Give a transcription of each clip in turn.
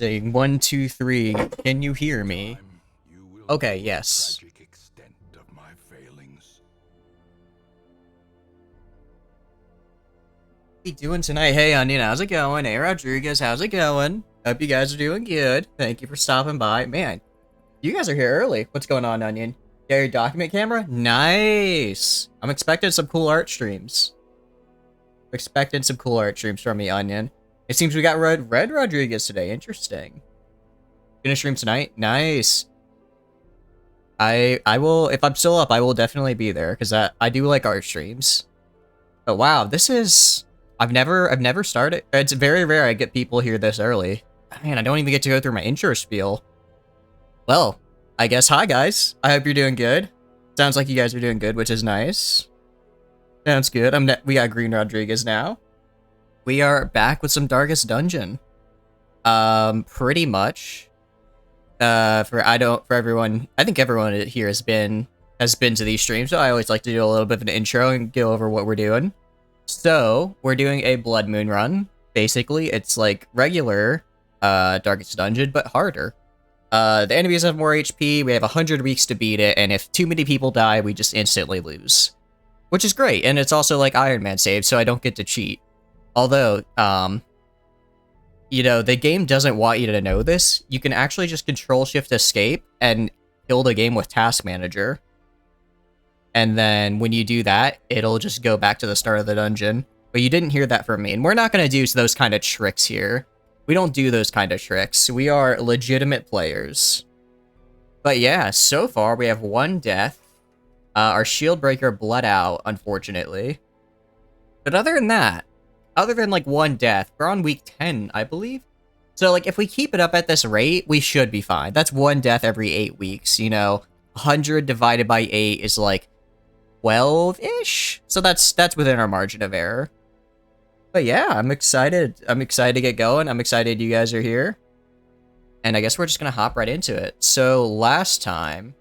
Testing. 1, 2, 3. Can you hear me? Okay, yes. What are you doing tonight? Hey, Onion, how's it going? Hey, Rodriguez, how's it going? Hope you guys are doing good. Thank you for stopping by. Man, you guys are here early. What's going on, Onion? Yeah, your document camera? Nice. I'm expecting some cool art streams. Expecting some cool art streams from me, Onion. It seems we got Red Rodriguez today. Interesting. Gonna stream tonight? Nice. I will, if I'm still up, I will definitely be there, because I do like art streams. But wow, this is, I've never started. It's very rare I get people here this early. Man, I don't even get to go through my intro spiel. Well, I guess hi guys. I hope you're doing good. Sounds like you guys are doing good, which is nice. Sounds good. We got Green Rodriguez now. We are back with some Darkest Dungeon. Pretty much. For everyone, I think everyone here has been to these streams, so I always like to do a little bit of an intro and go over what we're doing. So, we're doing a Bloodmoon run. Basically, it's like regular Darkest Dungeon, but harder. The enemies have more HP, we have 100 weeks to beat it, and if too many people die, we just instantly lose. Which is great, and it's also like Iron Man save, so I don't get to cheat. Although, you know, the game doesn't want you to know this. You can actually just Control-Shift-Escape and kill the game with Task Manager. And then when you do that, it'll just go back to the start of the dungeon. But you didn't hear that from me, and we're not going to do those kind of tricks here. We don't do those kind of tricks. We are legitimate players. But yeah, so far we have 1 death. Our shield breaker bled out, unfortunately. But other than that, other than like 1 death, we're on week 10, I believe. So like if we keep it up at this rate, we should be fine. That's 1 death every 8 weeks, you know. 100 divided by 8 is like 12-ish. So that's within our margin of error. But yeah, I'm excited. I'm excited to get going. I'm excited you guys are here. And I guess we're just gonna hop right into it. So last time,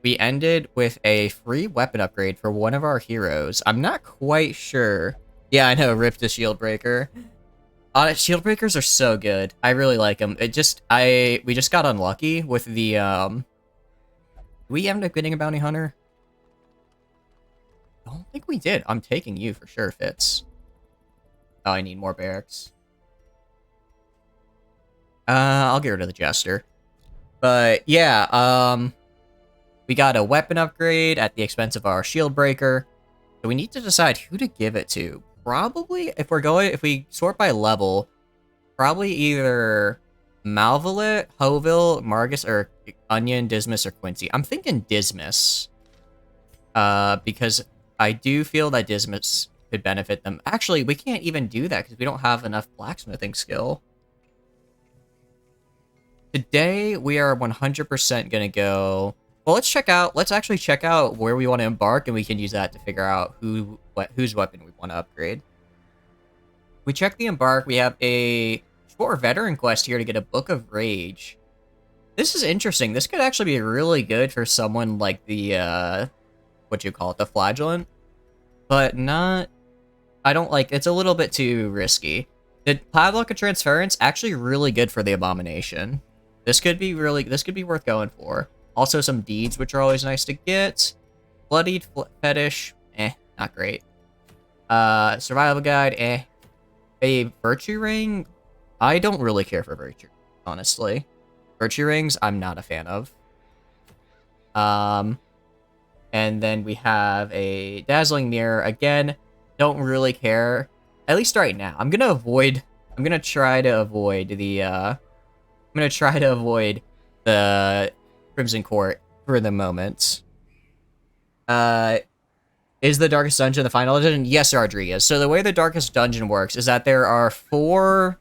we ended with a free weapon upgrade for one of our heroes. I'm not quite sure. Yeah, I know, rip the shield breaker. Shield breakers are so good. I really like them. We just got unlucky with the, did we end up getting a bounty hunter? I don't think we did. I'm taking you for sure, Fitz. Oh, I need more barracks. I'll get rid of the Jester. But, yeah, we got a weapon upgrade at the expense of our shield breaker. So we need to decide who to give it to. Probably, if we sort by level, probably either Malvolet, Hoville, Margus, or Onion, Dismas, or Quincy. I'm thinking Dismas. Because I do feel that Dismas could benefit them. Actually, we can't even do that because we don't have enough blacksmithing skill. Today, we are 100% gonna go... Well, let's actually check out where we want to embark, and we can use that to figure out whose weapon we want to upgrade. We check the embark. We have a short veteran quest here to get a Book of Rage. This is interesting. This could actually be really good for someone like the, the Flagellant. But not... I don't like... It's a little bit too risky. The Padlock of Transference, actually really good for the Abomination. This could be worth going for. Also some deeds, which are always nice to get. Bloodied Fetish, not great. Survival Guide, A Virtue Ring, I don't really care for Virtue, honestly. Virtue Rings, I'm not a fan of. And then we have a Dazzling Mirror, again, don't really care. At least right now. I'm gonna try to avoid the Crimson Court for the moment. Is the Darkest Dungeon the final dungeon? Yes, Rodriguez. So the way the Darkest Dungeon works is that there are 4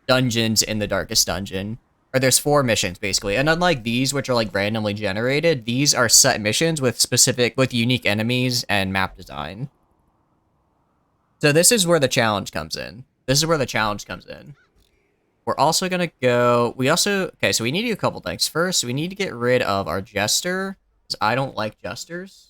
dungeons in the Darkest Dungeon. Or there's 4 missions, basically. And unlike these, which are like randomly generated, these are set missions with unique enemies and map design. So this is where the challenge comes in. We're also gonna go... Okay, so we need to do a couple things. First, we need to get rid of our Jester, because I don't like Jesters.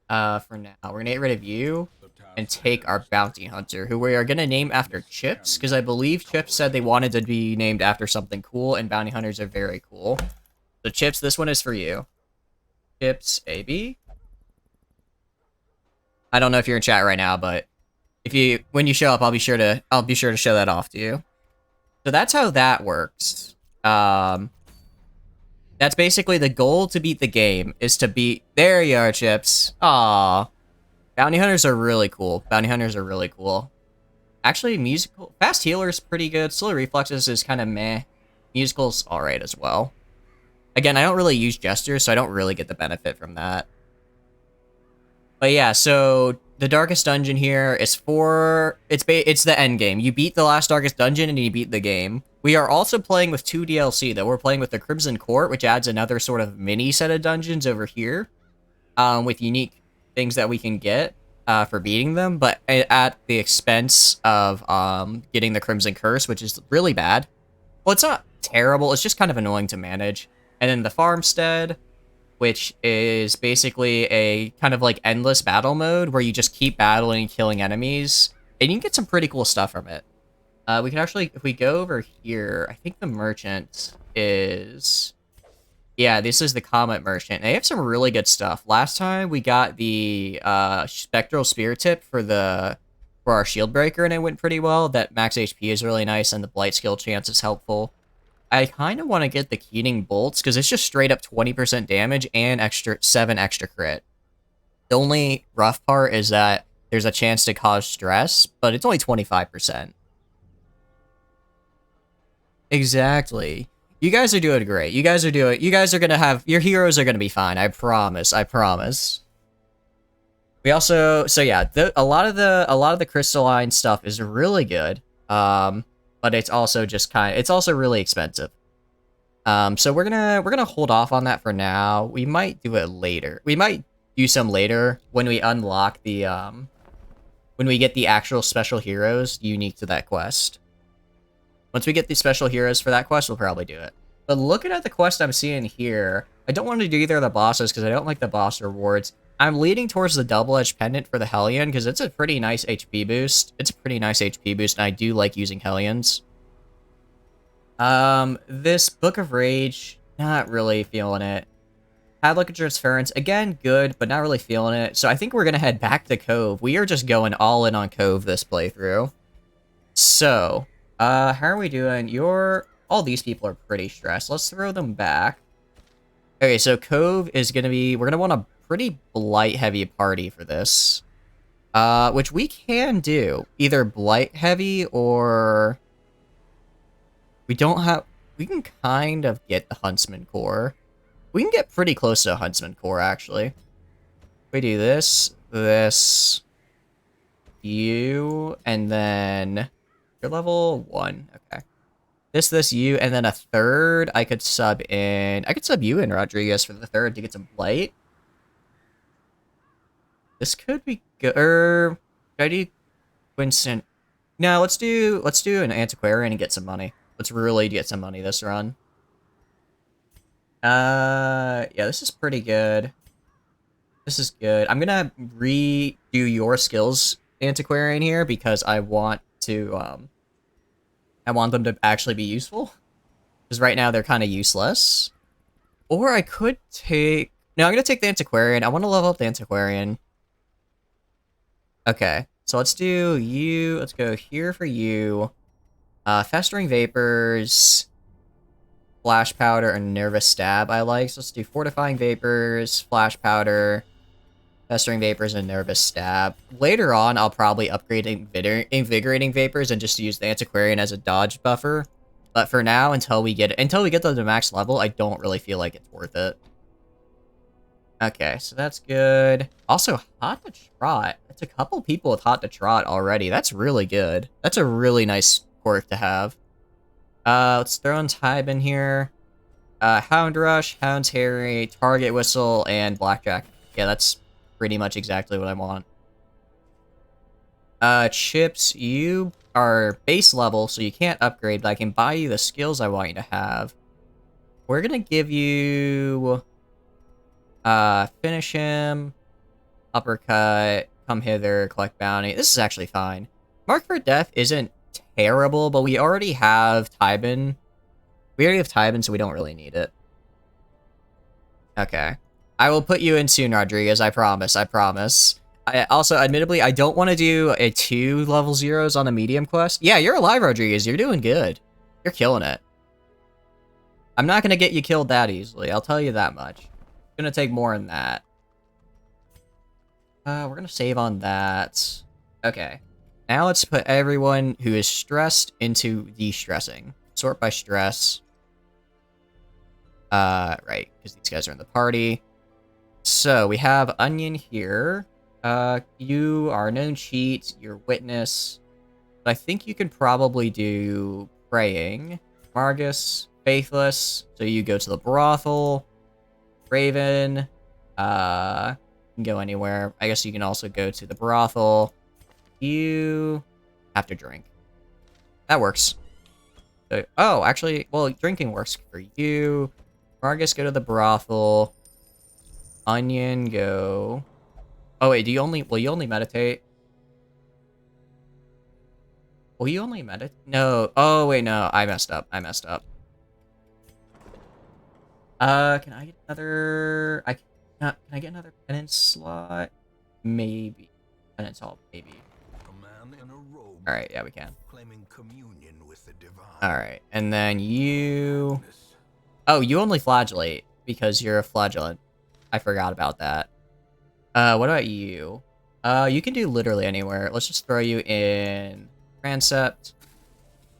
For now. We're gonna get rid of you. and take our bounty hunter, who we are going to name after Chips, because I believe Chips said they wanted to be named after something cool, and bounty hunters are very cool. So Chips, this one is for you. Chips AB. I don't know if you're in chat right now, but when you show up, I'll be sure to show that off to you. So that's how that works. That's basically the goal to beat the game, is to beat... There you are, Chips. Aww. Bounty hunters are really cool. Bounty hunters are really cool. Actually, musical... Fast healer's pretty good. Slow reflexes is kind of meh. Musical's alright as well. Again, I don't really use gestures, so I don't really get the benefit from that. But yeah, so the darkest dungeon here is for... It's the end game. You beat the last darkest dungeon and you beat the game. We are also playing with 2 DLC, though. We're playing with the Crimson Court, which adds another sort of mini set of dungeons over here. With unique things that we can get for beating them, but at the expense of getting the Crimson Curse, which is really bad. Well, it's not terrible. It's just kind of annoying to manage. And then the Farmstead, which is basically a kind of like endless battle mode where you just keep battling and killing enemies, and you can get some pretty cool stuff from it. We can actually, if we go over here, I think the merchant is... Yeah, this is the Comet Merchant. They have some really good stuff. Last time we got the Spectral Spear Tip for our Shield Breaker, and it went pretty well. That max HP is really nice, and the Blight skill chance is helpful. I kind of want to get the Keening Bolts, because it's just straight up 20% damage and 7 extra crit. The only rough part is that there's a chance to cause stress, but it's only 25%. Exactly. You guys are doing great. You guys are gonna have, your heroes are gonna be fine. I promise. I promise. We also, so yeah, a lot of the crystalline stuff is really good. But it's also just it's also really expensive. So we're gonna hold off on that for now. We might do it later. We might do some later when we unlock the, when we get the actual special heroes unique to that quest. Once we get the special heroes for that quest, we'll probably do it. But looking at the quest I'm seeing here, I don't want to do either of the bosses because I don't like the boss rewards. I'm leaning towards the double-edged pendant for the Hellion because it's a pretty nice HP boost. It's a pretty nice HP boost, and I do like using Hellions. This Book of Rage, not really feeling it. Padlock of Transference, again, good, but not really feeling it. So I think we're going to head back to Cove. We are just going all in on Cove this playthrough. So, how are we doing? All these people are pretty stressed. Let's throw them back. Okay, so Cove is going to be... We're going to want a pretty Blight-heavy party for this. Which we can do. Either Blight-heavy or... We don't have... We can kind of get the Huntsman Core. We can get pretty close to a Huntsman Core, actually. We do this, you, and then... You're level 1, okay. This, you, and then a third I could sub in... I could sub you in, Rodriguez, for the third to get some Blight. This could be good. Should I do Winston? No, let's do an Antiquarian and get some money. Let's really get some money this run. Yeah, this is pretty good. This is good. I'm gonna redo your skills, Antiquarian, here because I want to, I want them to actually be useful. Because right now they're kind of useless. Or I could take... No, I'm gonna take the Antiquarian. I want to level up the Antiquarian. Okay, so let's do you. Let's go here for you. Festering Vapors, Flash Powder, and Nervous Stab I like. So let's do Fortifying Vapors, Flash Powder, Festering Vapors, and Nervous Stab. Later on, I'll probably upgrade Invigorating Vapors and just use the Antiquarian as a dodge buffer. But for now, until we get to the max level, I don't really feel like it's worth it. Okay, so that's good. Also, Hot to Trot. That's a couple people with Hot to Trot already. That's really good. That's a really nice quirk to have. Let's throw in Tybe in here. Hound Rush, Hound's Harry, Target Whistle, and Blackjack. Yeah, that's pretty much exactly what I want. Chips, you are base level, so you can't upgrade, but I can buy you the skills I want you to have. We're gonna give you... Finish him, Uppercut, come hither, collect bounty. This is actually fine. Mark for Death isn't terrible, but we already have Tybin. We already have Tybin, so we don't really need it. Okay. I will put you in soon, Rodriguez. I promise. I promise. Also, admittedly, I don't want to do a 2 level 0s on a medium quest. Yeah, you're alive, Rodriguez. You're doing good. You're killing it. I'm not going to get you killed that easily. I'll tell you that much. It's going to take more than that. We're going to save on that. Okay. Now let's put everyone who is stressed into de-stressing. Sort by stress. Right, because these guys are in the party. So, we have Onion here. You are a known cheat. You're witness. But I think you can probably do praying. Margus, faithless. So you go to the brothel. Raven. Can go anywhere. I guess you can also go to the brothel. You have to drink. That works. So, oh, actually, well, drinking works for you. Margus, go to the brothel. Onion, go. Oh wait, will you only meditate? Will you only meditate? No. Oh wait, no. I messed up. Can I get another? Can I get another penance slot? Maybe. Penance hall, maybe. All right, yeah, we can. All right, and then you. Oh, you only flagellate because you're a flagellant. I forgot about that. What about you? You can do literally anywhere. Let's just throw you in Transept.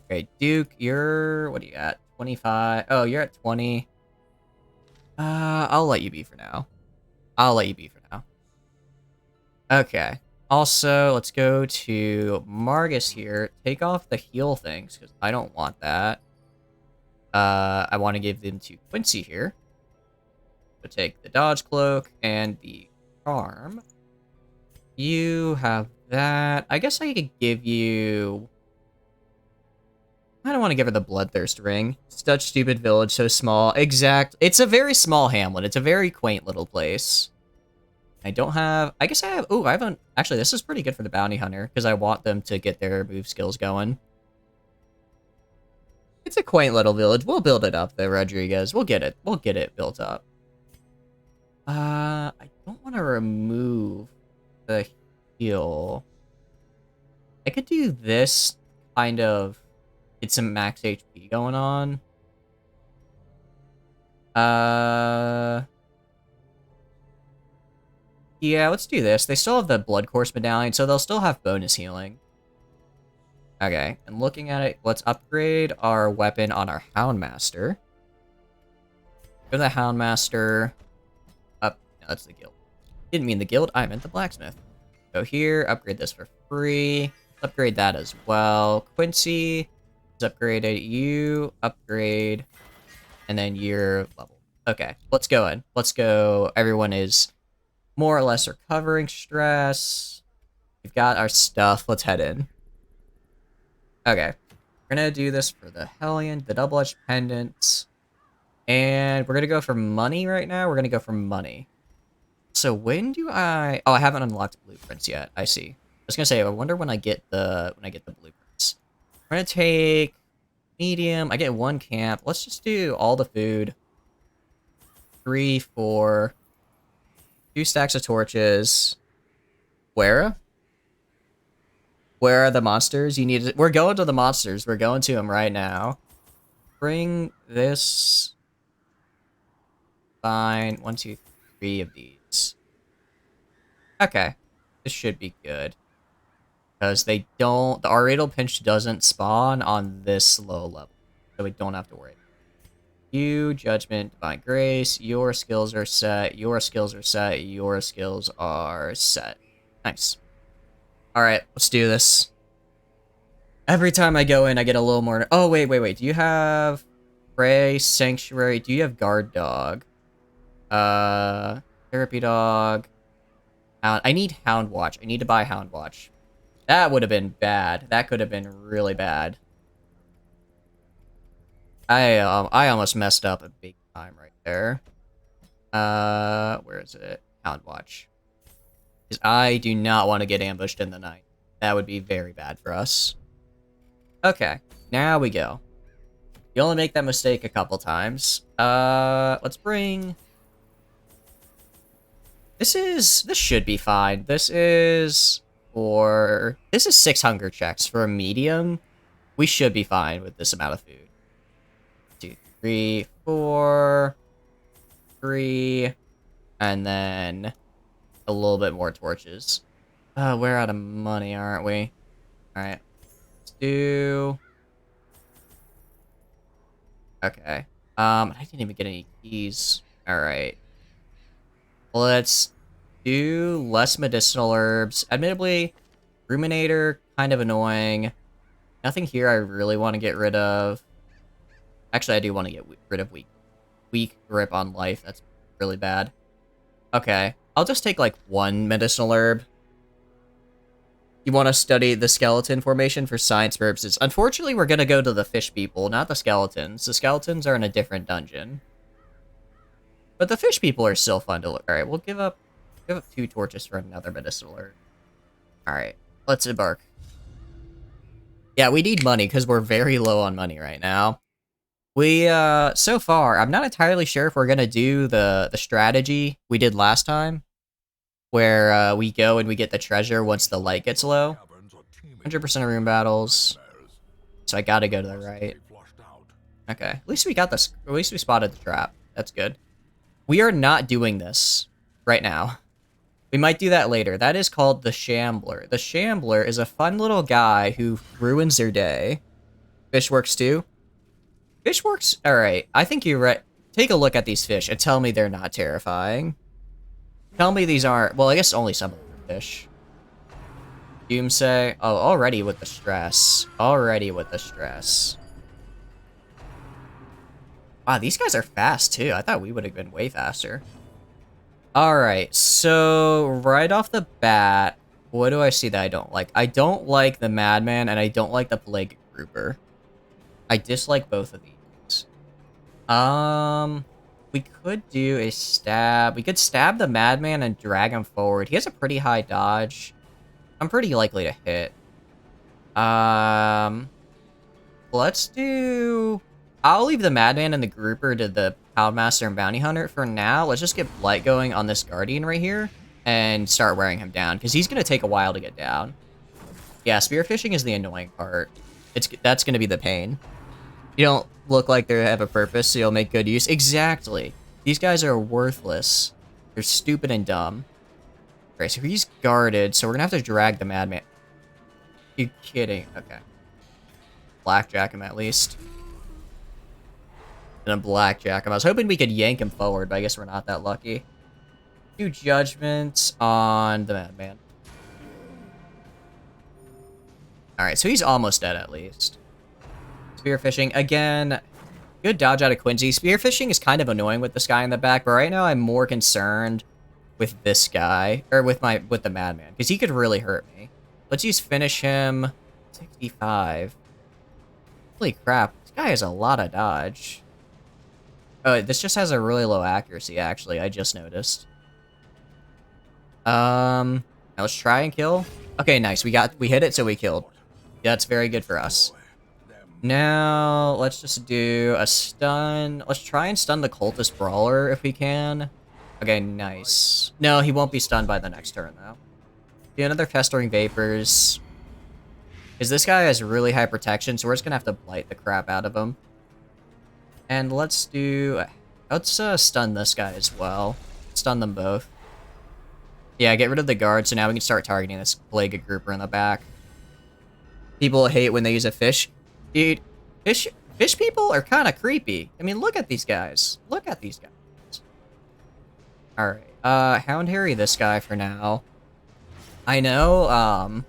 Okay, Duke, you're... What are you at? 25? Oh, you're at 20. I'll let you be for now. Okay. Also, let's go to Margus here. Take off the heal things, because I don't want that. I want to give them to Quincy here. So take the Dodge Cloak and the Charm. You have that. I guess I could give you... I don't want to give her the Bloodthirst Ring. Such stupid village, so small. Exact. It's a very small hamlet. It's a very quaint little place. I don't have... I guess I have... Oh, I haven't... Actually, this is pretty good for the Bounty Hunter, because I want them to get their move skills going. It's a quaint little village. We'll build it up, though, Rodriguez. We'll get it. We'll get it built up. I don't want to remove the heal. I could do this kind of... Get some max HP going on. Yeah, let's do this. They still have the Blood Course Medallion, so they'll still have bonus healing. Okay, and looking at it, let's upgrade our weapon on our Houndmaster. Go to the Houndmaster. Up. No, that's the guild. Didn't mean the guild, I meant the blacksmith. Go here, upgrade this for free. Upgrade that as well. Quincy is upgraded. You upgrade. And then you're level. Okay, let's go in. Let's go. Everyone is more or less recovering stress. We've got our stuff. Let's head in. Okay. We're going to do this for the Hellion, the double-edged pendants. And we're going to go for money right now. We're going to go for money. So when do I... Oh, I haven't unlocked blueprints yet. I see. I was going to say, I wonder when I get the blueprints. We're going to take medium. I get 1 camp. Let's just do all the food. 3, 4... 2 stacks of torches. Where are the monsters? You need to... We're going to the monsters. We're going to them right now. Bring this. Fine. 1, 2, 3 of these. Okay. This should be good. Because they don't... The Aureal Pinch doesn't spawn on this low level. So we don't have to worry. You, Judgment, Divine Grace, your skills are set, your skills are set, your skills are set. Nice. Alright, let's do this. Every time I go in, I get a little more... Oh, wait. Do you have... Prey, Sanctuary, do you have Guard Dog? Therapy Dog. I need Hound Watch. I need to buy Hound Watch. That would have been bad. That could have been really bad. I almost messed up a big time right there. Where is it? Hound Watch. Because I do not want to get ambushed in the night. That would be very bad for us. Okay, now we go. You only make that mistake a couple times. Let's bring... This should be fine. This is 6 hunger checks for a medium. We should be fine with this amount of food. 2, 3, 4, 3, and then a little bit more torches. We're out of money, aren't we? Alright. Let's do... Okay. I didn't even get any keys. Alright. Let's do less medicinal herbs. Admittedly, Ruminator, kind of annoying. Nothing here I really want to get rid of. Actually, I do want to get rid of weak grip on life. That's really bad. Okay. I'll just take, like, 1 medicinal herb. You want to study the skeleton formation for science purposes. Unfortunately, we're going to go to the fish people, not the skeletons. The skeletons are in a different dungeon. But the fish people are still fun to look. Alright, we'll give up 2 torches for another medicinal herb. Alright, let's embark. Yeah, we need money, because we're very low on money right now. We, so far, I'm not entirely sure if we're gonna do the strategy we did last time, where, we go and we get the treasure once the light gets low. 100% of room battles. So I gotta go to the right. Okay, at least we got this. At least we spotted the trap. That's good. We are not doing this right now. We might do that later. That is called the Shambler. The Shambler is a fun little guy who ruins your day. Fishworks too. Fishworks, alright. I think you're right. Take a look at these fish and tell me they're not terrifying. Tell me these aren't... Well, I guess only some of them are fish. Doomsay. Oh, already with the stress. Already with the stress. Wow, these guys are fast too. I thought we would have been way faster. Alright, so right off the bat, what do I see that I don't like? I don't like the Madman, and I don't like the Plague Grouper. I dislike both of these. We could do a stab. We could stab the Madman and drag him forward. He has a pretty high dodge. I'm pretty likely to hit. Let's do... I'll leave the Madman and the Grouper to the Poundmaster and Bounty Hunter for now. Let's just get Blight going on this Guardian right here and start wearing him down, because he's going to take a while to get down. Yeah, spearfishing is the annoying part. That's going to be the pain. You don't look like they have a purpose, so you'll make good use. Exactly. These guys are worthless. They're stupid and dumb. Alright, so he's guarded, so we're going to have to drag the Madman. You kidding? Okay. Blackjack him at least. And a blackjack him. I was hoping we could yank him forward, but I guess we're not that lucky. 2 judgments on the Madman. Alright, so he's almost dead at least. Spearfishing. Again, good dodge out of Quincy. Spearfishing is kind of annoying with this guy in the back, but right now I'm more concerned with this guy, or with the Madman, because he could really hurt me. Let's use finish him. 65. Holy crap, this guy has a lot of dodge. Oh, this just has a really low accuracy, actually, I just noticed. Now let's try and kill. Okay, nice, we hit it, so we killed. That's very good for us. Now, let's just do a stun. Let's try and stun the Cultist Brawler if we can. Okay, nice. No, he won't be stunned by the next turn, though. Do another Festering Vapors. Because this guy has really high protection, so we're just going to have to blight the crap out of him. And let's stun this guy as well. Stun them both. Yeah, get rid of the guard, so now we can start targeting this Plague Grouper in the back. People hate when they use a fish. Dude, fish people are kind of creepy. I mean, look at these guys. Look at these guys. Alright, Hound Harry this guy for now. I know, I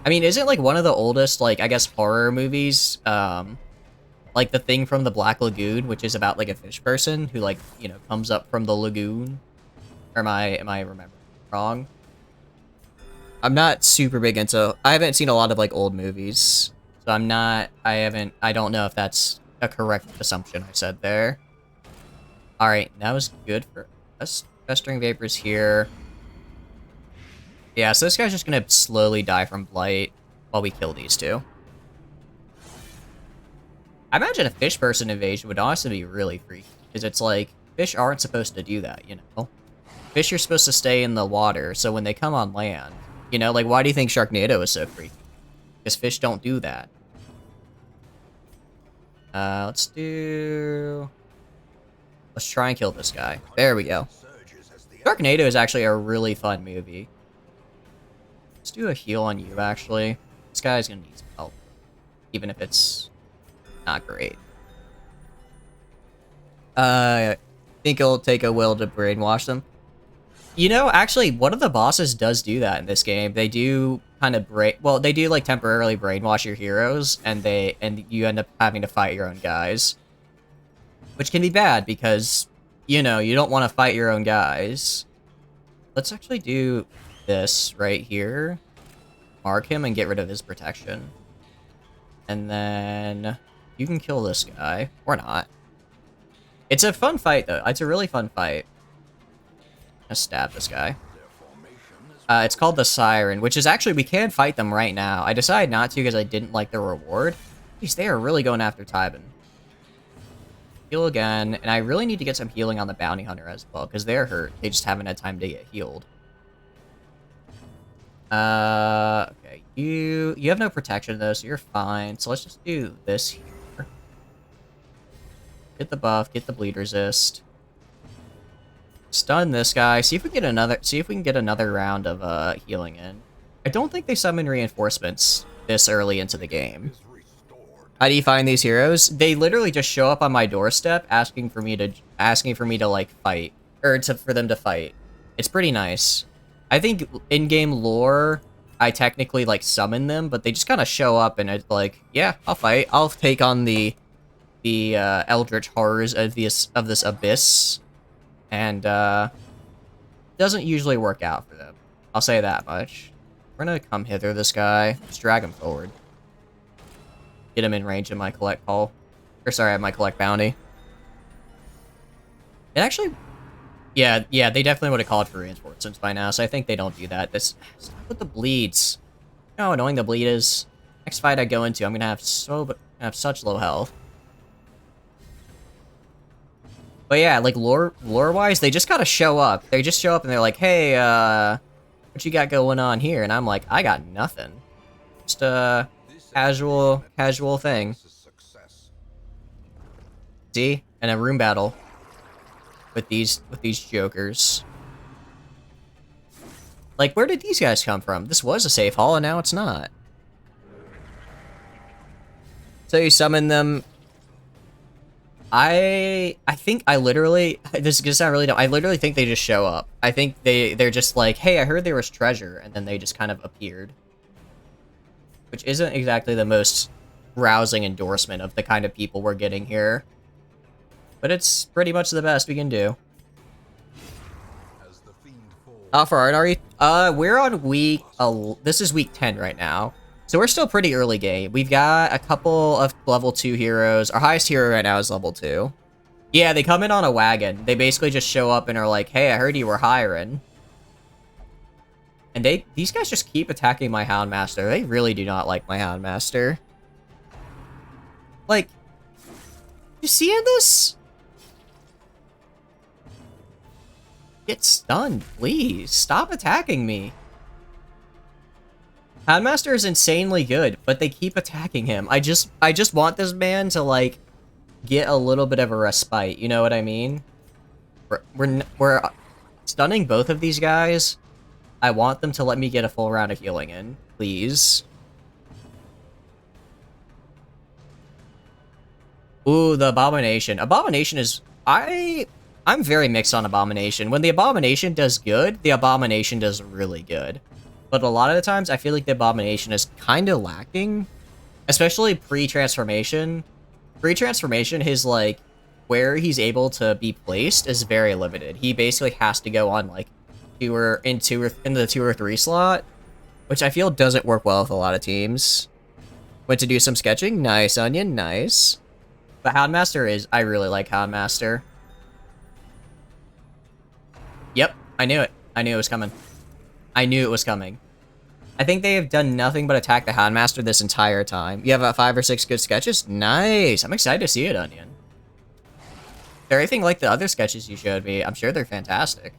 mean, isn't, like, one of the oldest, like, I guess, horror movies, like, The Thing from the Black Lagoon, which is about, like, a fish person who, like, you know, comes up from the lagoon? Or am I remembering wrong? I'm not super big into... I haven't seen a lot of, like, old movies. So I don't know if that's a correct assumption I said there. Alright, that was good for us. Festering Vapors here. Yeah, so this guy's just gonna slowly die from Blight while we kill these two. I imagine a fish person invasion would honestly be really freaky, because it's like, fish aren't supposed to do that, you know? Fish are supposed to stay in the water, so when they come on land, you know, like, why do you think Sharknado is so freaky? Because fish don't do that. Let's try and kill this guy. There we go. Sharknado is actually a really fun movie. Let's do a heal on you, actually. This guy's gonna need some help, even if it's not great. I think it'll take a will to brainwash them. You know, actually, one of the bosses does do that in this game. They do kind of they do like temporarily brainwash your heroes, and you end up having to fight your own guys, which can be bad because, you know, you don't want to fight your own guys. Let's actually do this right here. Mark him and get rid of his protection. And then you can kill this guy. Or not. It's a fun fight, though. It's a really fun fight. Let's stab this guy. It's called the Siren, which is actually, we can fight them right now. I decided not to because I didn't like the reward. Jeez, they are really going after Tybin. Heal again, and I really need to get some healing on the Bounty Hunter as well, because they're hurt. They just haven't had time to get healed. Okay, you have no protection though, so you're fine. So let's just do this here. Get the buff, get the bleed resist. Stun this guy. See if we can get another round of healing in. I don't think they summon reinforcements this early into the game. How do you find these heroes? They literally just show up on my doorstep asking for me to like fight, or for them to fight. It's pretty nice. I think in-game lore, I technically like summon them, but they just kind of show up and it's like, yeah, I'll fight. I'll take on the eldritch horrors of this abyss, and doesn't usually work out for them. I'll say that much. We're gonna come hither this guy. Just drag him forward. Get him in range of my collect call. Or sorry, my collect bounty. It actually... Yeah, they definitely would have called for reinforcements by now, so I think they don't do that. Stop with the bleeds. You know how annoying the bleed is? Next fight I go into, I'm gonna have such low health. But yeah, like lore-wise, they just gotta show up. They just show up and they're like, hey, what you got going on here? And I'm like, I got nothing. Just a casual thing. See? And a room battle with these jokers. Like, where did these guys come from? This was a safe hall and now it's not. So you summon them. I think I literally, this is gonna sound really dumb, I literally think they just show up. I think they're just like, hey, I heard there was treasure, and then they just kind of appeared. Which isn't exactly the most rousing endorsement of the kind of people we're getting here. But it's pretty much the best we can do. How far are we? We're on week... this is week 10 right now. So we're still pretty early game. We've got a couple of level 2 heroes. Our highest hero right now is level 2. Yeah, they come in on a wagon. They basically just show up and are like, hey, I heard you were hiring. And these guys just keep attacking my Houndmaster. They really do not like my Houndmaster. Like, you seeing this? Get stunned, please. Stop attacking me. Houndmaster is insanely good, but they keep attacking him. I just want this man to, like, get a little bit of a respite. You know what I mean? We're stunning both of these guys. I want them to let me get a full round of healing in, please. Ooh, the Abomination. Abomination is... I'm very mixed on Abomination. When the Abomination does good, the Abomination does really good. But a lot of the times, I feel like the Abomination is kind of lacking. Especially pre-transformation. Pre-transformation, his, like, where he's able to be placed is very limited. He basically has to go on, like, in the 2 or 3 slot, which I feel doesn't work well with a lot of teams. Went to do some sketching. Nice, Onion. Nice. But Houndmaster is... I really like Houndmaster. Yep, I knew it. I knew it was coming. I knew it was coming. I think they have done nothing but attack the Houndmaster this entire time. You have about 5 or 6 good sketches? Nice! I'm excited to see it, Onion. If they're anything like the other sketches you showed me, I'm sure they're fantastic.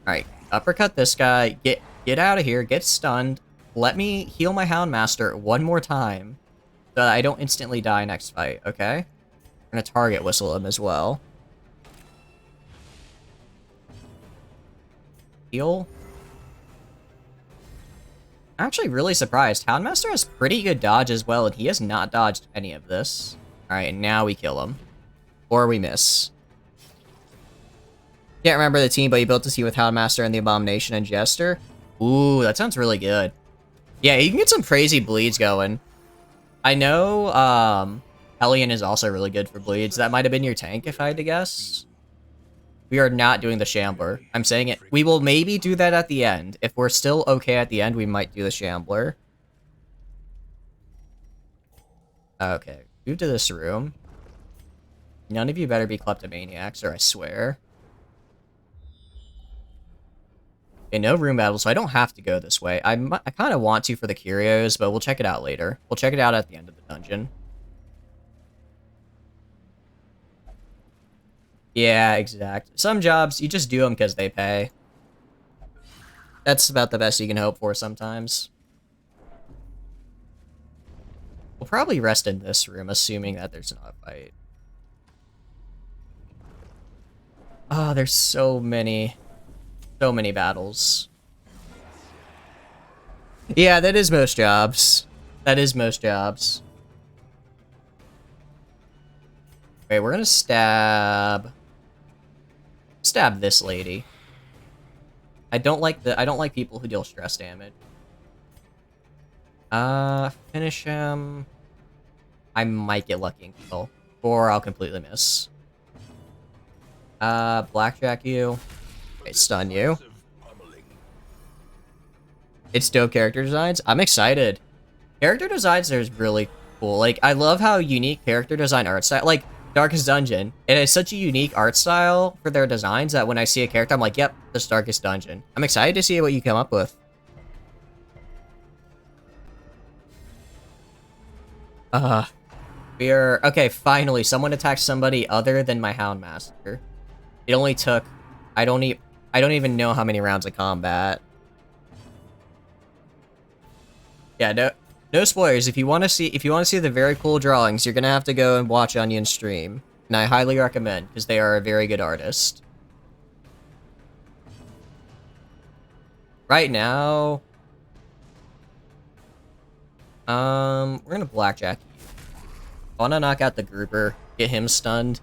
Alright, uppercut this guy. Get out of here. Get stunned. Let me heal my Houndmaster one more time so that I don't instantly die next fight, okay? I'm gonna target whistle him as well. Heal. I'm actually really surprised. Houndmaster has pretty good dodge as well, and he has not dodged any of this. Alright, now we kill him. Or we miss. Can't remember the team, but he built a team with Houndmaster and the Abomination and Jester. Ooh, that sounds really good. Yeah, you can get some crazy bleeds going. I know, Hellion is also really good for bleeds. That might have been your tank, if I had to guess. We are not doing the Shambler. I'm saying it. We will maybe do that at the end. If we're still okay at the end, we might do the Shambler. Okay, move to this room. None of you better be kleptomaniacs, or I swear. Okay, no room battle, so I don't have to go this way. I kind of want to for the curios, but we'll check it out later. We'll check it out at the end of the dungeon. Yeah, exact. Some jobs, you just do them because they pay. That's about the best you can hope for sometimes. We'll probably rest in this room, assuming that there's not a fight. Oh, there's so many battles. Yeah, that is most jobs. That is most jobs. Okay, we're gonna stab this lady. I don't like people who deal stress damage. Finish him. I might get lucky and kill, or I'll completely miss. Blackjack you. Okay, stun you. It's dope character designs. I'm excited. Character designs are really cool. Like, I love how unique character design art style. Like, Darkest Dungeon. It has such a unique art style for their designs that when I see a character, I'm like, yep, this Darkest Dungeon. I'm excited to see what you come up with. Okay, finally, someone attacked somebody other than my Houndmaster. It only took, I don't even know how many rounds of combat. Yeah, no spoilers. If you want to see the very cool drawings, you're gonna have to go and watch Onion's stream, and I highly recommend because they are a very good artist. Right now, we're gonna blackjack you. I wanna knock out the grouper, get him stunned,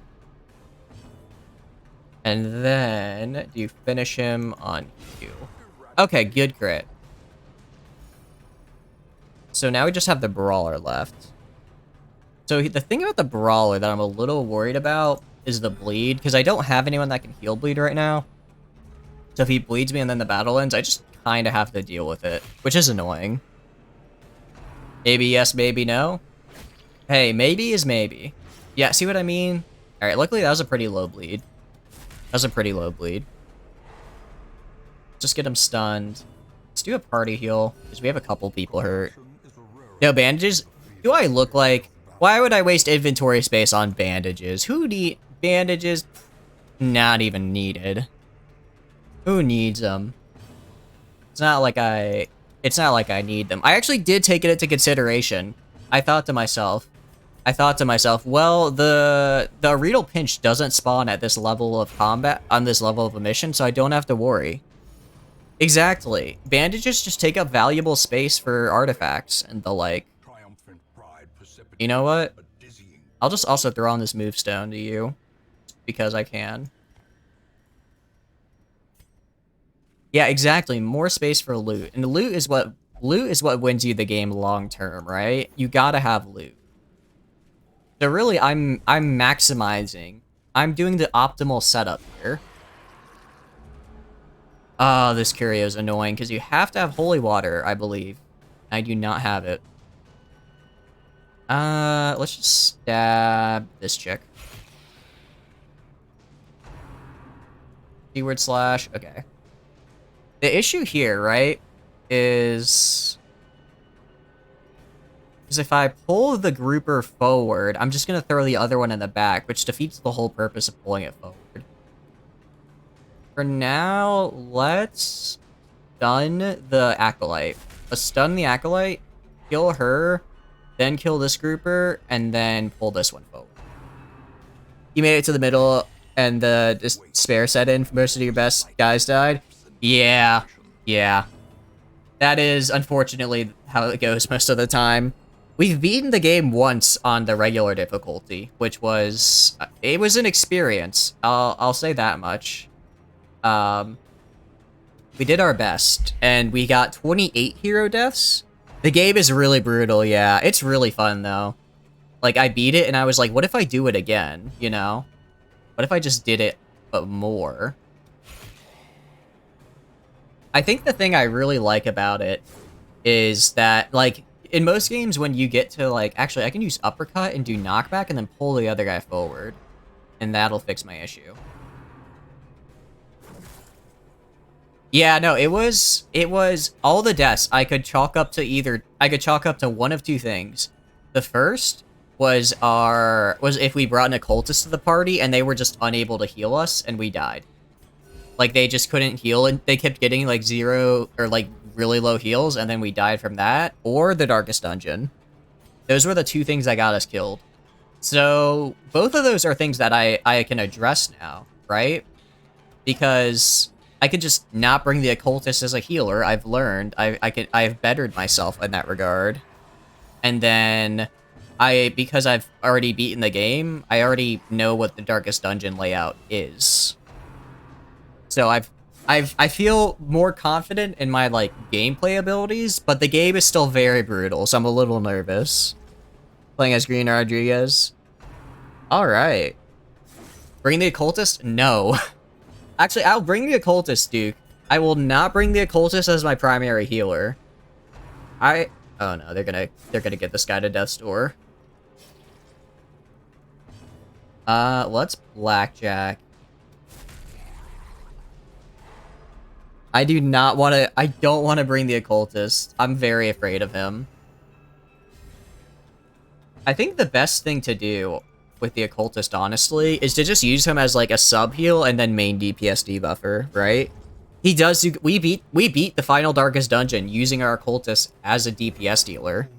and then do you finish him on you? Okay, good crit. So now we just have the Brawler left. So the thing about the Brawler that I'm a little worried about is the bleed, because I don't have anyone that can heal bleed right now. So if he bleeds me and then the battle ends, I just kind of have to deal with it, which is annoying. Maybe yes, maybe no. Hey, maybe is maybe. Yeah, see what I mean? Alright, luckily that was a pretty low bleed. That was a pretty low bleed. Just get him stunned. Let's do a party heal, because we have a couple people hurt. No bandages? Do I look like... Why would I waste inventory space on bandages? Who need... Bandages? Not even needed. Who needs them? It's not like I need them. I actually did take it into consideration. I thought to myself, well, the Arenal Pinch doesn't spawn at this level of combat, on this level of a mission, so I don't have to worry. Exactly. Bandages just take up valuable space for artifacts and the like. You know what? I'll just also throw on this move stone to you, because I can. Yeah, exactly. More space for loot. And loot is what wins you the game long term, right? You gotta have loot. So really, I'm maximizing. I'm doing the optimal setup here. Oh, this curio is annoying because you have to have holy water, I believe. I do not have it. Let's just stab this chick. Keyword slash. Okay. The issue here, right, is if I pull the grouper forward, I'm just going to throw the other one in the back, which defeats the whole purpose of pulling it forward. For now, let's stun the Acolyte. Let's stun the Acolyte, kill her, then kill this grouper, and then pull this one forward. You made it to the middle, and the despair set in. Most of your best guys died. Yeah. That is, unfortunately, how it goes most of the time. We've beaten the game once on the regular difficulty, which was... it was an experience. I'll say that much. We did our best, and we got 28 hero deaths. The game is really brutal, yeah. It's really fun, though. Like, I beat it, and I was like, what if I do it again, you know? What if I just did it, but more? I think the thing I really like about it is that, like, in most games when you get to, like, actually, I can use uppercut and do knockback and then pull the other guy forward. And that'll fix my issue. Yeah, no, it was all the deaths I could chalk up to one of two things. The first was if we brought an occultist to the party and they were just unable to heal us and we died. Like, they just couldn't heal and they kept getting like 0 or like really low heals and then we died from that, or the darkest dungeon. Those were the two things that got us killed. So both of those are things that I can address now, right? Because I could just not bring the occultist as a healer. I've learned. I've bettered myself in that regard. And then because I've already beaten the game, I already know what the darkest dungeon layout is. So I feel more confident in my like gameplay abilities, but the game is still very brutal, so I'm a little nervous. Playing as Green Rodriguez. Alright. Bring the occultist? No. Actually, I'll bring the occultist, Duke. I will not bring the occultist as my primary healer. Oh no, they're gonna get this guy to death's door. Let's blackjack. I don't want to bring the occultist. I'm very afraid of him. I think the best thing to do with the occultist, honestly, is to just use him as like a sub heal and then main DPS debuffer, right? He does. We beat the final darkest dungeon using our occultist as a DPS dealer,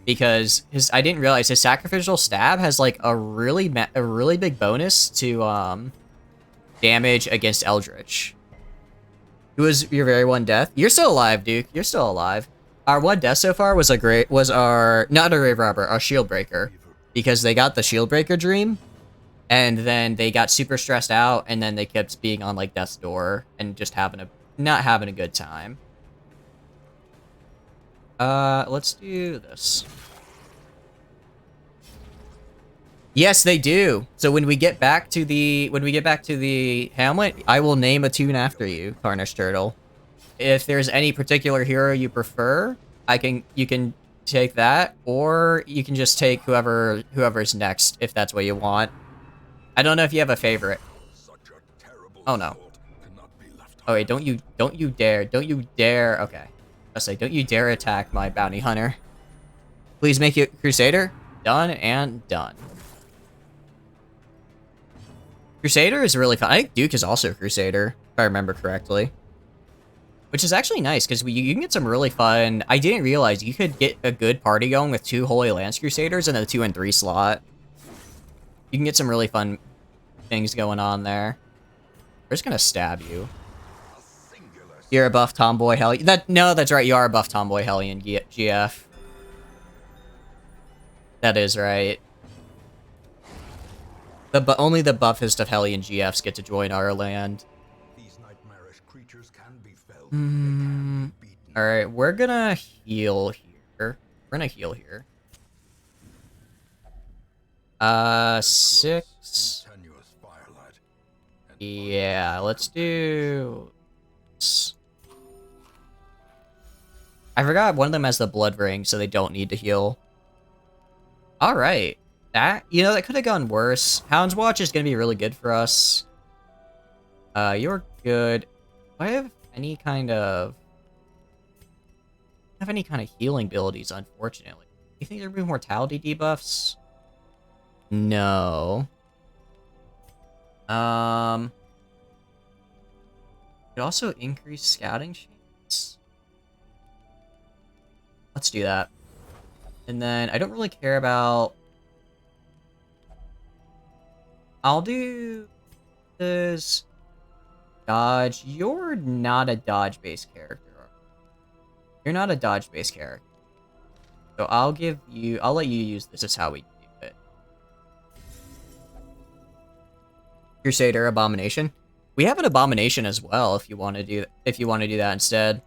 because I didn't realize his sacrificial stab has like a really big bonus to damage against Eldritch. Who was your very one death? You're still alive, Duke. You're still alive. Our one death so far was not a grave robber, our shield breaker, because they got the shield breaker dream, and then they got super stressed out, and then they kept being on like death's door and just not having a good time. Let's do this. Yes, they do. So when we get back to the hamlet, I will name a tune after you, Tarnished Turtle. If there's any particular hero you prefer, you can take that, or you can just take whoever's next if that's what you want. I don't know if you have a favorite. Oh no. Oh wait, don't you dare. Okay. I'll say, don't you dare attack my bounty hunter. Please make it Crusader. Done and done. Crusader is really fun. I think Duke is also Crusader, if I remember correctly. Which is actually nice, because you can get some really fun... I didn't realize you could get a good party going with 2 Holy Lance Crusaders in a 2 and 3 slot. You can get some really fun things going on there. We're just gonna stab you. You're a buff tomboy Hellion. No, that's right, you are a buff tomboy Hellion, GF. That is right. Only the buffest of Hellion GFs get to join our land. Alright, we're gonna heal here. 6. Yeah, let's do... I forgot one of them has the blood ring, so they don't need to heal. Alright. That could have gone worse. Hound's Watch is gonna be really good for us. You're good. Do I have any kind of have any kind of healing abilities, unfortunately. You think they remove mortality debuffs? No. It also increase scouting chance. Let's do that. And then I don't really care about. I'll do this. Dodge. You're not a dodge-based character. You're not a dodge-based character. So I'll let you use this as how we do it. Crusader Abomination. We have an Abomination as well if you want to do that instead.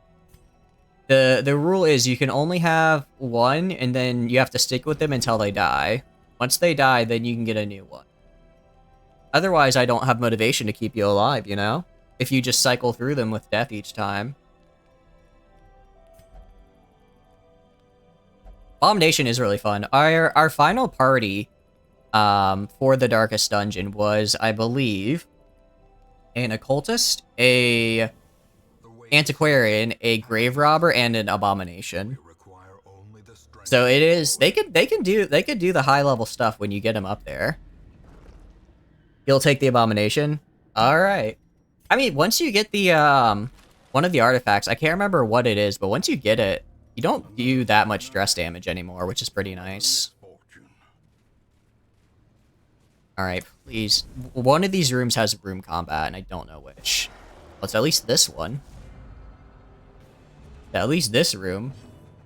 The rule is you can only have one, and then you have to stick with them until they die. Once they die, then you can get a new one. Otherwise, I don't have motivation to keep you alive, you know? If you just cycle through them with death each time. Abomination is really fun. Our final party for the Darkest Dungeon was, I believe, an Occultist, a Antiquarian, a Grave Robber, and an Abomination. So it is they could do the high level stuff when you get them up there. You'll take the Abomination? Alright. I mean, once you get the one of the artifacts, I can't remember what it is, but once you get it, you don't do that much stress damage anymore, which is pretty nice. Alright, please. One of these rooms has room combat, and I don't know which. Well, it's at least this one. At least this room.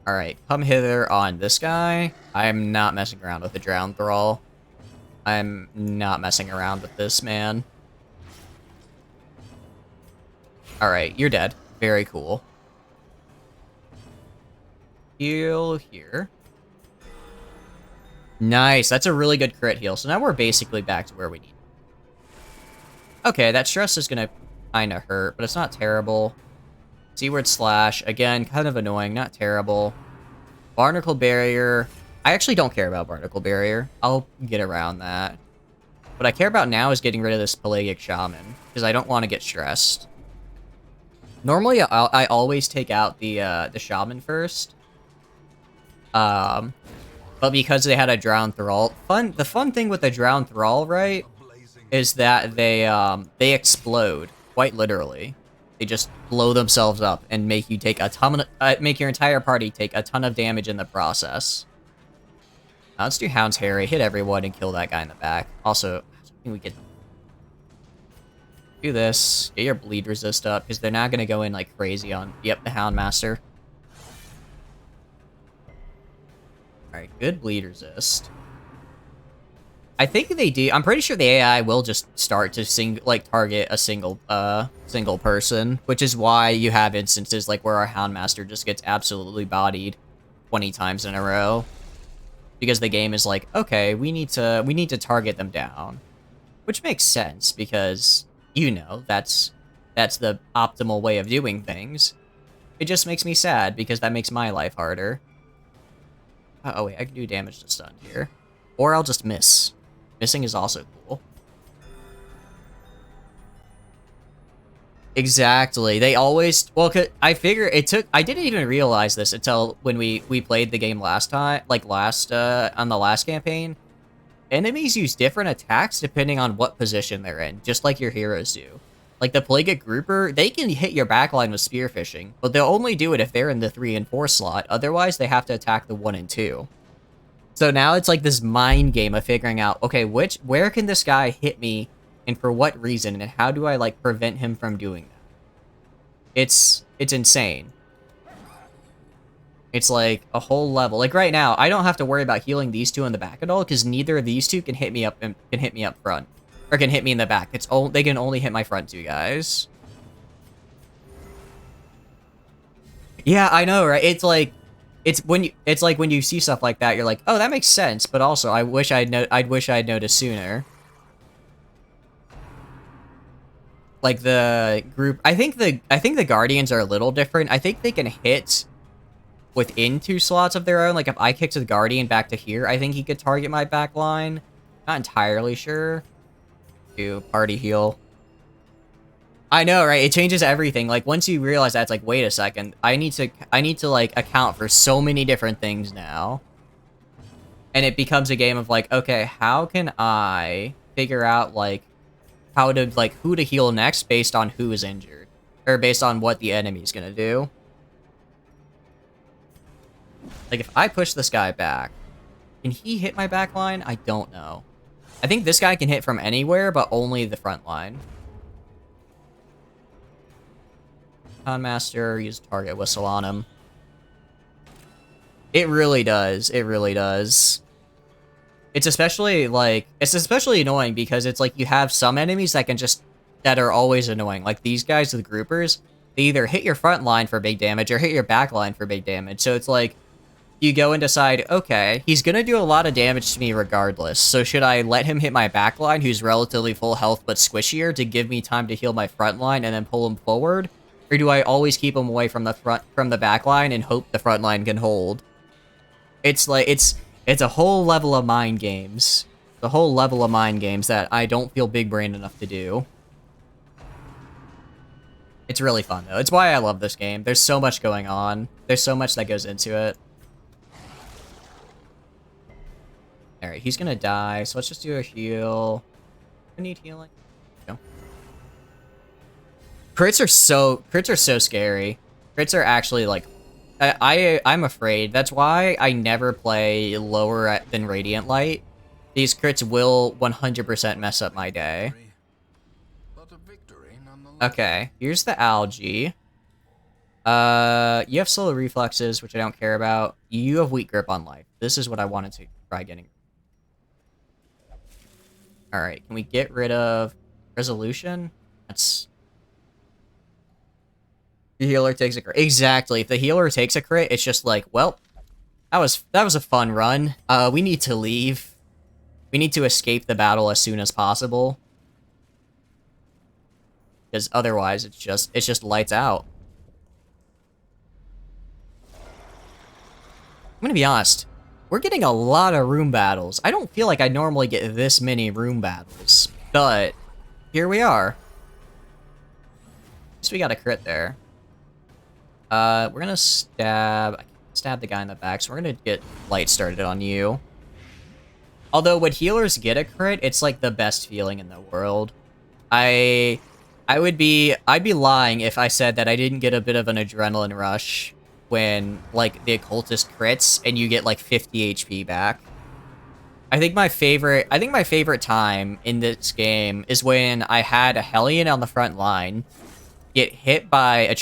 Alright, come hither on this guy. I'm not messing around with the Drowned Thrall. I'm not messing around with this man. Alright, you're dead. Very cool. Heal here. Nice, that's a really good crit heal. So now we're basically back to where we need. Okay, that stress is gonna kinda hurt, but it's not terrible. Seaward Slash, again, kind of annoying, not terrible. Barnacle Barrier. I actually don't care about Barnacle Barrier. I'll get around that. What I care about now is getting rid of this Pelagic Shaman, because I don't want to get stressed. Normally, I always take out the Shaman first. But because they had a Drowned Thrall, the fun thing with the Drowned Thrall, right, is that they explode, quite literally. They just blow themselves up and make you take make your entire party take a ton of damage in the process. Now let's do Hound's Harry, hit everyone, and kill that guy in the back. Also, we could do this, get your bleed resist up, because they're not going to go in like crazy on, yep, the Houndmaster. Alright, good bleed resist. I think they do. I'm pretty sure the AI will just start to target a single person, which is why you have instances like where our Houndmaster just gets absolutely bodied 20 times in a row. Because the game is like, okay, we need to target them down. Which makes sense because, you know, that's the optimal way of doing things. It just makes me sad because that makes my life harder. Oh wait, I can do damage to stun here. Or I'll just miss. Missing is also cool. Exactly. They always... Well, I figure it took... I didn't even realize this until when we played the game last time. Like, on the last campaign. Enemies use different attacks depending on what position they're in. Just like your heroes do. Like, the Pelagic Grouper, they can hit your backline with spearfishing. But they'll only do it if they're in the 3 and 4 slot. Otherwise, they have to attack the 1 and 2. So now it's like this mind game of figuring out, okay, where can this guy hit me and for what reason, and how do I, like, prevent him from doing that? It's insane. It's like a whole level. Like right now, I don't have to worry about healing these two in the back at all, because neither of these two can hit me up front. Or can hit me in the back. They can only hit my front two guys. Yeah, I know, right? It's like when you see stuff like that, you're like, oh, that makes sense. But also, I wish I'd noticed sooner. Like the group, I think the Guardians are a little different. I think they can hit within 2 slots of their own. Like if I kicked the Guardian back to here, I think he could target my back line. Not entirely sure. Do party heal. I know, right? It changes everything. Like, once you realize that, it's like, wait a second. I need to, like, account for so many different things now. And it becomes a game of, like, okay, how can I figure out, like, how to, like, who to heal next based on who is injured? Or based on what the enemy's gonna do. Like, if I push this guy back, can he hit my back line? I don't know. I think this guy can hit from anywhere, but only the front line. Conmaster, use target whistle on him. It really does. It really does. It's especially, like, it's especially annoying because it's like you have some enemies that are always annoying. Like these guys, the groupers, they either hit your front line for big damage or hit your back line for big damage. So it's like, you go and decide, okay, he's gonna do a lot of damage to me regardless. So should I let him hit my back line, who's relatively full health but squishier, to give me time to heal my front line and then pull him forward? Or do I always keep him away from the back line and hope the front line can hold? It's like, it's a whole level of mind games. The whole level of mind games that I don't feel big brain enough to do. It's really fun though. It's why I love this game. There's so much going on. There's so much that goes into it. Alright, he's gonna die, so let's just do a heal. I need healing. No. Crits are so scary. Crits are actually like, I'm afraid. That's why I never play lower than Radiant Light. These crits will 100% mess up my day. Okay, here's the algae. You have slow reflexes, which I don't care about. You have weak grip on life. This is what I wanted to try getting. Alright, can we get rid of resolution? That's... The healer takes a crit. Exactly. If the healer takes a crit, it's just like, well, that was a fun run. We need to leave. We need to escape the battle as soon as possible. Because otherwise, it's just lights out. I'm gonna be honest. We're getting a lot of room battles. I don't feel like I normally get this many room battles, but here we are. At least we got a crit there. We're gonna stab the guy in the back, so we're gonna get light started on you. Although when healers get a crit, it's like the best feeling in the world. I'd be lying if I said that I didn't get a bit of an adrenaline rush when, like, the occultist crits and you get like 50 HP back. I think my favorite time in this game is when I had a Hellion on the front line get hit by a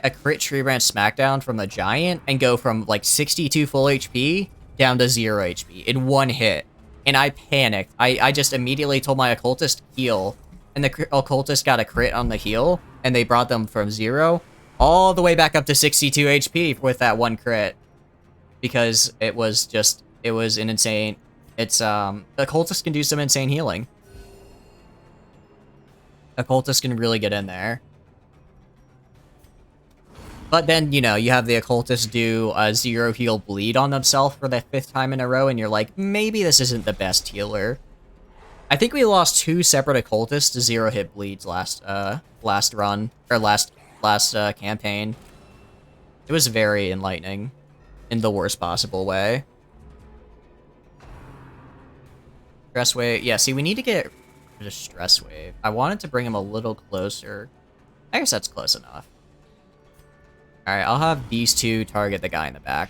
crit tree branch smackdown from a giant and go from like 62 full HP down to 0 HP in one hit. And I panicked. I just immediately told my occultist heal, and the occultist got a crit on the heal, and they brought them from 0 all the way back up to 62 HP with that one crit. Because it was an insane... the occultist can do some insane healing. Occultist can really get in there. But then, you know, you have the occultist do a 0 heal bleed on themselves for the 5th time in a row, and you're like, maybe this isn't the best healer. I think we lost 2 separate occultists to 0 hit bleeds last run, or last campaign. It was very enlightening, in the worst possible way. Stress wave, yeah, see, we need to get rid of stress wave. I wanted to bring him a little closer. I guess that's close enough. Alright, I'll have these two target the guy in the back.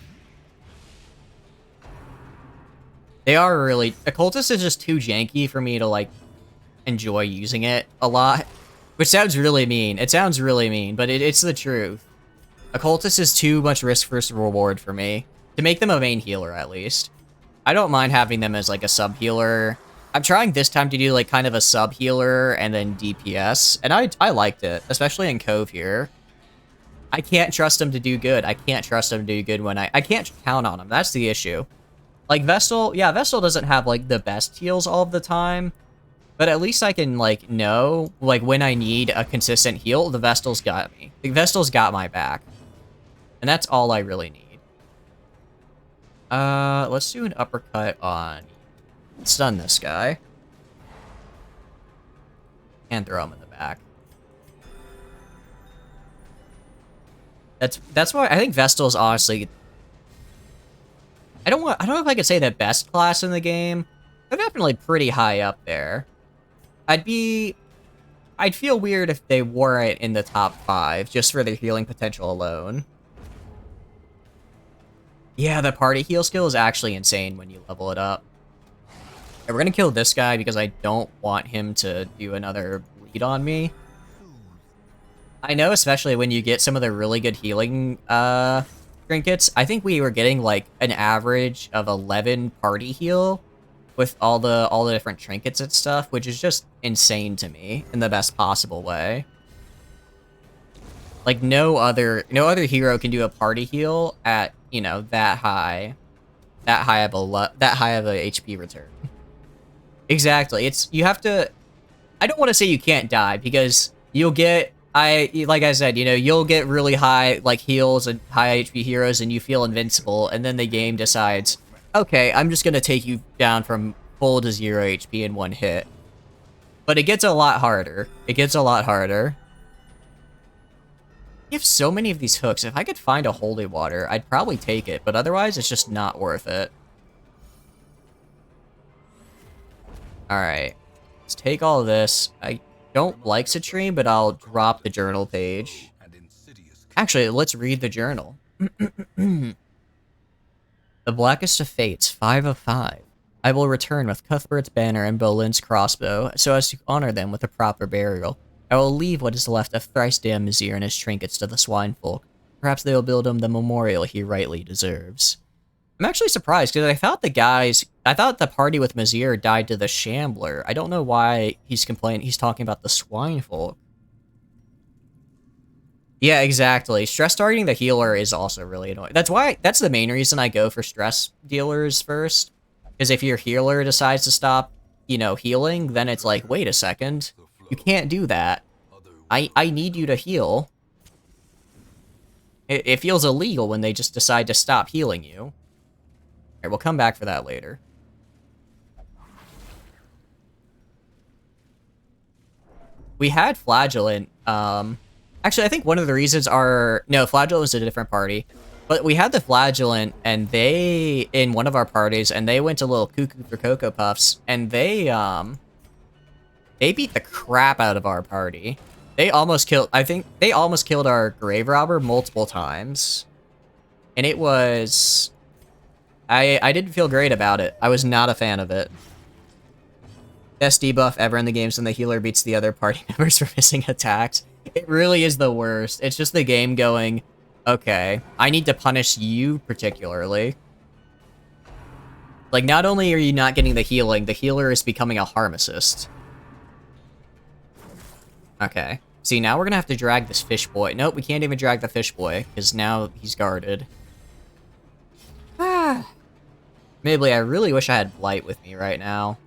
They are really... Occultist is just too janky for me to, like, enjoy using it a lot. Which sounds really mean. It sounds really mean, but it's the truth. Occultist is too much risk versus reward for me. To make them a main healer, at least. I don't mind having them as, like, a sub-healer. I'm trying this time to do, like, kind of a sub-healer and then DPS. And I liked it, especially in Cove here. I can't trust him to do good. I can't trust him to do good when I can't count on him. That's the issue. Like, Vestal, yeah, Vestal doesn't have, like, the best heals all of the time. But at least I can, like, know, like, when I need a consistent heal, the Vestal's got me. The Vestal's got my back. And that's all I really need. Let's do an uppercut on... Stun this guy. And throw him in the back. That's why I think Vestal's honestly. I don't know if I could say the best class in the game. They're definitely pretty high up there. I'd feel weird if they weren't in the top 5 just for their healing potential alone. Yeah, the party heal skill is actually insane when you level it up. And we're gonna kill this guy because I don't want him to do another bleed on me. I know, especially when you get some of the really good healing trinkets. I think we were getting like an average of 11 party heal with all the different trinkets and stuff, which is just insane to me in the best possible way. Like no other hero can do a party heal at, you know, that high of a HP return. Exactly. You have to. I don't want to say you can't die because you'll get. Like I said, you know, you'll get really high like heals and high HP heroes, and you feel invincible, and then the game decides, okay, I'm just gonna take you down from full to 0 HP in one hit. But it gets a lot harder. It gets a lot harder. You have so many of these hooks. If I could find a holy water, I'd probably take it, but otherwise it's just not worth it. Alright. Let's take all of this. I don't like Citrine, but I'll drop the journal page. Actually, let's read the journal. The blackest of fates, 5 of 5. I will return with Cuthbert's banner and Bolin's crossbow, so as to honor them with a proper burial. I will leave what is left of thrice-damned Mizir and his trinkets to the swine folk. Perhaps they will build him the memorial he rightly deserves. I'm actually surprised, because I thought the party with Mizir died to the Shambler. I don't know why he's talking about the swine folk. Yeah, exactly. Stress targeting the healer is also really annoying. That's the main reason I go for stress dealers first. Because if your healer decides to stop, you know, healing, then it's like, wait a second. You can't do that. I need you to heal. It feels illegal when they just decide to stop healing you. Alright, we'll come back for that later. We had Flagellant. Actually, I think one of the reasons no, Flagellant was a different party. But we had the Flagellant, and they, in one of our parties, and they went a little cuckoo for Cocoa Puffs, and they beat the crap out of our party. I think they almost killed our Grave Robber multiple times. And it was... I didn't feel great about it. I was not a fan of it. Best debuff ever in the games when the healer beats the other party members for missing attacks. It really is the worst. It's just the game going, okay, I need to punish you particularly. Like, not only are you not getting the healing, the healer is becoming a harm assist. Okay. See, now we're gonna have to drag this fish boy. Nope, we can't even drag the fish boy, because now he's guarded. Maybe I really wish I had Blight with me right now.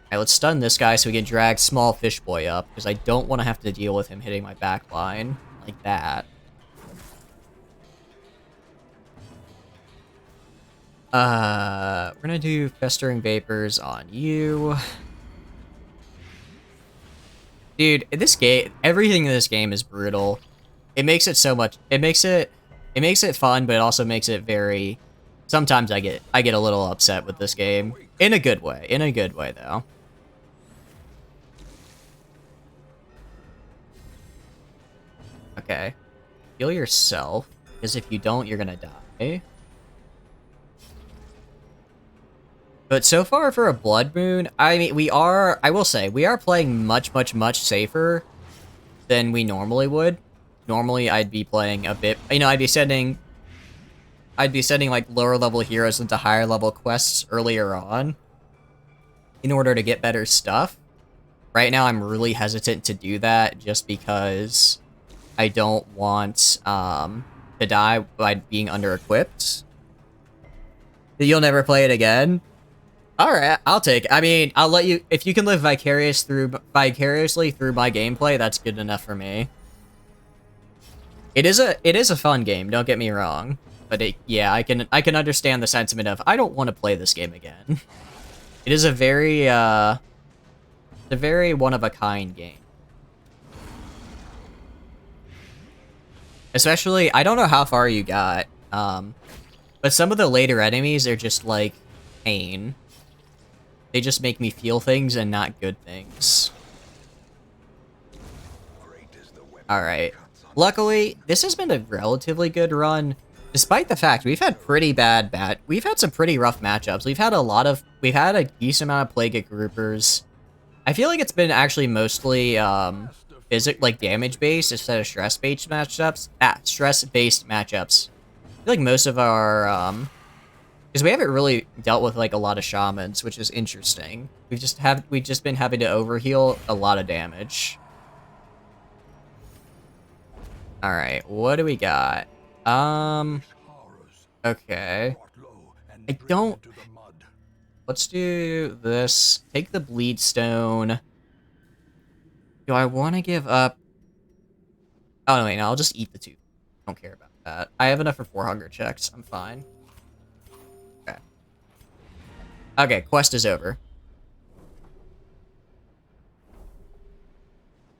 Alright, let's stun this guy so we can drag small fish boy up, because I don't want to have to deal with him hitting my back line like that. We're gonna do Festering Vapors on you. Dude, this game, everything in this game is brutal. It makes it so much, it makes it fun, but it also makes it very... Sometimes I get a little upset with this game. In a good way. In a good way, though. Okay. Heal yourself, because if you don't, you're gonna die. But so far for a Bloodmoon, I mean, I will say, we are playing much, much, much safer than we normally would. Normally, I'd be playing a bit, you know, I'd be sending like lower level heroes into higher level quests earlier on in order to get better stuff. Right now, I'm really hesitant to do that just because I don't want to die by being under-equipped. You'll never play it again? Alright, I'll take it. I mean, I'll let you... If you can live vicariously through my gameplay, that's good enough for me. It is a fun game, don't get me wrong. But yeah, I can understand the sentiment of, I don't want to play this game again. It is a very one-of-a-kind game. Especially, I don't know how far you got, but some of the later enemies are just, like, pain. They just make me feel things and not good things. Alright. Luckily, this has been a relatively good run, despite the fact we've had we've had some pretty rough matchups. We've had a decent amount of Plague groupers. I feel like it's been actually mostly, damage-based instead of stress-based matchups. Stress-based matchups. I feel like most of our, because we haven't really dealt with, like, a lot of shamans, which is interesting. We've just been having to overheal a lot of damage. Alright, what do we got? Okay. Let's do this. Take the bleed stone. Do I want to give up? Oh, no, wait, no, I'll just eat the 2. Don't care about that. I have enough for 4 hunger checks. I'm fine. Okay. Okay, quest is over.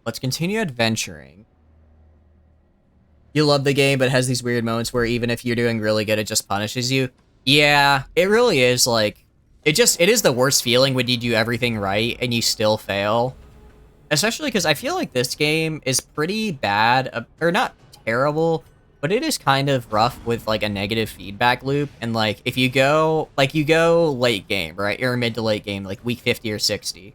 Let's continue adventuring. You love the game, but it has these weird moments where even if you're doing really good, it just punishes you. Yeah, it really is, like, it is the worst feeling when you do everything right and you still fail. Especially because I feel like this game is pretty bad, or not terrible, but it is kind of rough with, like, a negative feedback loop. And, like, if you go late game, right, or mid to late game, like week 50 or 60,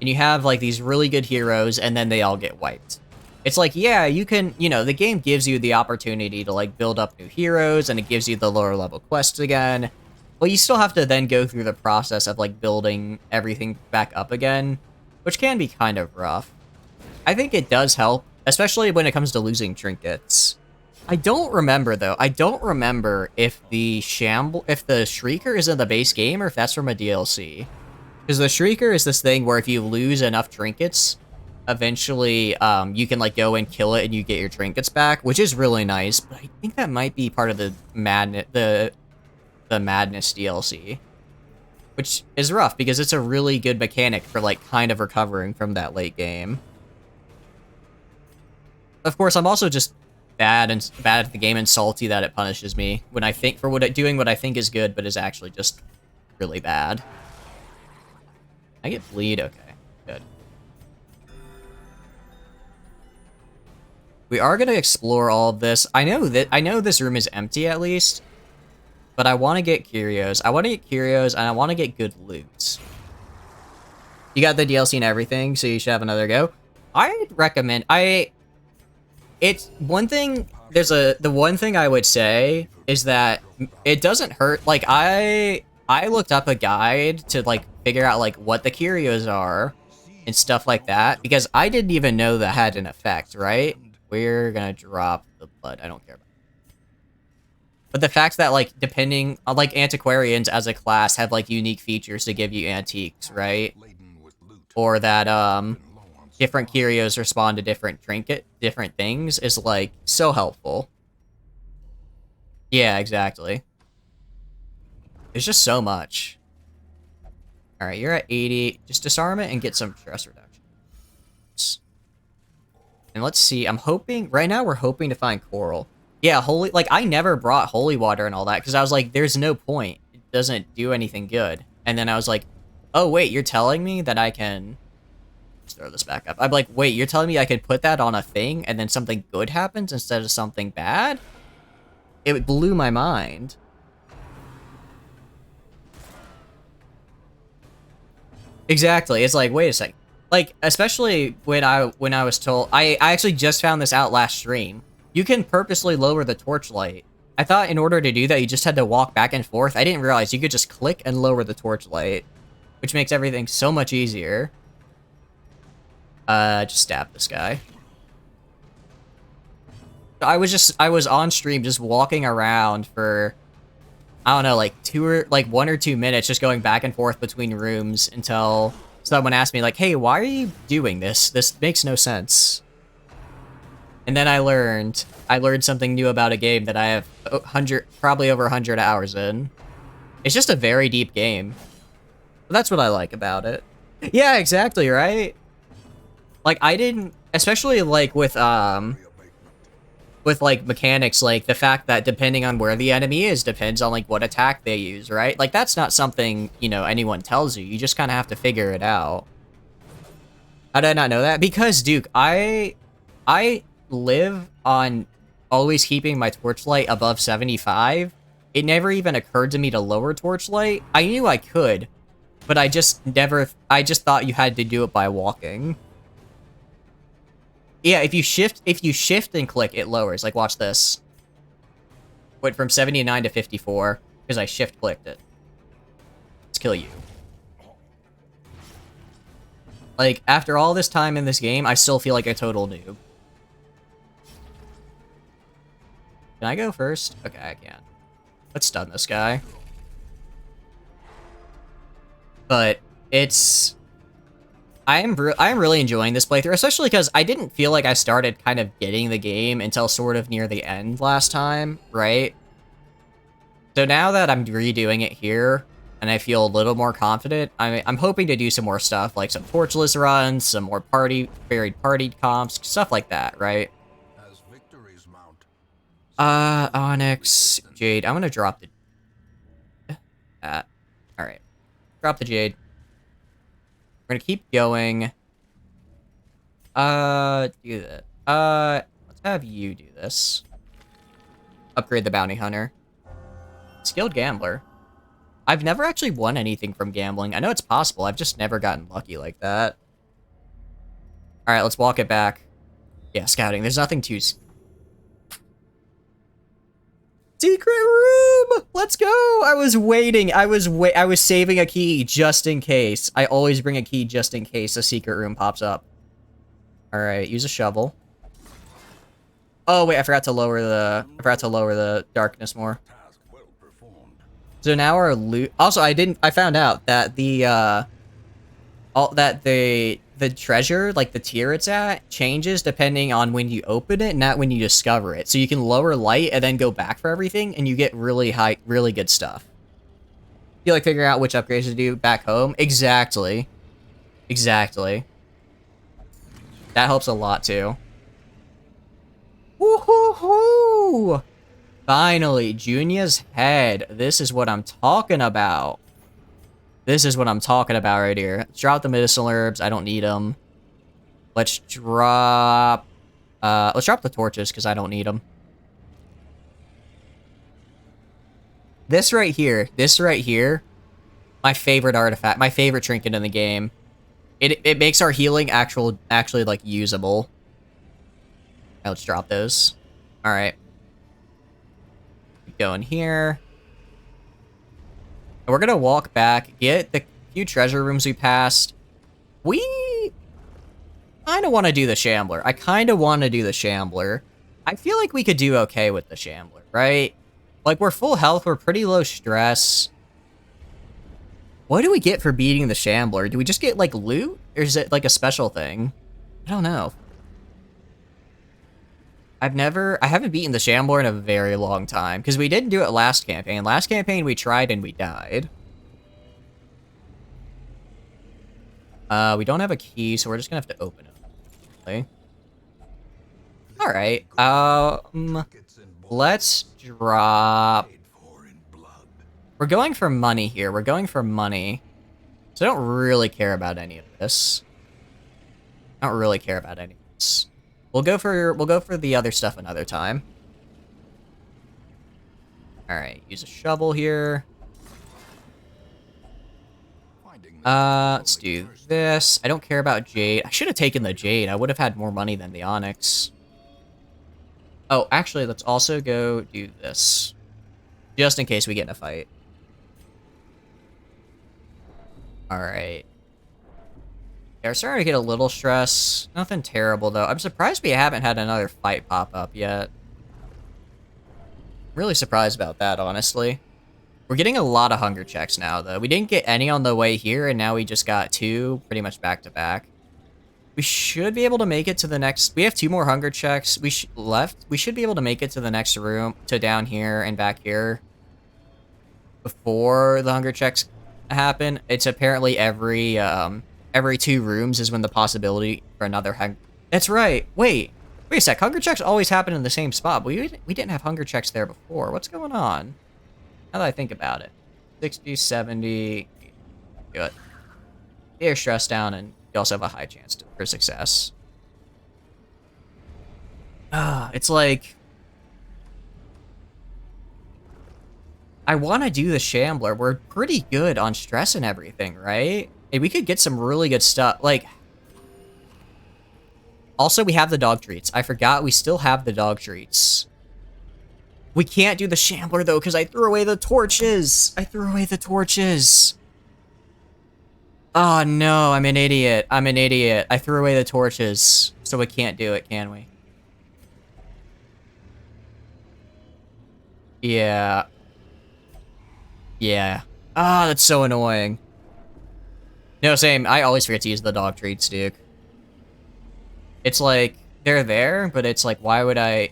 and you have, like, these really good heroes, and then they all get wiped. It's like, yeah, you can, the game gives you the opportunity to, like, build up new heroes, and it gives you the lower level quests again. Well, you still have to then go through the process of, like, building everything back up again, which can be kind of rough. I think it does help, especially when it comes to losing trinkets. I don't remember, though. I don't remember if the Shrieker is in the base game or if that's from a DLC. Because the Shrieker is this thing where if you lose enough trinkets, eventually you can, like, go and kill it and you get your trinkets back, which is really nice. But I think that might be part of the Madness DLC. Which is rough, because it's a really good mechanic for, like, kind of recovering from that late game. Of course, I'm also just bad at the game and salty that it punishes me when I think doing what I think is good, but is actually just really bad. I get bleed? Okay, good. We are gonna explore all of this. I know this room is empty at least, but I want to get curios. And I want to get good loot. You got the DLC and everything, so you should have another go. I'd recommend. It's one thing. The one thing I would say is that it doesn't hurt. Like, I looked up a guide to, like, figure out, like, what the curios are and stuff like that, because I didn't even know that had an effect, right? We're gonna drop the blood. I don't care about it. But the fact that, like, depending on, like, antiquarians as a class have, like, unique features to give you antiques, right? Or that, different curios respond to different things is, like, so helpful. Yeah, exactly. There's just so much. Alright, you're at 80. Just disarm it and get some stress reduction. And let's see, right now we're hoping to find coral. Yeah, I never brought holy water and all that, because I was like, there's no point. It doesn't do anything good. And then I was like, oh wait, you're telling me that I can... Let's throw this back up. I'm like, wait, you're telling me I could put that on a thing and then something good happens instead of something bad? It blew my mind. Exactly, it's like, wait a second. Like, especially when I was told... I actually just found this out last stream. You can purposely lower the torchlight. I thought in order to do that, you just had to walk back and forth. I didn't realize you could just click and lower the torchlight, which makes everything so much easier. Just stab this guy. I was on stream just walking around for, I don't know, like 1 or 2 minutes, just going back and forth between rooms until someone asked me, like, hey, why are you doing this? This makes no sense. And then I learned something new about a game that I have probably over 100 hours in. It's just a very deep game. But that's what I like about it. Yeah, exactly, right? Like, I didn't, especially, like, with, with like mechanics, like the fact that depending on where the enemy is depends on like what attack they use, right? Like that's not something, you know, anyone tells you. You just kind of have to figure it out. How did I not know that? Because Duke, I live on always keeping my torchlight above 75. It never even occurred to me to lower torchlight. I knew I could, but I just thought you had to do it by walking. Yeah, if you shift and click, it lowers. Like, watch this. Went from 79 to 54, because I shift clicked it. Let's kill you. Like, after all this time in this game, I still feel like a total noob. Can I go first? Okay, I can. Let's stun this guy. But it's... I am really enjoying this playthrough, especially because I didn't feel like I started kind of getting the game until sort of near the end last time, right? So now that I'm redoing it here, and I feel a little more confident, I'm hoping to do some more stuff, like some torchless runs, some more varied party comps, stuff like that, right? As victories mount, Onyx, Jade. I'm gonna drop the... Alright. Drop the Jade. We're gonna keep going. Do that. Let's have you do this. Upgrade the Bounty Hunter. Skilled Gambler. I've never actually won anything from gambling. I know it's possible. I've just never gotten lucky like that. Alright, let's walk it back. Yeah, scouting. There's nothing too... Secret room! Let's go! I was waiting. I was saving a key just in case. I always bring a key just in case a secret room pops up. Alright, use a shovel. Oh wait, I forgot to lower the darkness more. task well performed. So now our loot... Also, I found out that the treasure, like the tier it's at, changes depending on when you open it, not when you discover it. So you can lower light and then go back for everything, and you get really good stuff. You like figuring out which upgrades to do back home? Exactly. Exactly. That helps a lot too. Woohoo! Finally, Junia's head. This is what I'm talking about. This is what I'm talking about right here. Let's drop the medicinal herbs. I don't need them. Let's drop the torches because I don't need them. This right here, my favorite artifact, my favorite trinket in the game. It makes our healing actually like usable. Now let's drop those. All right. Keep going here. And we're gonna walk back, get the few treasure rooms we passed. We kind of want to do the Shambler. I kind of want to do the Shambler. I feel like we could do okay with the Shambler, right? Like, we're full health, we're pretty low stress. What do we get for beating the Shambler? Do we just get, like, loot? Or is it, like, a special thing? I don't know. I haven't beaten the Shambler in a very long time, because we didn't do it last campaign. Last campaign we tried and we died. We don't have a key, so we're just gonna have to open it. Okay. Alright, let's drop... We're going for money here, we're going for money. So I don't really care about any of this. I don't really care about any of this. We'll go for the other stuff another time. Alright, use a shovel here. Let's do this. I don't care about jade. I should have taken the jade. I would have had more money than the onyx. Oh, actually, let's also go do this. Just in case we get in a fight. Alright. Yeah, we're starting to get a little stress. Nothing terrible, though. I'm surprised we haven't had another fight pop up yet. Really surprised about that, honestly. We're getting a lot of hunger checks now, though. We didn't get any on the way here, and now we just got 2 pretty much back to back. We should be able to make it to the next... We have 2 more hunger checks left. We should be able to make it to the next room, to down here and back here, before the hunger checks happen. It's apparently every 2 rooms is when the possibility for another hunger... That's right. Wait. Wait a sec, hunger checks always happen in the same spot. We didn't have hunger checks there before. What's going on? Now that I think about it. 60, 70. Good. Get your stress down, and you also have a high chance for success. It's like... I want to do the Shambler. We're pretty good on stress and everything, right? And we could get some really good stuff. Like... Also, we have the dog treats. I forgot we still have the dog treats. We can't do the Shambler, though, because I threw away the torches. I threw away the torches. Oh, no, I'm an idiot. I'm an idiot. I threw away the torches, so we can't do it, can we? Yeah. Yeah. Ah, that's so annoying. No, same. I always forget to use the dog treats, Duke. It's like, they're there, but it's like, why would I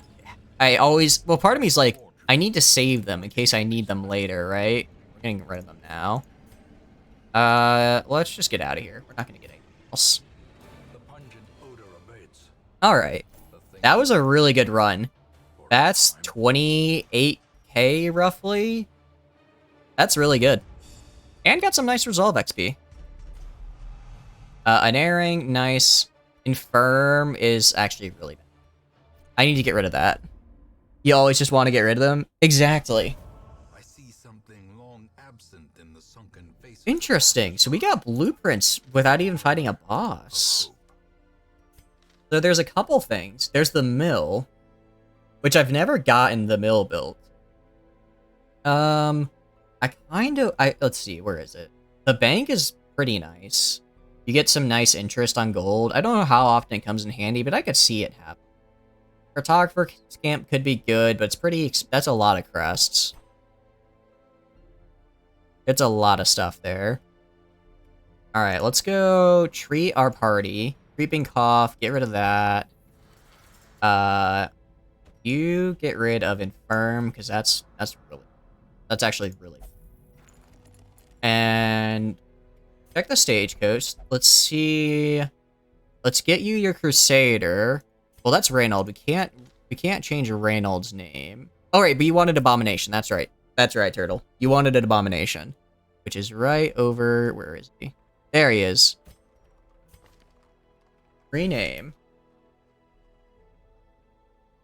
always... Well, part of me is like, I need to save them in case I need them later, right? We're getting rid of them now. Let's just get out of here. We're not gonna get anything else. Alright. That was a really good run. That's 28k, roughly. That's really good. And got some nice Resolve XP. Unerring, nice. Infirm is actually really bad. I need to get rid of that. You always just want to get rid of them? Exactly. I see something long absent in the sunken face. Interesting. So we got blueprints without even fighting a boss. So there's a couple things. There's the mill, which I've never gotten the mill built. Let's see, where is it? The bank is pretty nice. You get some nice interest on gold. I don't know how often it comes in handy, but I could see it happen. Cartographer camp could be good, but it's pretty... That's a lot of crests. It's a lot of stuff there. Alright, let's go treat our party. Creeping cough, get rid of that. You get rid of infirm, because that's actually really... And... check the stagecoach. Let's see... Let's get you your Crusader. Well, that's Reynold. We can't change Reynold's name. Oh, right, but you wanted Abomination. That's right. That's right, Turtle. You wanted an Abomination. Which is right over... Where is he? There he is. Rename.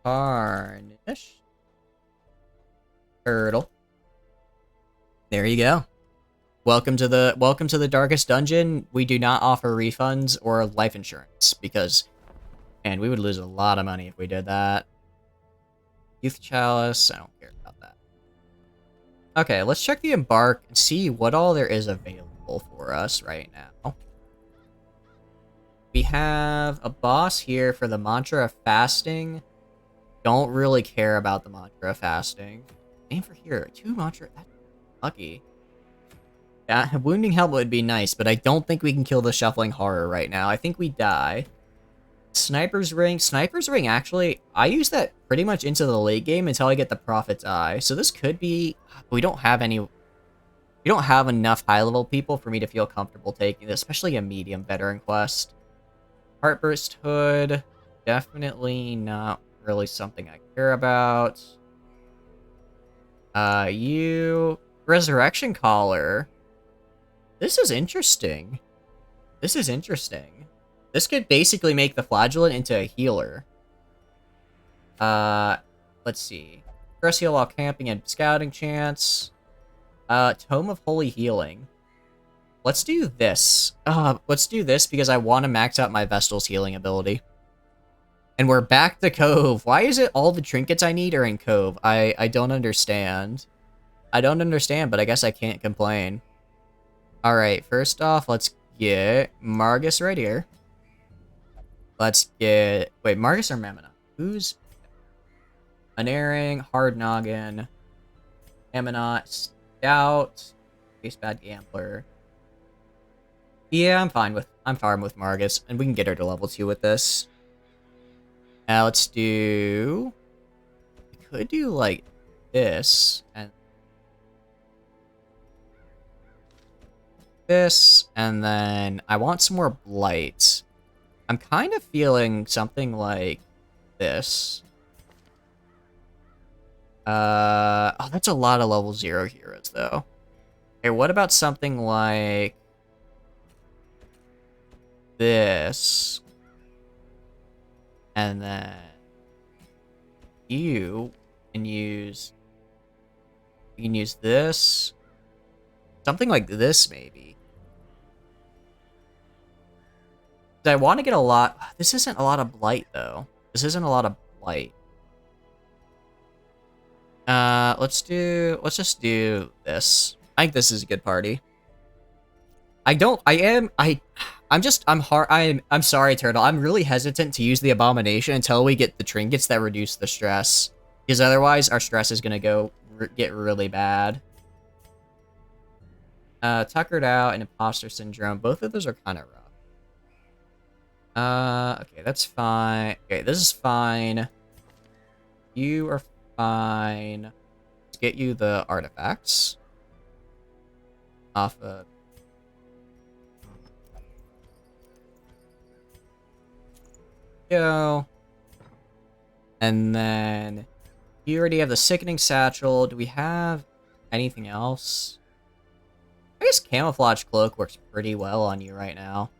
Tarnish. Turtle. There you go. Welcome to the darkest dungeon. We do not offer refunds or life insurance because... And we would lose a lot of money if we did that. Youth Chalice, I don't care about that. Okay, let's check the Embark and see what all there is available for us right now. We have a boss here for the Mantra of Fasting. Don't really care about the Mantra of Fasting. Aim for here. 2 Mantra... That's lucky. Yeah, Wounding Helmet would be nice, but I don't think we can kill the Shuffling Horror right now. I think we die. Sniper's Ring. Sniper's Ring, actually, I use that pretty much into the late game until I get the Prophet's Eye. So this could be... We don't have enough high-level people for me to feel comfortable taking this, especially a medium veteran quest. Heartburst Hood. Definitely not really something I care about. You... Resurrection Collar. This is interesting. This is interesting. This could basically make the Flagellant into a healer. Let's see. Stress heal while camping and scouting chance. Tome of Holy Healing. Let's do this. Let's do this because I want to max out my Vestal's healing ability. And we're back to Cove. Why is it all the trinkets I need are in Cove? I don't understand. I don't understand, but I guess I can't complain. Alright, first off, let's get Margus right here. Let's get... Wait, Margus or Mammoth? Who's... Unerring, Hard Noggin, Ammonot, Stout, Face Bad Gambler. Yeah, I'm fine with Margus, and we can get her to level 2 with this. Now let's do... We could do, like, this, and... this, and then I want some more Blight. I'm kind of feeling something like this. Oh, that's a lot of level 0 heroes, though. Okay, what about something like this? And then you can use this. Something like this, maybe. I want to get a lot. This isn't a lot of blight, though. This isn't a lot of blight. Let's just do this. I think this is a good party. I'm sorry, Turtle. I'm really hesitant to use the abomination until we get the trinkets that reduce the stress. Because otherwise, our stress is gonna get really bad. Tuckered out and imposter syndrome. Both of those are kind of rough. Okay, that's fine. Okay, this is fine. You are fine. Let's get you the artifacts. Off of... Go. And then... You already have the Sickening Satchel. Do we have anything else? I guess Camouflage Cloak works pretty well on you right now.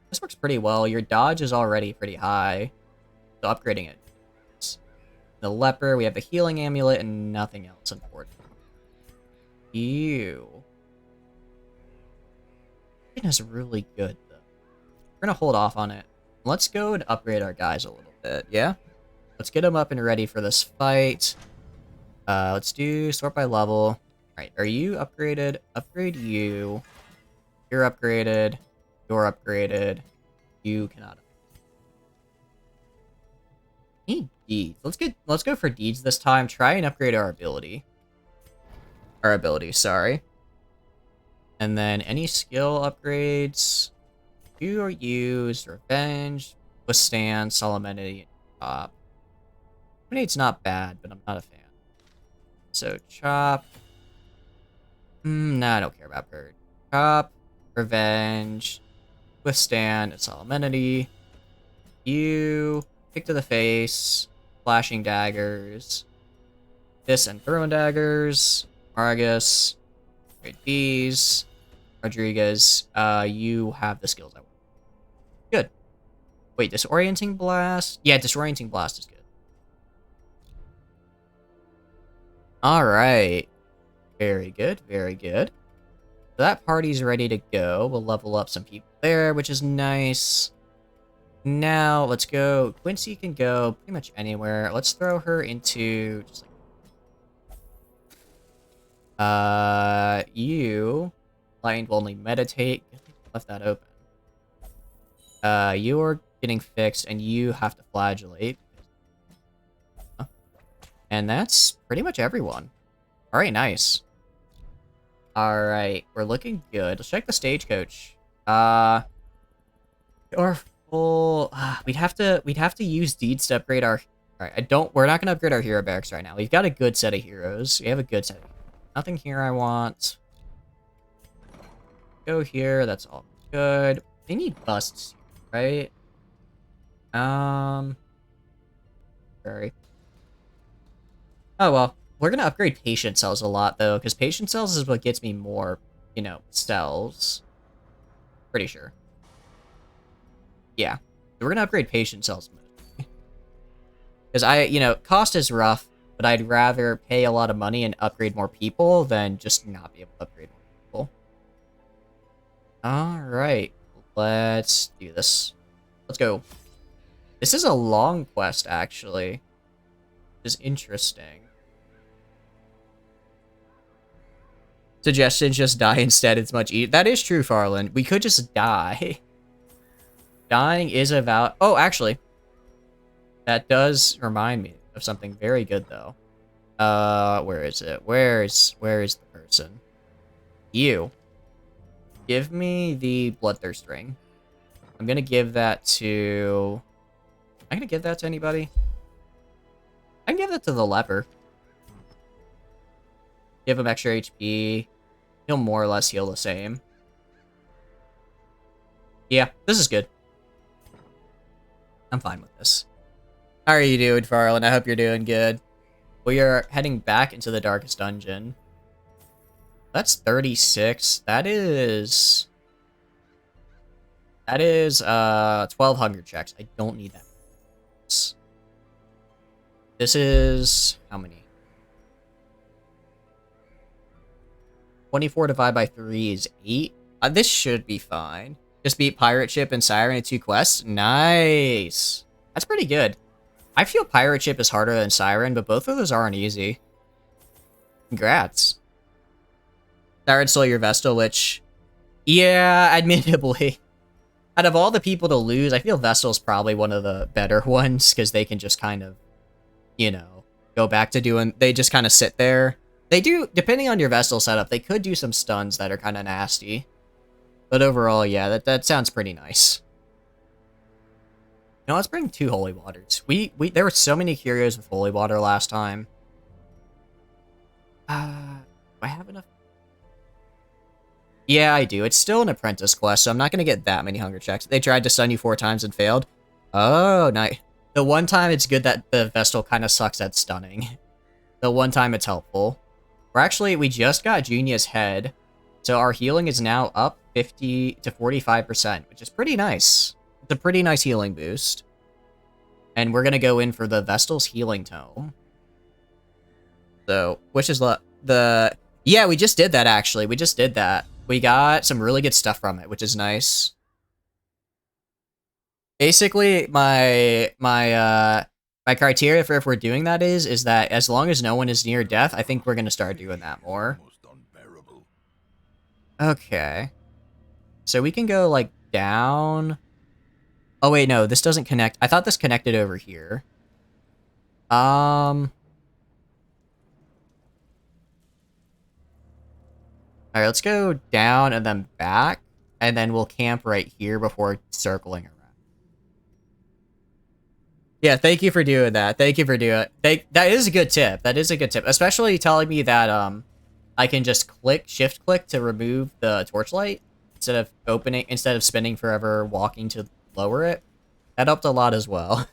This works pretty well. Your dodge is already pretty high. So upgrading it. The Leper, we have the Healing Amulet, and nothing else important. Ew. It is really good, though. We're gonna hold off on it. Let's go and upgrade our guys a little bit, yeah? Let's get them up and ready for this fight. Let's do sort by level. Alright, are you upgraded? Upgrade you. You're upgraded. You're upgraded. You cannot. Need deeds. Let's go for deeds this time. Try and upgrade our ability. Our ability, sorry. And then any skill upgrades. You are used, revenge, withstand, solemnity, and chop. Dominate's not bad, but I'm not a fan. So chop. Nah, I don't care about bird. Chop, revenge, withstand, and solemnity. You kick to the face, flashing daggers, this and throwing daggers. Argus, great bees, Rodriguez. You have the skills I want. Good. Wait, disorienting blast? Yeah, disorienting blast is good. Alright. Very good, very good. So that party's ready to go. We'll level up some people there, which is nice. Now, let's go. Quincy can go pretty much anywhere. Let's throw her into just like... you... Light will only meditate. Left that open. You're getting fixed, and you have to flagellate. And that's pretty much everyone. Alright, nice. Alright, we're looking good. Let's check the stagecoach. Or full... we'd have to use deeds to upgrade our... Alright, we're not gonna upgrade our hero barracks right now. We've got a good set of heroes. We have a good set of... Nothing here I want. Go here, that's all good. They need busts, right? Sorry. Oh, well. We're gonna upgrade patient cells a lot, though, because patient cells is what gets me more, you know, cells. Pretty sure. Yeah. We're gonna upgrade patient cells. Because cost is rough, but I'd rather pay a lot of money and upgrade more people than just not be able to upgrade more people. Alright. Let's do this. Let's go. This is a long quest, actually. Which is interesting. Suggestions, just die instead. It's much easier. That is true, Farland. We could just die. Dying is about... Oh, actually. That does remind me of something very good, though. Where is it? Where is the person? You. Give me the Bloodthirst ring. I'm gonna give that to... Am I gonna give that to anybody? I can give that to the leper. Give him extra HP. He'll more or less heal the same. Yeah, this is good. I'm fine with this. How are you doing, Farland? I hope you're doing good. We are heading back into the Darkest Dungeon. That's 36. That is 12 hunger checks. I don't need that. This is how many? 24 divided by 3 is 8. This should be fine. Just beat Pirate Ship and Siren in 2 quests. Nice. That's pretty good. I feel Pirate Ship is harder than Siren, but both of those aren't easy. Congrats. Siren stole your Vestal, which... Yeah, admittedly. Out of all the people to lose, I feel Vestal's probably one of the better ones, because they can just kind of, you know, go back to doing... They just kind of sit there. They do, depending on your Vestal setup, they could do some stuns that are kind of nasty. But overall, yeah, that sounds pretty nice. Now let's bring 2 Holy Waters. There were so many curios with Holy Water last time. Do I have enough? Yeah, I do. It's still an apprentice quest, so I'm not going to get that many hunger checks. They tried to stun you 4 times and failed. Oh, nice. The one time it's good that the Vestal kind of sucks at stunning. The one time it's helpful. We just got Junia's head, so our healing is now up 50 to 45%, which is pretty nice. It's a pretty nice healing boost. And we're going to go in for the Vestal's Healing Tome. So, which is the... Yeah, we just did that, actually. We just did that. We got some really good stuff from it, which is nice. Basically, my criteria for if we're doing that is that as long as no one is near death, I think we're going to start doing that more. Okay. So we can go, like, down... Oh, wait, no, this doesn't connect. I thought this connected over here. Alright, let's go down and then back, and then we'll camp right here before circling around. Yeah, thank you for doing that. Thank you for doing it. That is a good tip. That is a good tip. Especially telling me that, I can just shift click to remove the torchlight instead of spinning forever walking to lower it. That helped a lot as well.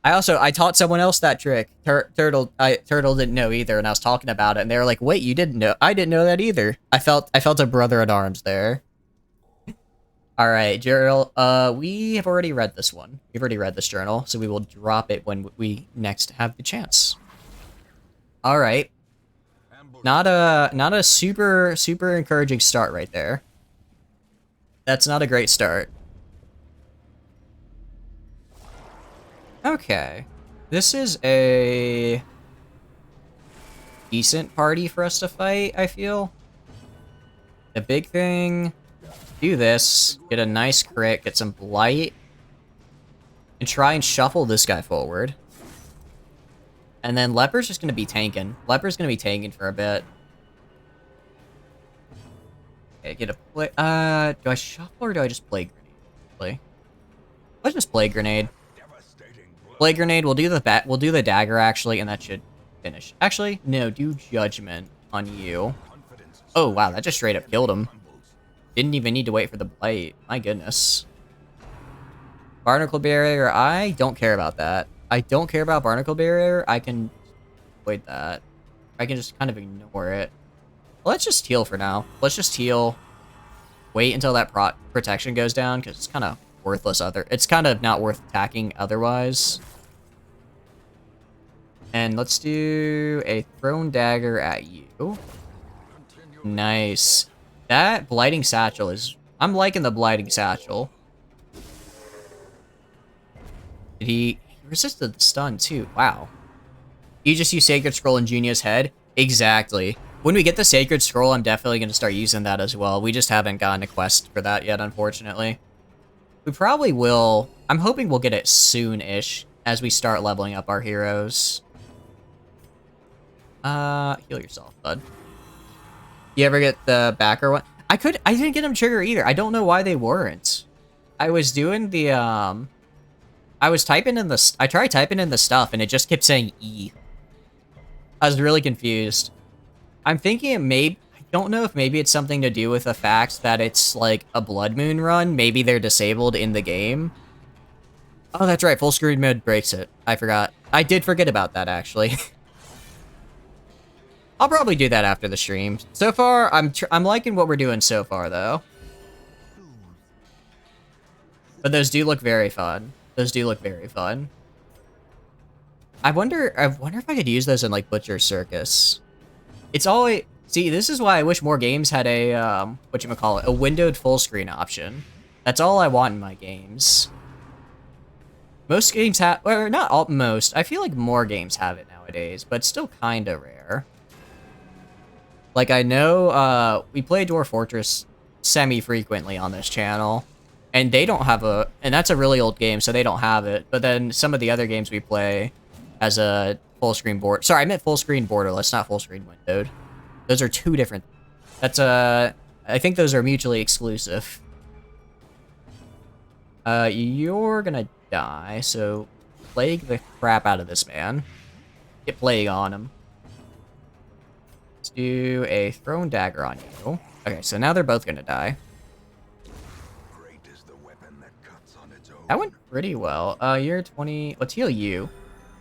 I taught someone else that trick. Turtle didn't know either, and I was talking about it, and they were like, "Wait, you didn't know? I didn't know that either." I felt a brother at arms there. All right, journal. We have already read this one. We've already read this journal, so we will drop it when we next have the chance. All right. Not a super encouraging start right there. That's not a great start. Okay. This is a decent party for us to fight, I feel. The big thing, do this, get a nice crit, get some blight, and try and shuffle this guy forward. And then Leper's just going to be tanking. Leper's going to be tanking for a bit. Okay, get a play. Do I shuffle or do I just play grenade? Play. Let's just play grenade. Play grenade. We'll do the dagger actually, and that should finish. Actually, no. Do judgment on you. Oh wow, that just straight up killed him. Didn't even need to wait for the blight. My goodness. Barnacle barrier. I don't care about that. I don't care about barnacle barrier. I can avoid that. I can just kind of ignore it. Let's just heal for now. Let's just heal. Wait until that protection goes down, because it's kind of worthless it's kind of not worth attacking otherwise. And let's do a thrown dagger at you. Nice. That blighting satchel is... I'm liking the blighting satchel. He resisted the stun too. Wow. You just use Sacred Scroll in Junia's head? Exactly. When we get the Sacred Scroll, I'm definitely going to start using that as well. We just haven't gotten a quest for that yet, unfortunately. We probably will. I'm hoping we'll get it soon-ish as we start leveling up our heroes. Heal yourself, bud. You ever get the backer one? I didn't get them trigger either. I don't know why they weren't. I was doing the, I tried typing in the stuff and it just kept saying E. I was really confused. I'm thinking I don't know if maybe it's something to do with the fact that it's like a Bloodmoon run. Maybe they're disabled in the game. Oh, that's right. Full screen mode breaks it. I forgot. I did forget about that, actually. I'll probably do that after the stream. So far, I'm liking what we're doing so far, though. But those do look very fun. Those do look very fun. I wonder if I could use those in, like, Butcher Circus. It's always... See, this is why I wish more games had a, whatchamacallit, a windowed full screen option. That's all I want in my games. Most games have... Or, not all... Most. I feel like more games have it nowadays, but it's still kinda rare. Like, I know, we play Dwarf Fortress semi-frequently on this channel, and they don't have a... And that's a really old game, so they don't have it. But then some of the other games we play as a full-screen board... Sorry, I meant full-screen borderless, not full-screen windowed. Those are two different... That's, I think those are mutually exclusive. You're gonna die, so plague the crap out of this man. Get plague on him. Let's do a thrown dagger on you. Okay, so now they're both gonna die. Great is the weapon that cuts on its own. That went pretty well. You're 20... Let's heal you.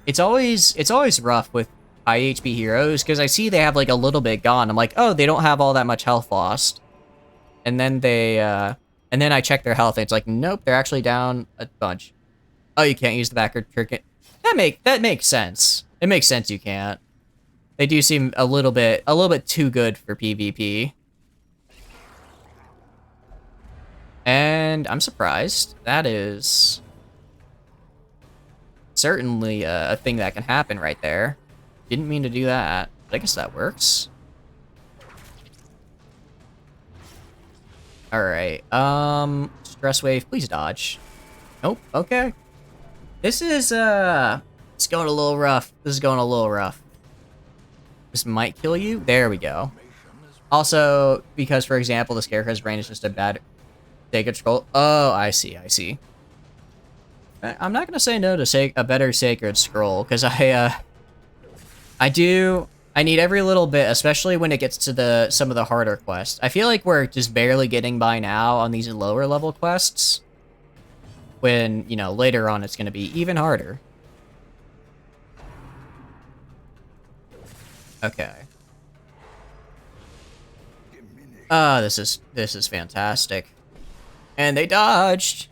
It's always rough with high HP heroes, because I see they have, like, a little bit gone. I'm like, oh, they don't have all that much health lost. And then they, and then I check their health, and it's like, nope, they're actually down a bunch. Oh, you can't use the backward trinket. That makes sense. It makes sense you can't. They do seem a little bit too good for PvP. And I'm surprised. That is certainly a thing that can happen right there. Didn't mean to do that, but I guess that works. Alright, stress wave, please dodge. Nope, okay. This is, it's going a little rough. This is going a little rough. This might kill you. There we go. Also, because, for example, the Scarecrow's brain is just a bad sacred scroll. Oh, I see, I see. I'm not gonna say no to a better sacred scroll, because I need every little bit, especially when it gets to some of the harder quests. I feel like we're just barely getting by now on these lower level quests. When, you know, later on it's going to be even harder. Okay. This is fantastic. And they dodged.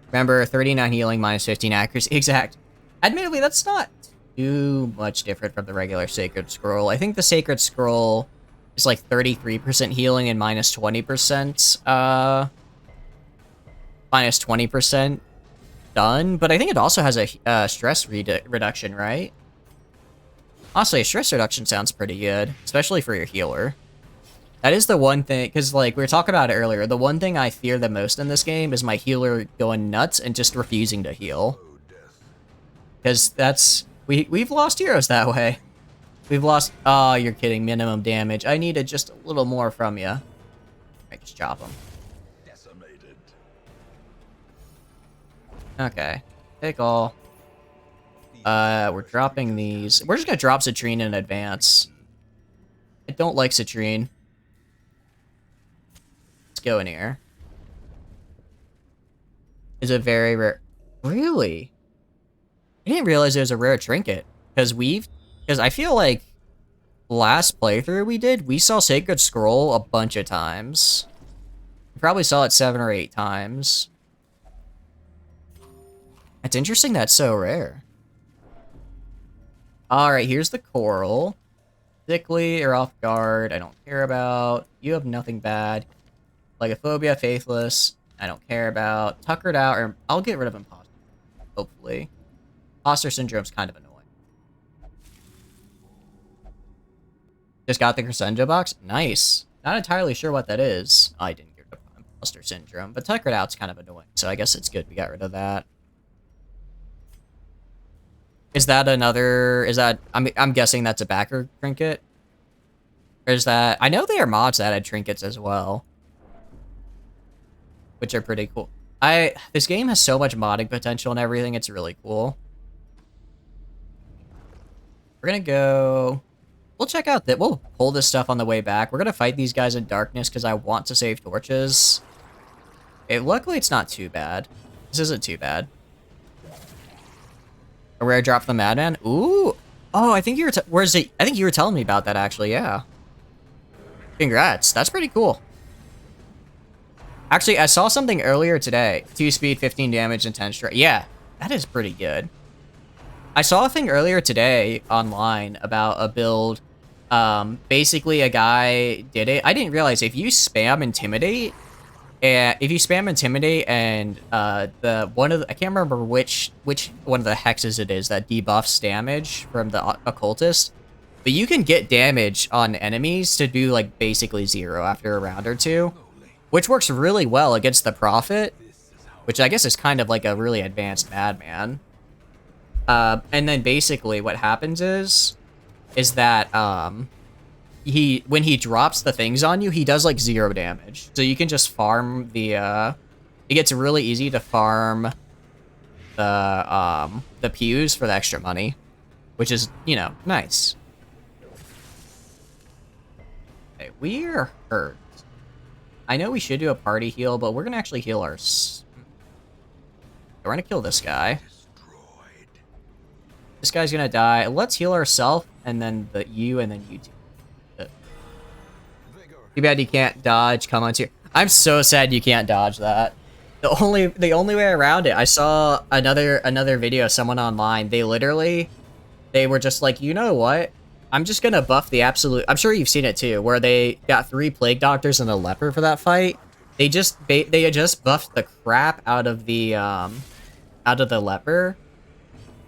Remember, 39 healing minus 15 accuracy. Exact. Admittedly, that's not too much different from the regular Sacred Scroll. I think the Sacred Scroll is like 33% healing and minus 20%, minus 20% done, but I think it also has a stress reduction, right? Honestly, stress reduction sounds pretty good, especially for your healer. That is the one thing, because like we were talking about it earlier, the one thing I fear the most in this game is my healer going nuts and just refusing to heal. Because that's... We've lost heroes that way. We've lost... Oh, you're kidding. Minimum damage. I needed just a little more from you. Alright, just chop them. Decimated. Okay. Take all. We're dropping these. We're just gonna drop Citrine in advance. I don't like Citrine. Let's go in here. Is it very rare? Really? I didn't realize it was a rare trinket. Because I feel like last playthrough we saw Sacred Scroll a bunch of times. We probably saw it 7 or 8 times. It's interesting that's so rare. Alright, here's the coral. Sickly or off guard, I don't care about. You have nothing bad. Legophobia, faithless, I don't care about. Tuckered out, or I'll get rid of imposter. Hopefully. Imposter syndrome's kind of annoying. Just got the Crescendo box? Nice. Not entirely sure what that is. I didn't get rid of imposter syndrome, but tuckered out's kind of annoying, so I guess it's good we got rid of that. Is that another... Is that... I'm guessing that's a backer trinket? Or is that... I know there are mods that add trinkets as well. Which are pretty cool. This game has so much modding potential and everything, it's really cool. We're gonna go... We'll check out that. We'll pull this stuff on the way back. We're gonna fight these guys in darkness because I want to save torches. Luckily, it's not too bad. This isn't too bad. A rare drop from the Madman. Ooh. Oh, I think you were. Where's it? I think you were telling me about that actually. Yeah. Congrats. That's pretty cool. Actually, I saw something earlier today. 2 speed, 15 damage, and 10 strike. Yeah, that is pretty good. I saw a thing earlier today online about a build. Basically, a guy did it. I didn't realize if you spam Intimidate, and the one of the, I can't remember which one of the hexes it is that debuffs damage from the occultist, but you can get damage on enemies to do like basically 0 after a round or two, which works really well against the Prophet, which I guess is kind of like a really advanced Madman. And then basically what happens is that when he drops the things on you, he does like 0 damage. So you can just farm the it gets really easy to farm the pews for the extra money, which is, you know, nice. Okay, we're hurt. I know we should do a party heal, but we're gonna actually heal our... We're gonna kill this guy. This guy's gonna die. Let's heal ourselves, and then you, and then you two. Too bad you can't dodge. Come on, here. I'm so sad you can't dodge that. The only way around it. I saw another video of someone online. They were just like, you know what? I'm just gonna buff the absolute. I'm sure you've seen it too, where they got 3 plague doctors and a leper for that fight. They just buffed the crap out of the leper,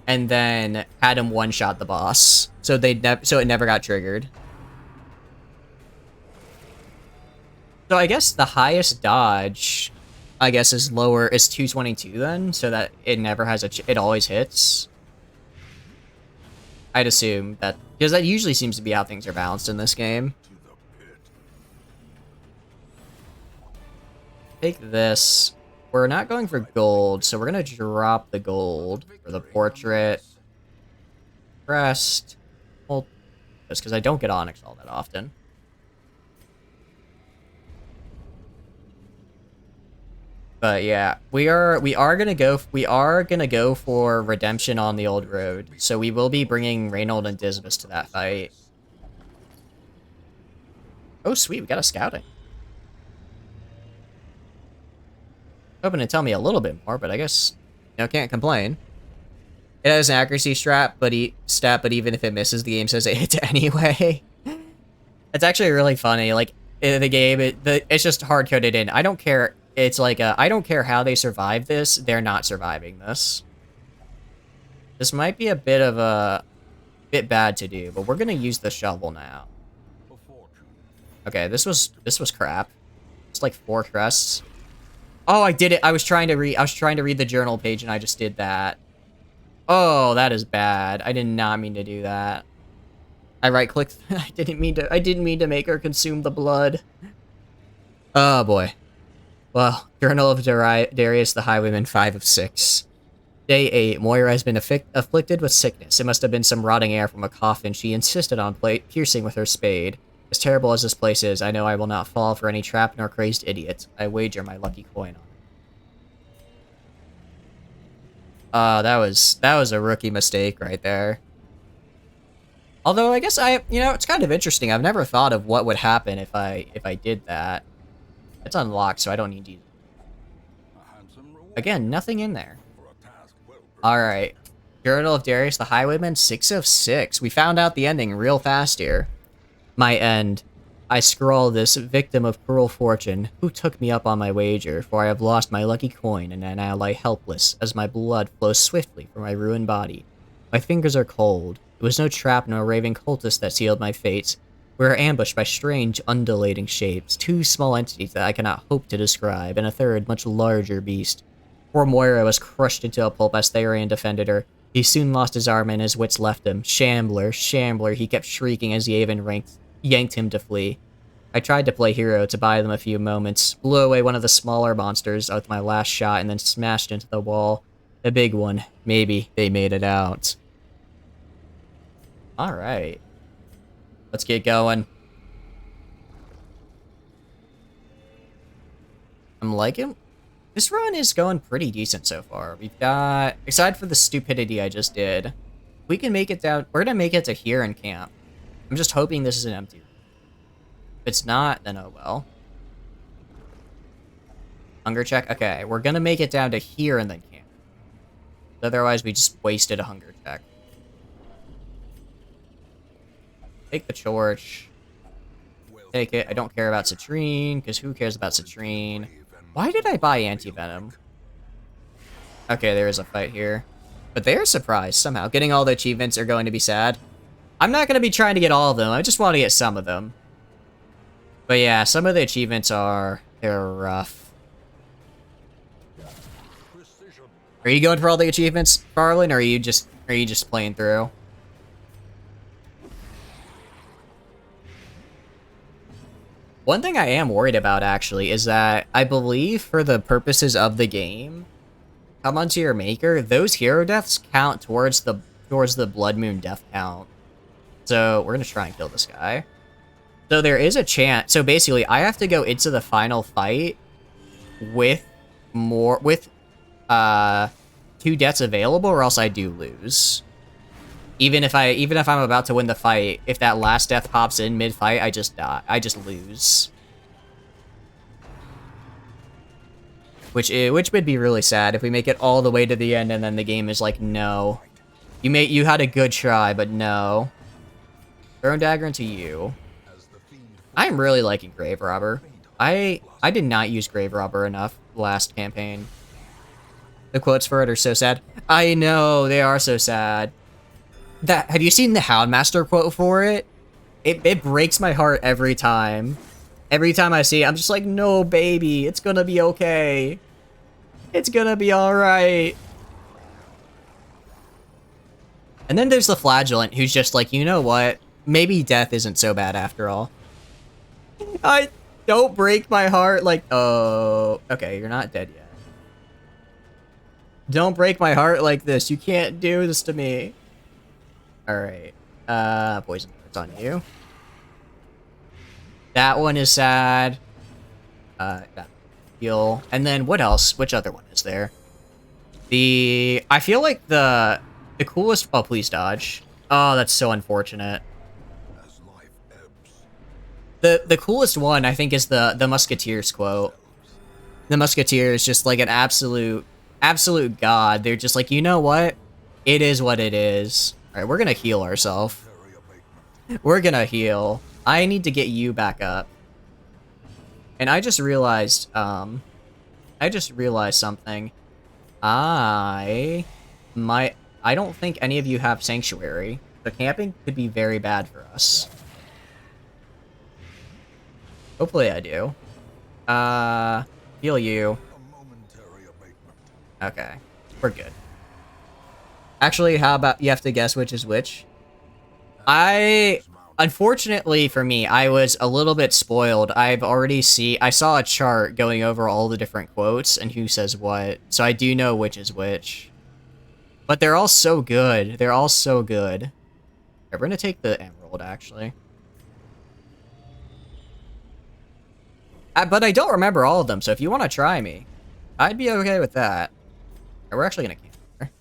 and then had him one-shot the boss. So it never got triggered. So I guess the highest dodge, I guess, is 222 then, so that it never has it always hits. I'd assume that, because that usually seems to be how things are balanced in this game. Take this. We're not going for gold, so we're gonna drop the gold for the portrait. Rest. Hold this, because I don't get Onyx all that often. But yeah, we are gonna go for redemption on the old road. So we will be bringing Reynold and Dismas to that fight. Oh sweet, we got a scouting. Hoping to tell me a little bit more, but I guess, you know, can't complain. It has an accuracy stat, but even if it misses, the game says it hits anyway. It's actually really funny. Like in the game, it's just hard coded in. I don't care. It's like I don't care how they survive this. They're not surviving this. This might be a bit bad to do, but we're gonna use the shovel now. Okay, this was crap. It's like 4 crests. Oh, I did it. I was trying to read the journal page, and I just did that. Oh, that is bad. I did not mean to do that. I right-clicked. I didn't mean to make her consume the blood. Oh boy. Well, Journal of Darius the Highwayman 5 of 6. Day 8. Moira has been afflicted with sickness. It must have been some rotting air from a coffin she insisted on piercing with her spade. As terrible as this place is, I know I will not fall for any trap nor crazed idiot. I wager my lucky coin on it. That was a rookie mistake right there. Although I guess it's kind of interesting. I've never thought of what would happen if I did that. It's unlocked, so I don't need to. Again, nothing in there. All right, Journal of Darius the Highwayman 6 of 6. We found out the ending real fast here. My end. I scrawl this victim of cruel fortune, who took me up on my wager, for I have lost my lucky coin, and I now lie helpless as my blood flows swiftly from my ruined body. My fingers are cold. It was no trap nor raving cultist that sealed my fate. We were ambushed by strange, undulating shapes, 2 small entities that I cannot hope to describe, and a third, much larger beast. Poor Moira was crushed into a pulp as Therian defended her. He soon lost his arm and his wits left him. Shambler, Shambler, he kept shrieking as Yavin yanked him to flee. I tried to play hero to buy them a few moments, blew away one of the smaller monsters with my last shot, and then smashed into the wall. The big one. Maybe they made it out. Alright. Let's get going. I'm liking This run is going pretty decent so far. We've got, aside for the stupidity I just did, we can make it down. We're gonna make it to here in camp. I'm just hoping this is an empty room. If it's not, then oh well. Hunger check. Okay, we're gonna make it down to here and then camp. Otherwise, we just wasted a hunger check. Take the torch. Take it. I don't care about Citrine, because who cares about Citrine? Why did I buy anti-venom? Okay, there is a fight here. But they're surprised somehow. Getting all the achievements are going to be sad. I'm not going to be trying to get all of them. I just want to get some of them. But yeah, some of the achievements they're rough. Are you going for all the achievements, Farland, or are you just playing through? One thing I am worried about, actually, is that I believe for the purposes of the game, come onto your maker, those hero deaths count towards the Bloodmoon death count. So we're gonna try and kill this guy. So there is a chance. So basically, I have to go into the final fight with 2 deaths available, or else I do lose. Even if I'm about to win the fight, if that last death pops in mid-fight, I just die. I just lose. Which would be really sad if we make it all the way to the end and then the game is like, no. You had a good try, but no. Throw dagger into you. I'm really liking Grave Robber. I did not use Grave Robber enough last campaign. The quotes for it are so sad. I know, they are so sad. Have you seen the Houndmaster quote for it? It breaks my heart every time. Every time I see it, I'm just like, no, baby, it's gonna be okay. It's gonna be alright. And then there's the Flagellant, who's just like, you know what? Maybe death isn't so bad after all. Don't break my heart like, oh, okay, you're not dead yet. Don't break my heart like this. You can't do this to me. Alright. Poison darts on you. That one is sad. That heal. And then what else? Which other one is there? I feel like the coolest, oh, please dodge. Oh, that's so unfortunate. The coolest one, I think, is the Musketeers quote. The Musketeer is just like an absolute god. They're just like, you know what? It is what it is. Alright, we're gonna heal ourselves. We're gonna heal. I need to get you back up. And I just realized something. I don't think any of you have Sanctuary. The camping could be very bad for us. Hopefully I do. Heal you. Okay, we're good. Actually, how about you have to guess which is which? Unfortunately for me, I was a little bit spoiled. I saw a chart going over all the different quotes and who says what, so I do know which is which. But they're all so good. They're all so good. Right, we're gonna take the emerald, actually. But I don't remember all of them, so if you want to try me, I'd be okay with that. Right, we're actually gonna camp here.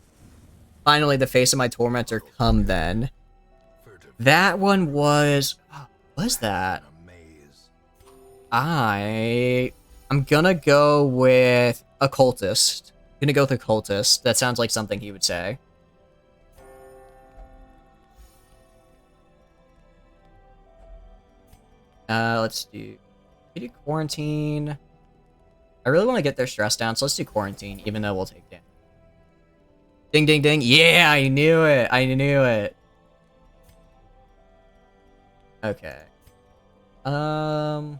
Finally, the face of my tormentor come then. That one was... what was that? I'm gonna go with Occultist. I'm gonna go with Occultist. That sounds like something he would say. Let's do... we do Quarantine. I really want to get their stress down, so let's do Quarantine, even though we'll take damage. Ding, ding, ding. Yeah, I knew it. I knew it. Okay. We have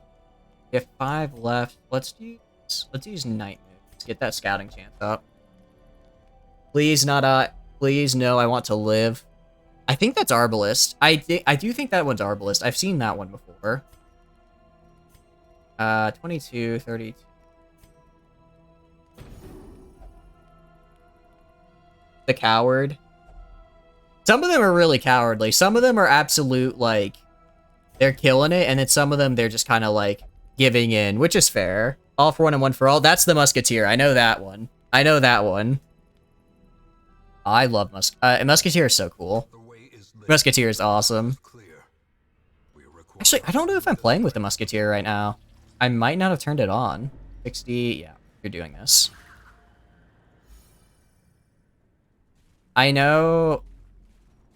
5 left. Let's use Night Moon. Let's get that scouting chance up. Please not please no, I want to live. I think that's Arbalist. I do think that one's Arbalist. I've seen that one before. 22, 32. The Coward. Some of them are really cowardly. Some of them are absolute, like, they're killing it, and then some of them, they're just kind of, like, giving in, which is fair. All for one and one for all. That's the Musketeer. I know that one. I know that one. I love Musketeer is so cool. Musketeer is awesome. Actually, I don't know if I'm playing with the Musketeer right now. I might not have turned it on. 60, yeah, you're doing this. I know.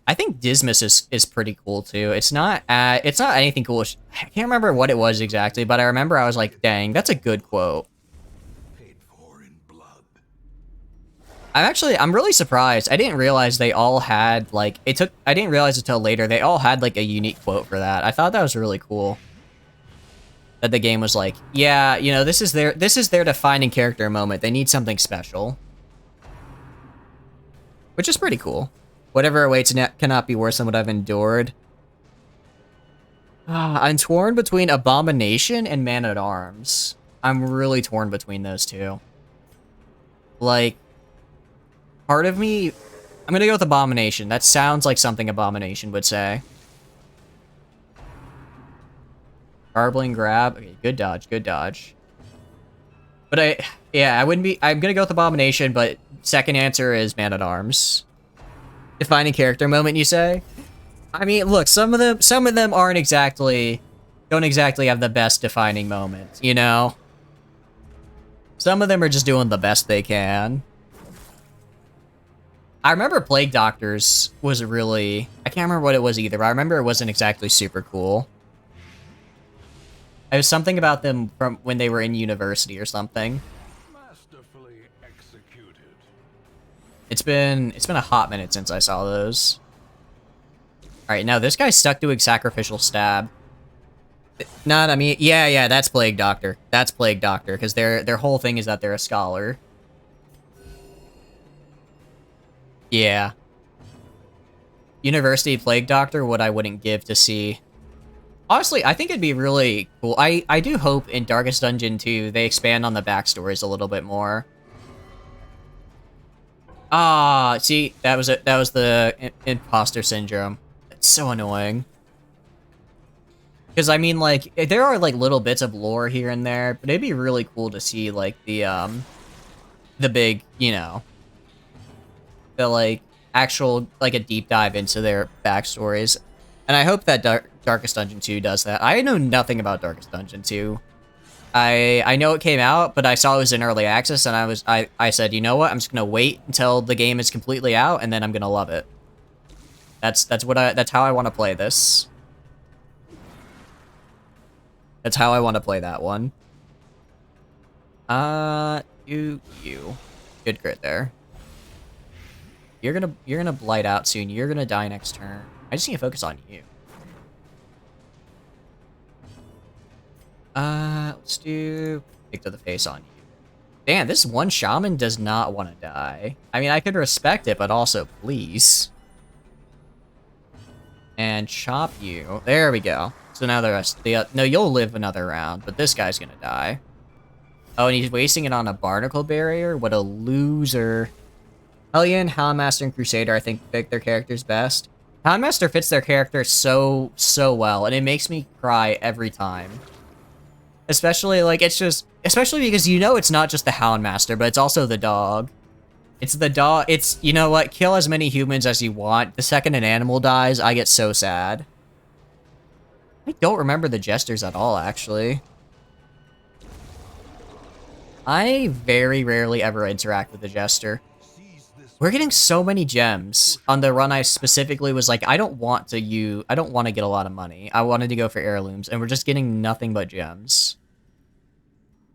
I think Dismas is pretty cool too. It's not anything cool. I can't remember what it was exactly, but I remember I was like, dang, that's a good quote. Paid for in blood. I'm really surprised. I didn't realize they all had like I didn't realize until later they all had like a unique quote for that. I thought that was really cool. That the game was like, yeah, you know, this is their defining character moment. They need something special. Which is pretty cool. Whatever awaits cannot be worse than what I've endured. I'm torn between Abomination and Man-at-Arms. I'm really torn between those two. Like, part of me... I'm gonna go with Abomination. That sounds like something Abomination would say. Garbling grab. Okay, good dodge, good dodge. But yeah, I'm gonna go with Abomination, but second answer is Man-at-Arms. Defining character moment, you say? I mean, look, some of them don't exactly have the best defining moments, you know? Some of them are just doing the best they can. I remember Plague Doctors was really... I can't remember what it was either, but I remember it wasn't exactly super cool. It was something about them from when they were in university or something. Masterfully executed. It's been a hot minute since I saw those. Alright, now this guy's stuck doing Sacrificial Stab. Not, I mean, yeah, that's Plague Doctor. That's Plague Doctor, because their whole thing is that they're a scholar. Yeah. University Plague Doctor, what I wouldn't give to see. Honestly, I think it'd be really cool. I do hope in Darkest Dungeon 2 they expand on the backstories a little bit more. Ah, see, that was the imposter syndrome. It's so annoying. Because I mean, like, there are like little bits of lore here and there, but it'd be really cool to see like the big, you know, the like actual like a deep dive into their backstories. And I hope that Darkest Dungeon 2 does that. I know nothing about Darkest Dungeon 2. I know it came out, but I saw it was in early access, and I said, you know what? I'm just gonna wait until the game is completely out, and then I'm gonna love it. That's how I want to play this. That's how I want to play that one. You good crit there. You're gonna blight out soon. You're gonna die next turn. I just need to focus on you. Let's do kick to the face on you. Damn, this one shaman does not want to die. I mean, I could respect it, but also please. And chop you. There we go. So now the rest, no, you'll live another round, but this guy's gonna die. Oh, and he's wasting it on a barnacle barrier? What a loser. Hellion, Houndmaster, and Crusader, I think, pick their characters best. Houndmaster fits their character so well, and it makes me cry every time. Especially, like, especially because you know it's not just the Houndmaster, but it's also the dog. It's the dog, you know what, kill as many humans as you want. The second an animal dies, I get so sad. I don't remember the Jesters at all, actually. I very rarely ever interact with the Jester. We're getting so many gems. On the run, I specifically was like, I don't want to get a lot of money. I wanted to go for heirlooms, and we're just getting nothing but gems.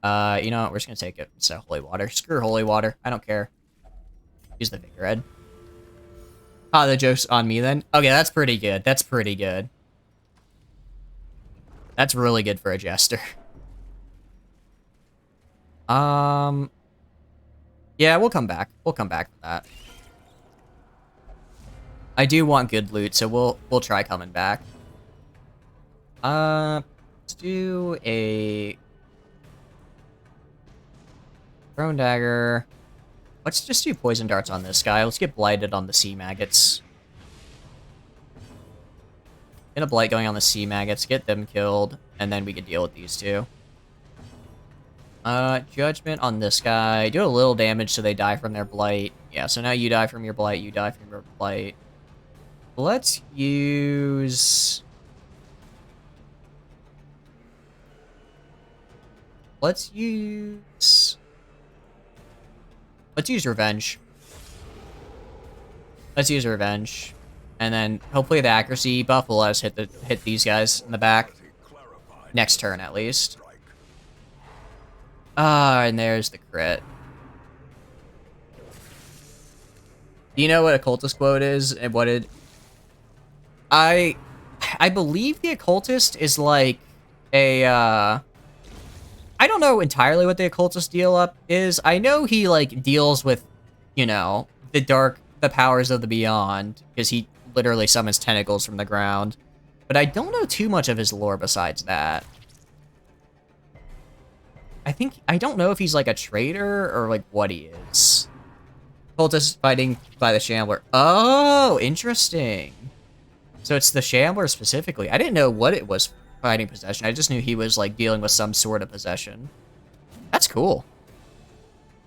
You know what? We're just gonna take it. So, holy water. Screw holy water. I don't care. Use the figurehead. Ah, the joke's on me then? Okay, that's pretty good. That's pretty good. That's really good for a Jester. Yeah, we'll come back. We'll come back for that. I do want good loot, so we'll try coming back. Let's do a Thrown Dagger. Let's just do poison darts on this guy. Let's get blighted on the sea maggots. Get a blight going on the sea maggots, get them killed, and then we can deal with these two. Judgment on this guy. Do a little damage so they die from their blight. Yeah, so now you die from your blight, you die from your blight. Let's use... Let's use Revenge. Let's use Revenge. And then hopefully the accuracy buff will let us hit these guys in the back. Next turn, at least. And there's the crit. Do you know what Occultist quote is and what it... I believe the Occultist is like a, I don't know entirely what the Occultist deal up is. I know he, like, deals with, you know, the powers of the Beyond, because he literally summons tentacles from the ground. But I don't know too much of his lore besides that. I don't know if he's, like, a traitor or, like, what he is. Cultist fighting by the Shambler. Oh, interesting. So it's the Shambler specifically. I didn't know what it was fighting possession. I just knew he was, like, dealing with some sort of possession. That's cool.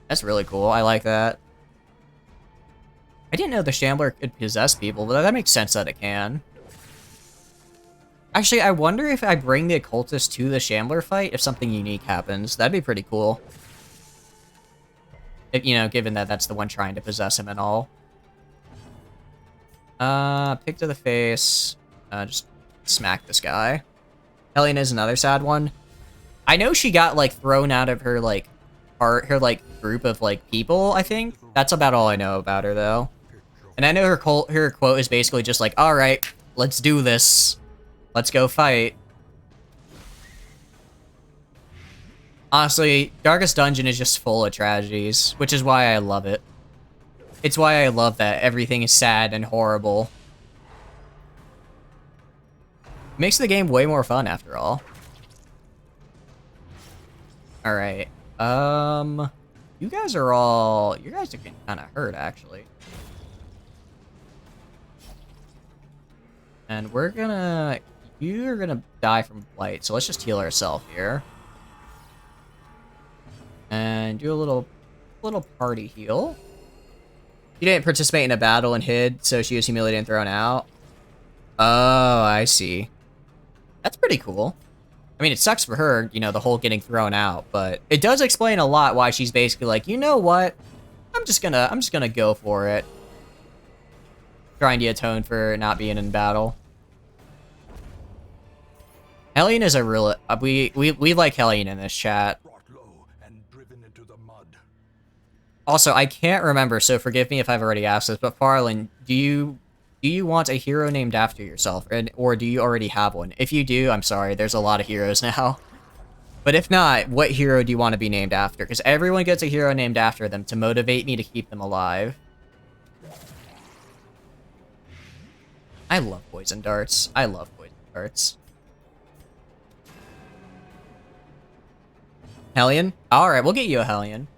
That's really cool. I like that. I didn't know the Shambler could possess people, but that makes sense that it can. Actually, I wonder if I bring the Occultist to the Shambler fight, if something unique happens. That'd be pretty cool. If, you know, given that that's the one trying to possess him and all. Pick to the face. Just smack this guy. Hellion is another sad one. I know she got, like, thrown out of her, like, group of, like, people, I think. That's about all I know about her, though. And I know her quote is basically just like, alright, let's do this. Let's go fight. Honestly, Darkest Dungeon is just full of tragedies, which is why I love it. It's why I love that everything is sad and horrible. Makes the game way more fun, after all. Alright. You guys are getting kind of hurt, actually. And you're gonna die from blight, so let's just heal ourselves here. And do a little party heal. She didn't participate in a battle and hid, so she was humiliated and thrown out. Oh, I see. That's pretty cool. I mean, it sucks for her, you know, the whole getting thrown out, but it does explain a lot why she's basically like, you know what? I'm just gonna go for it. Trying to atone for not being in battle. Hellion is a real... we like Hellion in this chat. Also, I can't remember, so forgive me if I've already asked this, but Farland, do you want a hero named after yourself, or do you already have one? If you do, I'm sorry, there's a lot of heroes now. But if not, what hero do you want to be named after? Because everyone gets a hero named after them to motivate me to keep them alive. I love poison darts. I love poison darts. Hellion? Alright, we'll get you a Hellion.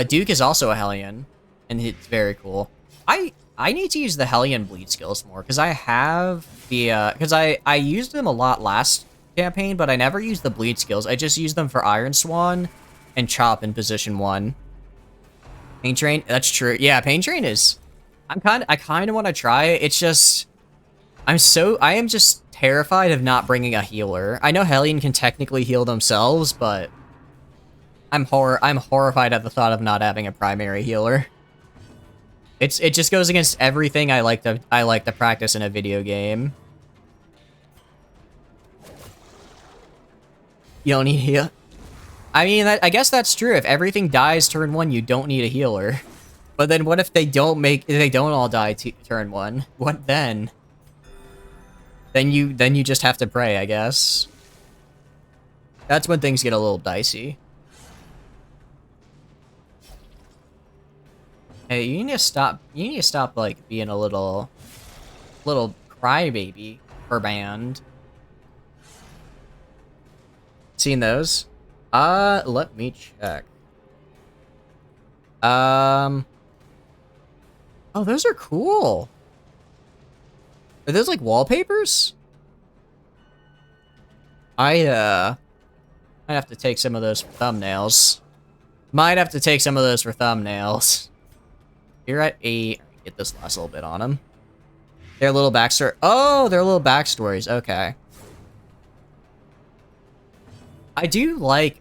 Duke is also a Hellion, and it's very cool. I need to use the Hellion bleed skills more, because I have the, because I used them a lot last campaign, but I never used the bleed skills. I just used them for Iron Swan and Chop in position 1. Pain Train? That's true. Yeah, Pain Train is... I kind of want to try it. It's just... I am just terrified of not bringing a healer. I know Hellion can technically heal themselves, but... I'm horrified at the thought of not having a primary healer. It just goes against everything I like to practice in a video game. You don't need heal. I mean, I guess that's true. If everything dies turn 1, you don't need a healer. But then what if they don't all die turn 1? What then? Then you just have to pray, I guess. That's when things get a little dicey. Hey, you need to stop like being a little crybaby per band. Seen those? Let me check. Oh, those are cool. Are those like wallpapers? I Might have to take some of those for thumbnails. Might have to take some of those for thumbnails. You're at 8. Get this last little bit on them. Their little backstory. Oh, their little backstories. Okay. I do like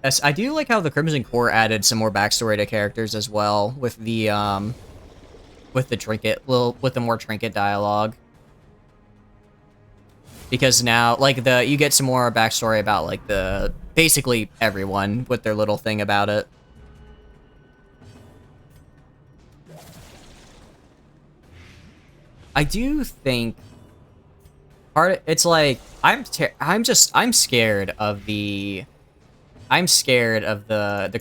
how the Crimson Core added some more backstory to characters as well with the trinket, with the more trinket dialogue. Because now, like, you get some more backstory about, like, basically everyone with their little thing about it. I do think it's like I'm scared of the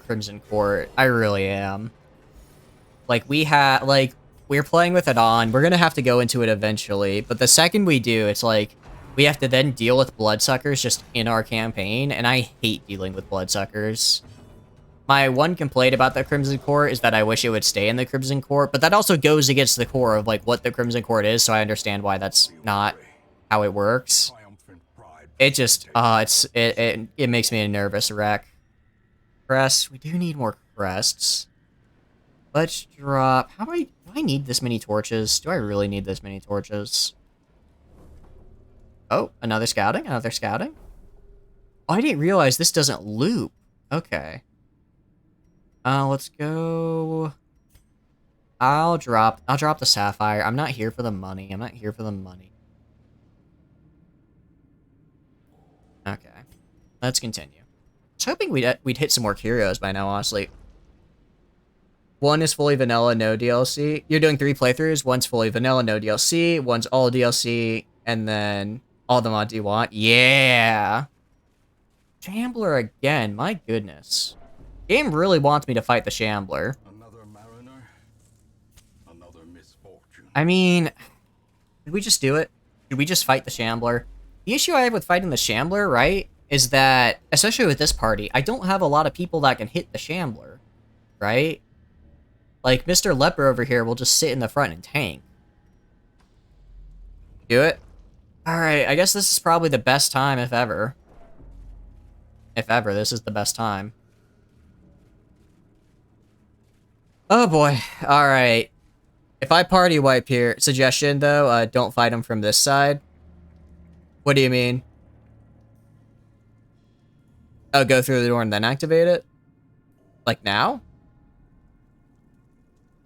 Crimson Court. I really am. Like, we're playing with it on. We're gonna have to go into it eventually, but the second we do, it's like we have to then deal with bloodsuckers just in our campaign, and I hate dealing with bloodsuckers. My one complaint about the Crimson Court is that I wish it would stay in the Crimson Court, but that also goes against the core of, like, what the Crimson Court is, so I understand why that's not how it works. It just, it makes me a nervous wreck. Crests. We do need more crests. Let's drop... do I need this many torches? Do I really need this many torches? Oh, another scouting? Another scouting? Oh, I didn't realize this doesn't loop. Okay. Let's go... I'll drop the sapphire. I'm not here for the money. I'm not here for the money. Okay. Let's continue. I was hoping we'd hit some more heroes by now, honestly. 1 is fully vanilla, no DLC. You're doing 3 playthroughs. 1's fully vanilla, no DLC. 1's all DLC, and then all the mods you want. Yeah! Shambler again. My goodness. Game really wants me to fight the Shambler. Another mariner, another misfortune. I mean, did we just do it? Did we just fight the Shambler? The issue I have with fighting the Shambler, right, is that, especially with this party, I don't have a lot of people that can hit the Shambler, right? Like, Mr. Leper over here will just sit in the front and tank. Do it? Alright, I guess this is probably the best time, if ever. If ever, this is the best time. Oh boy, alright. If I party wipe here, suggestion though, don't fight him from this side. What do you mean? Oh, go through the door and then activate it? Like now?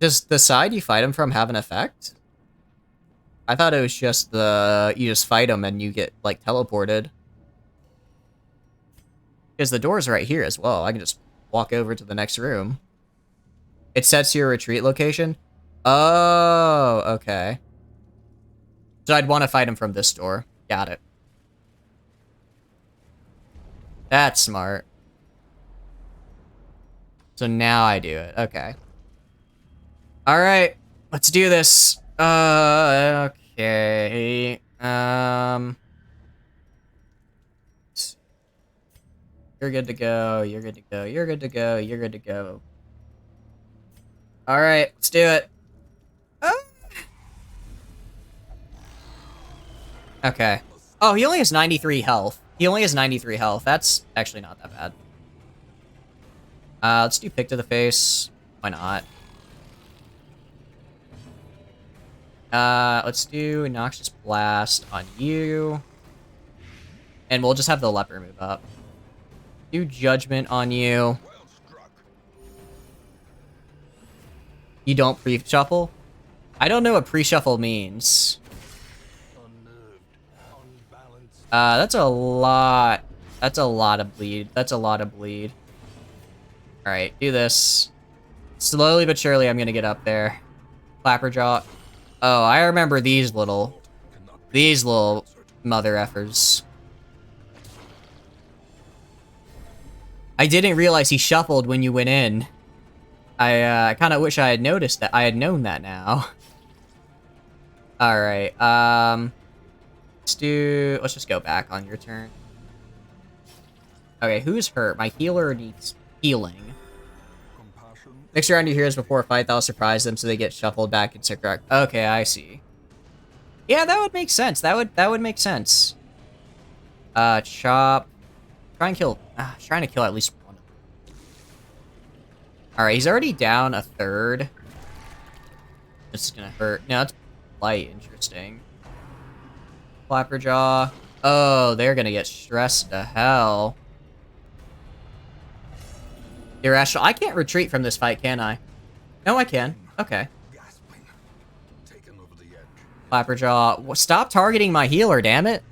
Does the side you fight him from have an effect? I thought it was just you just fight him and you get, like, teleported. Because the door's right here as well. I can just walk over to the next room. It sets your retreat location? Oh, okay. So I'd want to fight him from this door. Got it. That's smart. So now I do it. Okay. Alright. Let's do this. Okay. You're good to go. You're good to go. You're good to go. You're good to go. Alright, let's do it. Okay. Oh, he only has 93 health. He only has 93 health. That's actually not that bad. Let's do pick to the face. Why not? Let's do Noxious Blast on you. And we'll just have the Leper move up. Do Judgment on you. You don't pre-shuffle? I don't know what pre-shuffle means. That's a lot. That's a lot of bleed. That's a lot of bleed. Alright, do this. Slowly but surely I'm gonna get up there. Clapperjaw. Oh, I remember these little mother effers. I didn't realize he shuffled when you went in. I kind of wish I had noticed that. I had known that now. Alright, let's just go back on your turn. Okay, who's hurt? My healer needs healing. Mix around your heroes before a fight, that'll surprise them so they get shuffled back into correct. Okay, I see. Yeah, that would make sense. That would make sense. Chop. Try and kill. Trying to kill at least one of them. Alright, he's already down a third. This is gonna hurt. No, it's light. Interesting. Flapperjaw. Oh, they're gonna get stressed to hell. Irrational. I can't retreat from this fight, can I? No, I can. Okay. Gasping. Taken over the edge. Flapperjaw. Stop targeting my healer, damn it.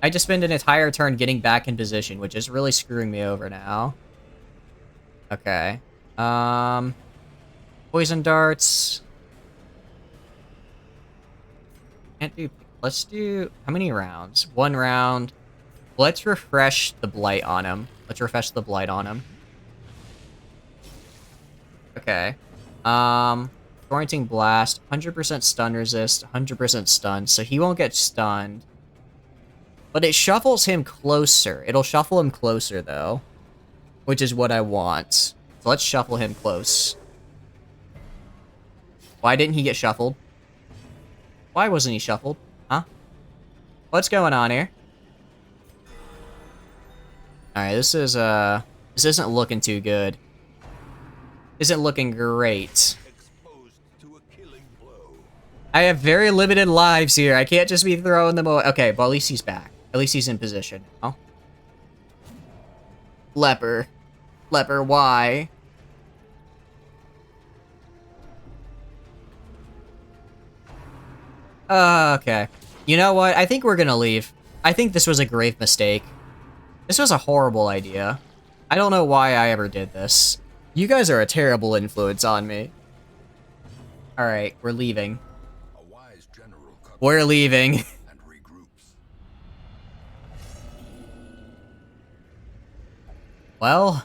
I just spent an entire turn getting back in position, which is really screwing me over now. Okay. Poison darts. Can't do... Let's do... How many rounds? 1 round. Let's refresh the blight on him. Let's refresh the blight on him. Okay. Torrenting blast. 100% stun resist. 100% stun. So he won't get stunned. But it shuffles him closer. It'll shuffle him closer, though. Which is what I want. So let's shuffle him close. Why didn't he get shuffled? Why wasn't he shuffled? Huh? What's going on here? Alright, this isn't looking too good. Isn't looking great. Exposed to a killing blow. I have very limited lives here. I can't just be throwing them away. Okay, but at least he's back. At least he's in position now. Leper. Leper, why? Okay. You know what? I think we're gonna leave. I think this was a grave mistake. This was a horrible idea. I don't know why I ever did this. You guys are a terrible influence on me. Alright, we're leaving. A wise general comes We're leaving. and regroups. Well,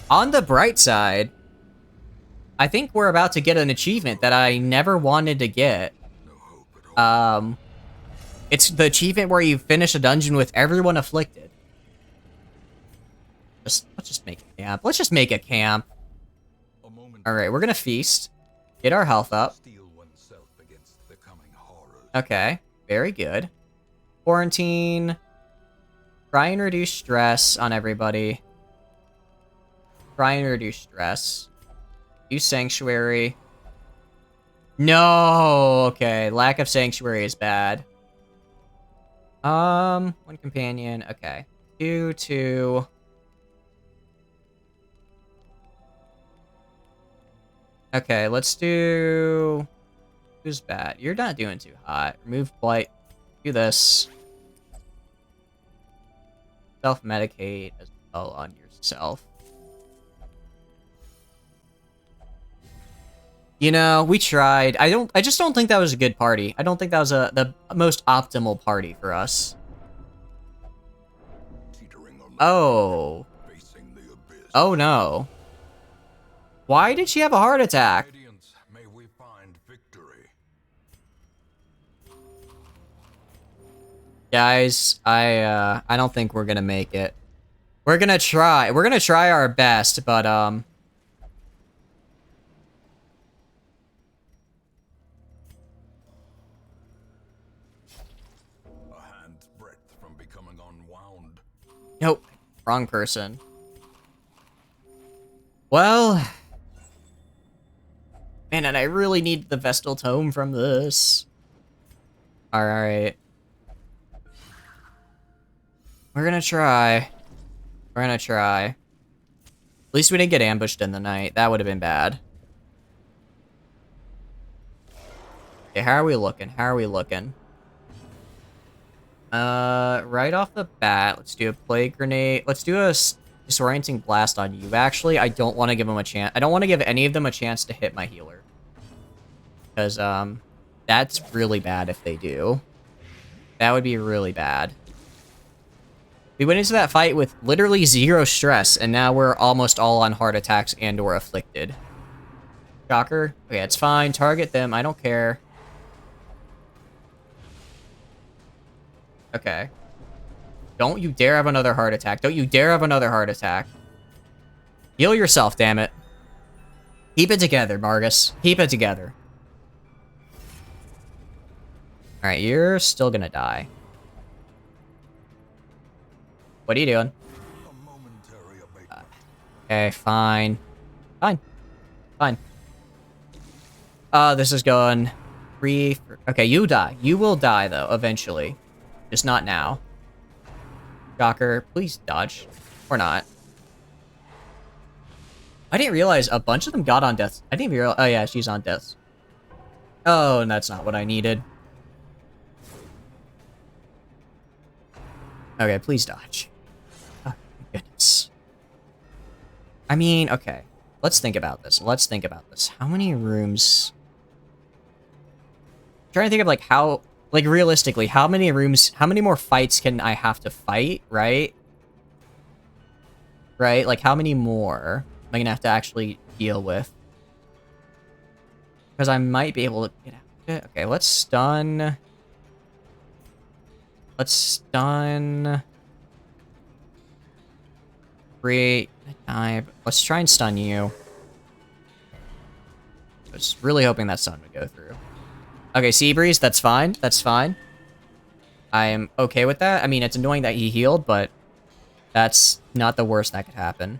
on the bright side, I think we're about to get an achievement that I never wanted to get. No hope at all. It's the achievement where you finish a dungeon with everyone afflicted. Let's just make a camp. Let's just make a camp. A moment Alright, we're gonna feast. Get our health up. steel oneself against the coming horrors. Okay, very good. Quarantine. Try and reduce stress on everybody. Try and reduce stress. Use Sanctuary. No! Okay, lack of Sanctuary is bad. 1 companion. Okay. 2. Okay, let's do... Who's bad? You're not doing too hot. Remove Blight. Do this. Self-medicate as well on yourself. You know, we tried. I just don't think that was a good party. I don't think that was the most optimal party for us. Teetering on the Oh. facing the abyss. Oh no. Why did she have a heart attack? Radiance, may we find victory. Guys, I don't think we're gonna make it. We're gonna try. We're gonna try our best, but A hand's breadth from becoming unwound. nope. Wrong person. Well, man, and I really need the Vestal Tome from this. Alright. We're gonna try. We're gonna try. At least we didn't get ambushed in the night. That would have been bad. Okay, how are we looking? How are we looking? Right off the bat, let's do a Plague Grenade. Let's do a Disorienting Blast on you, actually. I don't want to give them a chance. I don't want to give any of them a chance to hit my healer. Because, that's really bad if they do. That would be really bad. We went into that fight with literally 0 stress, and now we're almost all on heart attacks and or afflicted. Shocker? Okay, it's fine. Target them. I don't care. Okay. Don't you dare have another heart attack. Don't you dare have another heart attack. Heal yourself, damn it. Keep it together, Margus. Keep it together. Alright, you're still gonna die. What are you doing? A momentary abatement. Okay, fine. Fine. Fine. This is going... Okay, you die. You will die, though, eventually. Just not now. Shocker. Please dodge. Or not. I didn't realize a bunch of them got on death. I didn't even realize... Oh, yeah, she's on death. Oh, and that's not what I needed. Okay, please dodge. Oh, my goodness. I mean, okay. Let's think about this. Let's think about this. How many rooms... I'm trying to think of, like, how... Like, realistically, how many rooms... How many more fights can I have to fight, right? Right? Like, how many more am I gonna have to actually deal with? Because I might be able to get out of it. Okay, let's stun... Let's stun... Create... Let's try and stun you. I was really hoping that stun would go through. Okay, Sea Breeze, that's fine. That's fine. I am okay with that. I mean, it's annoying that he healed, but that's not the worst that could happen.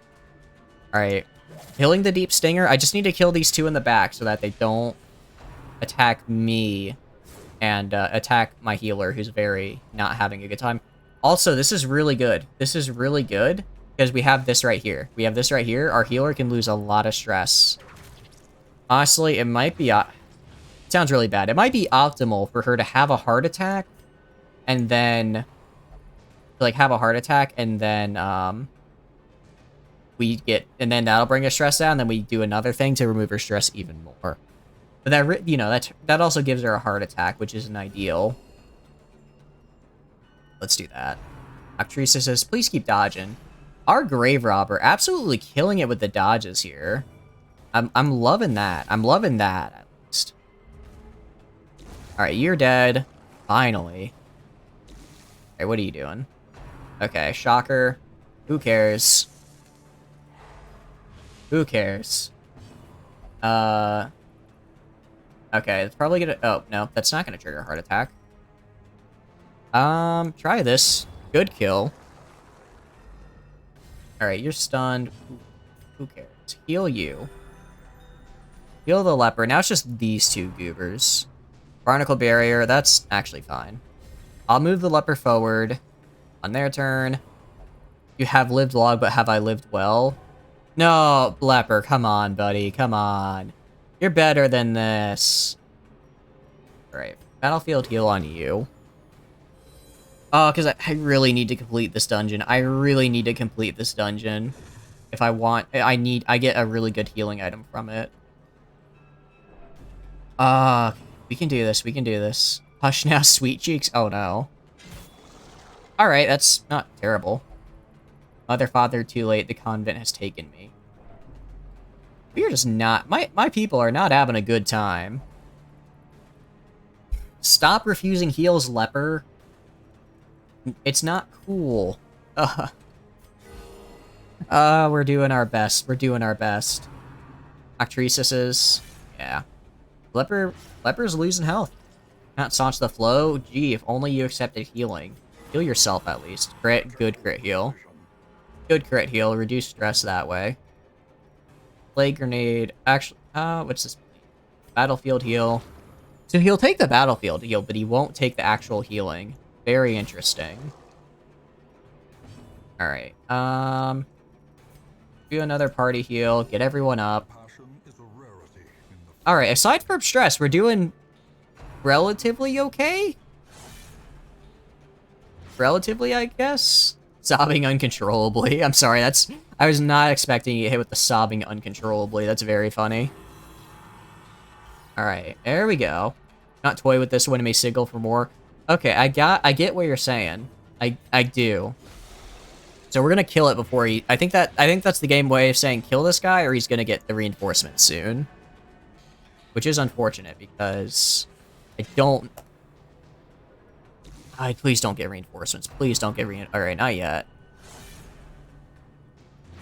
Alright. Killing the Deep Stinger. I just need to kill these two in the back so that they don't attack me and attack my healer, who's very not having a good time. Also, this is really good. This is really good because we have this right here. We have this right here. Our healer can lose a lot of stress. Honestly, it might be... sounds really bad. It might be optimal for her to have a heart attack and then... Like, have a heart attack and then, we get... And then that'll bring her stress down, and then we do another thing to remove her stress even more. But that, you know, that also gives her a heart attack, which isn't ideal. Let's do that. Octrisa says, please keep dodging. Our Grave Robber, absolutely killing it with the dodges here. I'm loving that. I'm loving that, at least. Alright, you're dead. Finally. Alright, what are you doing? Okay, Shocker. Who cares? Who cares? Okay, it's probably gonna... Oh, no, that's not gonna trigger a heart attack. Try this. Good kill. Alright, you're stunned. Who cares? Heal you. Heal the leper. Now it's just these two goobers. Barnacle Barrier, that's actually fine. I'll move the leper forward. On their turn. You have lived long, but have I lived well? No, leper, come on, buddy. Come on. You're better than this. Alright, battlefield heal on you. Oh, because I really need to complete this dungeon. I really need to complete this dungeon. If I want... I get a really good healing item from it. We can do this. We can do this. Hush now, sweet cheeks. Oh, no. Alright, that's not terrible. Mother, father, too late. The convent has taken me. We are just not... My people are not having a good time. Stop refusing heals, leper. It's not cool. We're doing our best. We're doing our best. Octrisis is... Yeah. Leper's losing health. Not staunch the flow. Gee, if only you accepted healing. Heal yourself, at least. Crit. Good crit heal. Good crit heal. Reduce stress that way. Plague Grenade. Actually, what's this? Battlefield heal. So he'll take the battlefield heal, but he won't take the actual healing. Very interesting. Alright, do another party heal, get everyone up. Alright, aside from stress, we're doing relatively okay? Relatively, I guess? Sobbing uncontrollably. I'm sorry, I was not expecting you to hit with the sobbing uncontrollably. That's very funny. Alright, there we go. Not toy with this one to make signal for more. Okay, I get what you're saying. I do. So we're gonna kill it before he... I think that's the game way of saying kill this guy, or he's gonna get the reinforcements soon. Which is unfortunate, because I don't... please don't get reinforcements. Please don't get Alright, not yet.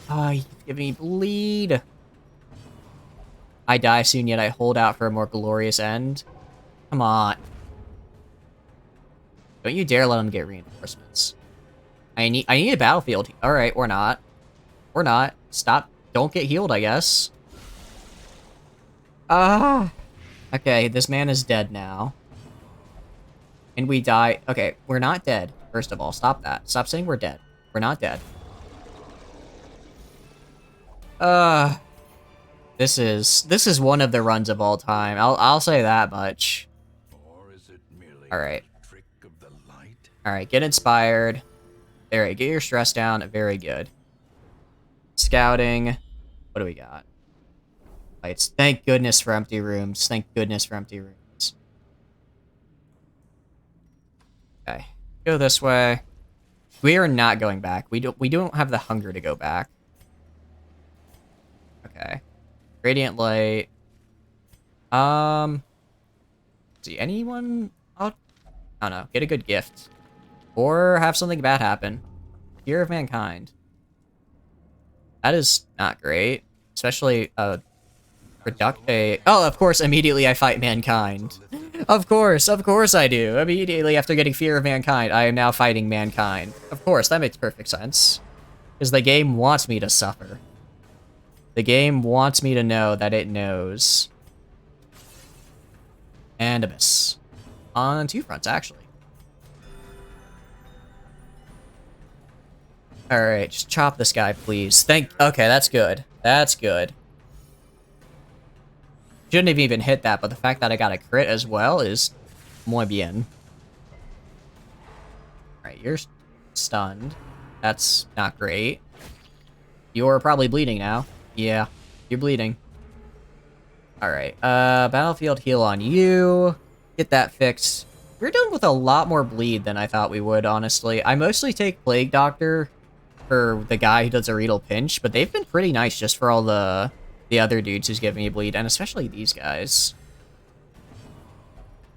He's giving me bleed. I die soon, yet I hold out for a more glorious end. Come on. Don't you dare let him get reinforcements. I need a battlefield. All right, or not. Or not. Stop. Don't get healed, I guess. Ah. Okay, this man is dead now. And we die. Okay, we're not dead. First of all, stop that. Stop saying we're dead. We're not dead. This is one of the runs of all time. I'll say that much. Or is it merely All right. a trick of the light? All right, get inspired. There, get your stress down. Very good. Scouting. What do we got? Lights. Thank goodness for empty rooms. Thank goodness for empty rooms. Okay, go this way. We are not going back. We don't have the hunger to go back. Okay. Radiant light. See anyone? I don't know. Get a good gift, or have something bad happen. Fear of mankind. That is not great, especially reduct. Oh, of course. Immediately, I fight mankind. Of course I do. Immediately after getting fear of mankind, I am now fighting mankind. Of course, that makes perfect sense, because the game wants me to suffer. The game wants me to know that it knows. And a miss. On two fronts, actually. Alright, just chop this guy, please. Okay, that's good. That's good. Shouldn't have even hit that, but the fact that I got a crit as well is muy bien. Alright, you're stunned. That's not great. You're probably bleeding now. Yeah, you're bleeding. Alright, battlefield heal on you. Get that fixed. We're dealing with a lot more bleed than I thought we would, honestly. I mostly take Plague Doctor for the guy who does a Reedle Pinch, but they've been pretty nice just for all the other dudes who's giving me bleed, and especially these guys.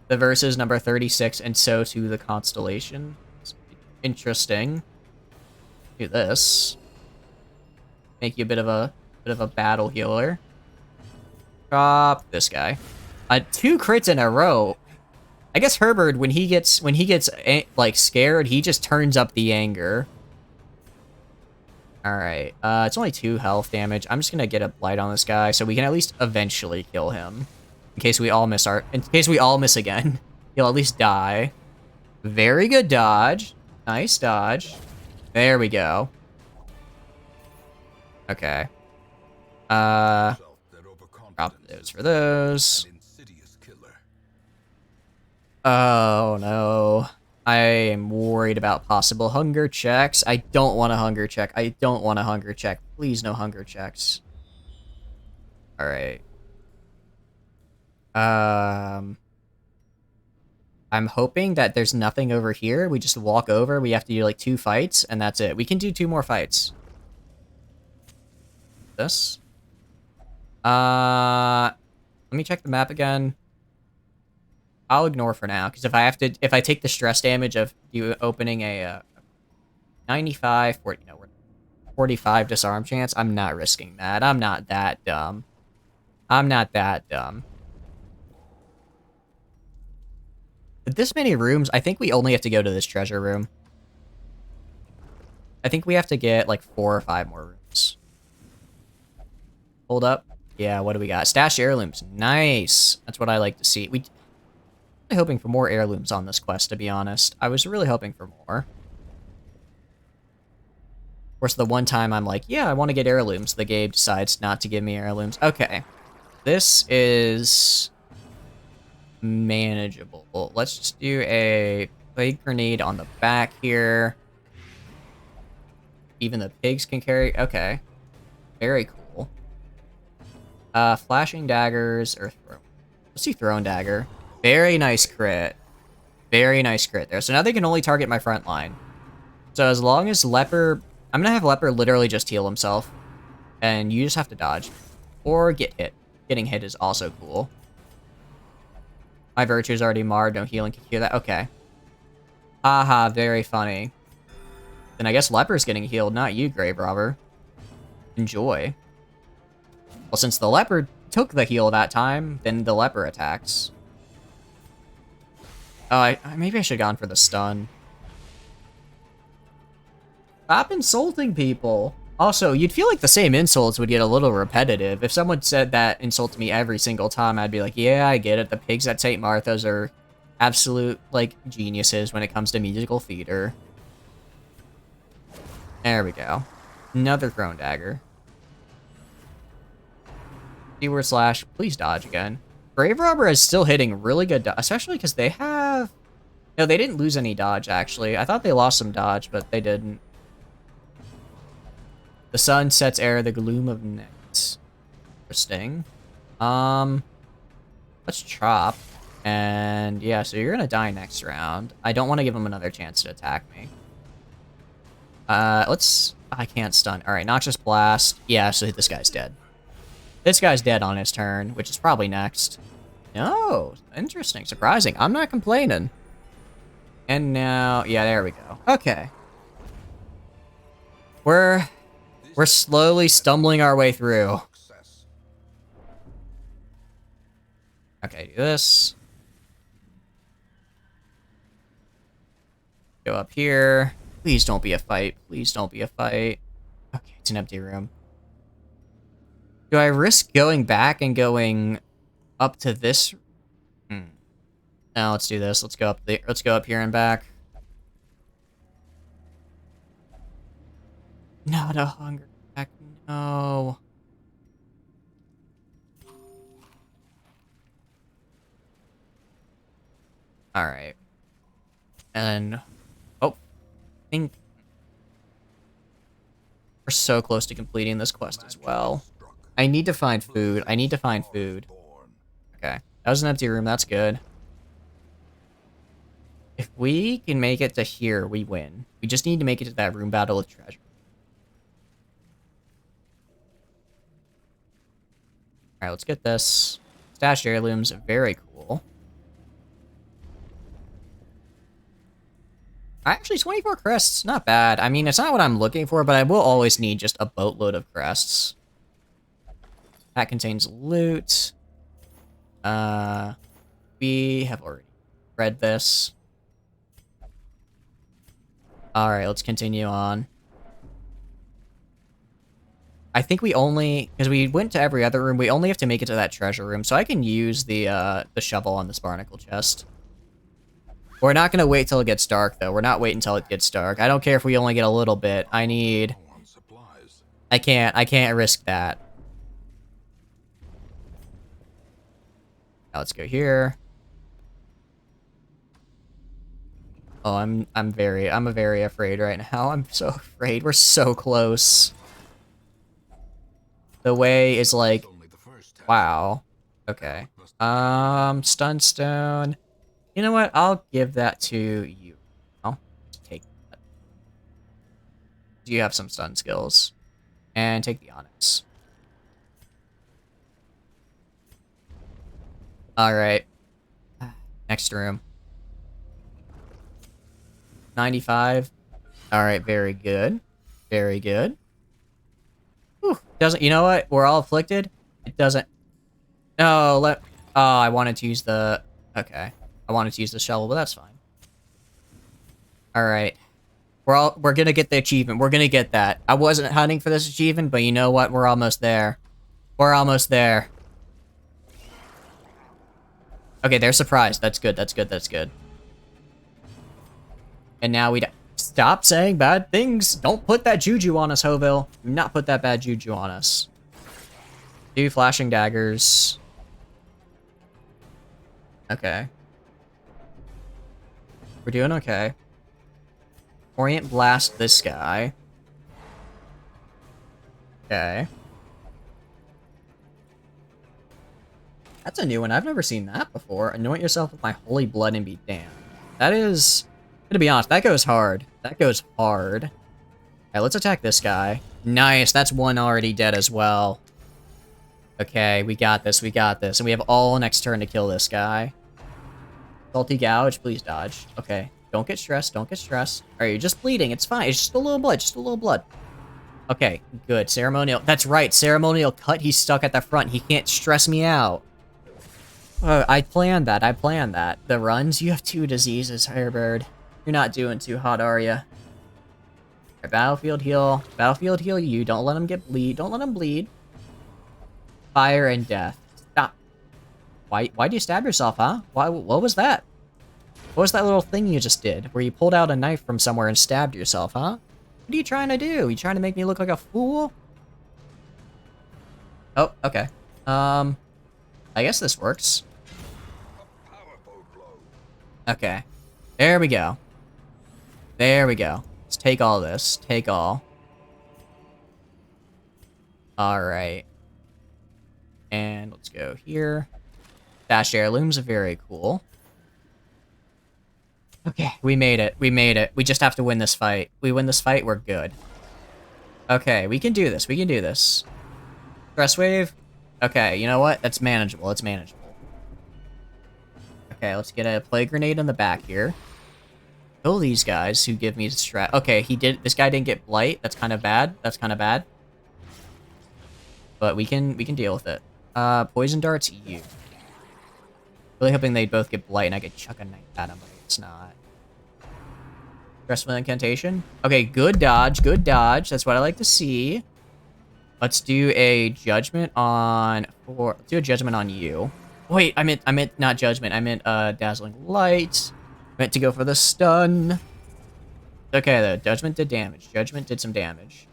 The verses number 36, and so to the Constellation. It's interesting. Do this. Make you a bit of a battle healer. Drop this guy. 2 crits in a row. I guess Herbert, when he gets like scared, he just turns up the anger. All right. It's only 2 health damage. I'm just gonna get a blight on this guy so we can at least eventually kill him. In case we all miss again, he'll at least die. Very good dodge. Nice dodge. There we go. Okay. Drop those for those. Oh no. I am worried about possible hunger checks. I don't want a hunger check. I don't want a hunger check. Please, no hunger checks. Alright. I'm hoping that there's nothing over here. We just walk over. We have to do like 2 fights, and that's it. We can do 2 more fights. This. Let me check the map again. I'll ignore for now, because if I take the stress damage of you opening a 95, 40, no, 45 disarm chance, I'm not risking that. I'm not that dumb. I'm not that dumb. With this many rooms, I think we only have to go to this treasure room. I think we have to get like 4 or 5 more rooms. Hold up. Yeah, what do we got? Stash heirlooms. Nice. That's what I like to see. I'm really hoping for more heirlooms on this quest, to be honest. I was really hoping for more. Of course, the one time I'm like, yeah, I want to get heirlooms, the game decides not to give me heirlooms. Okay. This is manageable. Let's just do a plague grenade on the back here. Even the pigs can carry. Okay. Very cool. Flashing daggers or throw. Let's see thrown dagger. Very nice crit. Very nice crit there. So now they can only target my front line. So as long as Leper... I'm gonna have Leper literally just heal himself. And you just have to dodge. Or get hit. Getting hit is also cool. My virtue's already marred. No healing can cure that. Okay. Haha, very funny. Then I guess Leper's getting healed, not you, Grave Robber. Enjoy. Well, since the Leper took the heal that time, then the Leper attacks. Oh, maybe I should have gone for the stun. Stop insulting people. Also, you'd feel like the same insults would get a little repetitive. If someone said that insult to me every single time, I'd be like, yeah, I get it. The pigs at St. Martha's are absolute, like, geniuses when it comes to musical theater. There we go. Another thrown dagger. Keyword slash, please dodge again. Grave Robber is still hitting really good dodge, especially because they have... No, they didn't lose any dodge, actually. I thought they lost some dodge, but they didn't. The sun sets ere the gloom of night. Interesting. Let's chop. And yeah, so you're gonna die next round. I don't want to give him another chance to attack me. I can't stun. Alright, Noxious Blast. Yeah, so this guy's dead. This guy's dead on his turn, which is probably next. No, interesting, surprising. I'm not complaining. And now, yeah, there we go. Okay. We're slowly stumbling our way through. Okay, do this. Go up here. Please don't be a fight. Please don't be a fight. Okay, it's an empty room. Do I risk going back and going up to this? No, let's do this. Let's go up here and back. Not a hunger attack. No. All right. And oh, I think we're so close to completing this quest as well. I need to find food. I need to find food. Okay, that was an empty room. That's good. If we can make it to here, we win. We just need to make it to that room battle with treasure. Alright, let's get this. Stashed heirlooms, very cool. Actually, 24 crests, not bad. I mean, it's not what I'm looking for, but I will always need just a boatload of crests. That contains loot. We have already read this. Alright, let's continue on. I think we only, because we went to every other room, we only have to make it to that treasure room, so I can use the shovel on this barnacle chest. We're not going to wait till it gets dark, though. We're not waiting until it gets dark. I don't care if we only get a little bit. I need... I can't risk that. Now let's go here. Oh, I'm very afraid right now. I'm so afraid. We're so close. The way is like, wow. Okay. Stunstone. You know what? I'll give that to you. I'll take that. You have some stun skills. And take the onyx. Alright. Next room. 95. Alright, very good. Very good. Whew. Doesn't, you know what? We're all afflicted. It doesn't. No, oh, I wanted to use the, okay. I wanted to use the shovel, but that's fine. Alright. We're gonna get the achievement. We're gonna get that. I wasn't hunting for this achievement, but you know what? We're almost there. We're almost there. Okay, they're surprised. That's good, that's good, that's good. And now we stop saying bad things. Don't put that juju on us, Hoville. Do not put that bad juju on us. 2 flashing daggers. Okay. We're doing okay. Orient Blast this guy. Okay. That's a new one. I've never seen that before. Anoint yourself with my holy blood and be damned. That is... To be honest, that goes hard. That goes hard. Okay, let's attack this guy. Nice, that's one already dead as well. Okay, we got this, we got this. And we have all next turn to kill this guy. Salty Gouge, please dodge. Okay, don't get stressed, don't get stressed. Alright, you're just bleeding, it's fine. It's just a little blood, just a little blood. Okay, good. Ceremonial, that's right, ceremonial cut. He's stuck at the front. He can't stress me out. I planned that, I planned that. The runs, you have 2 diseases, Hairbird. You're not doing too hot, are ya? Alright, battlefield heal. Battlefield heal you. Don't let him get bleed. Don't let him bleed. Fire and death. Stop. Why'd you stab yourself, huh? What was that? What was that little thing you just did? Where you pulled out a knife from somewhere and stabbed yourself, huh? What are you trying to do? You trying to make me look like a fool? Oh, okay. I guess this works. Okay. There we go. There we go. Let's take all this. Take all. Alright. And let's go here. Dash heirlooms are very cool. Okay, we made it. We made it. We just have to win this fight. We win this fight, we're good. Okay, we can do this. We can do this. Stress wave? Okay, you know what? That's manageable. It's manageable. Okay, let's get a plague grenade on the back here. Kill these guys who give me stress. Okay, this guy didn't get blight. That's kind of bad. That's kind of bad. But we can deal with it. Poison darts, you. Really hoping they both get blight and I could chuck a knife at them, but it's not. Stressful incantation. Okay, good dodge, good dodge. That's what I like to see. Let's do a judgment on let's do a judgment on you. Wait, I meant not judgment. I meant dazzling light. Meant to go for the stun. Okay, the judgment did damage. Judgment did some damage.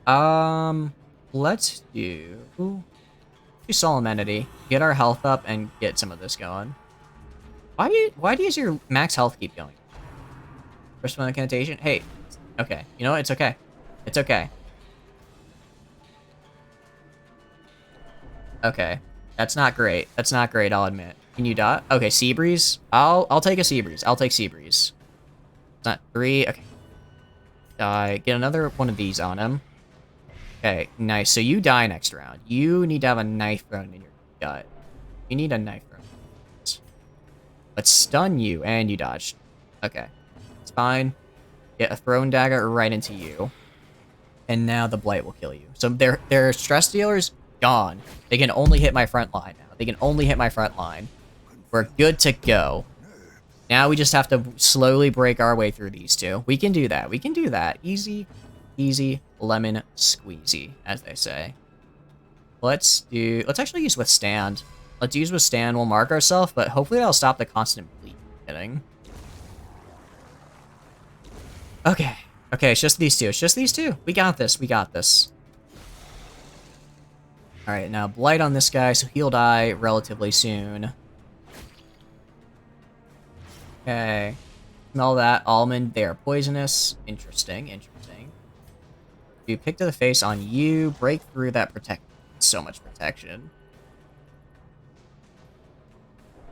Let's do Solemnity. Get our health up and get some of this going. Why does your max health keep going? First one incantation. Hey, okay. You know what? It's okay. It's okay. Okay, that's not great. That's not great. I'll admit. Can you dot? Okay, sea breeze. I'll take a sea breeze. I'll take sea breeze. It's not 3. Okay. Die. Get another one of these on him. Okay, nice. So you die next round. You need to have a knife thrown in your gut. You need a knife thrown. Let's stun you, and you dodged. Okay, it's fine. Get a thrown dagger right into you, and now the blight will kill you. So their stress dealers gone. They can only hit my front line now. They can only hit my front line. We're good to go. Now we just have to slowly break our way through these two. We can do that. We can do that. Easy, easy, lemon squeezy, as they say. Let's actually use Withstand. Let's use Withstand. We'll mark ourselves, but hopefully that'll stop the constant bleed hitting. Okay. Okay, it's just these two. It's just these two. We got this. We got this. Alright, now blight on this guy, so he'll die relatively soon. Okay. Smell that. Almond, they are poisonous. Interesting, interesting. You pick to the face on you, break through that so much protection.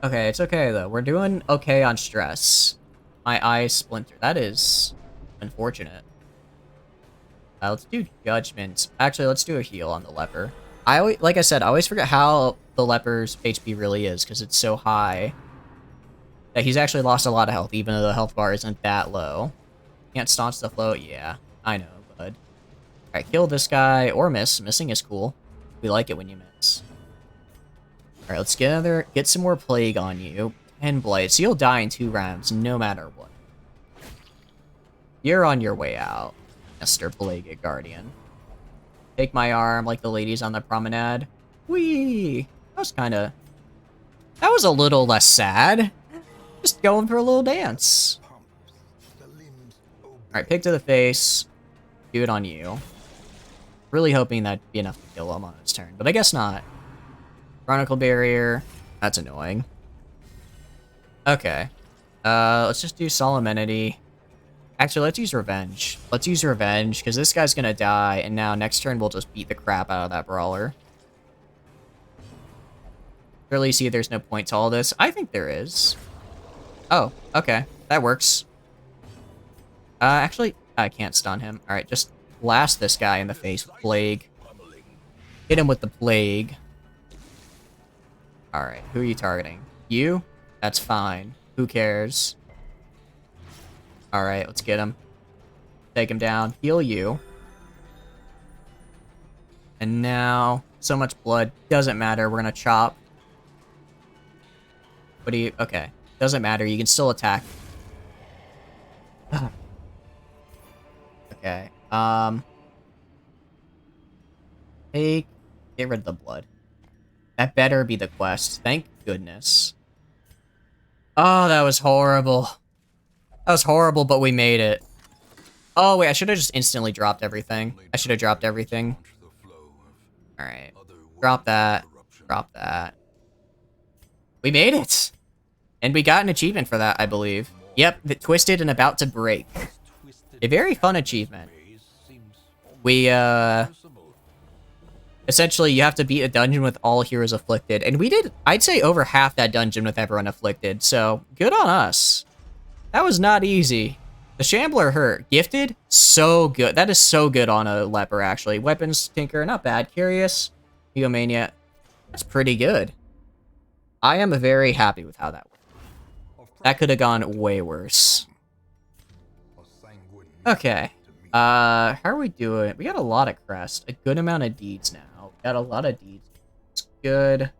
Okay, it's okay though. We're doing okay on stress. My eye splinter. That is unfortunate. Let's do judgment. Actually, let's do a heal on the leper. Like I said, I always forget how the leper's HP really is because it's so high that he's actually lost a lot of health, even though the health bar isn't that low. Can't staunch the flow. Yeah, I know, bud. Alright, kill this guy or miss. Missing is cool. We like it when you miss. Alright, let's get some more plague on you. And blight. So you'll die in 2 rounds, no matter what. You're on your way out, Mr. Plague Guardian. Take my arm like the ladies on the promenade. Whee! That was a little less sad. Just going for a little dance. Alright, pick to the face. Do it on you. Really hoping that'd be enough to kill him on his turn, but I guess not. Chronicle Barrier. That's annoying. Okay. Let's just do Solemnity. Actually, let's use Revenge. Let's use Revenge, because this guy's gonna die, and now next turn we'll just beat the crap out of that brawler. Clearly see there's no point to all this. I think there is. Oh, okay. That works. Actually, I can't stun him. Alright, just blast this guy in the face with Plague. Hit him with the Plague. Alright, who are you targeting? You? That's fine. Who cares? Alright, let's get him. Take him down. Heal you. And now, so much blood. Doesn't matter. We're gonna chop. What do you... Okay. Doesn't matter. You can still attack. Okay. Get rid of the blood. That better be the quest. Thank goodness. Oh, that was horrible. That was horrible, but we made it. Oh, wait, I should have just instantly dropped everything. I should have dropped everything. Alright. Drop that. Drop that. We made it! And we got an achievement for that, I believe. Yep, the Twisted and About to Break. A very fun achievement. We, essentially, you have to beat a dungeon with all heroes afflicted. And we did, I'd say, over half that dungeon with everyone afflicted. So, good on us. That was not easy. The Shambler hurt. Gifted? So good. That is so good on a leper, actually. Weapons, Tinker, not bad. Curious. Egomania. That's pretty good. I am very happy with how that went. That could have gone way worse. Okay. How are we doing? We got a lot of crest. A good amount of deeds now. We got a lot of deeds. It's good.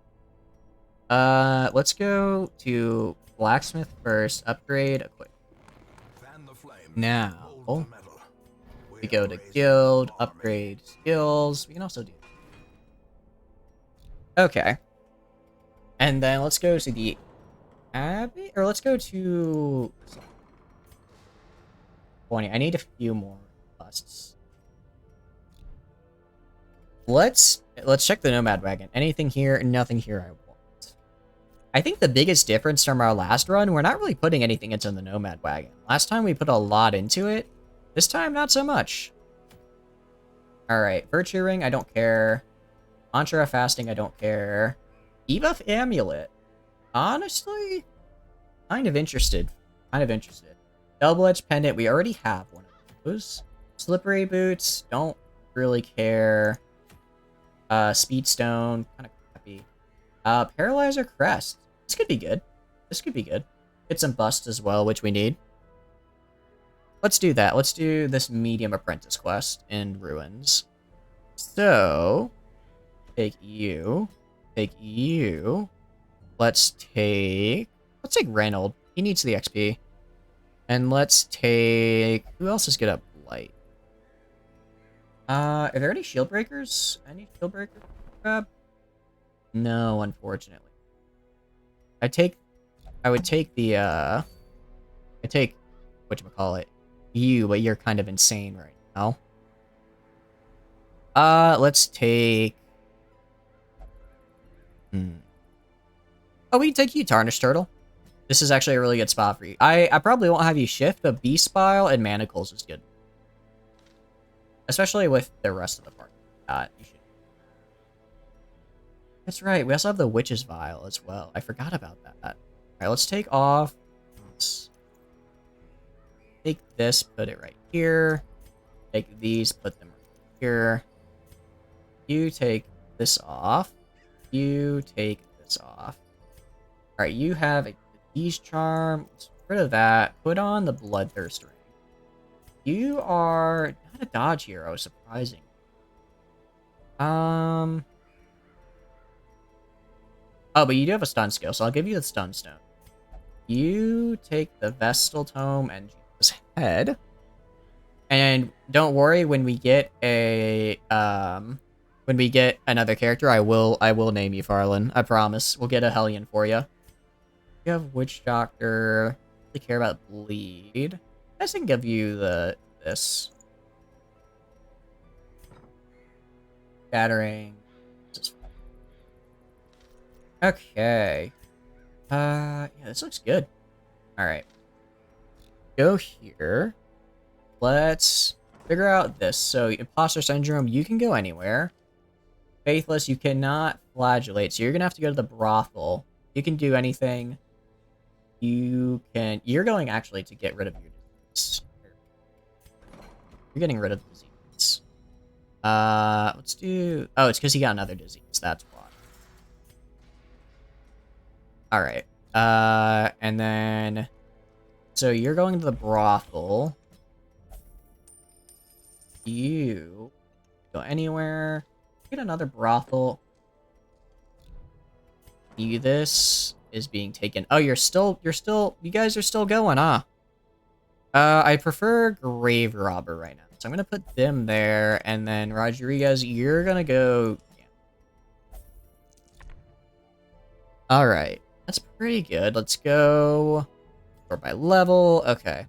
Let's go to blacksmith first. Upgrade. Equip. Now, we go to guild, upgrade skills. We can also do... Okay. And then let's go to the Abbey, or let's go to 20. I need a few more busts. Let's check the Nomad Wagon. Anything here? Nothing here I want. I think the biggest difference from our last run, we're not really putting anything into the Nomad Wagon. Last time we put a lot into it. This time, not so much. Alright, Virtue Ring, I don't care. Mantra Fasting, I don't care. Debuff Amulet. Honestly, kind of interested. Double-Edged Pendant, we already have one of those. Slippery Boots, don't really care. Speedstone, kind of crappy. Paralyzer Crest. This could be good. Get some busts as well, which we need. Let's do that. Let's do this medium apprentice quest in Ruins. So, take you. Let's take Reynold. He needs the XP. And let's take... Who else is good at Blight? Are there any shield breakers? Any shield breakers? No, unfortunately. I would take the, whatchamacallit, you, but you're kind of insane right now. Let's take... Oh, we can take you, Tarnished Turtle. This is actually a really good spot for you. I probably won't have you shift, but Beast Spile and Manacles is good. Especially with the rest of the party. You should. That's right, we also have the Witch's Vial as well. I forgot about that. Alright, let's take off. Let's take this, put it right here. Take these, put them right here. You take this off. You take this off. Alright, you have a Disease Charm. Let's get rid of that. Put on the Bloodthirst Ring. You are not a dodge hero, surprising. Oh, but you do have a stun skill, so I'll give you the stun stone. You take the Vestal Tome and Jesus Head. And don't worry, when we get a another character, I will name you Farlan. I promise. We'll get a Hellion for you. You have Witch Doctor. Really care about Bleed. I guess I can give you this. Scattering. Okay. Yeah, this looks good. Alright. Go here. Let's figure out this. So, Imposter Syndrome, you can go anywhere. Faithless, you cannot flagellate, so you're gonna have to go to the brothel. You can do anything. You're going actually to get rid of your disease. You're getting rid of the disease. Let's do... Oh, it's because he got another disease. That's why. Alright. And then... So you're going to the brothel. You go anywhere. Get another brothel. This is being taken. Oh, you guys are still going, huh? I prefer Grave Robber right now. So I'm gonna put them there, and then Rodriguez, you're gonna go. All right, that's pretty good. Let's go. Sort by level. Okay.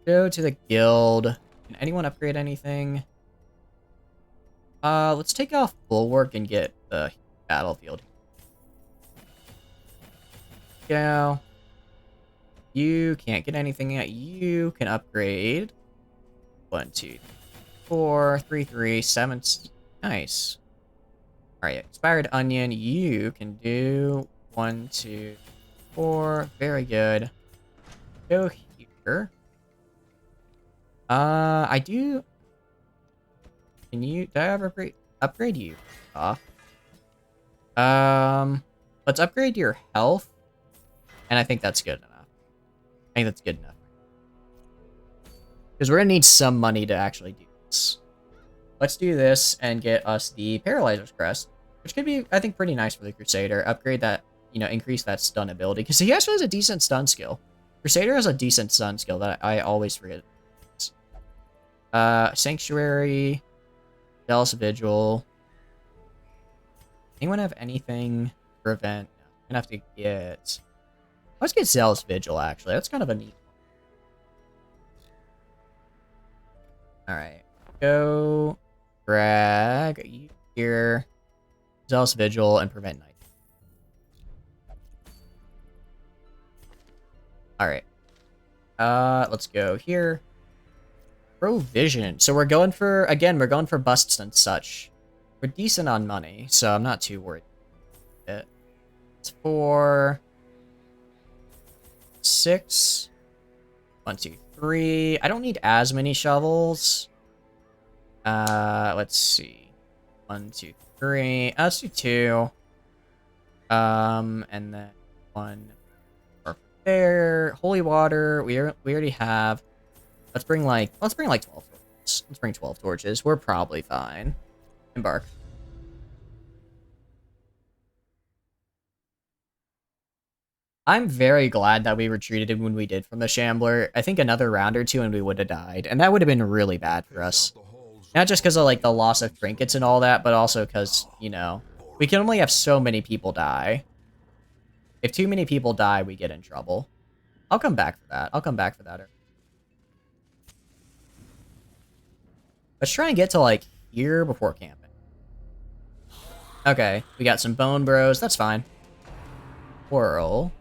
Go to the guild. Can anyone upgrade anything? Let's take off Bulwark and get the battlefield. Go. You can't get anything yet. You can upgrade. 1, 2, 4, 3, 3, 7. Nice. Alright, expired onion. You can do 1, 2, 4. Very good. Go here. I do. Can you? Did I ever upgrade you? Off. Let's upgrade your health, and I think that's good enough. I think that's good enough. Because we're gonna need some money to actually do this. Let's do this and get us the Paralyzer's Crest, which could be, I think, pretty nice for the Crusader. Upgrade that, you know, increase that stun ability, because he actually has a decent stun skill. Crusader has a decent stun skill that I always forget. Sanctuary, Zealous Vigil. Anyone have anything to prevent? No, I'm gonna have to get. Let's get Zealous Vigil, actually. That's kind of a neat one. Alright. Go drag you here. Zealous Vigil and prevent night. Alright. Let's go here. Provision. So we're going for, again, we're going for busts and such. We're decent on money, so I'm not too worried. It's 4, 6, 1, 2, 3. I don't need as many shovels. Let's see. 1, 2, 3. Let's do 2. And then 1 there. Holy water. We already have. Let's bring like 12 torches. Let's bring 12 torches. We're probably fine. Embark. I'm very glad that we retreated when we did from the Shambler. I think another round or two and we would have died. And that would have been really bad for us. Not just because of like the loss of trinkets and all that, but also because, you know, we can only have so many people die. If too many people die, we get in trouble. I'll come back for that. I'll come back for that. Let's try and get to like here before camping. Okay, we got some bone bros. That's fine. Whirl.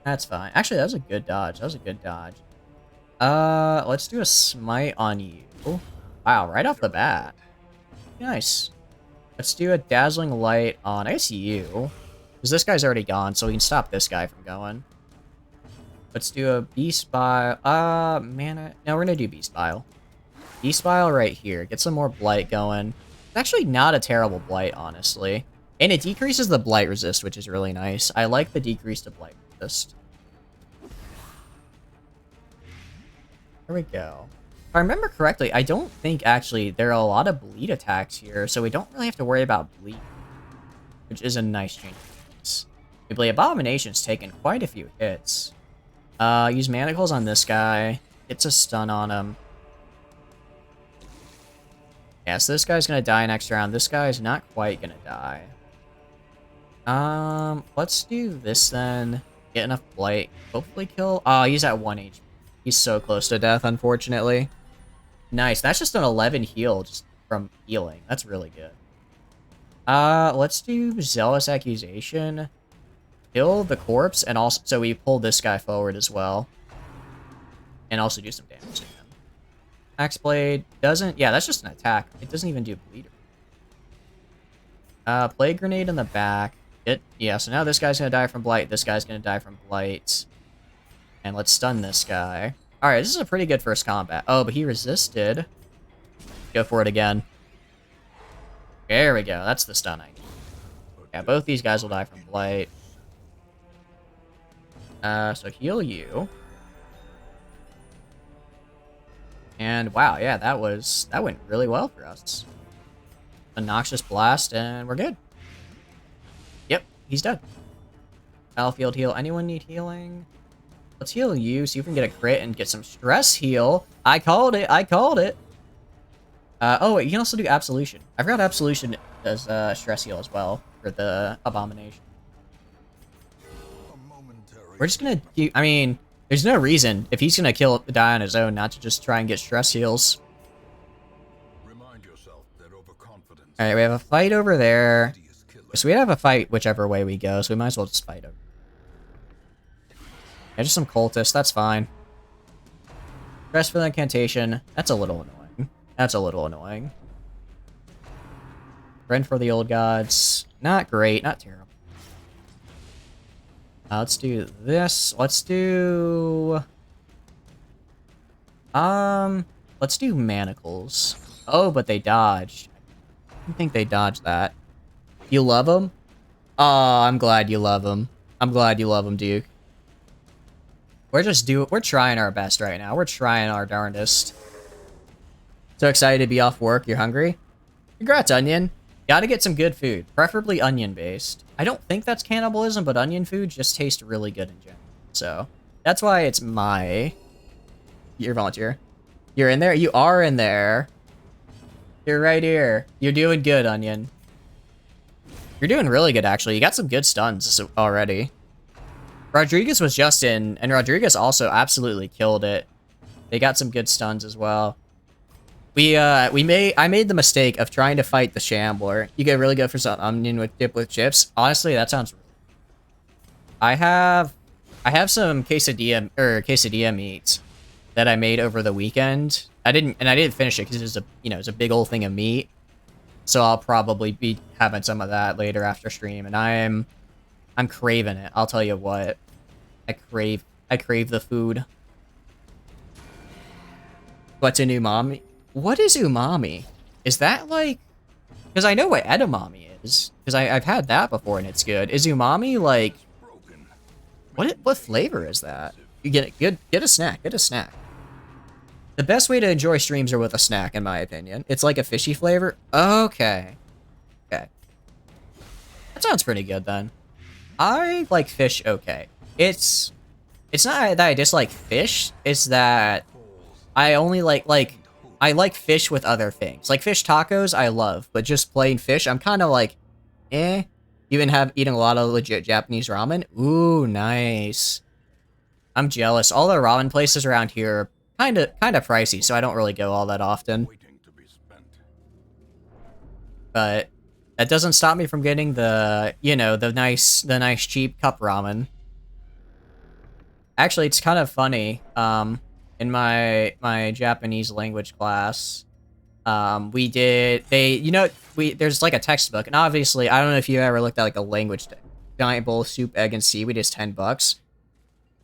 That's fine. Actually, that was a good dodge. That was a good dodge. Let's do a smite on you. Wow, right off the bat. Nice. Let's do a dazzling light on, I guess, you. Because this guy's already gone, so we can stop this guy from going. Let's do a beast bile. Mana. No, we're gonna do beast bile. Beast bile right here. Get some more blight going. It's actually not a terrible blight, honestly. And it decreases the blight resist, which is really nice. I like the decrease to blight resist. There we go. If I remember correctly, I don't think actually there are a lot of bleed attacks here, so we don't really have to worry about bleed, which is a nice change. We play Abomination's taken quite a few hits. Use manacles on this guy. Gets a stun on him. Yeah, so this guy's gonna die next round. This guy's not quite gonna die. Let's do this then. Get enough blight. Hopefully kill. Oh, he's at 1 HP. He's so close to death, unfortunately. Nice. That's just an 11 heal just from healing. That's really good. Let's do Zealous Accusation. Kill the corpse, and also so we pull this guy forward as well. And also do some damage to him. Axe Blade doesn't... Yeah, that's just an attack. It doesn't even do bleeder. Plague Grenade in the back. Yeah, so now this guy's gonna die from Blight. This guy's gonna die from Blight. And let's stun this guy. Alright, this is a pretty good first combat. Oh, but he resisted. Go for it again. There we go. That's the stun I need. Yeah, both these guys will die from Blight. So heal you. And wow, yeah, that went really well for us. A Noxious Blast, and we're good. Yep, he's dead. Battlefield heal. Anyone need healing? Let's heal you, see if we can get a crit and get some stress heal. I called it. I called it. Oh, wait, you can also do Absolution. I forgot Absolution does stress heal as well for the Abomination. We're just gonna do... I mean, there's no reason, if he's gonna die on his own, not to just try and get stress heals. Remind yourself that overconfidence. Alright, we have a fight over there. So we have a fight whichever way we go, so we might as well just fight over. Yeah, just some cultists, that's fine. Stress for the incantation, that's a little annoying. That's a little annoying. Friend for the old gods, not great, not terrible. Let's do this. Let's do... Let's do manacles. Oh, but they dodged. I don't think they dodged that. You love them? Oh, I'm glad you love them. I'm glad you love them, Duke. We're trying our best right now. We're trying our darndest. So excited to be off work. You're hungry? Congrats, Onion. Gotta get some good food, preferably onion-based. I don't think that's cannibalism, but onion food just tastes really good in general. So, that's why it's my... You're a volunteer. You're in there? You are in there. You're right here. You're doing good, Onion. You're doing really good, actually. You got some good stuns already. Rodriguez was just in, and Rodriguez also absolutely killed it. They got some good stuns as well. I made the mistake of trying to fight the Shambler. You get really good for some onion with dip with chips. Honestly, that sounds... I have some quesadilla meat that I made over the weekend. I didn't finish it because it was it's a big old thing of meat. So I'll probably be having some of that later after stream, and I'm craving it. I'll tell you what. I crave the food. What's an umami? What is umami? Is that like... Because I know what edamame is. Because I've had that before and it's good. Is umami like... What flavor is that? You get a snack. Get a snack. The best way to enjoy streams are with a snack, in my opinion. It's like a fishy flavor. Okay. Okay. That sounds pretty good then. I like fish okay. It's not that I dislike fish. It's that I only like... I like fish with other things. Like fish tacos, I love, but just plain fish, I'm kind of like, eh. Even eating a lot of legit Japanese ramen. Ooh, nice. I'm jealous. All the ramen places around here are kind of pricey, so I don't really go all that often. But that doesn't stop me from getting the, the nice cheap cup ramen. Actually, it's kind of funny. In my Japanese language class, there's like a textbook, and obviously, I don't know if you ever looked at like a language giant bowl of soup, egg, and seaweed is $10.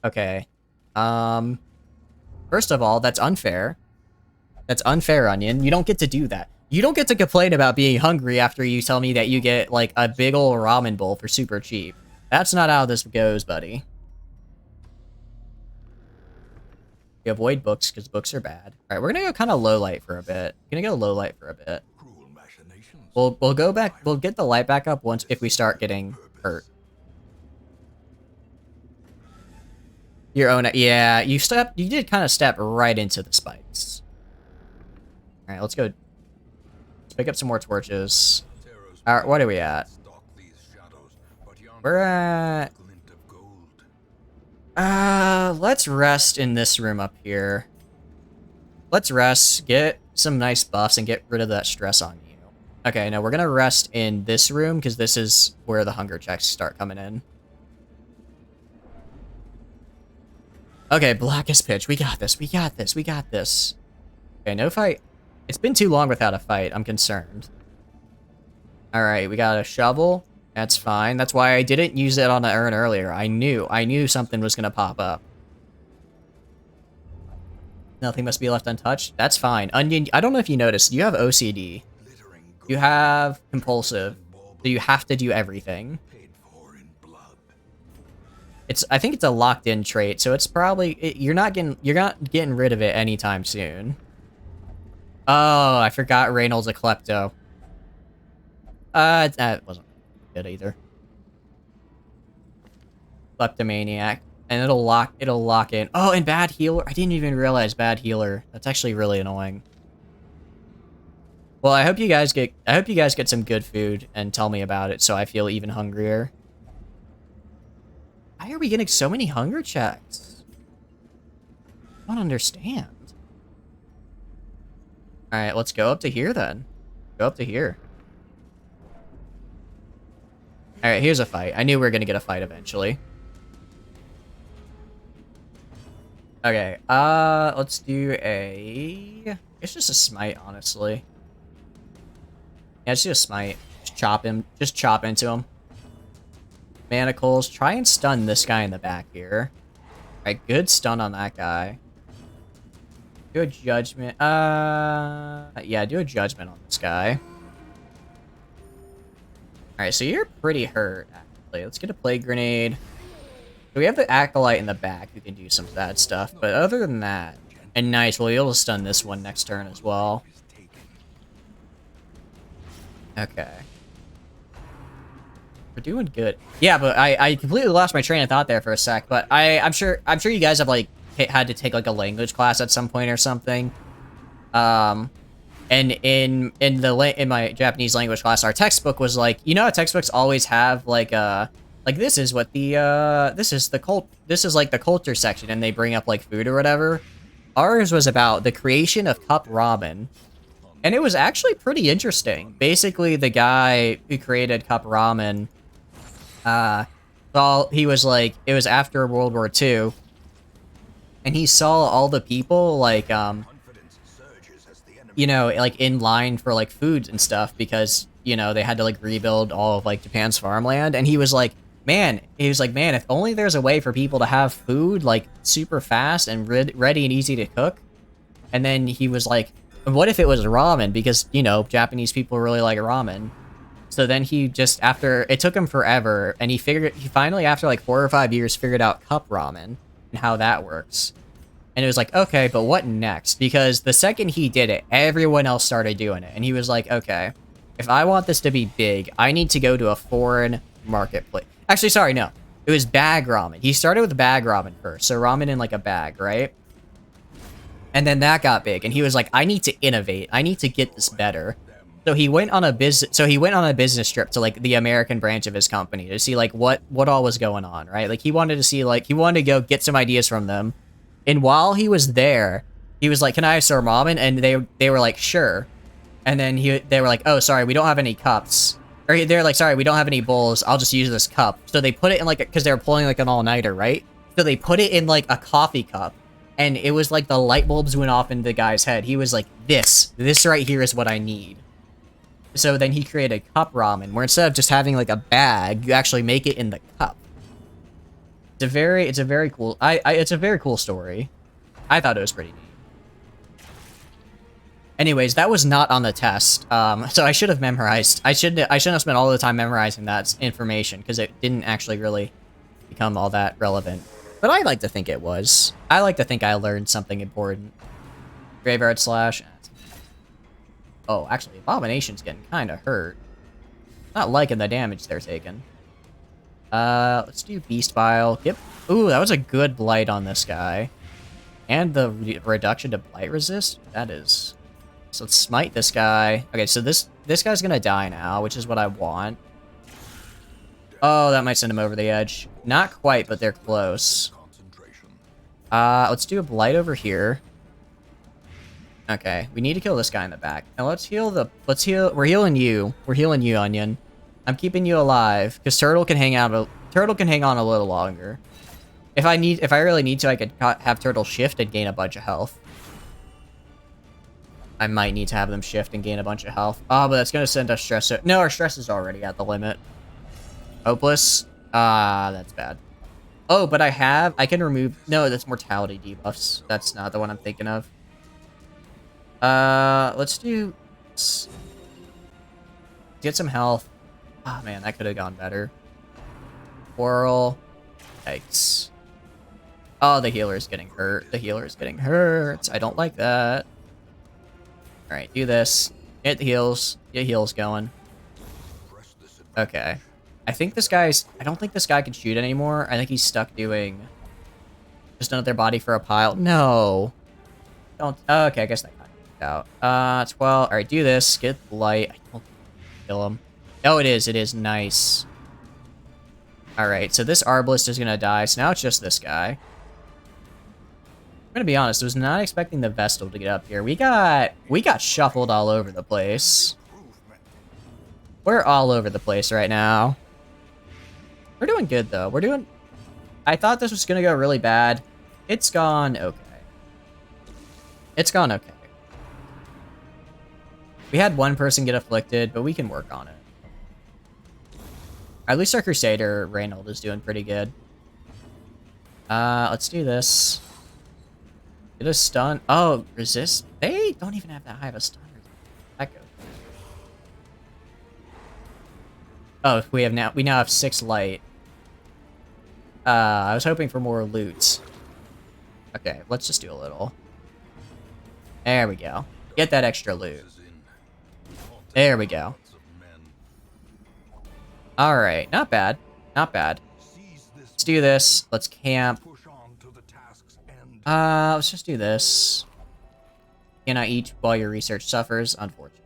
Okay. First of all, that's unfair. That's unfair, Onion. You don't get to do that. You don't get to complain about being hungry after you tell me that you get like a big old ramen bowl for super cheap. That's not how this goes, buddy. We avoid books because books are bad. All right, we're gonna go kind of low light for a bit. We're gonna go low light for a bit. We'll go back. We'll get the light back up if we start getting hurt. Your own, yeah. You did kind of step right into the spikes. All right, let's go. Let's pick up some more torches. All right, what are we at? We're at. Let's rest in this room up here. Let's rest, get some nice buffs, and get rid of that stress on you. Okay, now we're gonna rest in this room, because this is where the hunger checks start coming in. Okay, Blackest Pitch. We got this, we got this, we got this. Okay, no fight. It's been too long without a fight. I'm concerned. Alright, we got a shovel. That's fine. That's why I didn't use it on the urn earlier. I knew something was gonna pop up. Nothing must be left untouched. That's fine. Onion, I don't know if you noticed, you have OCD. You have compulsive. So you have to do everything. I think it's a locked-in trait, so it's probably you're not getting rid of it anytime soon. Oh, I forgot Reynolds a klepto. That wasn't good either. Kleptomaniac. And it'll lock in. Oh, and bad healer. I didn't even realize bad healer. That's actually really annoying. Well, I hope you guys get some good food and tell me about it so I feel even hungrier. Why are we getting so many hunger checks? I don't understand. Alright, let's go up to here then. Go up to here. Alright, here's a fight. I knew we were gonna get a fight eventually. Okay, let's do a... It's just a smite, honestly. Yeah, let's do a smite. Just chop him. Just chop into him. Manacles. Try and stun this guy in the back here. Alright, good stun on that guy. Do a judgment. Yeah, do a judgment on this guy. Alright, so you're pretty hurt, actually. Let's get a plague grenade. So we have the acolyte in the back who can do some of that stuff, but other than that... And nice, we'll be able to stun this one next turn as well. Okay. We're doing good. Yeah, but I completely lost my train of thought there for a sec, but I'm sure you guys have, like, had to take, like, a language class at some point or something. And in my Japanese language class, our textbook was like, you know how textbooks always have, like this is what the, this is like the culture section, and they bring up, like, food or whatever. Ours was about the creation of cup ramen. And it was actually pretty interesting. Basically, the guy who created cup ramen, he was like, it was after World War II, and he saw all the people, like, you know, like, in line for, like, food and stuff, because, you know, they had to, like, rebuild all of, like, Japan's farmland, and he was like, man, if only there's a way for people to have food, like, super fast and ready and easy to cook. And then he was like, what if it was ramen? Because, you know, Japanese people really like ramen. So then he just, it took him forever, and he finally, after like 4 or 5 years, figured out cup ramen and how that works. And it was like, okay, but what next? Because the second he did it, everyone else started doing it. And he was like, okay, if I want this to be big, I need to go to a foreign marketplace. Actually, sorry, no. It was bag ramen. He started with bag ramen first. So ramen in like a bag, right? And then that got big, and he was like, I need to innovate. I need to get this better. So he went on a business trip to like the American branch of his company to see like what all was going on, right? Like he wanted to go get some ideas from them. And while he was there, he was like, "Can I have some ramen?" And they were like, "Sure." And then they were like, "Oh, sorry, we don't have any cups." Or they're like, "Sorry, we don't have any bowls. I'll just use this cup." So they put it in like, because they were pulling like an all-nighter, right? So they put it in like a coffee cup. And it was like the light bulbs went off in the guy's head. He was like, this right here is what I need. So then he created cup ramen, where instead of just having like a bag, you actually make it in the cup. It's a very cool story. I thought it was pretty neat. Anyways, that was not on the test. So I should have memorized. I shouldn't have spent all the time memorizing that information, because it didn't actually really become all that relevant. But I like to think it was. I like to think I learned something important. Graveyard slash. Oh, actually, Abomination's getting kind of hurt. Not liking the damage they're taking. Let's do Beast Bile. Yep. Ooh, that was a good blight on this guy. And the reduction to blight resist. That is. So let's smite this guy. Okay, so this guy's gonna die now, which is what I want. Oh, that might send him over the edge. Not quite, but they're close. Let's do a blight over here. Okay, we need to kill this guy in the back. And we're healing you. We're healing you, Onion. I'm keeping you alive, because Turtle can hang on a little longer. If I really need to, I could have Turtle shift and gain a bunch of health. I might need to have them shift and gain a bunch of health. Oh, but that's gonna send us stress. No, our stress is already at the limit. Hopeless. That's bad. Oh, but I can remove... No, that's mortality debuffs. That's not the one I'm thinking of. Let's do... Get some health. Oh, man, that could have gone better. Whirl. Yikes. Oh, the healer is getting hurt. The healer is getting hurt. I don't like that. Alright, do this. Get the heals. Get heals going. Okay. I don't think this guy can shoot anymore. I think he's stuck doing Just another body for a pile. No. Don't. Oh, okay, I guess that kind of worked out. 12. All right, do this. Get light. I don't kill him. Oh, it is. It is. Nice. All right, so this Arbalist is going to die. So now it's just this guy. I'm going to be honest. I was not expecting the Vestal to get up here. We got shuffled all over the place. We're all over the place right now. We're doing good, though. We're doing... I thought this was going to go really bad. It's gone okay. It's gone okay. We had one person get afflicted, but we can work on it. At least our Crusader, Reynold, is doing pretty good. Let's do this. Get a stun. Oh, resist. They don't even have that high of a stun. That goes. Oh, we now have 6 light. I was hoping for more loot. Okay, let's just do a little. There we go. Get that extra loot. There we go. Alright, not bad. Not bad. Let's do this. Let's camp. Let's just do this. Cannot eat while your research suffers, unfortunately.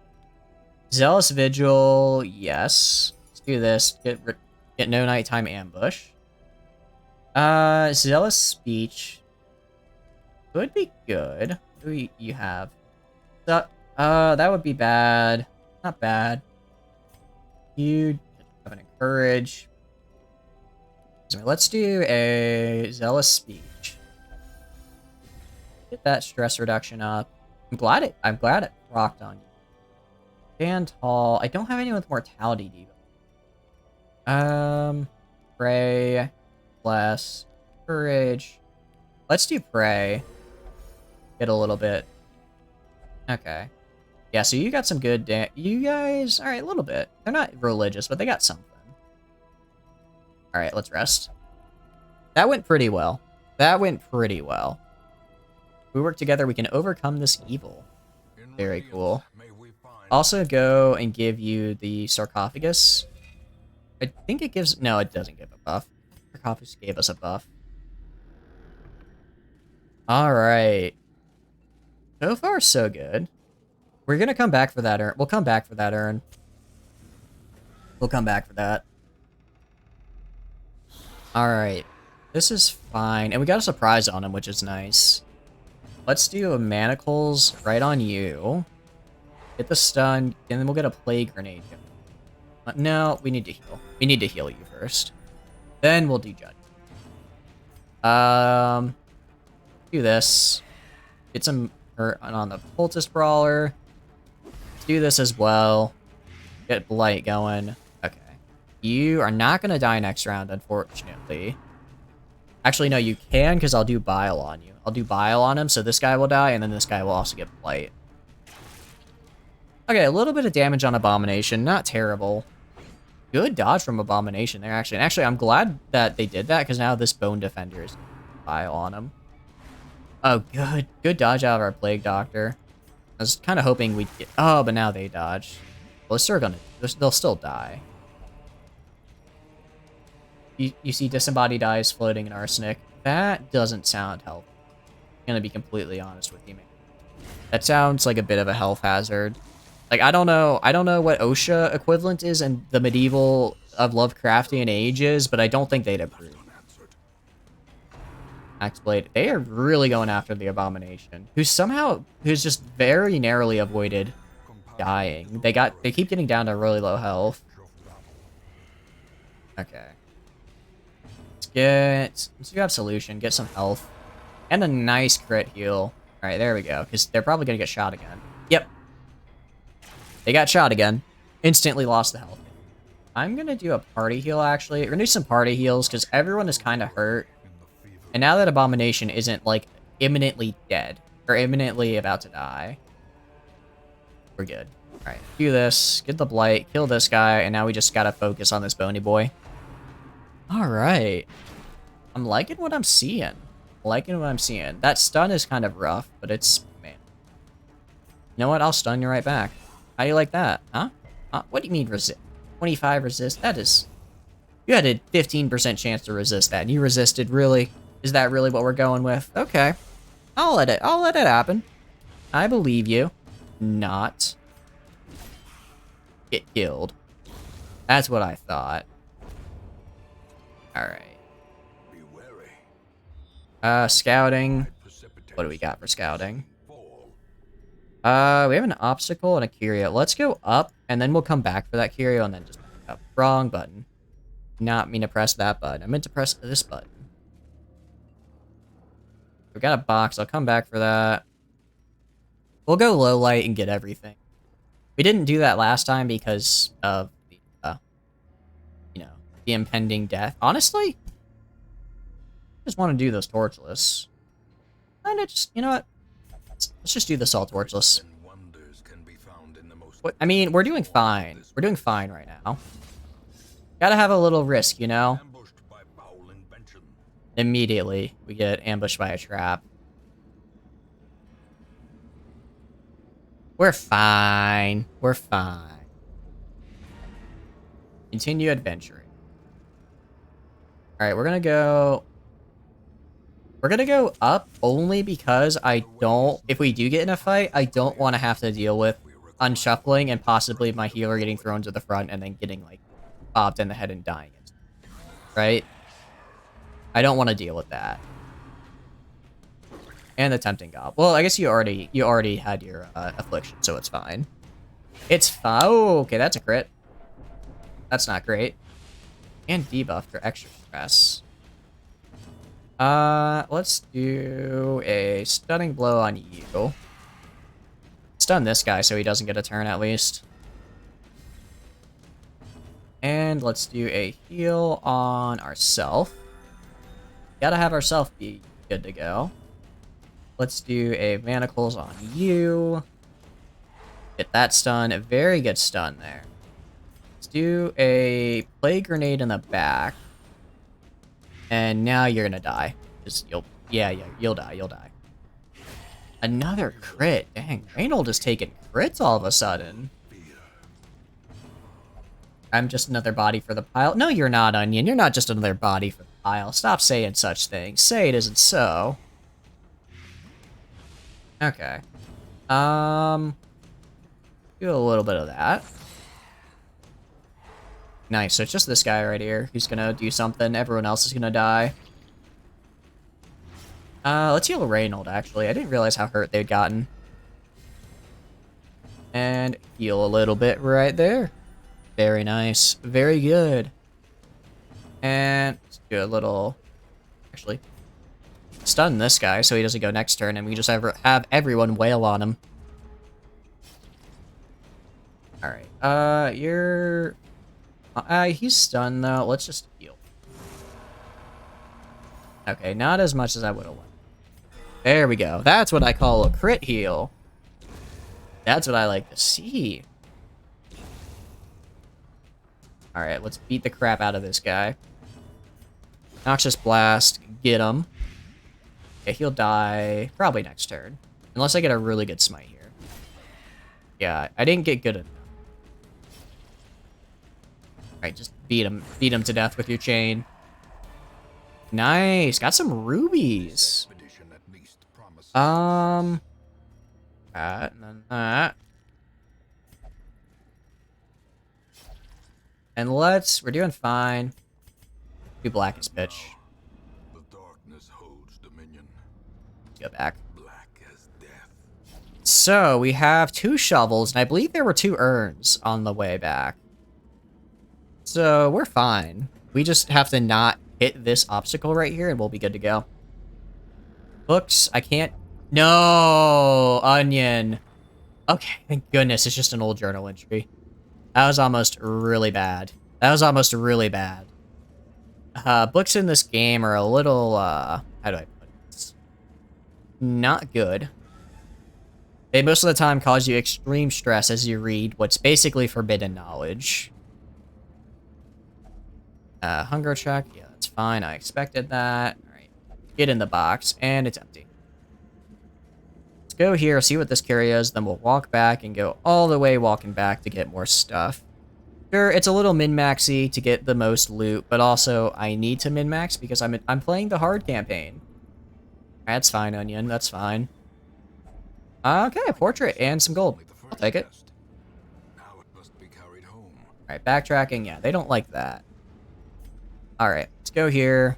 Zealous Vigil, yes. Let's do this. Get no nighttime ambush. Zealous Speech would be good. What do you have? That would be bad. Not bad. You have an Encourage. So let's do a Zealous Speech. Get that stress reduction up. I'm glad it rocked on you. Stand tall. I don't have anyone with mortality debuff. Pray. Bless. Courage. Let's do Pray. Get a little bit. Okay. Yeah, so you got some good you guys, alright, a little bit. They're not religious, but they got something. Alright, let's rest. That went pretty well. That went pretty well. If we work together, we can overcome this evil. Very cool. Also go and give you the sarcophagus. I think it gives... No, it doesn't give a buff. Sarcophagus gave us a buff. Alright. So far, so good. We're gonna come back for that urn. We'll come back for that urn. We'll come back for that. Alright. This is fine. And we got a surprise on him, which is nice. Let's do a Manacles right on you. Get the stun, and then we'll get a Plague Grenade. No, we need to heal. We need to heal you first. Then we'll do Judge. Do this. Get some hurt on the Poultice Brawler. Do this as well. Get Blight going. Okay. You are not going to die next round, unfortunately. Actually, no, you can, because I'll do Bile on you. I'll do Bile on him, so this guy will die, and then this guy will also get Blight. Okay, a little bit of damage on Abomination. Not terrible. Good dodge from Abomination there, actually. And actually, I'm glad that they did that, because now this Bone Defender is Bile on him. Oh, good. Good dodge out of our Plague Doctor. I was kind of hoping we'd get... Oh, but now they dodge. Well, they're gonna... They'll still die. You see Disembodied Eyes floating in Arsenic. That doesn't sound helpful. I'm gonna be completely honest with you, man. That sounds like a bit of a health hazard. Like, I don't know what OSHA equivalent is in the medieval of Lovecraftian ages, but I don't think they'd approve. Axeblade. They are really going after the Abomination, who's just very narrowly avoided dying. They keep getting down to really low health. Okay. Let's do Absolution, get some health. And a nice crit heal. Alright, there we go. Because they're probably going to get shot again. Yep. They got shot again. Instantly lost the health. I'm going to do a party heal, actually. We're going to do some party heals, because everyone is kind of hurt. And now that Abomination isn't, like, imminently dead. Or imminently about to die. We're good. Alright, do this. Get the Blight. Kill this guy. And now we just gotta focus on this bony boy. Alright. I'm liking what I'm seeing. Liking what I'm seeing. That stun is kind of rough, but it's... Man. You know what? I'll stun you right back. How do you like that? Huh? What do you mean resist? 25 resist? That is... You had a 15% chance to resist that, and you resisted, really? Is that really what we're going with? Okay. I'll let it happen. I believe you. Not get killed. That's what I thought. Alright. Be wary. Scouting. What do we got for scouting? We have an obstacle and a curio. Let's go up, and then we'll come back for that curio, and then just pick up. Wrong button. Not mean to press that button. I meant to press this button. We got a box. I'll come back for that. We'll go low light and get everything. We didn't do that last time because of the, you know, the impending death. Honestly, I just want to do those torchless. And I just, you know what? Let's just do this all torchless. What, I mean, we're doing fine. We're doing fine right now. Gotta have a little risk, you know? Immediately, we get ambushed by a trap. We're fine. We're fine. Continue adventuring. Alright, we're gonna go... We're gonna go up only because I don't... If we do get in a fight, I don't want to have to deal with unshuffling and possibly my healer getting thrown to the front and then getting, like, bobbed in the head and dying. Right? I don't want to deal with that. And the tempting gob. Well, I guess you already had your affliction, so it's fine. It's fine. Oh, okay, that's a crit. That's not great. And debuff for extra stress. Let's do a stunning blow on you. Stun this guy so he doesn't get a turn at least. And let's do a heal on ourself. Gotta have ourself be good to go. Let's do a manacles on you. Get that stun. A very good stun there. Let's do a plague grenade in the back. And now you're gonna die. Just you'll die. Another crit. Dang, Reynold is taking crits all of a sudden. I'm just another body for the pile. No, you're not, Onion. You're not just another body for the pile. Stop saying such things. Say it isn't so. Okay. Do a little bit of that. Nice, so it's just this guy right here who's gonna do something. Everyone else is gonna die. Let's heal Reynold, actually. I didn't realize how hurt they'd gotten. And heal a little bit right there. Very nice. Very good. And let's do a little... Actually, stun this guy so he doesn't go next turn, and we just have everyone wail on him. Alright, you're... he's stunned, though. Let's just heal. Okay, not as much as I would have liked. There we go. That's what I call a crit heal. That's what I like to see. Alright, let's beat the crap out of this guy. Noxious Blast. Get him. Okay, he'll die probably next turn. Unless I get a really good smite here. Yeah, I didn't get good enough. Alright, just beat him. Beat him to death with your chain. Nice. Got some rubies. That, and then that. And we're doing fine. Do blackest pitch. The darkness holds dominion. Let's go back. Black as death. So we have 2 shovels, and I believe there were 2 urns on the way back. So we're fine. We just have to not hit this obstacle right here, and we'll be good to go. Books, I can't... No! Onion. Okay, thank goodness, it's just an old journal entry. That was almost really bad. That was almost really bad. Books in this game are a little, how do I put this? Not good. They most of the time cause you extreme stress as you read what's basically forbidden knowledge. Hunger check. Yeah, that's fine. I expected that. Alright. Get in the box, and it's empty. Let's go here, see what this curio is, then we'll walk back and go all the way walking back to get more stuff. Sure, it's a little min-maxy to get the most loot, but also I need to min-max because I'm playing the hard campaign. That's fine, Onion. That's fine. Okay, a portrait and some gold. I'll take it. Now it must be carried home. Alright, backtracking. Yeah, they don't like that. Alright, let's go here.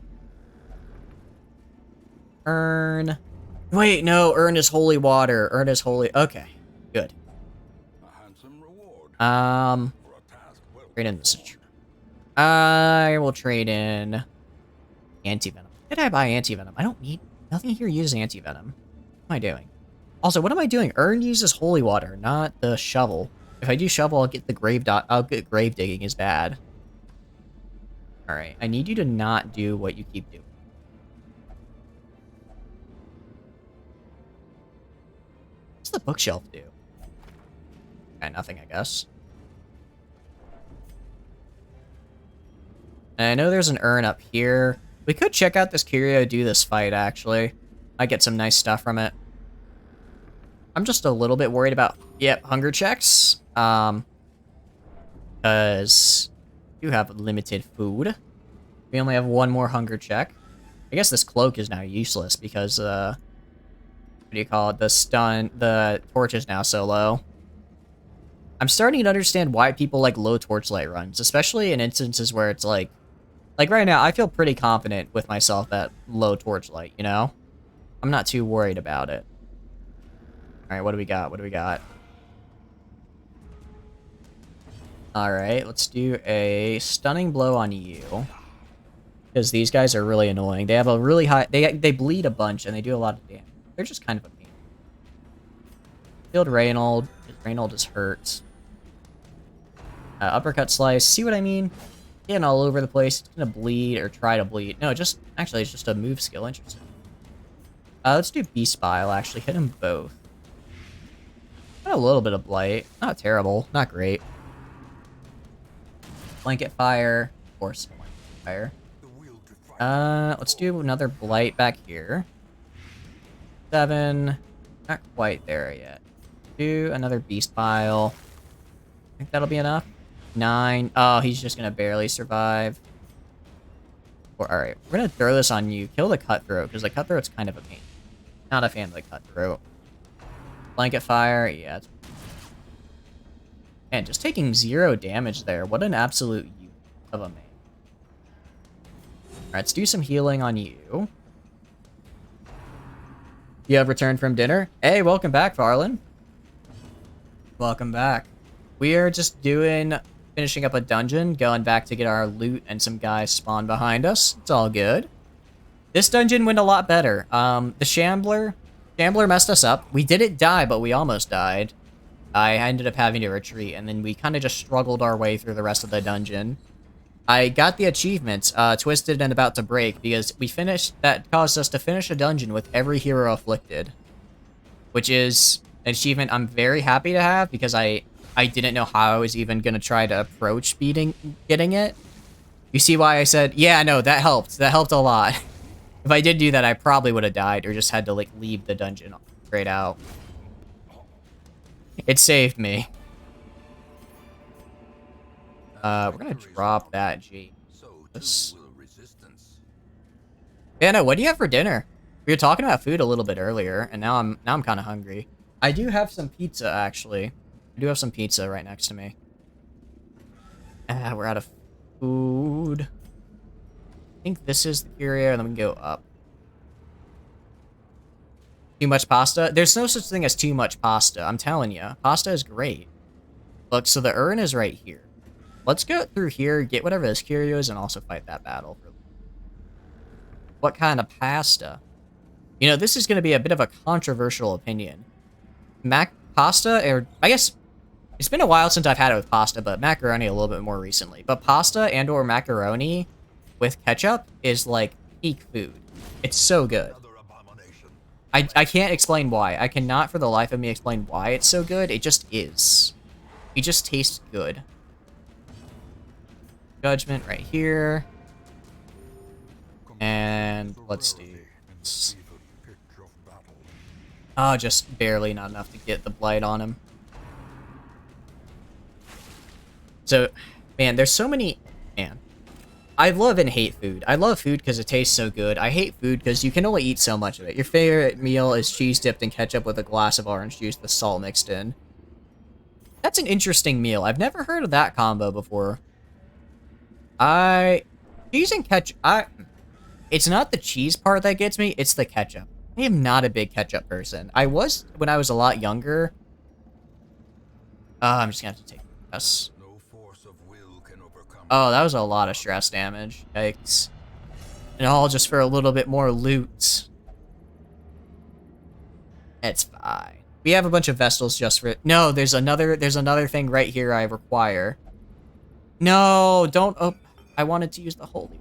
Urn. Wait, no, urn is holy water. Urn is holy. Okay, good. A handsome reward For a task well trade in this. I will trade in anti-venom. Did I buy anti-venom? I don't need... Nothing here uses anti-venom. What am I doing? Also, what am I doing? Urn uses holy water, not the shovel. If I do shovel, I'll get the I'll get grave digging is bad. Alright, I need you to not do what you keep doing. What's the bookshelf do? Okay, nothing, I guess. And I know there's an urn up here. We could check out this curio, do this fight, actually. I get some nice stuff from it. I'm just a little bit worried about, hunger checks. Because you have limited food. We only have one more hunger check. I guess this cloak is now useless because, what do you call it? The torch is now so low. I'm starting to understand why people like low torchlight runs, especially in instances where it's like right now, I feel pretty confident with myself at low torchlight, you know? I'm not too worried about it. Alright, what do we got? What do we got? Alright, let's do a stunning blow on you. Because these guys are really annoying. They have a really high... They bleed a bunch, and they do a lot of damage. They're just kind of a pain. Killed Reynold. Reynold is hurt. Uppercut slice. See what I mean? Getting all over the place. It's gonna bleed or try to bleed. No, just... Actually, it's just a move skill. Interesting. Let's do Beast Bile, actually. Hit them both. Got a little bit of blight. Not terrible. Not great. Blanket fire. Of course, blanket fire. Let's do another blight back here. 7. Not quite there yet. Do another beast pile. I think that'll be enough. 9. Oh, he's just gonna barely survive. Alright, we're gonna throw this on you. Kill the cutthroat, because the cutthroat's kind of a pain. Not a fan of the cutthroat. Blanket fire, yeah. And just taking 0 damage there. What an absolute use of a man. Alright, let's do some healing on you. You have returned from dinner? Hey, welcome back, Farland. Welcome back. We are just finishing up a dungeon, going back to get our loot, and some guys spawn behind us. It's all good. This dungeon went a lot better. The Shambler messed us up. We didn't die, but we almost died. I ended up having to retreat, and then we kind of just struggled our way through the rest of the dungeon. I got the achievement, Twisted and About to Break, because that caused us to finish a dungeon with every hero afflicted. Which is an achievement I'm very happy to have, because I didn't know how I was even going to try to approach getting it. You see why I said, yeah, no, that helped. That helped a lot. If I did do that, I probably would have died, or just had to, like, leave the dungeon straight out. It saved me. We're gonna drop that G. Yeah, no, what do you have for dinner? We were talking about food a little bit earlier, and now I'm kind of hungry. I do have some pizza, actually. I do have some pizza right next to me. We're out of food. I think this is the curio, and then we can go up. Too much pasta? There's no such thing as too much pasta. I'm telling you, pasta is great. Look, so the urn is right here. Let's go through here, get whatever this curio is, and also fight that battle. What kind of pasta? You know, this is going to be a bit of a controversial opinion. Pasta, or I guess it's been a while since I've had it with pasta, but macaroni a little bit more recently. But pasta and or macaroni with ketchup is like peak food. It's so good. I can't explain why. I cannot for the life of me explain why it's so good. It just is. It just tastes good. Judgment right here. And let's do this. Oh, just barely, not enough to get the blight on him. So, Man, there's so many... Man. I love and hate food. I love food because it tastes so good. I hate food because you can only eat so much of it. Your favorite meal is cheese dipped in ketchup with a glass of orange juice with salt mixed in. That's an interesting meal. I've never heard of that combo before. Cheese and ketchup... It's not the cheese part that gets me, it's the ketchup. I am not a big ketchup person. I was when I was a lot younger. I'm just gonna have to take this. No force of will can overcome. Oh, that was a lot of stress damage. Yikes. And all just for a little bit more loot. It's fine. We have a bunch of vestals just for... No, there's another thing right here I require. No, don't... Oh, I wanted to use the holy...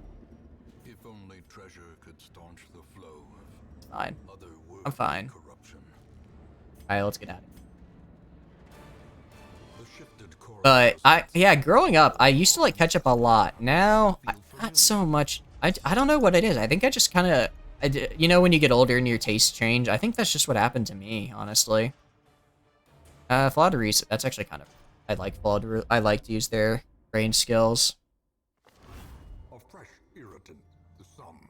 If only treasure could staunch the flow of Fine. otherworldly I'm fine. corruption. Alright, let's get out of here. The shifted core But, of yeah, growing up, I used to like ketchup a lot. Now, not so much. I don't know what it is. I think I just kind of... You know when you get older and your tastes change? I think that's just what happened to me, honestly. Flauderies, that's actually kind of... I like Flauderies. I like to use their range skills. a fresh irritant, the sum.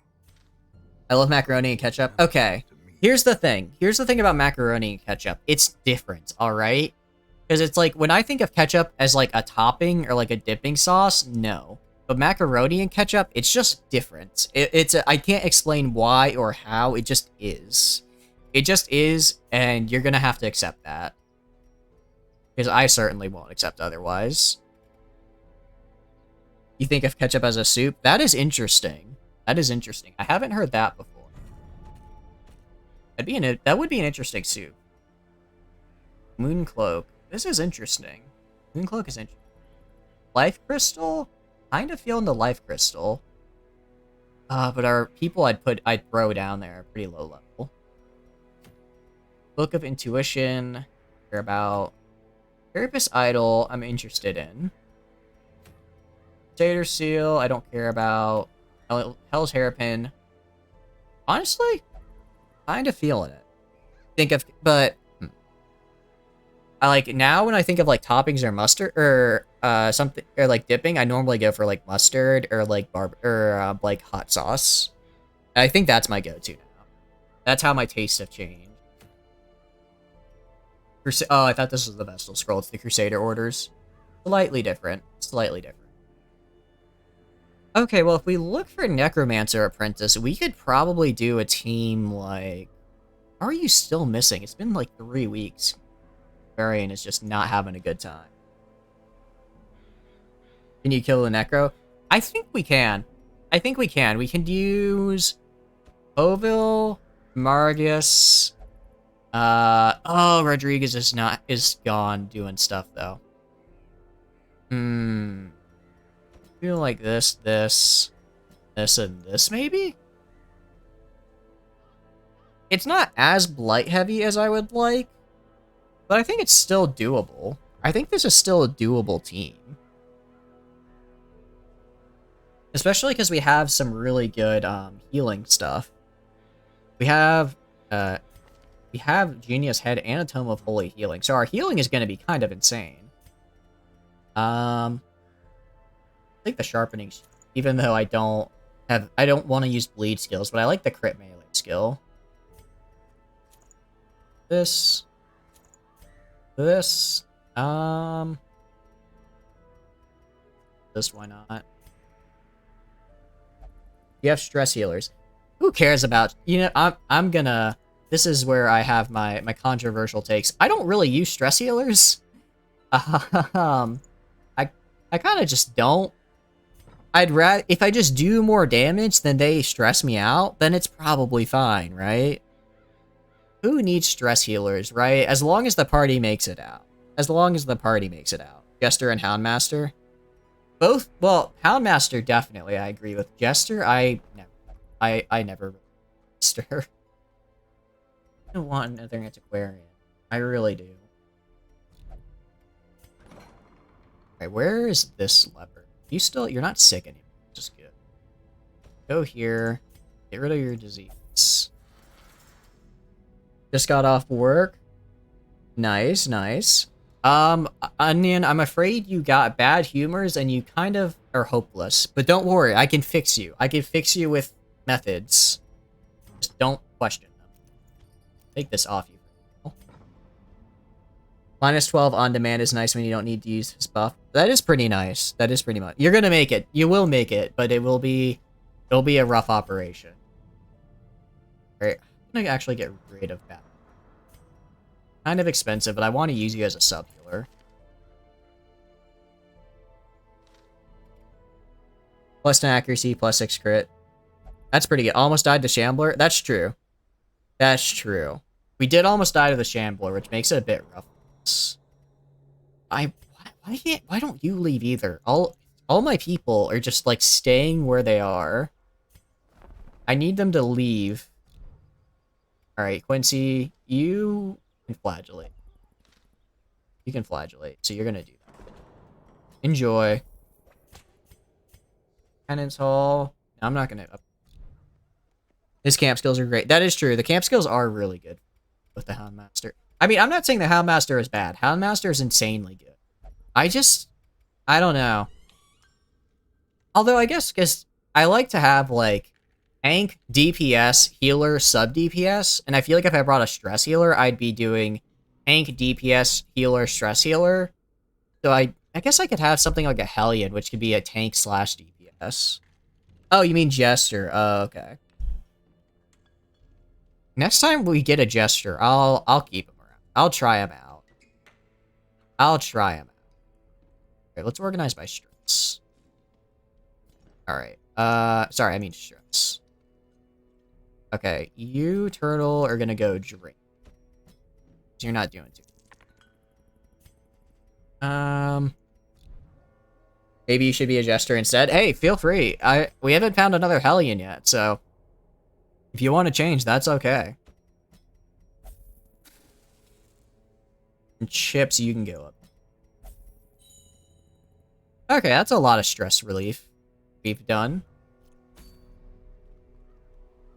I love macaroni and ketchup. Okay, here's the thing. Here's the thing about macaroni and ketchup. It's different, alright? Because it's like, when I think of ketchup as like a topping or like a dipping sauce, no. But macaroni and ketchup, it's just different. I can't explain why or how, it just is. It just is, and you're gonna have to accept that. Because I certainly won't accept otherwise. You think of ketchup as a soup? That is interesting. That is interesting. I haven't heard that before. That would be an interesting soup. Moon Cloak. This is interesting. Moon Cloak is interesting. Life Crystal? Kind of feeling the Life Crystal. But our people I'd throw down there are pretty low level. Book of Intuition. Care about. Therapist Idol, I'm interested in. Tater Seal, I don't care about. Hell's Hairpin. Honestly, kind of feeling it. I like, now when I think of like toppings or mustard or something or like dipping, I normally go for like mustard or like like hot sauce. I think that's my go-to now. That's how my tastes have changed. Oh, I thought this was the Vestal Scroll. It's the Crusader orders. Slightly different. Slightly different. Okay, well, if we look for Necromancer Apprentice, we could probably do a team like... How are you still missing? It's been like 3 weeks. Varian is just not having a good time. Can you kill the Necro? I think we can. I think we can. We can use... Ovil, Margus... oh, Rodriguez is gone doing stuff, though. I feel like this, and this, maybe? It's not as blight-heavy as I would like, but I think it's still doable. I think this is still a doable team. Especially because we have some really good, healing stuff. We have Genius Head and a Tome of Holy Healing. So our healing is going to be kind of insane. I think the Sharpening, even though I don't want to use bleed skills, but I like the crit melee skill. This, this, why not? You have stress healers. Who cares about, I'm gonna, this is where I have my controversial takes. I don't really use stress healers. I kind of just don't. I'd rather, if I just do more damage than they stress me out, then it's probably fine, right? Who needs stress healers, right? As long as the party makes it out. As long as the party makes it out. Jester and Houndmaster? Both, well, Houndmaster definitely, I agree with. Jester, I never Jester. I don't want another antiquarian. I really do. Alright, where is this leopard? You're not sick anymore. Just good. Go here. Get rid of your disease. Just got off work. Nice, nice. Onion, I'm afraid you got bad humors and you kind of are hopeless. But don't worry, I can fix you. I can fix you with methods. Just don't question them. Take this off you. Minus 12 on demand is nice when you don't need to use his buff. That is pretty nice. That is pretty much. You're gonna make it. You will make it, but it'll be a rough operation. Alright, I'm gonna actually get rid of that. Kind of expensive, but I want to use you as a sub healer. Plus 10 accuracy, plus 6 crit. That's pretty good. Almost died to Shambler. That's true. That's true. We did almost die to the Shambler, which makes it a bit rough. Why don't you leave either? All my people are just like staying where they are. I need them to leave. All right, Quincy, you can flagellate. You can flagellate, so you're gonna do that. Enjoy. Penance Hall. No, I'm not gonna. His camp skills are great. That is true. The camp skills are really good with the Houndmaster. I mean, I'm not saying the Houndmaster is bad. Houndmaster is insanely good. I don't know. Although I guess because I like to have like tank, DPS, healer, sub DPS, and I feel like if I brought a stress healer, I'd be doing tank, DPS, healer, stress healer. So I guess I could have something like a Hellion, which could be a tank slash DPS. Oh, you mean Jester? Oh, okay. Next time we get a Jester, I'll keep him around. I'll try him out. I'll try him out. Okay, let's organize by stress. Alright. Sorry, I mean stress. Okay, you, Turtle, are gonna go drink. You're not doing too good. Maybe you should be a Jester instead. Hey, feel free. We haven't found another Hellion yet, so if you want to change, that's okay. And Chips, you can go up. Okay, that's a lot of stress relief we've done.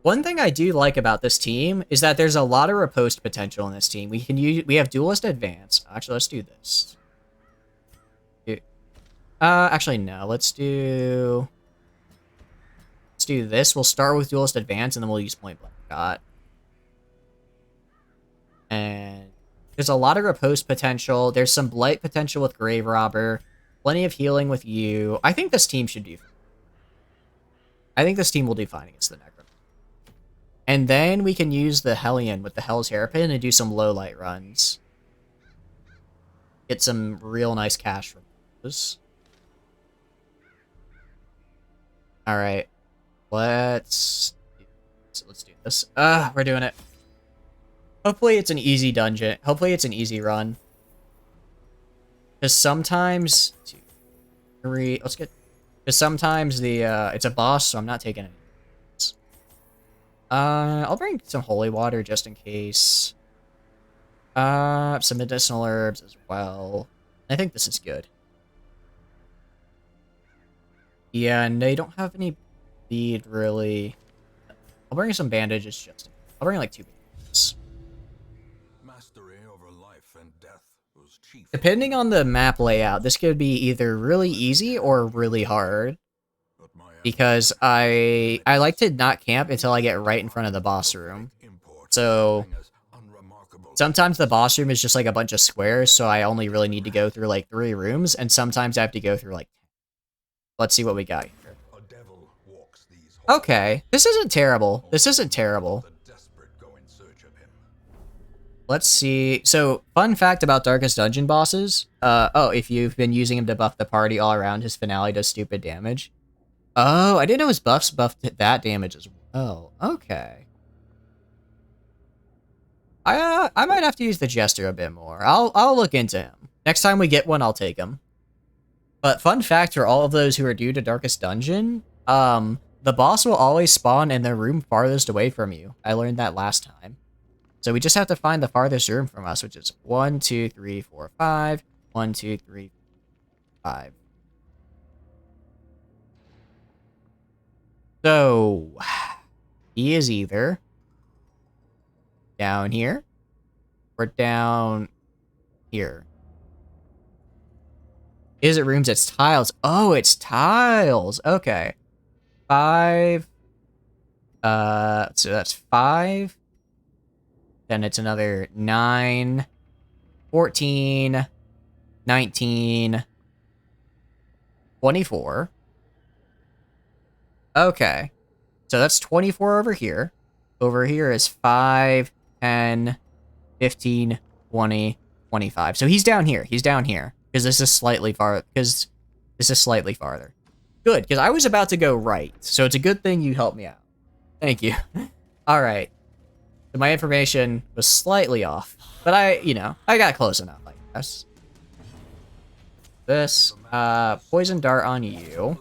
One thing I do like about this team is that there's a lot of riposte potential in this team. We have Duelist Advance. Actually, let's do this. Actually, no. Let's do this. We'll start with Duelist Advance, and then we'll use Point Blank Shot. And there's a lot of riposte potential. There's some Blight potential with Grave Robber. Plenty of healing with you. I think this team should do. I think this team will do fine against the Necro. And then we can use the Hellion with the Hell's Hairpin and do some low light runs. Get some real nice cash from those. Alright. Let's do this. We're doing it. Hopefully it's an easy dungeon. Hopefully it's an easy run. Because sometimes... 2, 3... Let's get... Because sometimes the, it's a boss, so I'm not taking any. I'll bring some holy water just in case. Some medicinal herbs as well. I think this is good. Yeah, and they don't have any bleed, really. I'll bring some bandages just in case. I'll bring, like, 2 bandages. Mastery over life and death was chief. Depending on the map layout, this could be either really easy or really hard. Because I like to not camp until I get right in front of the boss room. So sometimes the boss room is just like a bunch of squares, so I only really need to go through like 3 rooms, and sometimes I have to go through like 10. Let's see what we got here. Okay, this isn't terrible. This isn't terrible. Let's see. So, fun fact about Darkest Dungeon bosses. If you've been using him to buff the party all around, his finale does stupid damage. Oh, I didn't know his buffs buffed that damage as well. Okay. I might have to use the Jester a bit more. I'll look into him. Next time we get one, I'll take him. But fun fact for all of those who are new to Darkest Dungeon, the boss will always spawn in the room farthest away from you. I learned that last time. So we just have to find the farthest room from us, which is 1, 2, 3, 4, 5. 1, 2, 3, 5. So, he is either down here or down here. Is it rooms? It's tiles. Oh, it's tiles. Okay. 5. So that's 5. Then it's another 9, 14, 19, 24. Okay. So that's 24 over here. Over here is 5, 10, 15, 20, 25. So he's down here. He's down here. Because this is slightly far. Because this is slightly farther. Good, because I was about to go right. So it's a good thing you helped me out. Thank you. Alright. So my information was slightly off. But I got close enough, I guess. This, poison dart on you.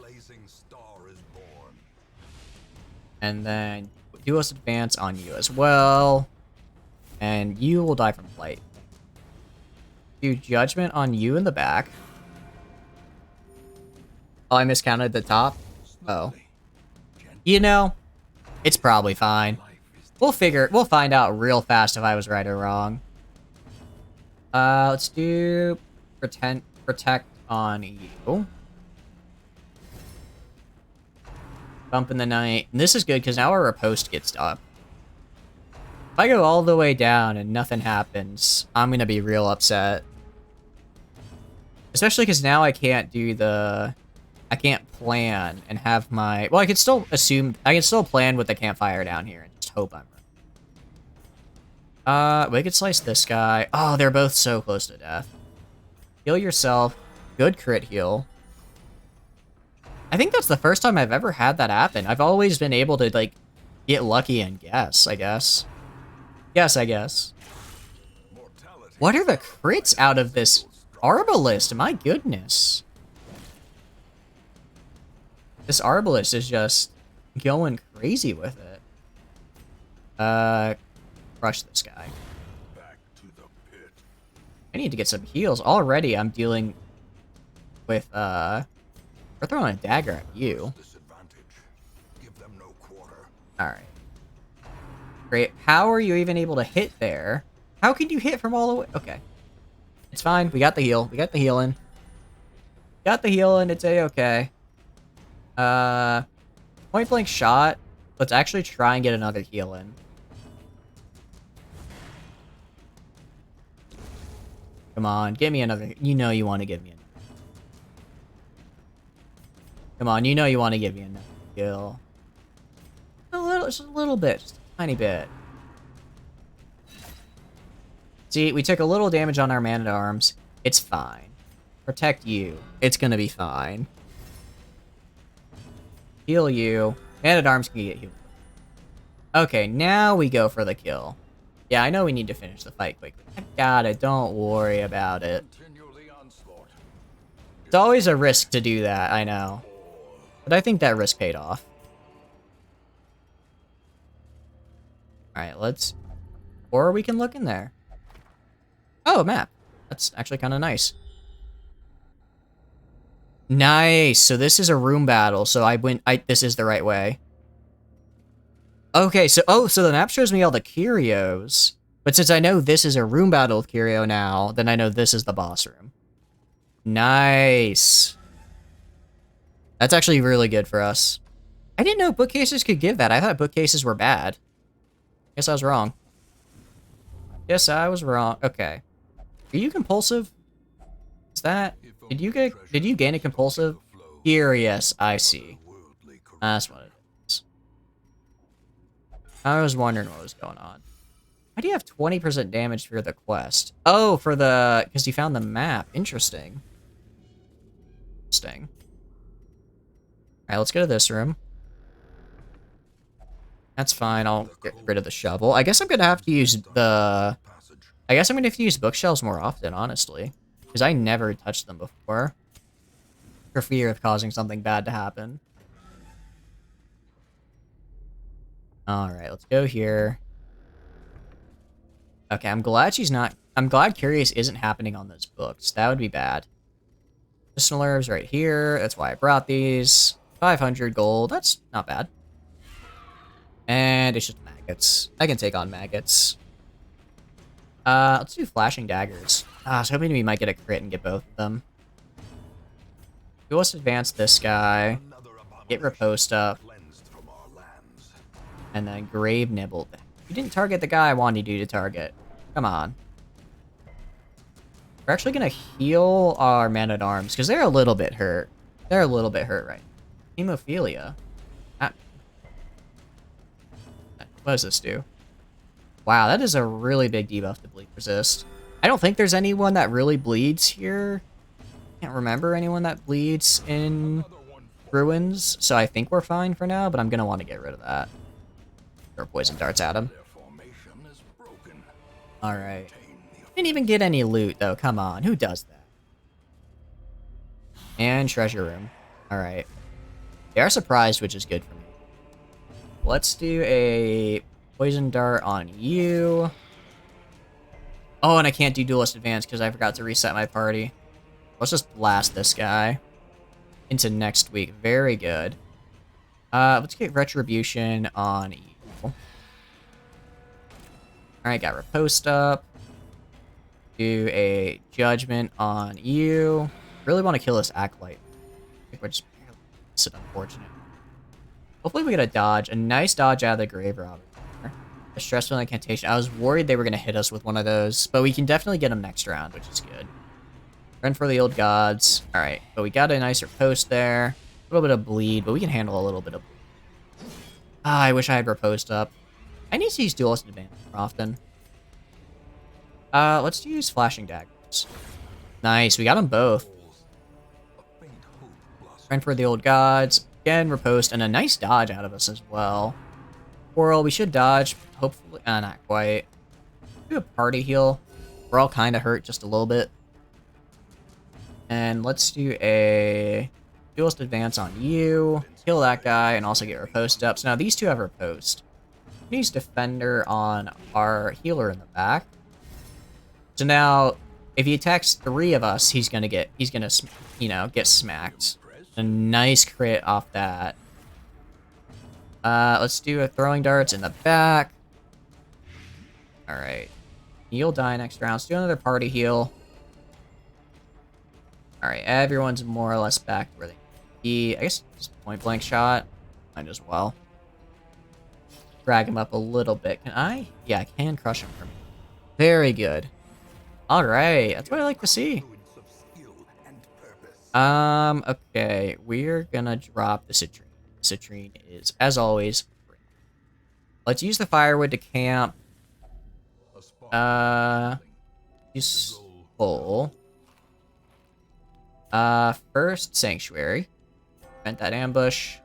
And then duelist advance on you as well. And you will die from blight. Do judgment on you in the back. Oh, I miscounted the top. Oh. You know, it's probably fine. We'll find out real fast if I was right or wrong. Let's do protect on you. Bump in the night. And this is good because now our riposte gets up. If I go all the way down and nothing happens, I'm gonna be real upset. Especially because now I can't do the... I can't plan and have my... Well, I can still assume... I can still plan with the campfire down here and just hope I'm right. We could slice this guy. Oh, they're both so close to death. Heal yourself. Good crit heal. I think that's the first time I've ever had that happen. I've always been able to, like, get lucky and guess, I guess. I guess. What are the crits out of this Arbalist? My goodness. This Arbalist is just going crazy with it. Crush this guy. I need to get some heals. Already I'm dealing with, we're throwing a dagger at you. Alright. Great. How are you even able to hit there? How can you hit from all the way? Okay. It's fine. We got the heal. We got the healing. Got the healing. It's a-okay. Point blank shot. Let's actually try and get another heal in. Come on. Give me another. You know you want to give me another. Come on. You know you want to give me another heal. Just a little bit. Just a tiny bit. See, we took a little damage on our man-at-arms. It's fine. Protect you. It's gonna be fine. Heal you. Man-at-arms can get healed. Okay, now we go for the kill. Yeah, I know we need to finish the fight quickly. I got it. Don't worry about it. It's always a risk to do that, I know. But I think that risk paid off. Alright, let's... Or we can look in there. Oh, a map. That's actually kind of nice. Nice. So this is a room battle. So this is the right way. Okay, so so the map shows me all the curios. But since I know this is a room battle with curio now, then I know this is the boss room. Nice. That's actually really good for us. I didn't know bookcases could give that. I thought bookcases were bad. Guess I was wrong. Yes, I was wrong. Okay. Are you compulsive? Is that... Did you gain a compulsive? Curious, I see. That's what it is. I was wondering what was going on. Why do you have 20% damage for the quest? Oh, for the... Because you found the map. Interesting. Interesting. Alright, let's go to this room. That's fine. I'll get rid of the shovel. I guess I'm gonna have to use the... I guess I'm gonna have to use bookshelves more often, honestly. Because I never touched them before. For fear of causing something bad to happen. Alright, let's go here. Okay, I'm glad she's not... I'm glad Curious isn't happening on those books. That would be bad. Medicinal herbs right here. That's why I brought these. 500 gold. That's not bad. And it's just maggots. I can take on maggots. Let's do flashing daggers. I was hoping we might get a crit and get both of them. Let's advance this guy. Another Get abomination riposte up. cleansed from our lands. And then grave nibble. You didn't target the guy I wanted you to target. Come on. We're actually gonna heal our man-at-arms, because they're a little bit hurt. They're a little bit hurt right now. Hemophilia. Ah. What does this do? Wow, that is a really big debuff to bleed resist. I don't think there's anyone that really bleeds here. Can't remember anyone that bleeds in ruins, so I think we're fine for now, but I'm gonna want to get rid of that. Throw poison darts at him. Their formation is broken. Alright. Didn't even get any loot, though. Come on, who does that? And treasure room. Alright. They are surprised, which is good for me. Let's do a poison dart on you. Oh, and I can't do duelist advance because I forgot to reset my party. Let's just blast this guy into next week. Very good. Let's get retribution on you. Alright, got riposte up. Do a judgment on you. Really want to kill this acolyte. I think we're just it's unfortunate. Hopefully we get a dodge. A nice dodge out of the grave robber. A stressful incantation. I was worried they were going to hit us with one of those, but we can definitely get them next round, which is good. Run for the old gods. Alright, but we got a nicer post there. A little bit of bleed, but we can handle a little bit of bleed. Ah, I wish I had riposte up. I need to use duelist advantage more often. Let's use flashing daggers. Nice, we got them both. Run for the old gods. Again, riposte, and a nice dodge out of us as well. Coral, we should dodge. Hopefully, not quite. Do a party heal. We're all kind of hurt just a little bit. And let's do a duelist advance on you. Kill that guy, and also get riposte up. So now these two have riposte. Use defender on our healer in the back. So now, if he attacks 3 of us, he's gonna, you know, get smacked. A nice crit off that. Let's do a throwing darts in the back. Alright. You'll die next round. Let's do another party heal. Alright, everyone's more or less back to where they need to be. I guess just point blank shot. Might as well. Drag him up a little bit. Can I? Yeah, I can crush him from here. Very good. Alright, that's what I like to see. Okay, we're gonna drop the citrine. Citrine is, as always, free. Let's use the firewood to camp. Use full. First, sanctuary. Prevent that ambush.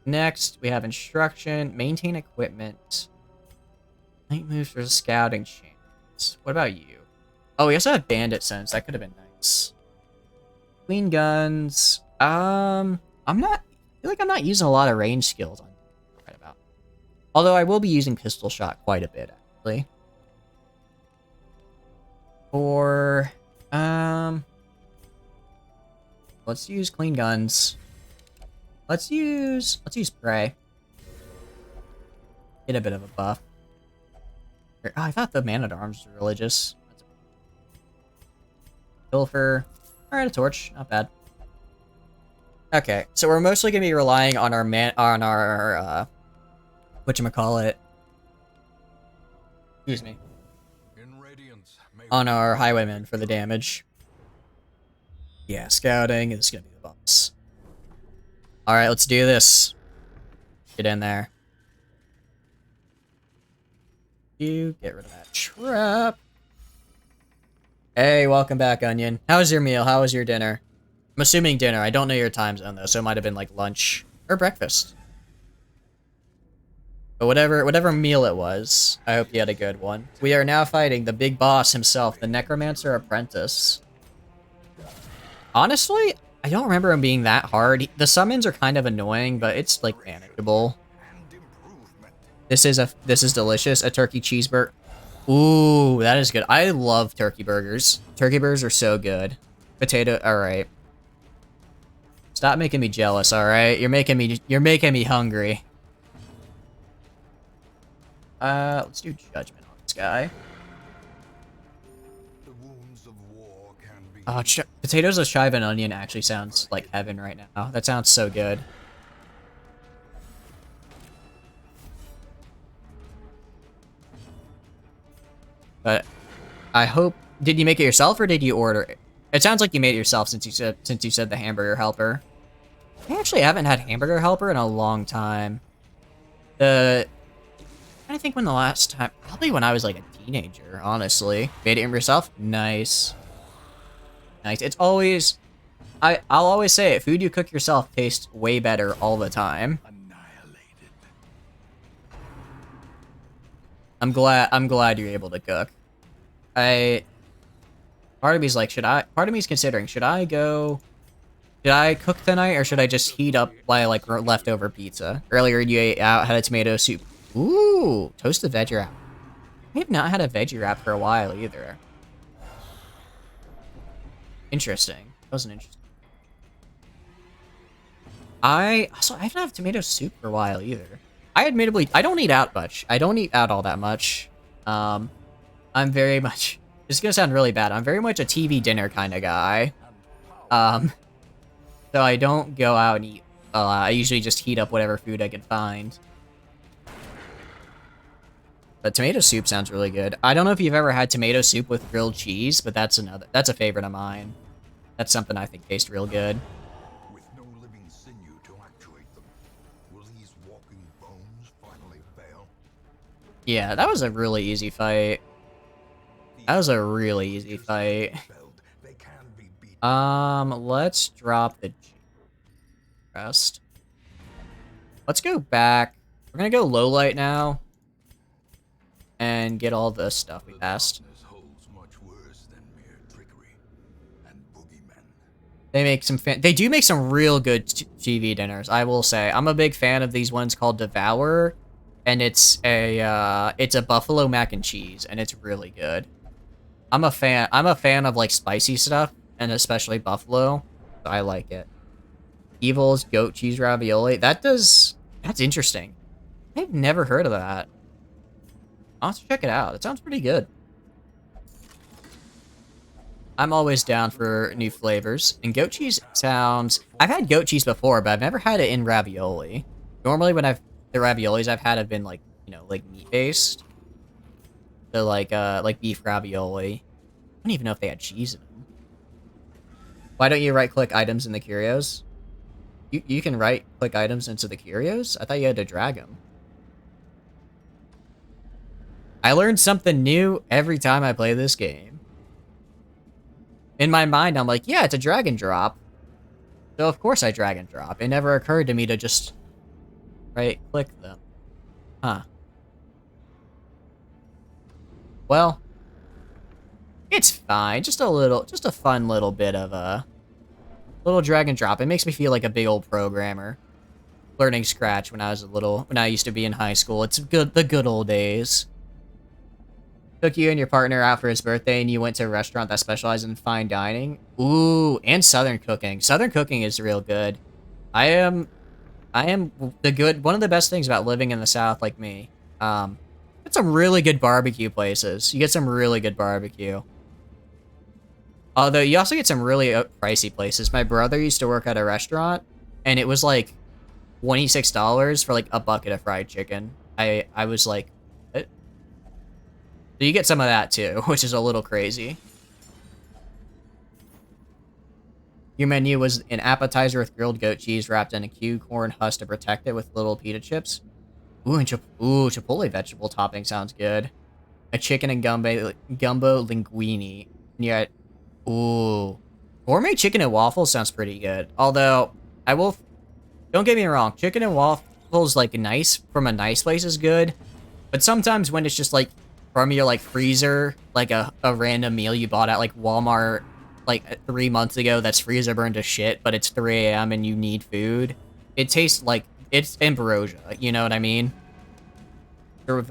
Next, we have instruction. Maintain equipment. Night moves for scouting chance. What about you? Oh, we also have bandit sense. That could have been nice. Clean guns. I'm not. I feel like I'm not using a lot of range skills on right about. Although I will be using pistol shot quite a bit actually. Or let's use clean guns. Let's use spray. Get a bit of a buff. Oh, I thought the man-at-arms was religious. Pilfer. Alright, a torch. Not bad. Okay, so we're mostly gonna be relying on our whatchamacallit. Excuse me. On our highwaymen for the damage. Yeah, scouting is gonna be the bumps. Alright, let's do this. Get in there. You get rid of that trap. Hey, welcome back, Onion. How was your meal? How was your dinner? I'm assuming dinner. I don't know your time zone, though, so it might have been, like, lunch or breakfast. But whatever meal it was, I hope you had a good one. We are now fighting the big boss himself, the Necromancer Apprentice. Honestly, I don't remember him being that hard. The summons are kind of annoying, but it's, like, manageable. This is delicious. A turkey cheeseburger. Ooh, that is good. I love turkey burgers. Turkey burgers are so good. Potato. All right. Stop making me jealous. All right, you're making me hungry. Let's do judgment on this guy. The wounds of war can be Potatoes with chive and onion actually sounds like heaven right now. That sounds so good. But I hope... Did you make it yourself or did you order it? It sounds like you made it yourself since you said the hamburger helper. I actually haven't had hamburger helper in a long time. I'm trying to think when the last time... Probably when I was like a teenager, honestly. Made it yourself? Nice. Nice. It's always... I'll always say it. Food you cook yourself tastes way better all the time. Annihilated. I'm glad you're able to cook. Part of me's like, part of me's considering, should I cook tonight or should I just heat up like leftover pizza? Earlier you ate out, had a tomato soup. Ooh, toasted veggie wrap. I have not had a veggie wrap for a while either. Interesting. That was an interesting. I haven't had tomato soup for a while either. I don't eat out much. I don't eat out all that much. I'm very much... This is gonna sound really bad. I'm very much a TV dinner kind of guy. So I don't go out and eat a lot. I usually just heat up whatever food I can find. But tomato soup sounds really good. I don't know if you've ever had tomato soup with grilled cheese, but that's a favorite of mine. That's something I think tastes real good. With no living sinew to actuate them, will these walking bones finally fail? Yeah, that was a really easy fight. That was a really easy fight. They can be beaten. Let's drop the rest. Let's go back. We're gonna go low light now. And get all the stuff we passed. Darkness holds much worse than mere trickery and boogeymen. They do make some real good TV dinners, I will say. I'm a big fan of these ones called Devour, and it's a buffalo mac and cheese, and it's really good. I'm a fan of like spicy stuff, and especially buffalo. So I like it. Evil's goat cheese ravioli. That's interesting. I've never heard of that. I'll have to check it out. It sounds pretty good. I'm always down for new flavors. And goat cheese sounds... I've had goat cheese before, but I've never had it in ravioli. Normally when the raviolis I've had have been like, you know, like meat-based. So like beef ravioli. I don't even know if they had cheese in them. Why don't you right-click items in the curios? You can right-click items into the curios? I thought you had to drag them. I learned something new every time I play this game. In my mind, I'm like, yeah, it's a drag and drop. So of course I drag and drop. It never occurred to me to just right-click them. Huh. Well, it's fine. Just a fun little bit of a little drag and drop. It makes me feel like a big old programmer. Learning Scratch when I used to be in high school. It's good, the good old days. Took you and your partner out for his birthday and you went to a restaurant that specializes in fine dining. Ooh, and Southern cooking. Southern cooking is real good. I am one of the best things about living in the South like me. Get some really good barbecue places. You get some really good barbecue. Although you also get some really pricey places. My brother used to work at a restaurant and it was like $26 for like a bucket of fried chicken. I was like, what? So you get some of that too, which is a little crazy. Your menu was an appetizer with grilled goat cheese wrapped in a cube corn husk to protect it with little pita chips. Ooh, and chipotle vegetable topping sounds good. A chicken and gumbo linguine. And you got, ooh. Gourmet chicken and waffles sounds pretty good. Although, don't get me wrong, chicken and waffles, like, nice, from a nice place is good. But sometimes when it's just, like, from your, like, freezer, like a random meal you bought at, like, Walmart, like, 3 months ago that's freezer burned to shit, but it's 3 a.m. and you need food, it tastes like, it's ambrosia, you know what I mean? I'm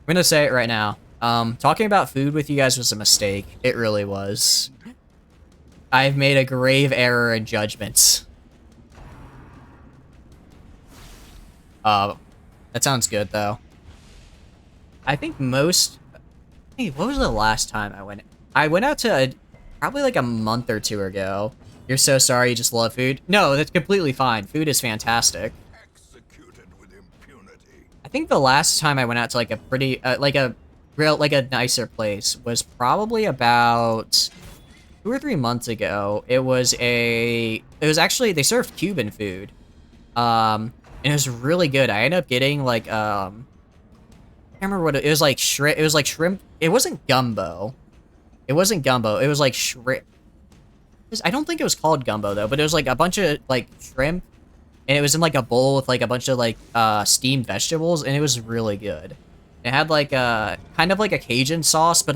gonna say it right now. Talking about food with you guys was a mistake. It really was. I've made a grave error in judgments. That sounds good, though. I think most... Hey, what was the last time I went... I went out to probably like a month or two ago. You're so sorry, you just love food? No, that's completely fine. Food is fantastic. Executed with impunity. I think the last time I went out to like a pretty, like a nicer place was probably about 2 or 3 months ago. It was actually, they served Cuban food. And it was really good. I ended up getting like, I can't remember what it was, like shrimp. It was like shrimp. It wasn't gumbo. It wasn't gumbo. It was like shrimp. I don't think it was called gumbo though, but it was like a bunch of like shrimp, and it was in like a bowl with like a bunch of like steamed vegetables, and it was really good. It had like a kind of like a Cajun sauce, but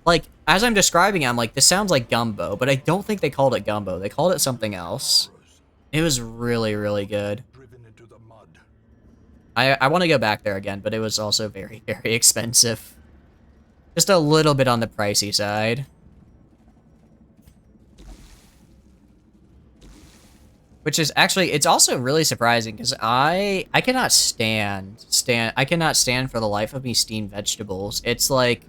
like as I'm describing it, I'm like, this sounds like gumbo, but I don't think they called it gumbo. They called it something else. It was really, really good. Driven into the mud. I want to go back there again, but it was also very, very expensive. Just a little bit on the pricey side. Which is actually, it's also really surprising because I cannot stand for the life of me steamed vegetables. It's like,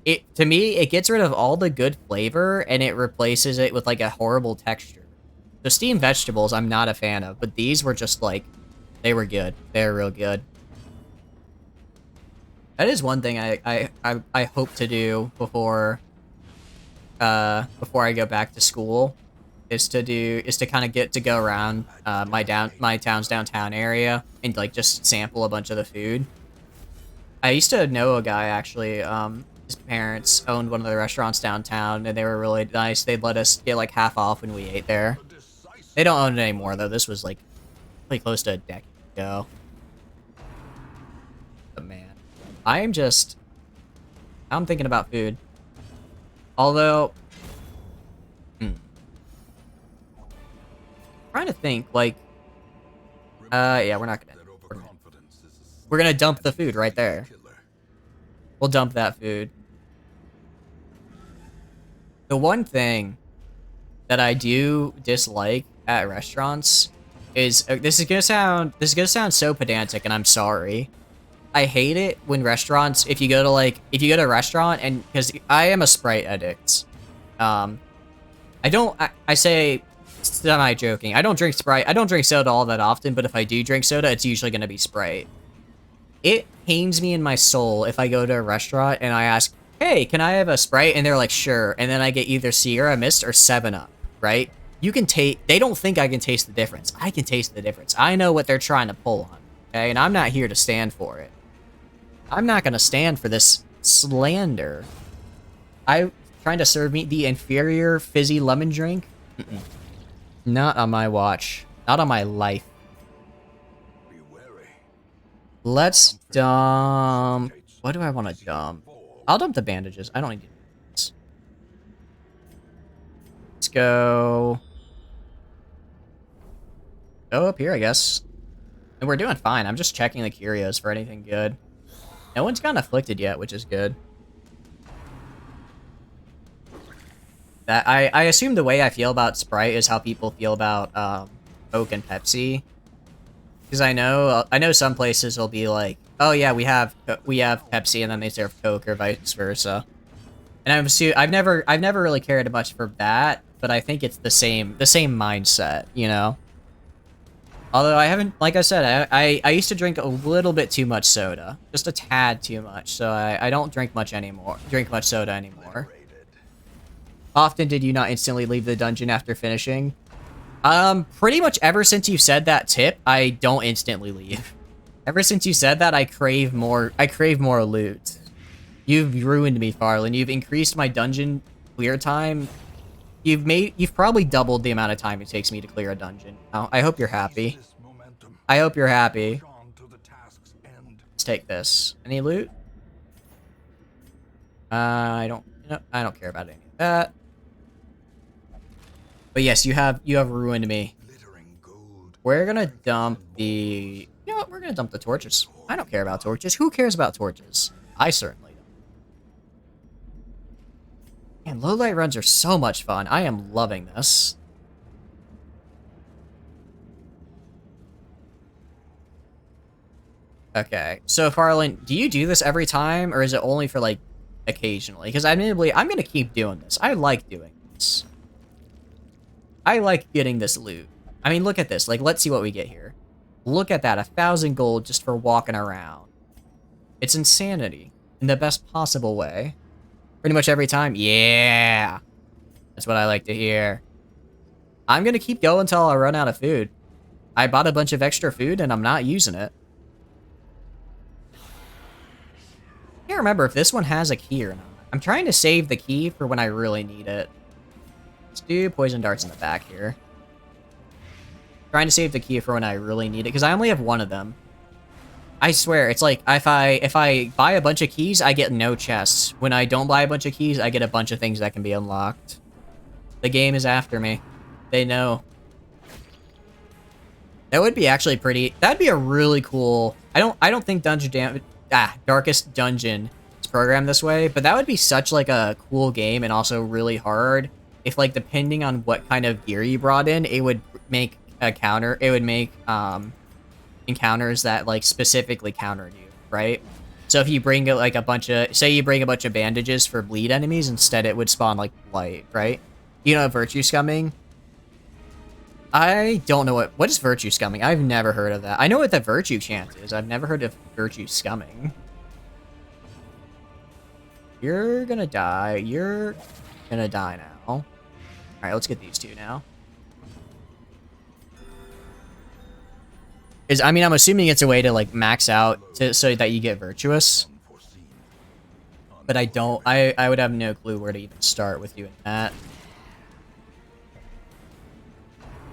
to me, it gets rid of all the good flavor and it replaces it with like a horrible texture. The steamed vegetables I'm not a fan of, but these were just like, they were good. They're real good. That is one thing I hope to do before I go back to school. Is to kind of get to go around my town's downtown area and like just sample a bunch of the food. I used to know a guy actually. His parents owned one of the restaurants downtown, and they were really nice. They'd let us get like half off when we ate there. They don't own it anymore though. This was like pretty close to a decade ago. But man, I'm thinking about food. Although. Trying to think, like, yeah, we're gonna dump the food right there. We'll dump that food. The one thing that I do dislike at restaurants is, this is gonna sound so pedantic, and I'm sorry. I hate it when restaurants, if you go to a restaurant, and, because I am a Sprite addict. I say, semi-joking. I don't drink Sprite. I don't drink soda all that often, but if I do drink soda, it's usually going to be Sprite. It pains me in my soul if I go to a restaurant and I ask, hey, can I have a Sprite? And they're like, sure. And then I get either Sierra Mist or 7-Up, right? You can they don't think I can taste the difference. I can taste the difference. I know what they're trying to pull on, okay? And I'm not here to stand for it. I'm not going to stand for this slander. Trying to serve me the inferior fizzy lemon drink? Not on my watch. Not on my life. Be wary. Let's dump... What do I want to dump? I'll dump the bandages. I don't need to do this. Let's go... Go up here, I guess. And we're doing fine. I'm just checking the curios for anything good. No one's gotten afflicted yet, which is good. That I assume the way I feel about Sprite is how people feel about Coke and Pepsi, because I know some places will be like, oh yeah, we have Pepsi, and then they serve Coke, or vice versa. And I've never really cared much for that, but I think it's the same mindset, you know. Although I haven't, like I said, I used to drink a little bit too much soda, just a tad too much, so I don't drink much soda anymore. Often did you not instantly leave the dungeon after finishing? Pretty much ever since you said that tip, I don't instantly leave. Ever since you said that, I crave more loot. You've ruined me, Farland. You've increased my dungeon clear time. You've probably doubled the amount of time it takes me to clear a dungeon. Oh, I hope you're happy. I hope you're happy. Let's take this. Any loot? I don't care about any of that. But yes, you have ruined me. We're gonna dump the... You know what? We're gonna dump the torches. I don't care about torches. Who cares about torches? I certainly don't. Man, low light runs are so much fun. I am loving this. Okay, so Farland, do you do this every time, or is it only for like occasionally. Because admittedly, I'm going to keep doing this. I like doing this. I like getting this loot. I mean, look at this. Like, let's see what we get here. Look at that. 1,000 gold just for walking around. It's insanity. In the best possible way. Pretty much every time. Yeah. That's what I like to hear. I'm going to keep going until I run out of food. I bought a bunch of extra food and I'm not using it. I can't remember if this one has a key or not. I'm trying to save the key for when I really need it. Let's do poison darts in the back here. Trying to save the key for when I really need it, because I only have one of them. I swear, it's like, if I buy a bunch of keys, I get no chests. When I don't buy a bunch of keys, I get a bunch of things that can be unlocked. The game is after me. They know. That would be actually pretty... That'd be a really cool... I don't think Darkest Dungeon is programmed this way, but that would be such, like, a cool game and also really hard. If, like, depending on what kind of gear you brought in, it would make a counter... It would make, encounters that, like, specifically countered you, right? So if you bring, like, a bunch of... Say you bring a bunch of bandages for bleed enemies, instead it would spawn, like, light, right? You know, virtue scumming? I don't know what is virtue scumming? I've never heard of that. I know what the virtue chant is. I've never heard of virtue scumming. You're gonna die. You're gonna die now. Alright, let's get these two now. I mean, I'm assuming it's a way to, like, max out so that you get virtuous. But I would have no clue where to even start with doing that.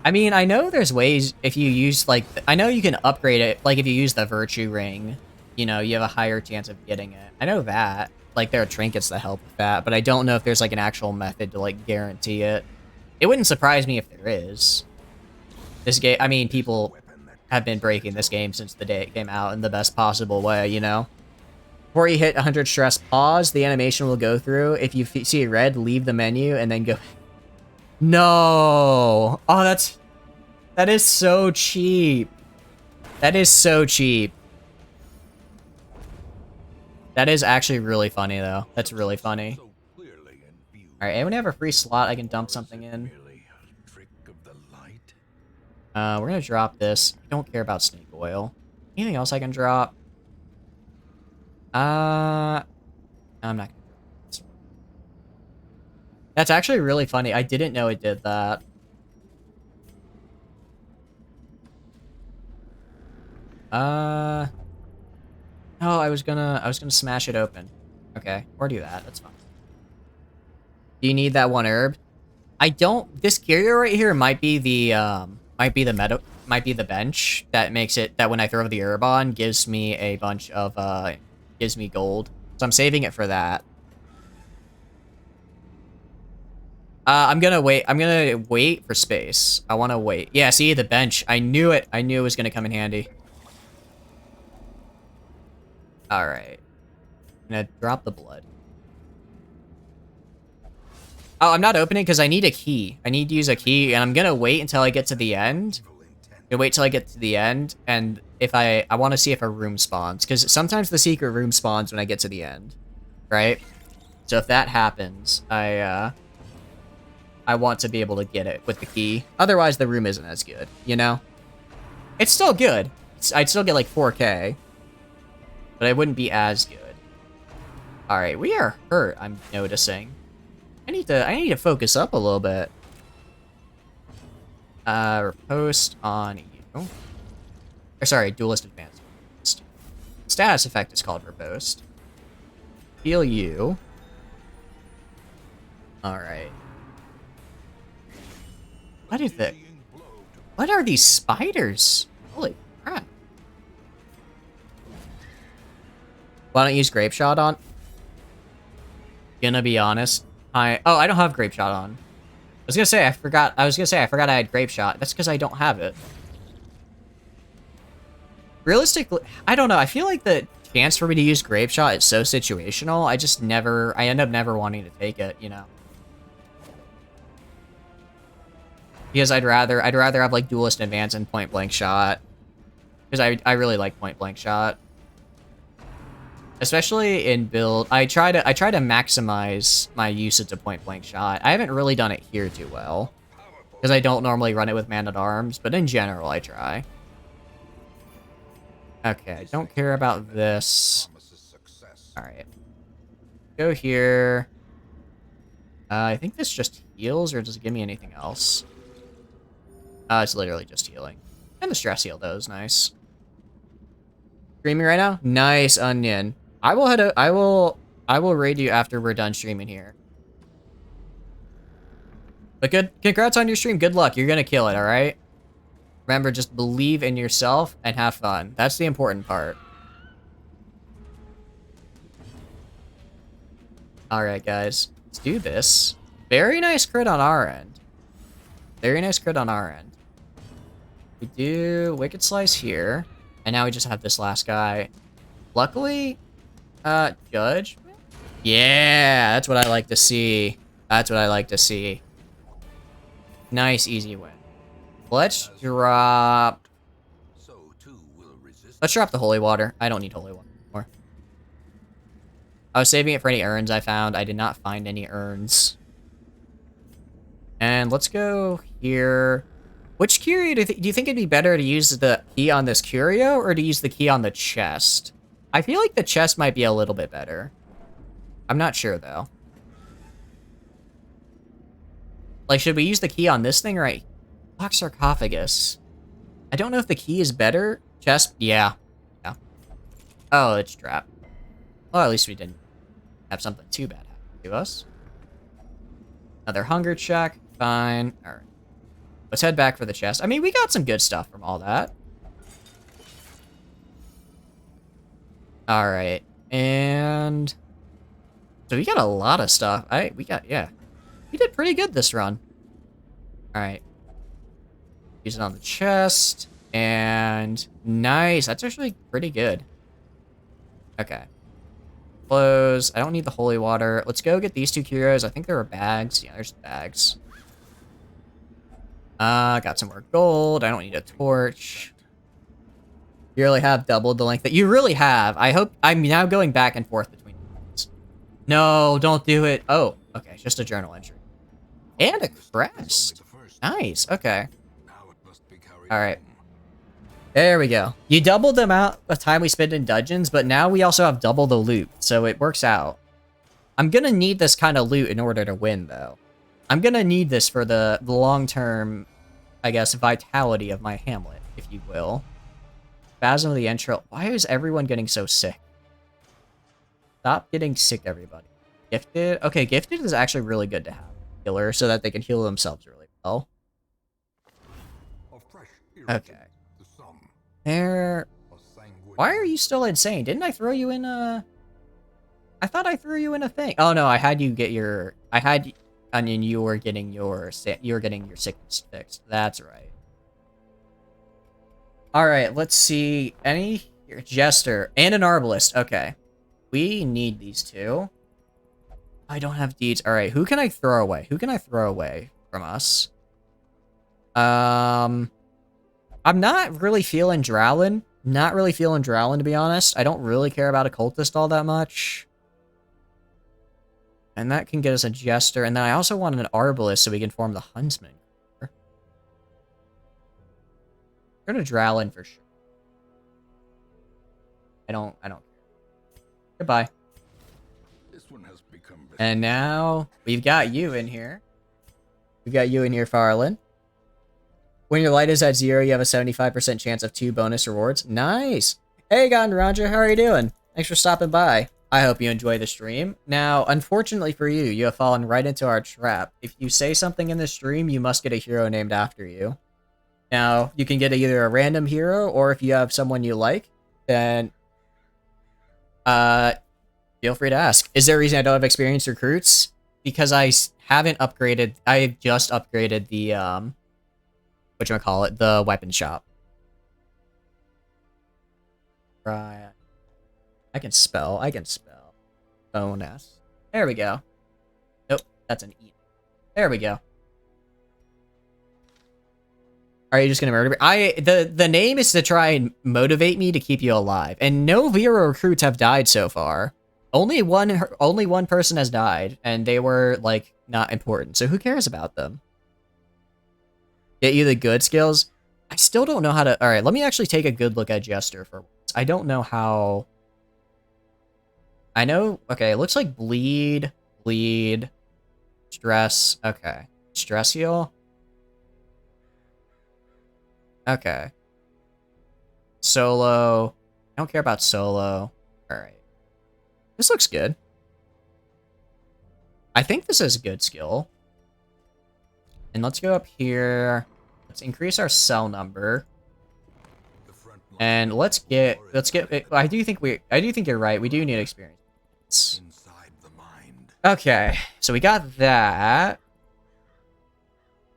I mean, I know there's ways if you use, like, I know you can upgrade it. Like, if you use the virtue ring, you know, you have a higher chance of getting it. I know that. Like, there are trinkets that help with that, but I don't know if there's, like, an actual method to, like, guarantee it. It wouldn't surprise me if there is. This game, I mean, people have been breaking this game since the day it came out in the best possible way, you know? Before you hit 100 stress, pause. The animation will go through. If you see red, leave the menu and then go... No! Oh, that is so cheap. That is so cheap. That is actually really funny, though. That's really funny. Alright, anyone have a free slot I can dump something in? We're gonna drop this. I don't care about snake oil. Anything else I can drop? I'm not gonna drop this. That's actually really funny. I didn't know it did that. Oh, I was gonna smash it open. Okay, or do that. That's fine. Do you need that one herb? I don't. This gear right here might be the bench that makes it that when I throw the herb on gives me a bunch of gives me gold. So I'm saving it for that. I'm gonna wait. I'm gonna wait for space. I want to wait. Yeah, see the bench. I knew it. I knew it was gonna come in handy. All right. I'm gonna drop the blood. Oh, I'm not opening because I need a key. I need to use a key, and I'm gonna wait until I get to the end. I'm gonna wait till I get to the end, and if I want to see if a room spawns, because sometimes the secret room spawns when I get to the end, right? So if that happens, I want to be able to get it with the key. Otherwise, the room isn't as good, you know? It's still good. I'd still get like 4K, but it wouldn't be as good. All right, we are hurt. I'm noticing. I need to focus up a little bit. Riposte on you. Or sorry, duelist advanced. Status effect is called riposte. Heal you. All right. What are these spiders? Holy crap. Why don't you use grape shot on? Gonna be honest. I don't have grape shot on. I was gonna say I forgot I had grape shot. That's because I don't have it. Realistically, I don't know. I feel like the chance for me to use grape shot is so situational. I end up never wanting to take it, you know. Because I'd rather have like duelist advance and point blank shot. Because I really like point blank shot. Especially in build, I try to maximize my usage of point blank shot. I haven't really done it here too well because I don't normally run it with man at arms, but in general I try. Okay, I don't care about this. All right, go here. I think this just heals, or does it give me anything else? It's literally just healing, and the stress heal though is nice. Streaming right now? Nice, Onion. I will raid you after we're done streaming here. But congrats on your stream. Good luck. You're gonna kill it, alright? Remember, just believe in yourself and have fun. That's the important part. Alright, guys. Let's do this. Very nice crit on our end. Very nice crit on our end. We do Wicked Slice here. And now we just have this last guy. Luckily, Judge? Yeah, that's what I like to see. That's what I like to see. Nice, easy win. Let's drop... Let's drop the Holy Water. I don't need Holy Water anymore. I was saving it for any urns I found. I did not find any urns. And let's go here. Which curio do you think it'd be better to use the key on this curio or to use the key on the chest? I feel like the chest might be a little bit better. I'm not sure, though. Like, should we use the key on this thing right? Black sarcophagus. I don't know if the key is better. Chest? Yeah. Yeah. Oh, it's trapped. Well, at least we didn't have something too bad happen to us. Another hunger check. Fine. All right. Let's head back for the chest. I mean, we got some good stuff from all that. All right. And... so we got a lot of stuff. Yeah. We did pretty good this run. All right. Use it on the chest. And nice. That's actually pretty good. Okay. Close. I don't need the holy water. Let's go get these two curios. I think there were bags. Yeah, there's bags. Got some more gold. I don't need a torch. You really have doubled the length that you really have. I hope I'm now going back and forth between these. No, don't do it. Oh, okay. It's just a journal entry. And a crest. Nice. Okay. All right. There we go. You doubled the amount of time we spend in dungeons, but now we also have double the loot, so it works out. I'm gonna need this kind of loot in order to win, though. I'm gonna need this for the long-term, I guess, vitality of my hamlet, if you will. Spasm of the entrail. Why is everyone getting so sick? Stop getting sick, everybody. Gifted? Okay, gifted is actually really good to have. Healer, so that they can heal themselves really well. Okay. There... why are you still insane? Didn't I throw you in a... I thought I threw you in a thing. Oh no, I had you get your... I mean, you were getting your sickness fixed. That's right. Alright, let's see. Any... Jester. And an Arbalist. Okay. We need these two. I don't have deeds. Alright, who can I throw away? Who can I throw away from us? I'm not really feeling Drowlin. Not really feeling Drowlin, to be honest. I don't really care about Occultist all that much. And that can get us a Jester. And then I also want an Arbalist so we can form the Huntsman. Go to Drowlin for sure. I don't care. Goodbye. And now we've got you in here. We've got you in here, Farland. When your light is at 0, you have a 75% chance of 2 bonus rewards. Nice! Hey, Gondoranja, how are you doing? Thanks for stopping by. I hope you enjoy the stream. Now, unfortunately for you, you have fallen right into our trap. If you say something in the stream, you must get a hero named after you. Now, you can get either a random hero, or if you have someone you like, then... feel free to ask. Is there a reason I don't have experienced recruits? Because I haven't upgraded... I've just upgraded the, whatchamacallit, the weapon shop. Right. I can spell. Bonus. There we go. Nope, that's an E. There we go. Are you just gonna murder me? The name is to try and motivate me to keep you alive. And no Vero recruits have died so far. Only one person has died, and they were like not important. So who cares about them? Get you the good skills. I still don't know how to. All right, let me actually take a good look at Jester for once. I don't know how. I know. Okay, it looks like bleed, stress. Okay, stress heal. Okay. Solo. I don't care about solo. Alright. This looks good. I think this is a good skill. And let's go up here. Let's increase our cell number. And let's get I do think you're right. We do need experience. Inside the mind. Okay. So we got that.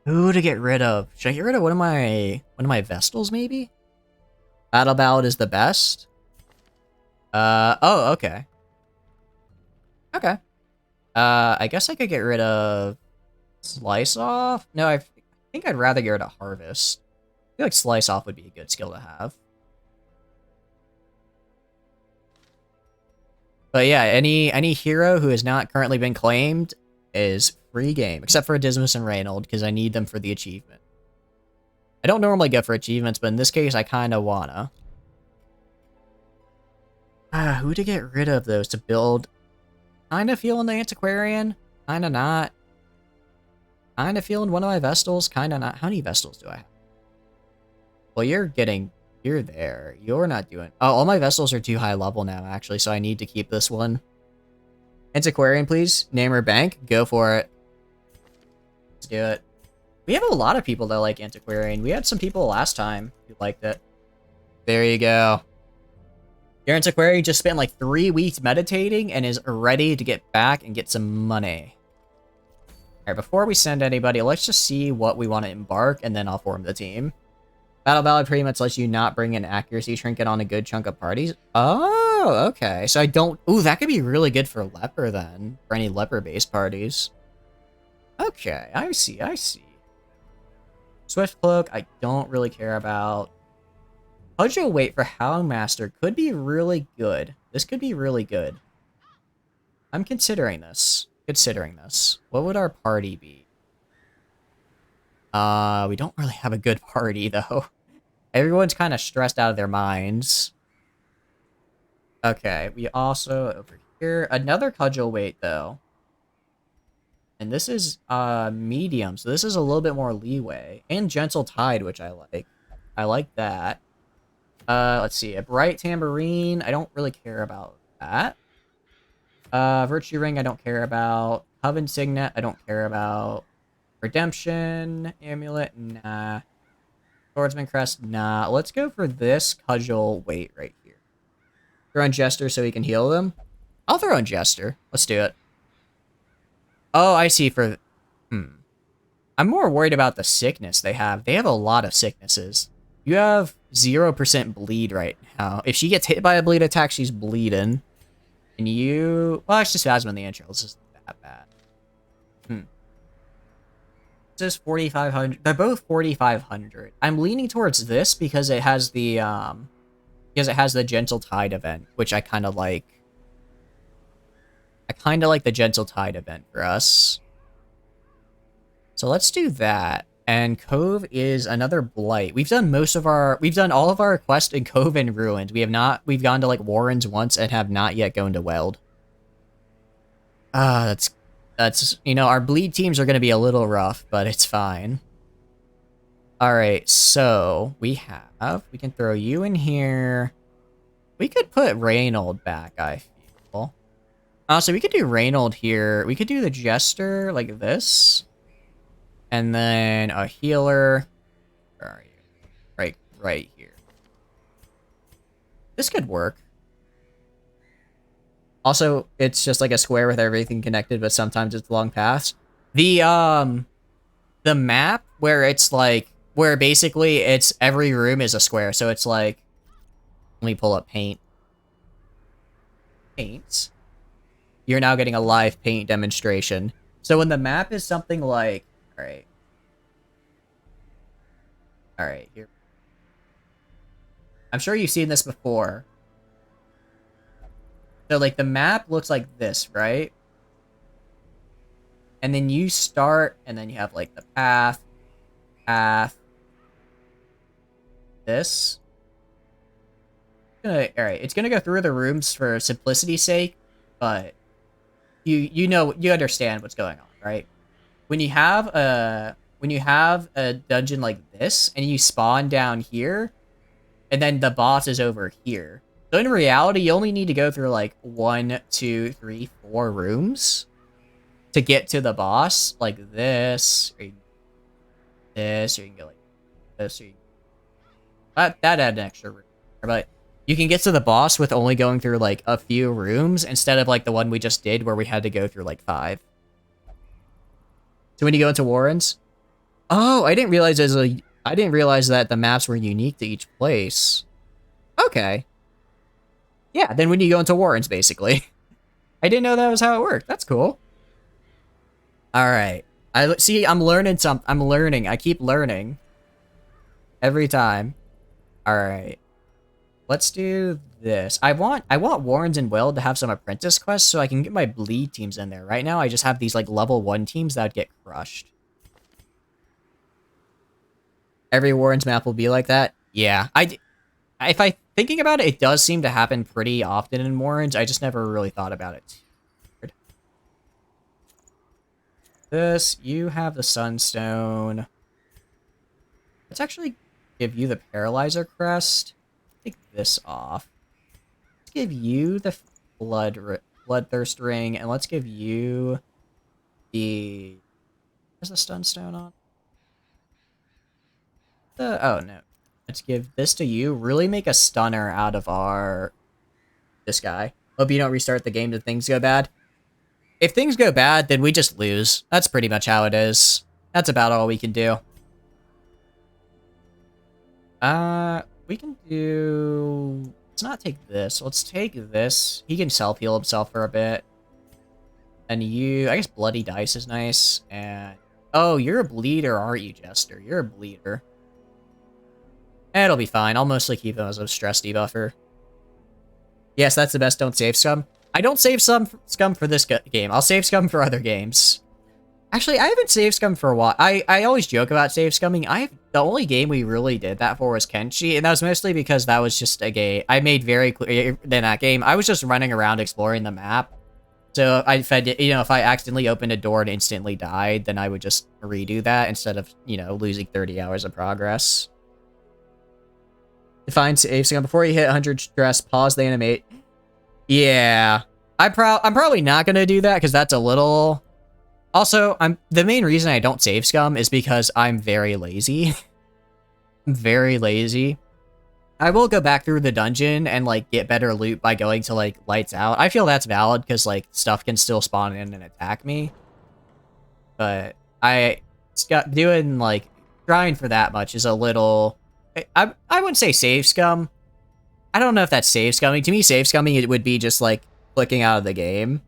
Who to get rid of? Should I get rid of one of my Vestals maybe? Battle Ballad is the best. Oh, okay. Okay. I guess I could get rid of Slice Off. No, I think I'd rather get rid of Harvest. I feel like Slice Off would be a good skill to have. But yeah, any hero who has not currently been claimed is free game, except for Dismas and Reynold, because I need them for the achievement. I don't normally go for achievements, but in this case, I kind of wanna. Who to get rid of those to build? Kind of feeling the Antiquarian, kind of not. Kind of feeling one of my Vestals, kind of not. How many Vestals do I have? Well, you're there. You're not doing... Oh, all my Vestals are too high level now, actually, so I need to keep this one. Antiquarian, please. Name or bank. Go for it. Let's do it. We have a lot of people that like Antiquarian. We had some people last time who liked it. There you go. Your Antiquarian just spent like 3 weeks meditating and is ready to get back and get some money. Alright, before we send anybody, let's just see what we want to embark, and then I'll form the team. Battle Ballad pretty much lets you not bring an accuracy trinket on a good chunk of parties. Oh, okay. So I don't... Ooh, that could be really good for Leper then. For any Leper-based parties. Okay, I see. Swift Cloak, I don't really care about. Cudgel Weight for Houndmaster could be really good. This could be really good. I'm considering this. What would our party be? We don't really have a good party, though. Everyone's kind of stressed out of their minds. Okay, we also, over here, another Cudgel Weight, though. And this is, medium, so this is a little bit more leeway. And Gentle Tide, which I like. I like that. Let's see, a Bright Tambourine, I don't really care about that. Virtue Ring, I don't care about. Coven Signet, I don't care about. Redemption, Amulet, nah. Swordsman Crest, nah. Let's go for this Cudgel Weight right here. Throw in Jester so he can heal them. I'll throw in Jester. Let's do it. Oh, I see. I'm more worried about the sickness they have. They have a lot of sicknesses. You have 0% bleed right now. If she gets hit by a bleed attack, she's bleeding. And you... Well, it's just Phasma in the intro. It's just that bad. This is 4,500. They're both 4,500. I'm leaning towards this because it has the Gentle Tide event, which I kind of like. I kind of like the Gentle Tide event for us. So let's do that. And Cove is another Blight. We've done all of our quests in Cove and Ruined. We've gone to like Warrens once and have not yet gone to Weld. That's, you know, our bleed teams are going to be a little rough, but it's fine. Alright, so we can throw you in here. We could put Reynold back, I feel. So we could do Reynold here. We could do the Jester like this. And then a healer. Where are you? Right here. This could work. Also, it's just like a square with everything connected, but sometimes it's long paths. The map where it's like, where basically it's every room is a square, so it's like, let me pull up paint. Paints. You're now getting a live paint demonstration. So when the map is something like, all Alright, here. I'm sure you've seen this before. So, like, the map looks like this, right? And then you start, and then you have, like, the path, this. Alright, it's gonna go through the rooms for simplicity's sake, but you know, you understand what's going on, right? When you have a dungeon like this, and you spawn down here, and then the boss is over here. So in reality, you only need to go through like 1, 2, 3, 4 rooms to get to the boss, like this, or you can this, or you can go like this, or you can... that had an extra room, but you can get to the boss with only going through like a few rooms instead of like the one we just did where we had to go through like 5. So when you go into Warrens, oh, I didn't realize that the maps were unique to each place. Okay. Yeah, then when you go into Warrens, basically. I didn't know that was how it worked. That's cool. All right. I'm learning something. I'm learning. I keep learning every time. All right. Let's do this. I want Warrens and Will to have some apprentice quests so I can get my bleed teams in there. Right now, I just have these like level 1 teams that would get crushed. Every Warrens map will be like that. Yeah, if I thinking about it, it does seem to happen pretty often in Warrens. I just never really thought about it. This, you have the Sunstone. Let's actually give you the Paralyzer Crest. Take this off. Let's give you the Bloodthirst Ring, and let's give you the... Where's the Stunstone on? Oh, no. Let's give this to you. Really make a stunner out of this guy. Hope you don't restart the game if things go bad. If things go bad, then we just lose. That's pretty much how it is. That's about all we can do. We can do... Let's not take this. Let's take this. He can self-heal himself for a bit. And you... I guess Bloody Dice is nice. And... Oh, you're a bleeder, aren't you, Jester? You're a bleeder. It'll be fine. I'll mostly keep him as a stress debuffer. Yes, that's the best. Don't save scum. I don't save scum for this game. I'll save scum for other games. Actually, I haven't saved scum for a while. I always joke about save scumming. The only game we really did that for was Kenshi, and that was mostly because that was just a game. I made very clear in that game, I was just running around exploring the map. So if I accidentally opened a door and instantly died, then I would just redo that instead of, losing 30 hours of progress. Define save scum. Before you hit 100 stress, pause the animate. Yeah. I'm probably not going to do that because that's a little... Also, the main reason I don't save scum is because I'm very lazy. I'm very lazy. I will go back through the dungeon and, get better loot by going to, lights out. I feel that's valid because, stuff can still spawn in and attack me. But doing, trying for that much is a little... I wouldn't say save scum. I don't know if that's save scumming. To me, save scumming, it would be just, clicking out of the game.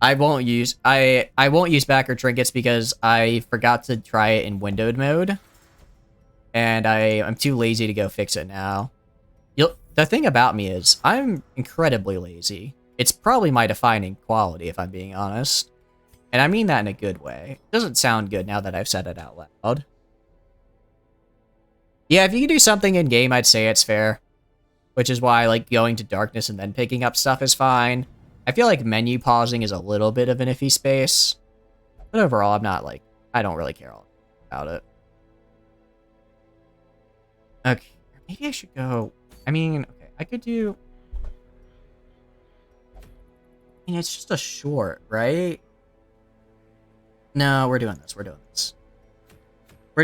I won't use backer trinkets because I forgot to try it in windowed mode. And I'm too lazy to go fix it now. The thing about me is, I'm incredibly lazy. It's probably my defining quality, if I'm being honest. And I mean that in a good way. It doesn't sound good now that I've said it out loud. Yeah, if you can do something in-game, I'd say it's fair. Which is why, going to darkness and then picking up stuff is fine. I feel like menu pausing is a little bit of an iffy space. But overall, I'm not, I don't really care all about it. Okay, maybe I should go... I mean, okay, I could do... I mean, it's just a short, right? No, we're doing this. We're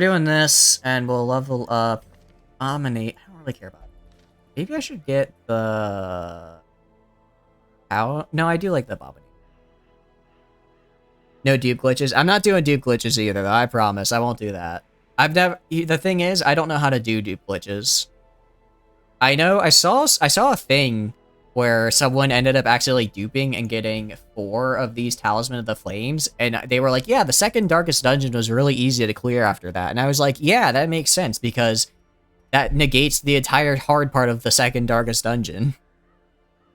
doing this, and we'll level up Dominate. I don't really care about it. Maybe I should get the... No, I do like the Bobbity. No dupe glitches. I'm not doing dupe glitches either, though. I promise. I won't do that. The thing is, I don't know how to do dupe glitches. I know, I saw a thing where someone ended up accidentally duping and getting 4 of these Talisman of the Flames, and they were like, yeah, the second darkest dungeon was really easy to clear after that. And I was like, yeah, that makes sense, because that negates the entire hard part of the second darkest dungeon.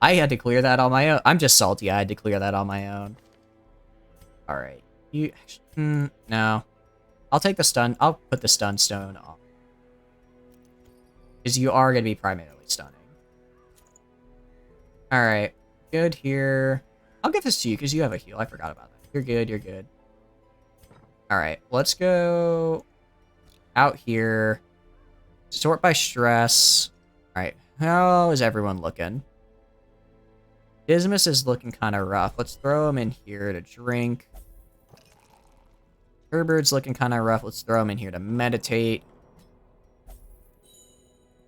I had to clear that on my own. I'm just salty I had to clear that on my own. Alright. No. I'll take the stun. I'll put the stun stone off. Because you are going to be primarily stunning. Alright. Good here. I'll give this to you because you have a heal. I forgot about that. You're good. You're good. Alright. Let's go out here. Sort by stress. Alright. How is everyone looking? Dismas is looking kind of rough. Let's throw him in here to drink. Herbert's looking kind of rough. Let's throw him in here to meditate.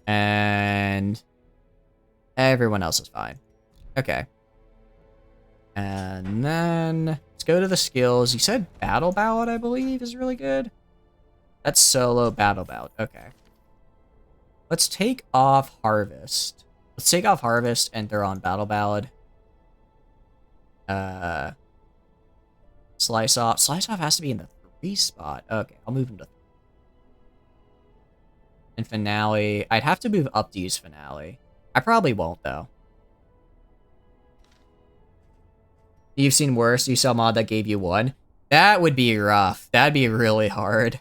And everyone else is fine. Okay. And then let's go to the skills. You said Battle Ballad, I believe, is really good. That's solo Battle Ballad. Okay. Let's take off Harvest. Let's take off Harvest and throw on Battle Ballad. Slice Off. Slice Off has to be in the 3 spot. Okay, I'll move him to 3. And Finale. I'd have to move up to use Finale. I probably won't, though. You've seen worse. You saw a mod that gave you 1. That would be rough. That'd be really hard.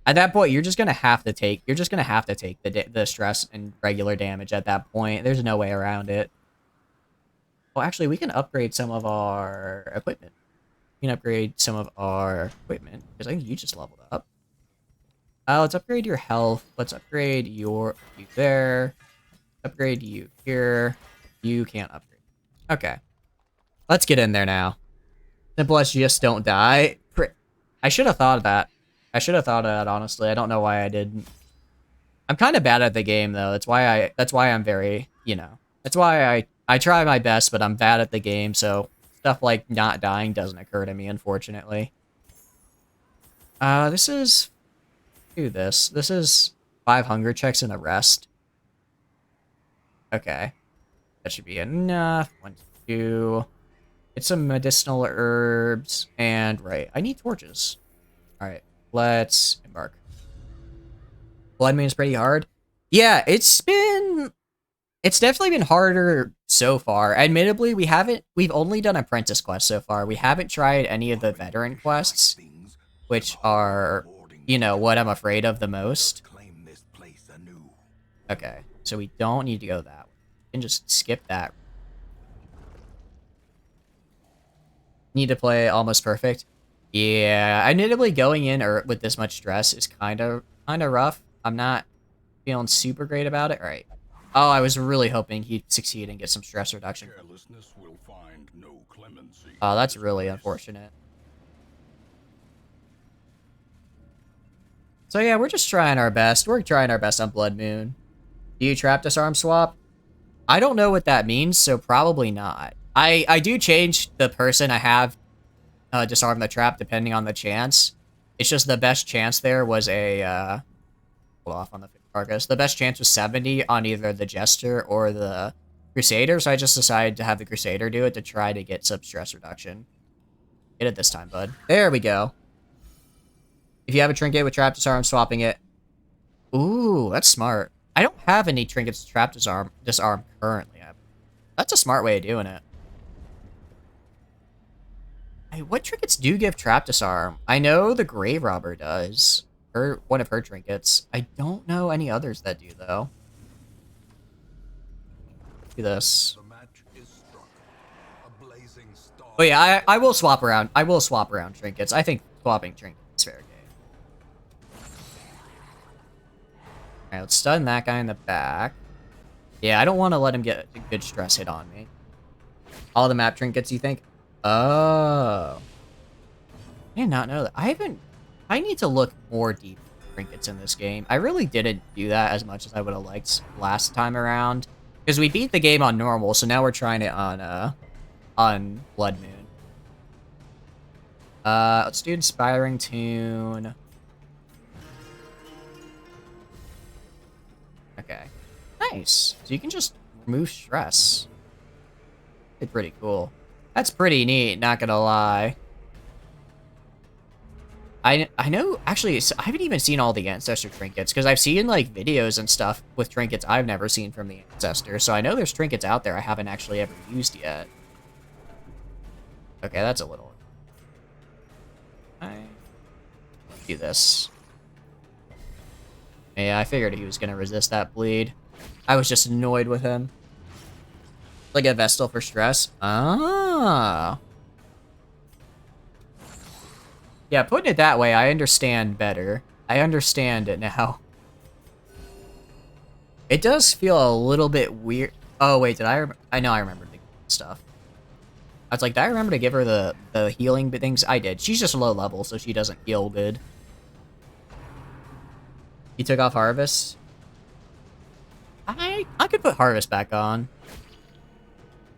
At that point, you're just gonna have to take. You're just gonna have to take the stress and regular damage at that point. There's no way around it. Well, actually, we can upgrade some of our equipment. We can upgrade some of our equipment because I think you just leveled up. Let's upgrade your health. Let's upgrade you there. Upgrade you here. You can't upgrade. Okay. Let's get in there now. Simple as just don't die. I should have thought of that. I should have thought of that, honestly. I don't know why I didn't. I'm kind of bad at the game, though. That's why I'm very, that's why I try my best, but I'm bad at the game, so stuff like not dying doesn't occur to me, unfortunately. This is... Do this. This is 5 hunger checks and a rest. Okay. That should be enough. 1, 2. Get some medicinal herbs. And, right, I need torches. Alright, let's embark. Bloodmoon is pretty hard. Yeah, it's definitely been harder so far. Admittedly, we've only done apprentice quests so far. We haven't tried any of the veteran quests, which are, what I'm afraid of the most. Okay, so we don't need to go that way. We can just skip that. Need to play almost perfect. Yeah, admittedly, going in with this much stress is kind of rough. I'm not feeling super great about it. All right. Oh, I was really hoping he'd succeed and get some stress reduction. Oh, that's really unfortunate. So yeah, we're just trying our best. We're trying our best on Bloodmoon. Do you trap disarm swap? I don't know what that means, so probably not. I do change the person I have disarm the trap depending on the chance. It's just the best chance there was a hold off on the carcass. The best chance was 70 on either the Jester or the Crusader, so I just decided to have the Crusader do it to try to get some stress reduction. Get it this time, bud. There we go. If you have a trinket with trap disarm, swapping it. Ooh, that's smart. I don't have any trinkets to trap disarm currently. That's a smart way of doing it. Hey, what trinkets do give trap disarm? I know the Grave Robber does. One of her trinkets. I don't know any others that do, though. Do this. Oh yeah, I will swap around. I will swap around trinkets. I think swapping trinkets is fair game. Alright, let's stun that guy in the back. Yeah, I don't want to let him get a good stress hit on me. All the map trinkets, you think? Oh. I did not know that. I need to look more deep at trinkets in this game. I really didn't do that as much as I would have liked last time around. Because we beat the game on normal, so now we're trying it on Bloodmoon. Let's do Inspiring Tune. Okay. Nice. So you can just Remove stress. It's pretty cool. That's pretty neat, not gonna lie. I know, actually, I haven't even seen all the Ancestor trinkets, because I've seen, like, videos and stuff with trinkets I've never seen from the Ancestor, so I know there's trinkets out there I haven't actually ever used yet. Okay, that's a little... Let's do this. Yeah, I figured he was gonna resist that bleed. I was just annoyed with him. Like a Vestal for stress? Ah. Yeah, putting it that way, I understand better. I understand it now. It does feel a little bit weird. Oh, wait, did I know I remembered the stuff. I was like, did I remember to give her the healing things? I did. She's just low level, so she doesn't heal good. You took off Harvest? I could put Harvest back on.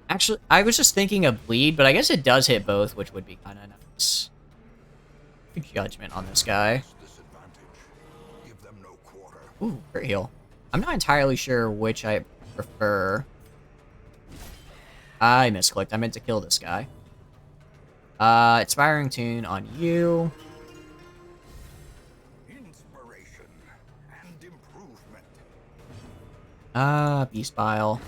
Actually, I was just thinking of Bleed, but I guess it does hit both, which would be kind of nice. Good judgment on this guy. Ooh, crit heal. I'm not entirely sure which I prefer. I misclicked. I meant to kill this guy. Inspiring Tune on you. Inspiration and improvement. Beast Bile.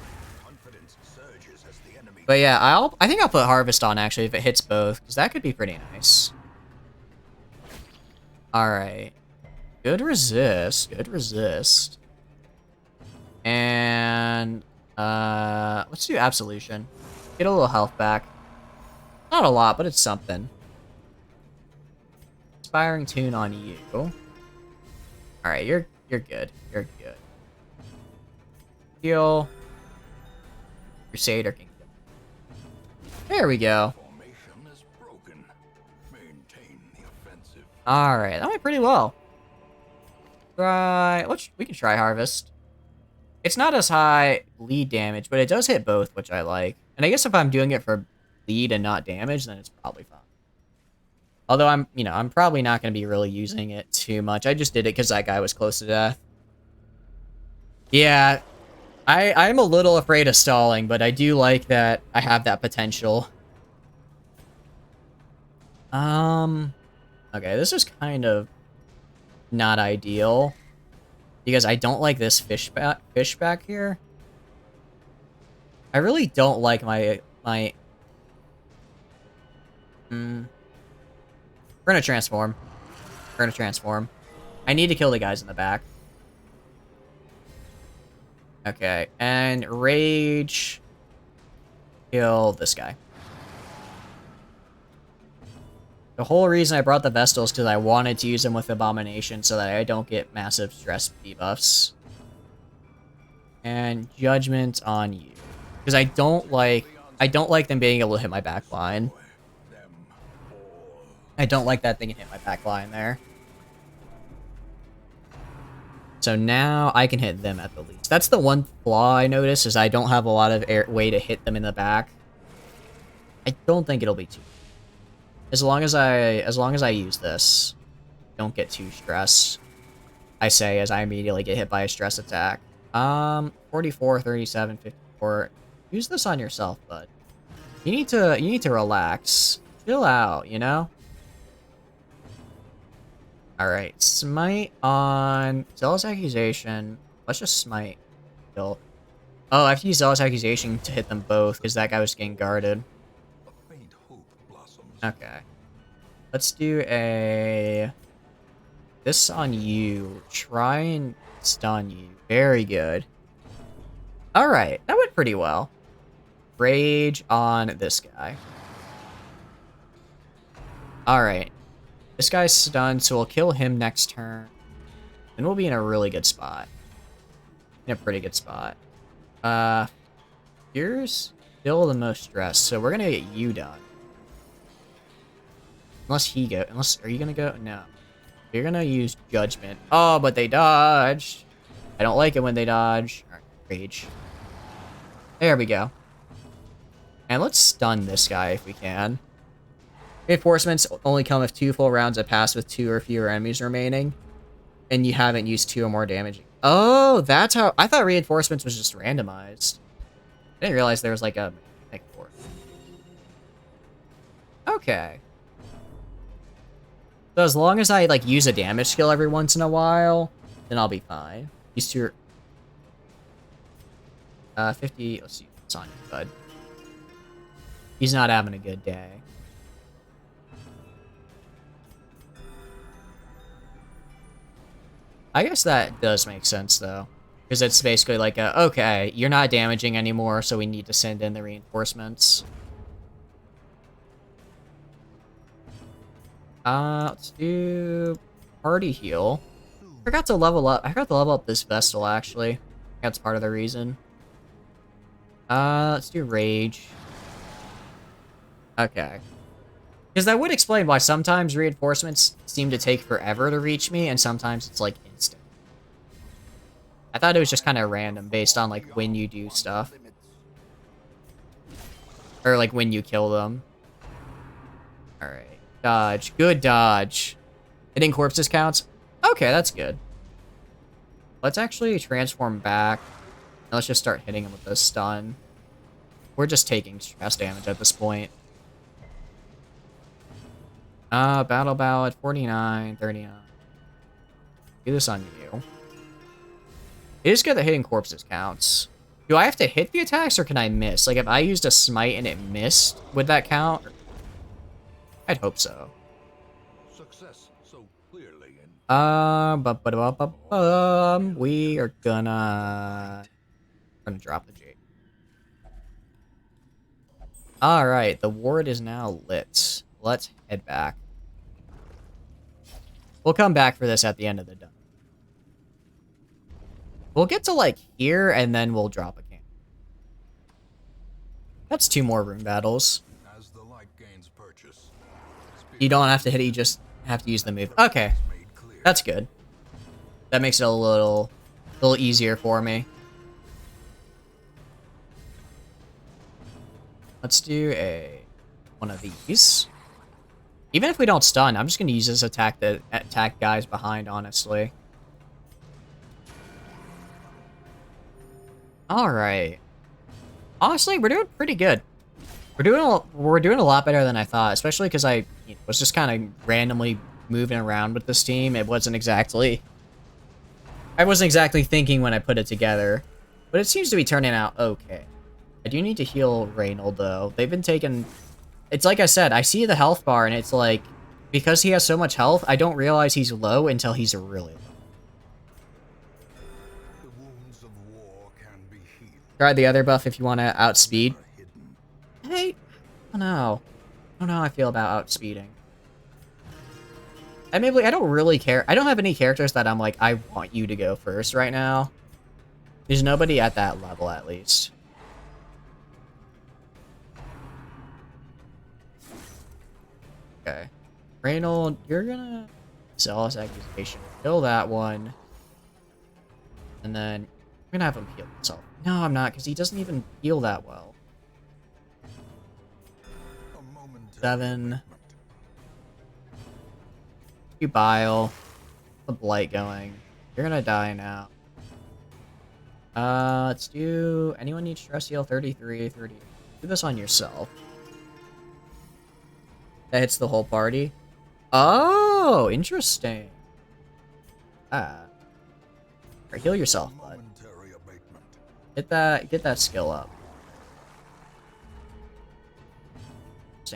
Confidence surges as the enemy. But yeah, I think I'll put Harvest on actually if it hits both, because that could be pretty nice. Alright. Good resist. Good resist. And let's do Absolution. Get a little health back. Not a lot, but it's something. Inspiring Tune on you. Alright, you're good. You're good. Heal. Crusader can kill. There we go. Formation is broken. Maintain the offensive. Alright, that went pretty well. We can try Harvest. It's not as high lead damage, but it does hit both, which I like. And I guess if I'm doing it for lead and not damage, then it's probably fine. Although I'm probably not going to be really using it too much. I just did it because that guy was close to death. Yeah, I'm a little afraid of stalling, but I do like that I have that potential. Okay, this is kind of not ideal. Because I don't like this fish back here. I really don't like my... We're gonna transform. We're gonna transform. I need to kill the guys in the back. Okay, and Rage... Kill this guy. The whole reason I brought the Vestal is because I wanted to use them with Abomination so that I don't get massive stress debuffs. And Judgment on you. Because I don't like them being able to hit my back line. I don't like that thing to hit my back line there. So now I can hit them at the least. That's the one flaw I notice, is I don't have a lot of way to hit them in the back. I don't think it'll be too. As long as I use this, don't get too stressed. I say as I immediately get hit by a stress attack. 44, 37, 54. Use this on yourself, bud. You need to relax. Chill out, you know? Alright, smite on Zealous Accusation. Let's just smite. Kill. Oh, I have to use Zealous Accusation to hit them both, because that guy was getting guarded. Okay. Let's do this on you. Try and stun you. Very good. Alright, that went pretty well. Rage on this guy. Alright. This guy's stunned, so we'll kill him next turn. And we'll be in a really good spot. In a pretty good spot. Here's still the most stressed, so we're gonna get you done. Unless are you gonna go? No. You're gonna use Judgment. Oh, but they dodged. I don't like it when they dodge. Alright, Rage. There we go. And let's stun this guy if we can. Reinforcements only come if 2 full rounds have passed with 2 or fewer enemies remaining. And you haven't used 2 or more damage. Oh, that's how... I thought reinforcements was just randomized. I didn't realize there was like a mechanic for it. Okay. So as long as I like use a damage skill every once in a while, then I'll be fine. These two are 50. Let's see what's on you, bud. He's not having a good day. I guess that does make sense though. Because it's basically like okay, you're not damaging anymore, so we need to send in the reinforcements. Let's do party heal. I forgot to level up this Vestal, actually. That's part of the reason. Let's do rage. Okay. Because that would explain why sometimes reinforcements seem to take forever to reach me, and sometimes it's like instant. I thought it was just kind of random based on like when you do stuff. Or like when you kill them. Alright. Dodge. Good dodge. Hitting corpses counts? Okay, that's good. Let's actually transform back. And let's just start hitting him with a stun. We're just taking stress damage at this point. Battle bow at 49, 39. Do this on you. It is good that hitting corpses counts. Do I have to hit the attacks or can I miss? Like if I used a smite and it missed, would that count? I'd hope so. Success so clearly in we are gonna drop the J. Alright, the ward is now lit. Let's head back. We'll come back for this at the end of the dungeon. We'll get to, like, here, and then we'll drop a camp. That's 2 more room battles. as the light gains purchase. You don't have to hit it, you just have to use the move. Okay. That's good. That makes it a little easier for me. Let's do one of these. Even if we don't stun, I'm just going to use this attack to attack guys behind, honestly. Alright. Honestly, we're doing pretty good. We're doing a lot better than I thought, especially because I was just kind of randomly moving around with this team. I wasn't exactly thinking when I put it together. But it seems to be turning out okay. I do need to heal Reynold, though. They've been taking... It's like I said, I see the health bar, and it's like... Because he has so much health, I don't realize he's low until he's really low. The wounds of war can be healed. Try the other buff if you want to outspeed. Hey! Oh no. I don't know how I feel about outspeeding. I mean, I don't really care. I don't have any characters that I'm like, I want you to go first right now. There's nobody at that level, at least. Okay. Reynold, you're gonna... Zealous accusation. Kill that one. And then... I'm gonna have him heal himself. No, I'm not, because he doesn't even heal that well. 7. You bile. The blight going. You're gonna die now. Let's do... Anyone need stress heal? 33, 30. Do this on yourself. That hits the whole party. Oh, interesting. Alright, heal yourself, bud. Get that skill up.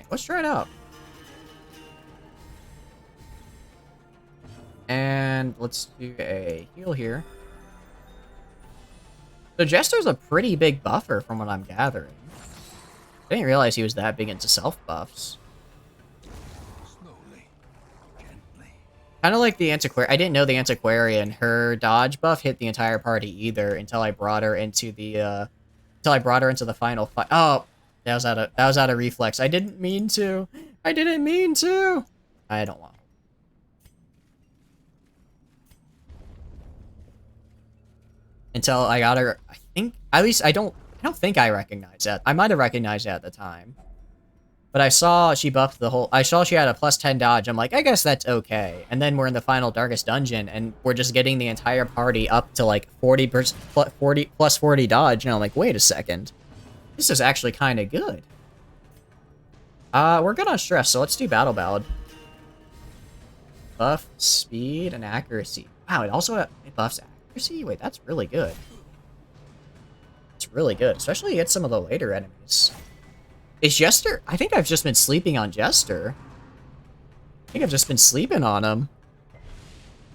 Let's try it out. And let's do a heal here. So Jester's a pretty big buffer from what I'm gathering. I didn't realize he was that big into self buffs. Slowly, gently. Kind of like the Antiquarian. I didn't know the Antiquarian. Her dodge buff hit the entire party either until I brought her into the final fight. Oh, that was out of reflex. I didn't mean to. I didn't mean to. I don't want. Until I got her, I think, at least I don't think I recognized that. I might have recognized it at the time. But I saw she buffed the whole, I saw she had a +10 dodge. I'm like, I guess that's okay. And then we're in the final Darkest Dungeon, and we're just getting the entire party up to like 40 plus 40 dodge. And I'm like, wait a second. This is actually kind of good. We're good on stress, so let's do Battle Ballad. Buff speed and accuracy. Wow, it buffs accuracy? Wait, that's really good. It's really good, especially against some of the later enemies. Is Jester? I think I've just been sleeping on Jester. I think I've just been sleeping on him.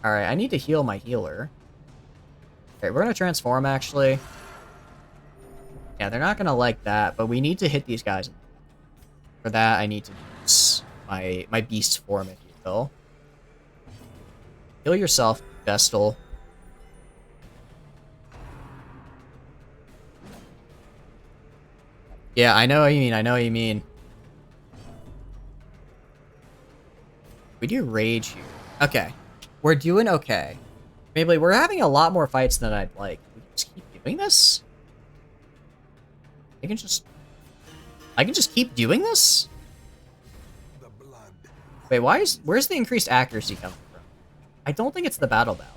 Alright, I need to heal my healer. Okay, we're gonna transform, actually. Yeah, they're not gonna like that, but we need to hit these guys. For that, I need to use my beast form, if you will. Heal yourself, Vestal. Yeah, I know what you mean, I know what you mean. We do Rage here. Okay. We're doing okay. Maybe we're having a lot more fights than I'd like. We can just keep doing this? I can just keep doing this? Wait, where's the increased accuracy coming from? I don't think it's the Battle Ballad.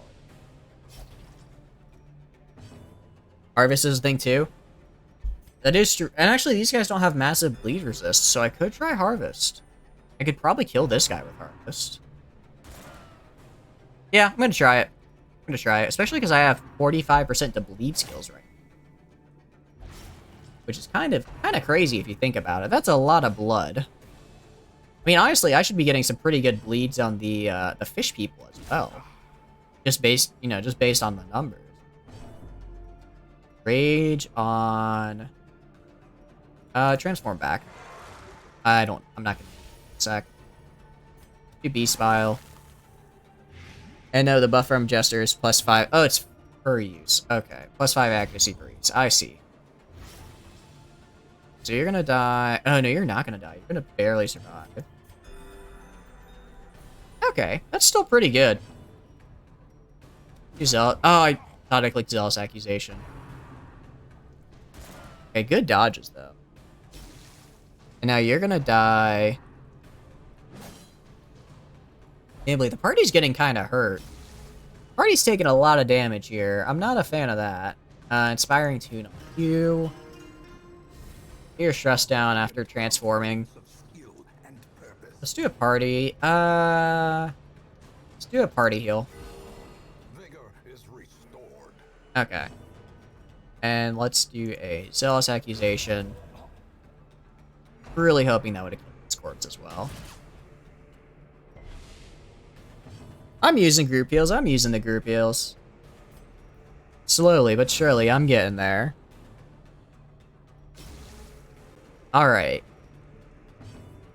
Harvest is a thing too? That is true. And actually, these guys don't have massive bleed resist, so I could try Harvest. I could probably kill this guy with Harvest. Yeah, I'm gonna try it. I'm gonna try it, especially because I have 45% to bleed skills right now. Which is kind of crazy if you think about it. That's a lot of blood. I mean, honestly, I should be getting some pretty good bleeds on the fish people as well. Just based on the numbers. Rage on transform back. I'm not gonna sec. Do Beast Bile. And no, the buff from Jester is +5. Oh, it's per use. Okay. +5 accuracy per use. I see. So you're gonna die. Oh, no, you're not gonna die. You're gonna barely survive. Okay. That's still pretty good. Oh, I thought I clicked Zealous Accusation. Okay, good dodges, though. And now you're gonna die. Namely, the party's getting kind of hurt. The party's taking a lot of damage here. I'm not a fan of that. Inspiring Tune on you. You're stressed down after transforming. Let's do a party. Let's do a party heal. Okay. And let's do a Zealous Accusation. Really hoping that would have killed this corpse as well. I'm using group heals. I'm using the group heals. Slowly but surely, I'm getting there. Alright.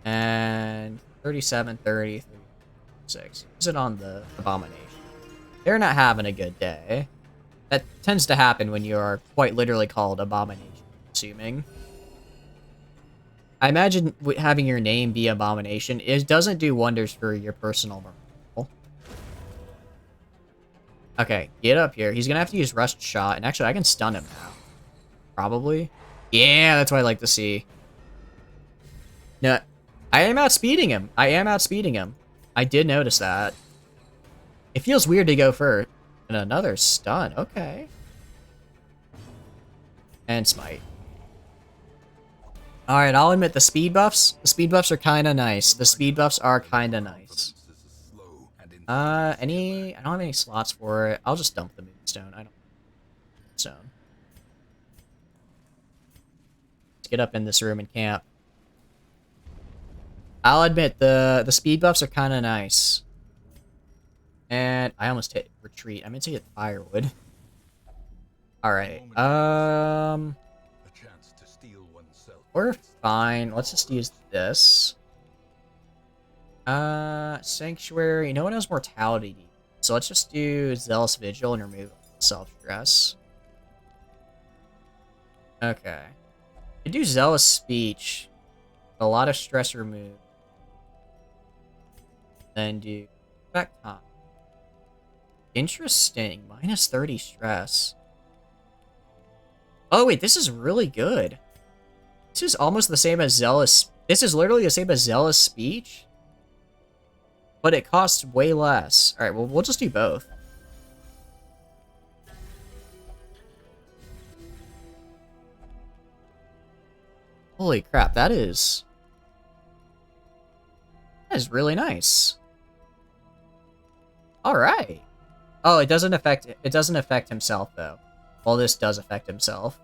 And 37, 30, 36. Is it on the Abomination? They're not having a good day. That tends to happen when you are quite literally called Abomination, assuming. I imagine having your name be Abomination, it doesn't do wonders for your personal morale. Okay, get up here. He's gonna have to use Rushed Shot, and actually I can stun him now. Probably. Yeah, that's what I like to see. No, I am outspeeding him. I did notice that. It feels weird to go first. And another stun, okay. And Smite. Alright, I'll admit the speed buffs are kinda nice. I don't have any slots for it. I'll just dump the Moonstone. I don't Moonstone. Let's get up in this room and camp. I'll admit the speed buffs are kinda nice. And I almost hit retreat. I meant to hit firewood. Alright. We're fine. Let's just use this. Sanctuary. No one has mortality. So let's just do Zealous Vigil and remove self-stress. Okay. I do Zealous Speech. A lot of stress removed. Then do effect time. Interesting. Minus 30 stress. Oh, wait. This is really good. This is almost the same as Zealous. This is literally the same as Zealous Speech. But it costs way less. Alright, well, we'll just do both. Holy crap, that is really nice. All right. Oh, it doesn't affect himself though. Well, this does affect himself,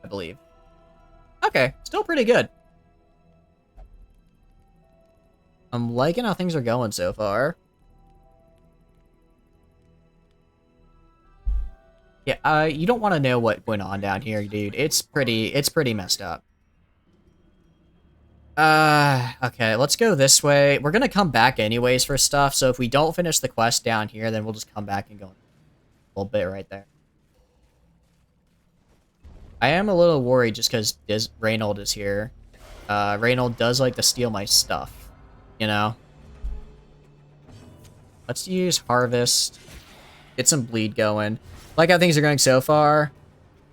I believe. Okay, still pretty good. I'm liking how things are going so far. Yeah, you don't want to know what went on down here, dude. It's pretty messed up. Okay, let's go this way. We're gonna come back anyways for stuff, so if we don't finish the quest down here, then we'll just come back and go a little bit right there. I am a little worried just because Reynold is here. Reynold does like to steal my stuff, you know? Let's use Harvest. Get some bleed going. Like how things are going so far.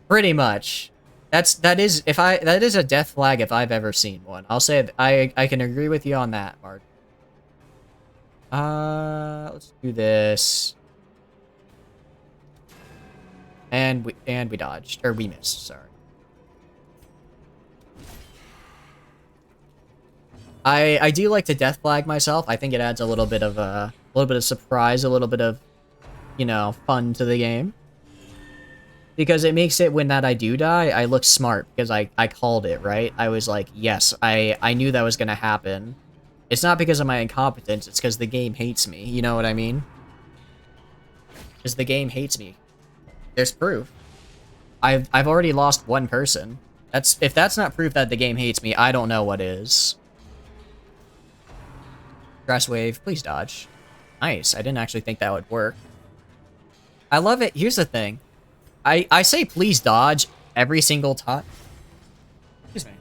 Pretty much. That is a death flag if I've ever seen one. I'll say I can agree with you on that, Mark. Let's do this. And we dodged, or we missed, sorry. I do like to death flag myself. I think it adds a little bit of surprise, a little bit of, you know, fun to the game. Because it makes it, when that I do die, I look smart, because I called it, right? I was like, yes, I knew that was gonna happen. It's not because of my incompetence, it's because the game hates me, you know what I mean? Because the game hates me. There's proof. I've already lost one person. If that's not proof that the game hates me, I don't know what is. Grass wave, please dodge. Nice, I didn't actually think that would work. I love it. Here's the thing. I say please dodge every single time. Excuse me.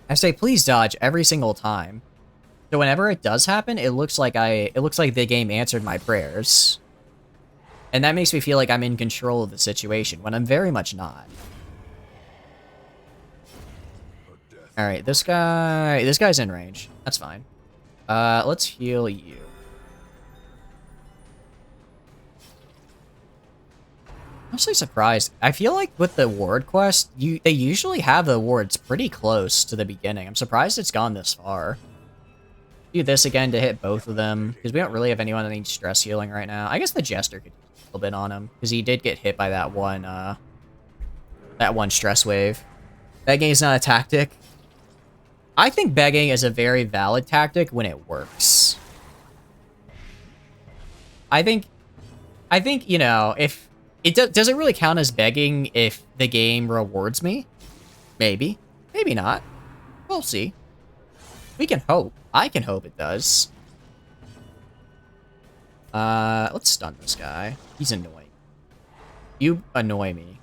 I say please dodge every single time. So whenever it does happen, it looks like the game answered my prayers. And that makes me feel like I'm in control of the situation, when I'm very much not. Alright, this guy's in range. That's fine. Let's heal you. I'm actually surprised. I feel like with the ward quest, they usually have the wards pretty close to the beginning. I'm surprised it's gone this far. Do this again to hit both of them, because we don't really have anyone that needs stress healing right now. I guess the Jester could do a little bit on him, because he did get hit by that one stress wave. Begging is not a tactic. I think begging is a very valid tactic when it works. I think, you know, if it does it really count as begging if the game rewards me? Maybe. Maybe not. We'll see. We can hope. I can hope it does. Let's stun this guy. He's annoying. You annoy me.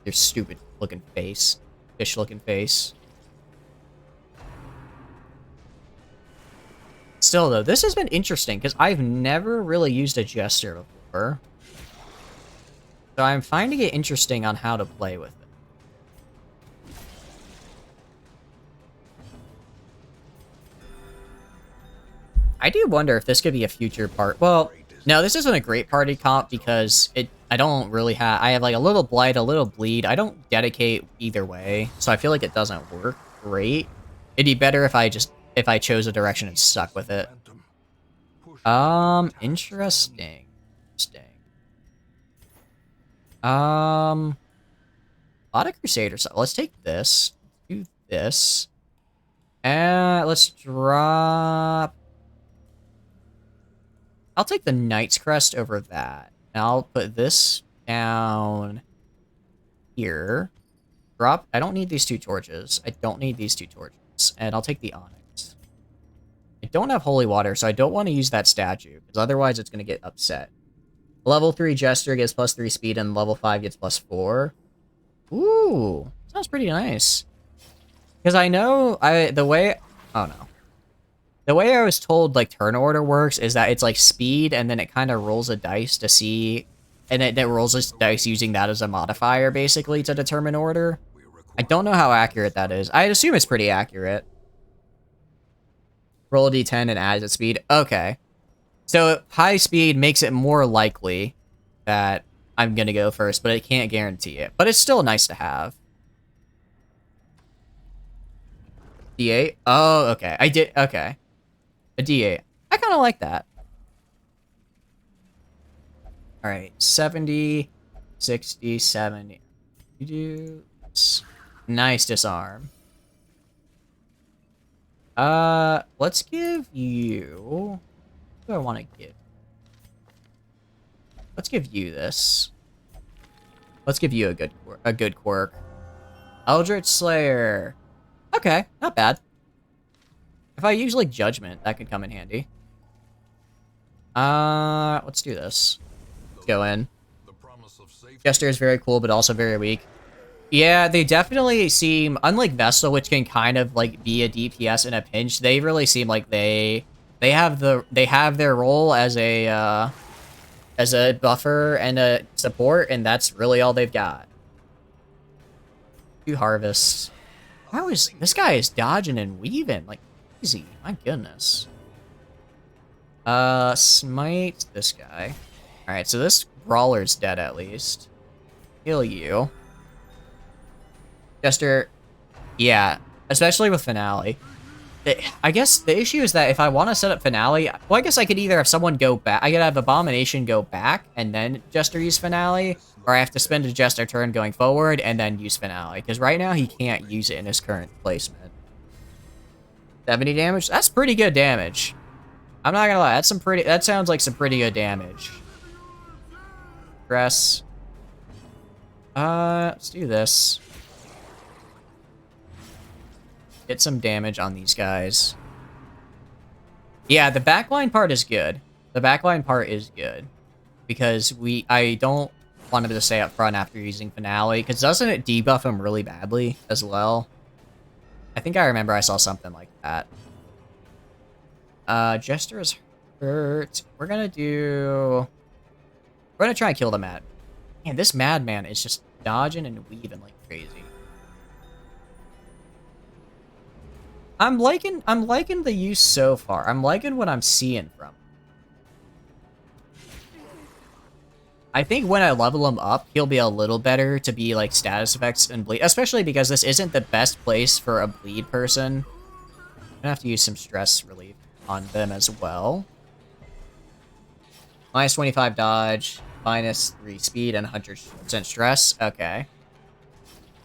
Your stupid looking face. Fish looking face. Still though, this has been interesting because I've never really used a Jester before. So I'm finding it interesting on how to play with it. I do wonder if this could be a future part. Well, no, this isn't a great party comp because I don't really have... I have like a little blight, a little bleed. I don't dedicate either way, so I feel like it doesn't work great. It'd be better if I chose a direction and stuck with it. Interesting. A lot of Crusader stuff. Let's take this. Do this. And let's drop... I'll take the Knight's Crest over that. And I'll put this down here. Drop... I don't need these two torches. And I'll take the Onyx. I don't have Holy Water, so I don't want to use that statue, because otherwise it's going to get upset. Level 3 Jester gets +3 speed, and level 5 gets +4. Ooh, sounds pretty nice. Because I know, the way I was told, like, turn order works is that it's, like, speed, and then it kind of rolls a dice to see, and it rolls a dice using that as a modifier, basically, to determine order. I don't know how accurate that is. I assume it's pretty accurate. Roll a d10 and add its speed. Okay. So high speed makes it more likely that I'm going to go first, but it can't guarantee it. But it's still nice to have. D8? Oh, okay. I did. Okay. A D8. I kind of like that. All right. 70, 60, 70. You do. Nice disarm. Let's give you. What do I want to give? Let's give you this. Let's give you a good quirk. Eldritch Slayer. Okay, not bad. If I use like Judgment, that could come in handy. Let's do this. Let's go in. Jester is very cool, but also very weak. Yeah, they definitely seem, unlike Vestal, which can kind of like be a DPS in a pinch. They really seem like they have their role as a buffer and a support, and that's really all they've got. 2 harvests. How is this guy is dodging and weaving like crazy? My goodness. Smite this guy. All right, so this brawler's dead at least. Kill you. Jester, yeah, especially with Finale. I guess the issue is that if I want to set up Finale, well, I guess I could either have someone go back, I could have Abomination go back and then Jester use Finale, or I have to spend a Jester turn going forward and then use Finale, because right now he can't use it in his current placement. 70 damage? That's pretty good damage. I'm not gonna lie, that sounds like some pretty good damage. Stress. Let's do this. Get some damage on these guys. Yeah, the backline part is good. The backline part is good. Because I don't want him to stay up front after using Finale, because doesn't it debuff him really badly as well? I think I remember I saw something like that. Jester is hurt. We're gonna try and kill the Mad. Man, this Madman is just dodging and weaving like crazy. I'm liking the use so far. I'm liking what I'm seeing from. I think when I level him up, he'll be a little better to be like status effects and bleed, especially because this isn't the best place for a bleed person. I'm gonna have to use some stress relief on them as well. Minus 25 dodge, minus 3 speed, and 100% stress. Okay.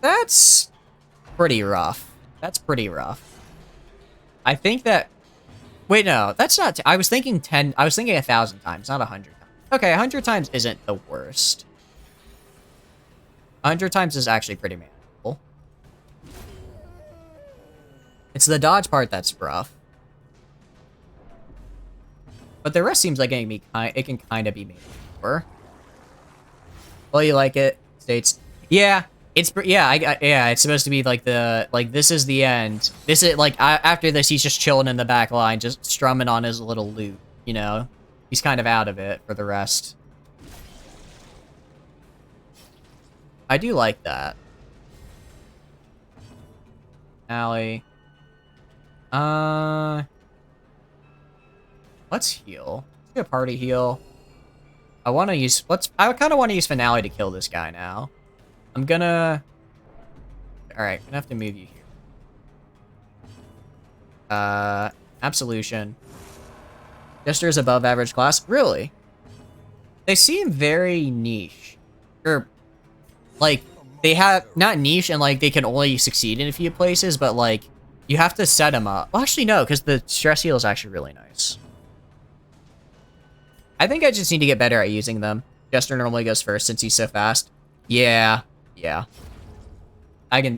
That's pretty rough. That's pretty rough. I think that... Wait, no. That's not... I was thinking 10... I was thinking 1,000 times, not 100 times. Okay, 100 times isn't the worst. 100 times is actually pretty manageable. It's the dodge part that's rough. But the rest seems like it can kind of be made for. Well, you like it? States. Yeah, it's supposed to be like this is the end. This is like after this, he's just chilling in the back line, just strumming on his little lute. You know, he's kind of out of it for the rest. I do like that. Allie. Let's heal. Let's do a party heal. I want to use... I kind of want to use Finale to kill this guy now. I'm gonna... Alright, gonna have to move you here. Absolution. Jester is above average class? Really? They seem very niche. Or, like, they have... Not niche and, like, they can only succeed in a few places, but, like, you have to set them up. Well, actually, no, because the stress heal is actually really nice. I think I just need to get better at using them. Jester normally goes first since he's so fast. Yeah. Yeah.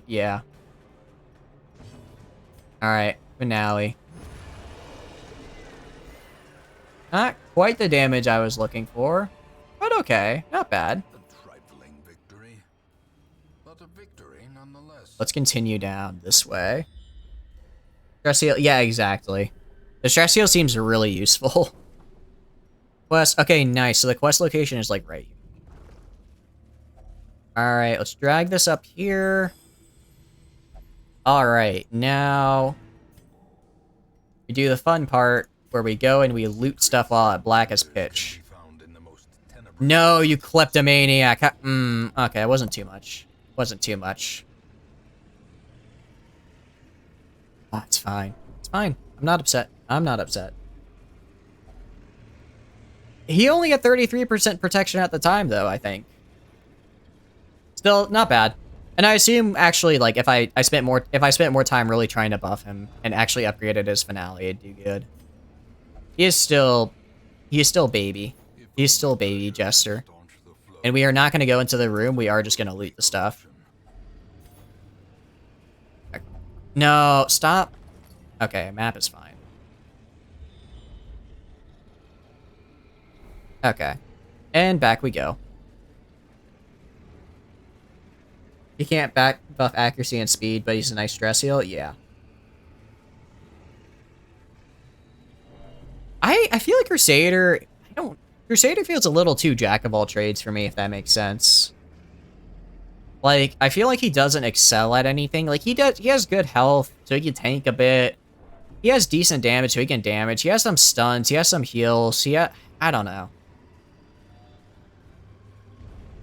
Yeah. Alright, Finale. Not quite the damage I was looking for, but okay. Not bad. A trifling victory, but a victory nonetheless. Let's continue down this way. Stress heal, yeah, exactly. The stress heal seems really useful. Quest, okay, nice. So the quest location is like right here. Alright, let's drag this up here. Alright, now we do the fun part where we go and we loot stuff while at black as pitch. No, you kleptomaniac. Okay, it wasn't too much. Wasn't too much. It's fine. It's fine. I'm not upset. I'm not upset. He only had 33% protection at the time, though, I think. Still, not bad. And I assume, actually, like, if I spent more time really trying to buff him and actually upgraded his finale, it'd do good. He is still baby. He's still baby Jester. And we are not going to go into the room. We are just going to loot the stuff. No, stop. Okay, map is fine. Okay. And back we go. He can't buff accuracy and speed, but he's a nice stress heal. Yeah. I feel like Crusader, Crusader feels a little too jack of all trades for me, if that makes sense. Like, I feel like he doesn't excel at anything. Like, he has good health, so he can tank a bit. He has decent damage, so he can damage. He has some stuns, he has some heals. I don't know.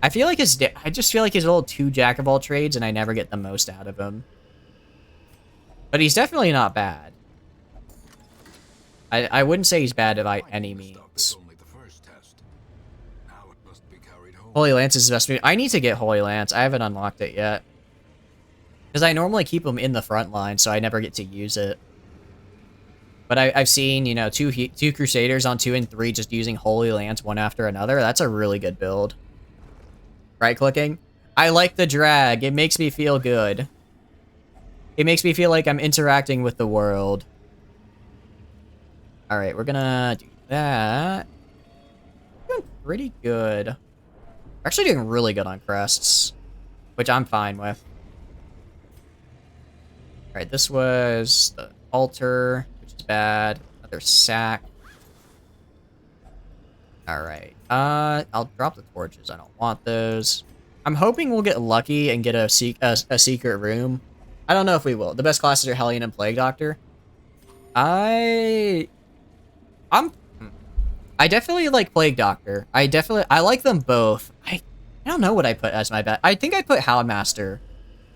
I just feel like he's a little too jack of all trades, and I never get the most out of him. But he's definitely not bad. I wouldn't say he's bad by any means. Holy Lance is the best move. I need to get Holy Lance. I haven't unlocked it yet. Because I normally keep him in the front line, so I never get to use it. But I've seen, you know, two Crusaders on 2 and 3 just using Holy Lance one after another. That's a really good build. Right-clicking. I like the drag. It makes me feel good. It makes me feel like I'm interacting with the world. Alright, we're gonna do that. We're doing pretty good. We're actually doing really good on crests, which I'm fine with. Alright, this was the altar, which is bad. Another sack. Alright, I'll drop the torches. I don't want those. I'm hoping we'll get lucky and get a secret room. I don't know if we will. The best classes are Hellion and Plague Doctor. I definitely like Plague Doctor. I like them both. I don't know what I put as my best. I think I put Houndmaster.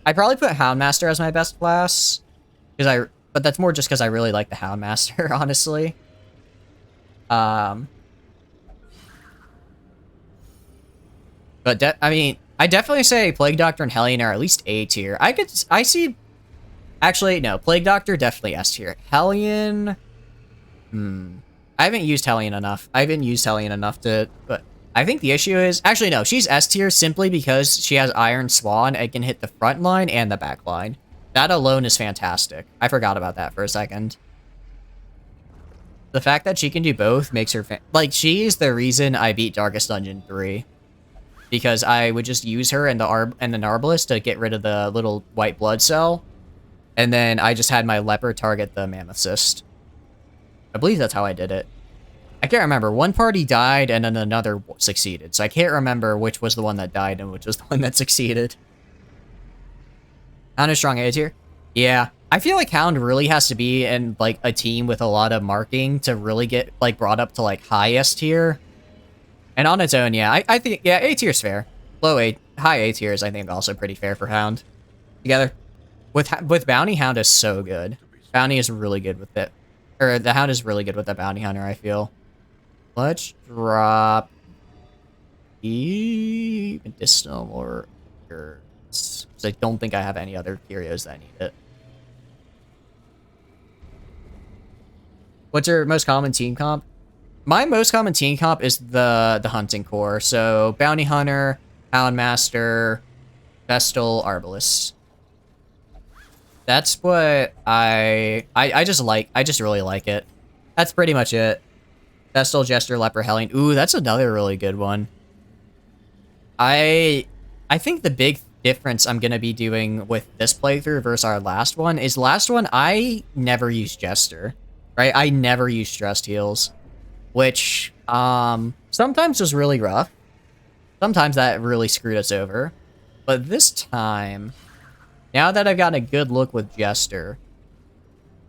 I probably put Houndmaster as my best class. But that's more just because I really like the Houndmaster, honestly. But I mean, I definitely say Plague Doctor and Hellion are at least A tier. Actually, no, Plague Doctor definitely S tier. Hellion, I haven't used Hellion enough. I haven't used Hellion enough to, but I think the issue is, actually no, she's S tier simply because she has Iron Swan and can hit the front line and the back line. That alone is fantastic. I forgot about that for a second. The fact that she can do both makes her, she's the reason I beat Darkest Dungeon 3. Because I would just use her and the Narbalist to get rid of the little white blood cell. And then I just had my leopard target the Mammoth Cyst. I believe that's how I did it. I can't remember. One party died and then another succeeded. So I can't remember which was the one that died and which was the one that succeeded. Hound is strong A tier? Yeah. I feel like Hound really has to be in like a team with a lot of marking to really get like brought up to like high S tier. And on its own, yeah, I think, yeah, A tier's fair. High A tier is, I think, also pretty fair for Hound. Together. With Bounty, Hound is so good. Bounty is really good with it. Or, the Hound is really good with the Bounty Hunter, I feel. Let's drop the Medicinal Workers. Because I don't think I have any other curios that need it. What's your most common team comp? My most common team comp is the Hunting Corps. So, Bounty Hunter, Houndmaster, Vestal, Arbalist. That's what I just really like it. That's pretty much it. Vestal, Jester, Leper, Hellion. Ooh, that's another really good one. I think the big difference I'm gonna be doing with this playthrough versus our last one is I never used Jester. Right? I never used stressed heals. Which, sometimes was really rough. Sometimes that really screwed us over. But this time, now that I've gotten a good look with Jester,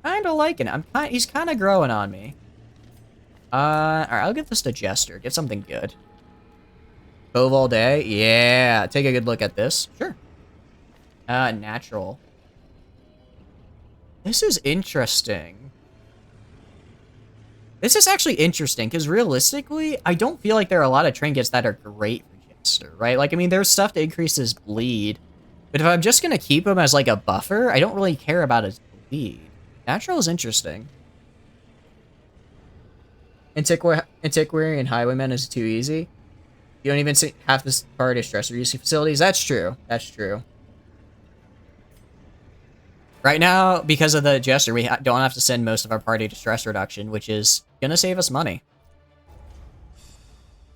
kinda liking it. He's kinda growing on me. Alright, I'll give this to Jester. Get something good. Cove all day? Yeah, take a good look at this. Sure. Natural. This is interesting. This is actually interesting, because realistically, I don't feel like there are a lot of trinkets that are great for Jester, right? Like, I mean, there's stuff that increases bleed, but if I'm just gonna keep him as, like, a buffer, I don't really care about his bleed. Natural is interesting. Antiquary and Highwayman is too easy. You don't even see half this part of stress reducing facilities. That's true. That's true. Right now, because of the Jester, we don't have to send most of our party to stress reduction, which is gonna save us money.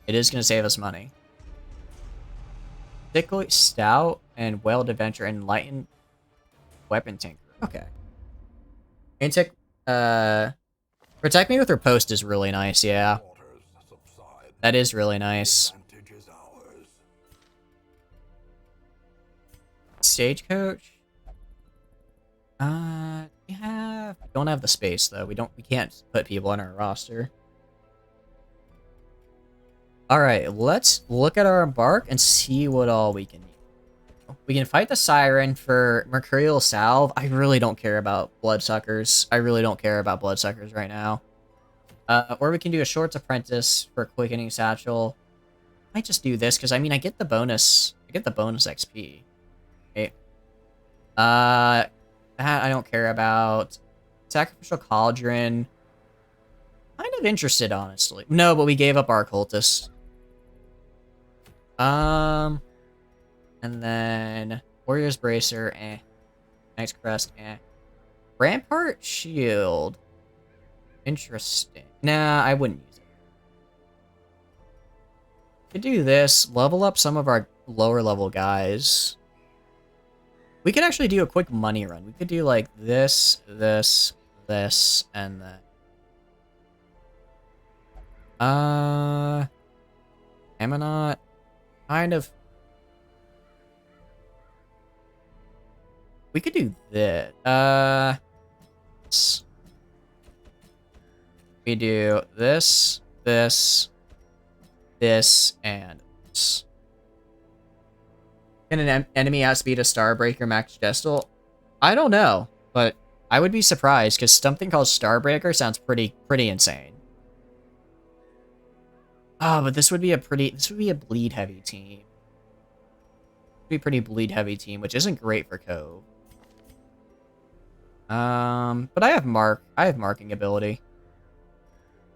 It is gonna save us money. Thickly Stout and Whaled Adventure and Enlightened Weapon Tinker. Okay. Antic, Protect Me with Riposte is really nice, yeah. That is really nice. Stagecoach? Yeah. Don't have the space though. We can't put people on our roster. Alright, let's look at our embark and see what all we can do. We can fight the Siren for Mercurial Salve. I really don't care about Bloodsuckers. I really don't care about Bloodsuckers right now. Or we can do a Short's Apprentice for Quickening Satchel. I might just do this, because I mean I get the bonus XP. Okay. That I don't care about. Sacrificial Cauldron. Kind of interested, honestly. No, but we gave up our Cultist. And then Warrior's Bracer, Knight's Crest, Rampart Shield. Interesting. Nah, I wouldn't use it. Could do this, level up some of our lower level guys. We could actually do a quick money run. We could do like this, this, this, and that. Amonot. Kind of. We could do this. We do this, this, this, and this. Can an enemy outspeed a Starbreaker Max Gestal? I don't know, but I would be surprised, because something called Starbreaker sounds pretty insane. Oh, but this would be a bleed heavy team. Be a pretty bleed heavy team, which isn't great for Cove. But I have marking ability.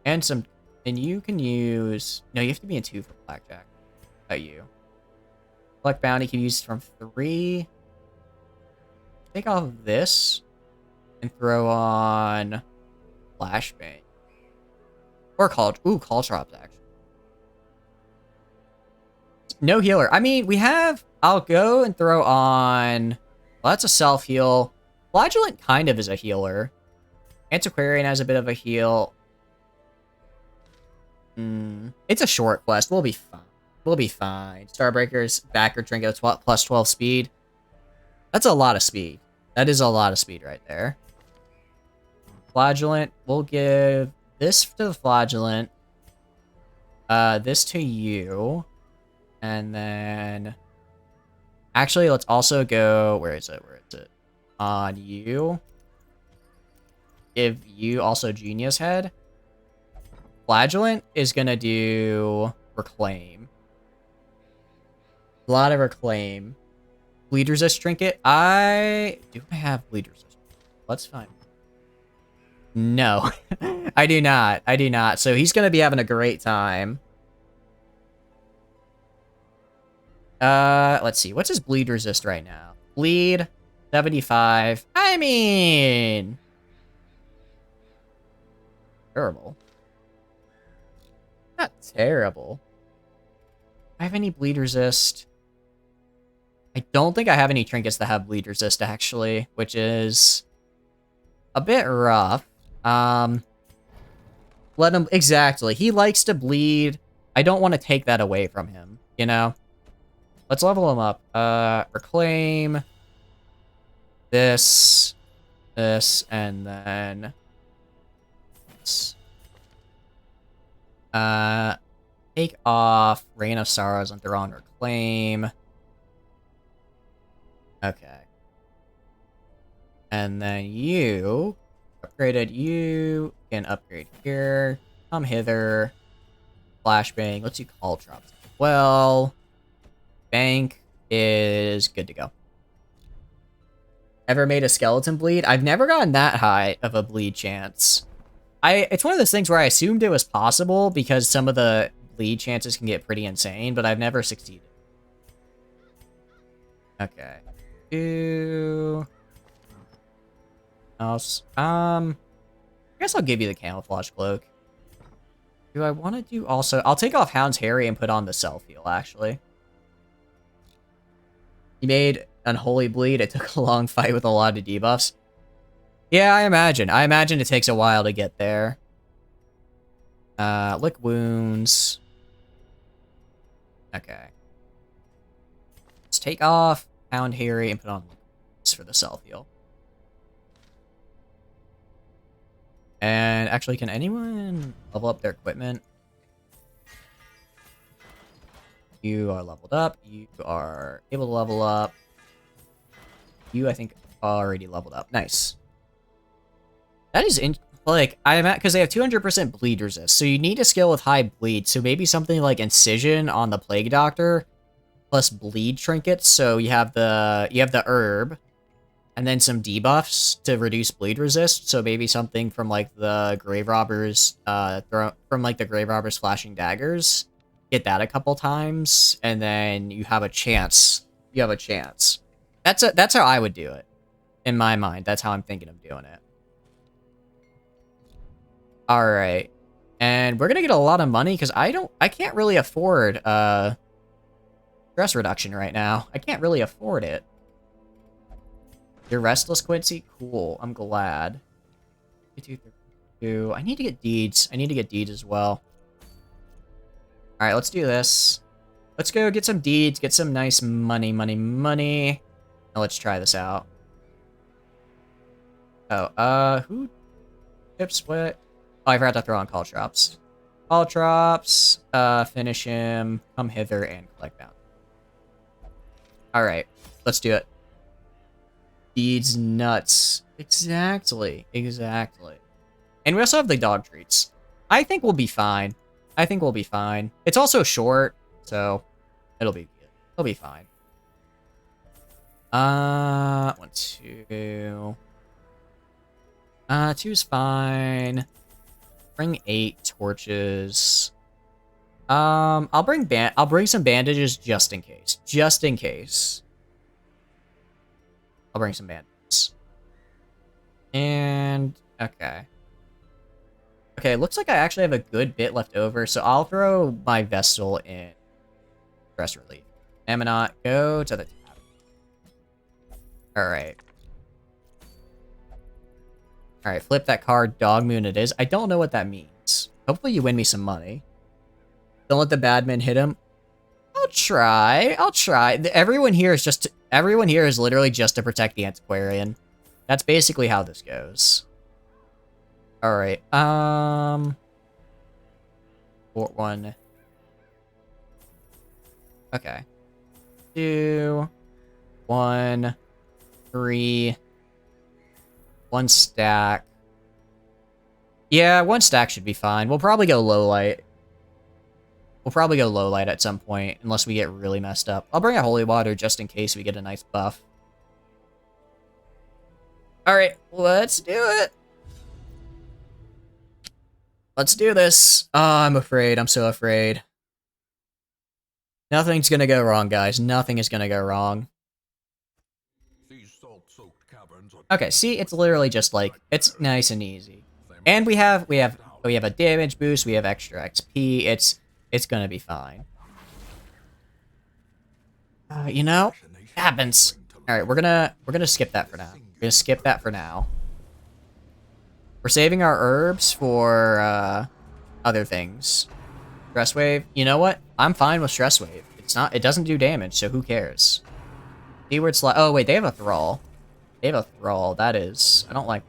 And you can use, no, you have to be in 2 for Blackjack. You. Collect Bounty can be used from 3. Take off this and throw on Flashbang. Or Call Drops, actually. No healer. I mean, I'll go and throw on, well, that's a self-heal. Flagellant kind of is a healer. Antiquarian has a bit of a heal. It's a short quest. We'll be fine. We'll be fine. Starbreaker's backer trinket plus 12 speed. That's a lot of speed. That is a lot of speed right there. Flagellant. We'll give this to the Flagellant. This to you. And then... Actually, let's also go... Where is it? On you. Give you also Genius Head. Flagellant is gonna do Reclaim. A lot of Reclaim. Bleed Resist Trinket. Do I have Bleed Resist? Let's find. No. I do not. I do not. So he's gonna be having a great time. Let's see. What's his Bleed Resist right now? Bleed 75. I mean... Terrible. Not terrible. I have any Bleed Resist? I don't think I have any trinkets that have Bleed Resist, actually, which is a bit rough. Let him... Exactly. He likes to bleed. I don't want to take that away from him, you know? Let's level him up. Reclaim. This, and then... This. Take off Reign of Sorrows and throw on Reclaim. Okay. And then you upgraded. You can upgrade here. Come hither. Flashbang. Let's do call drops. Well, bank is good to go. Ever made a skeleton bleed? I've never gotten that high of a bleed chance. It's one of those things where I assumed it was possible because some of the bleed chances can get pretty insane, but I've never succeeded. Okay. Else. I guess I'll give you the camouflage cloak. Do I want to do also? I'll take off Hound's Harry and put on the self-heal, actually. You made Unholy Bleed. It took a long fight with a lot of debuffs. Yeah, I imagine. I imagine it takes a while to get there. Lick Wounds. Okay. Let's take off Hound Harry and put on for the self-heal. And actually, can anyone level up their equipment? You are leveled up. You are able to level up. You, I think, already leveled up. Nice. That is, like, I'm at, because they have 200% bleed resist, so you need a skill with high bleed, so maybe something like Incision on the Plague Doctor, plus bleed trinkets, so you have the herb, and then some debuffs to reduce bleed resist, so maybe something from, like, the Grave Robbers, from, like, the Grave Robbers Flashing Daggers. Get that a couple times, and then you have a chance. You have a chance. That's how I would do it. In my mind, that's how I'm thinking of doing it. Alright. And we're gonna get a lot of money, because I can't really afford, stress reduction right now. I can't really afford it. You're restless, Quincy? Cool. I'm glad. 2, I need to get deeds. I need to get deeds as well. Alright, let's do this. Let's go get some deeds, get some nice money. Now let's try this out. Oh, who tips what? Oh, I forgot to throw on call drops. Call drops, finish him, come hither, and collect bounty. Alright, let's do it. Deeds nuts. Exactly. And we also have the dog treats. I think we'll be fine. It's also short, so it'll be good. It'll be fine. 1, 2. 2's fine. Bring 8 torches. I'll bring some bandages just in case. I'll bring some bandages. And okay. Okay, looks like I actually have a good bit left over, so I'll throw my Vestal in stress relief. Amonot, go to the tab. Alright. Alright, flip that card. Dogmoon it is. I don't know what that means. Hopefully you win me some money. Don't let the bad men hit him. I'll try. Everyone here is literally just to protect the Antiquarian. That's basically how this goes. Alright, 1. Okay. 2, 1, 3. 1 stack. Yeah, 1 stack should be fine. We'll probably go low light. At some point, unless we get really messed up. I'll bring a holy water just in case we get a nice buff. Alright, let's do it. Let's do this. Oh, I'm afraid. I'm so afraid. Nothing's gonna go wrong, guys. Nothing is gonna go wrong. Okay, see, it's literally just like, it's nice and easy. And we have a damage boost, we have extra XP, it's gonna be fine. You know, it happens. Alright, we're gonna skip that for now. We're saving our herbs for, other things. Stress Wave, you know what? I'm fine with Stress Wave. It doesn't do damage, so who cares? Seaward Slide, oh wait, they have a Thrall. That is, I don't like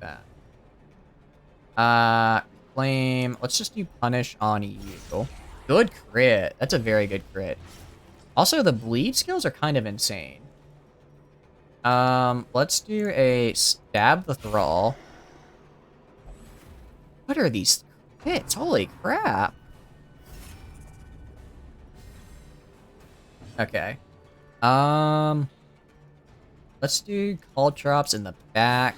that. Flame, let's just do Punish on you. Good crit, that's a very good crit. Also, the bleed skills are kind of insane. Let's do a stab the thrall. What are these hits? Holy crap. Okay. Let's do cold drops in the back.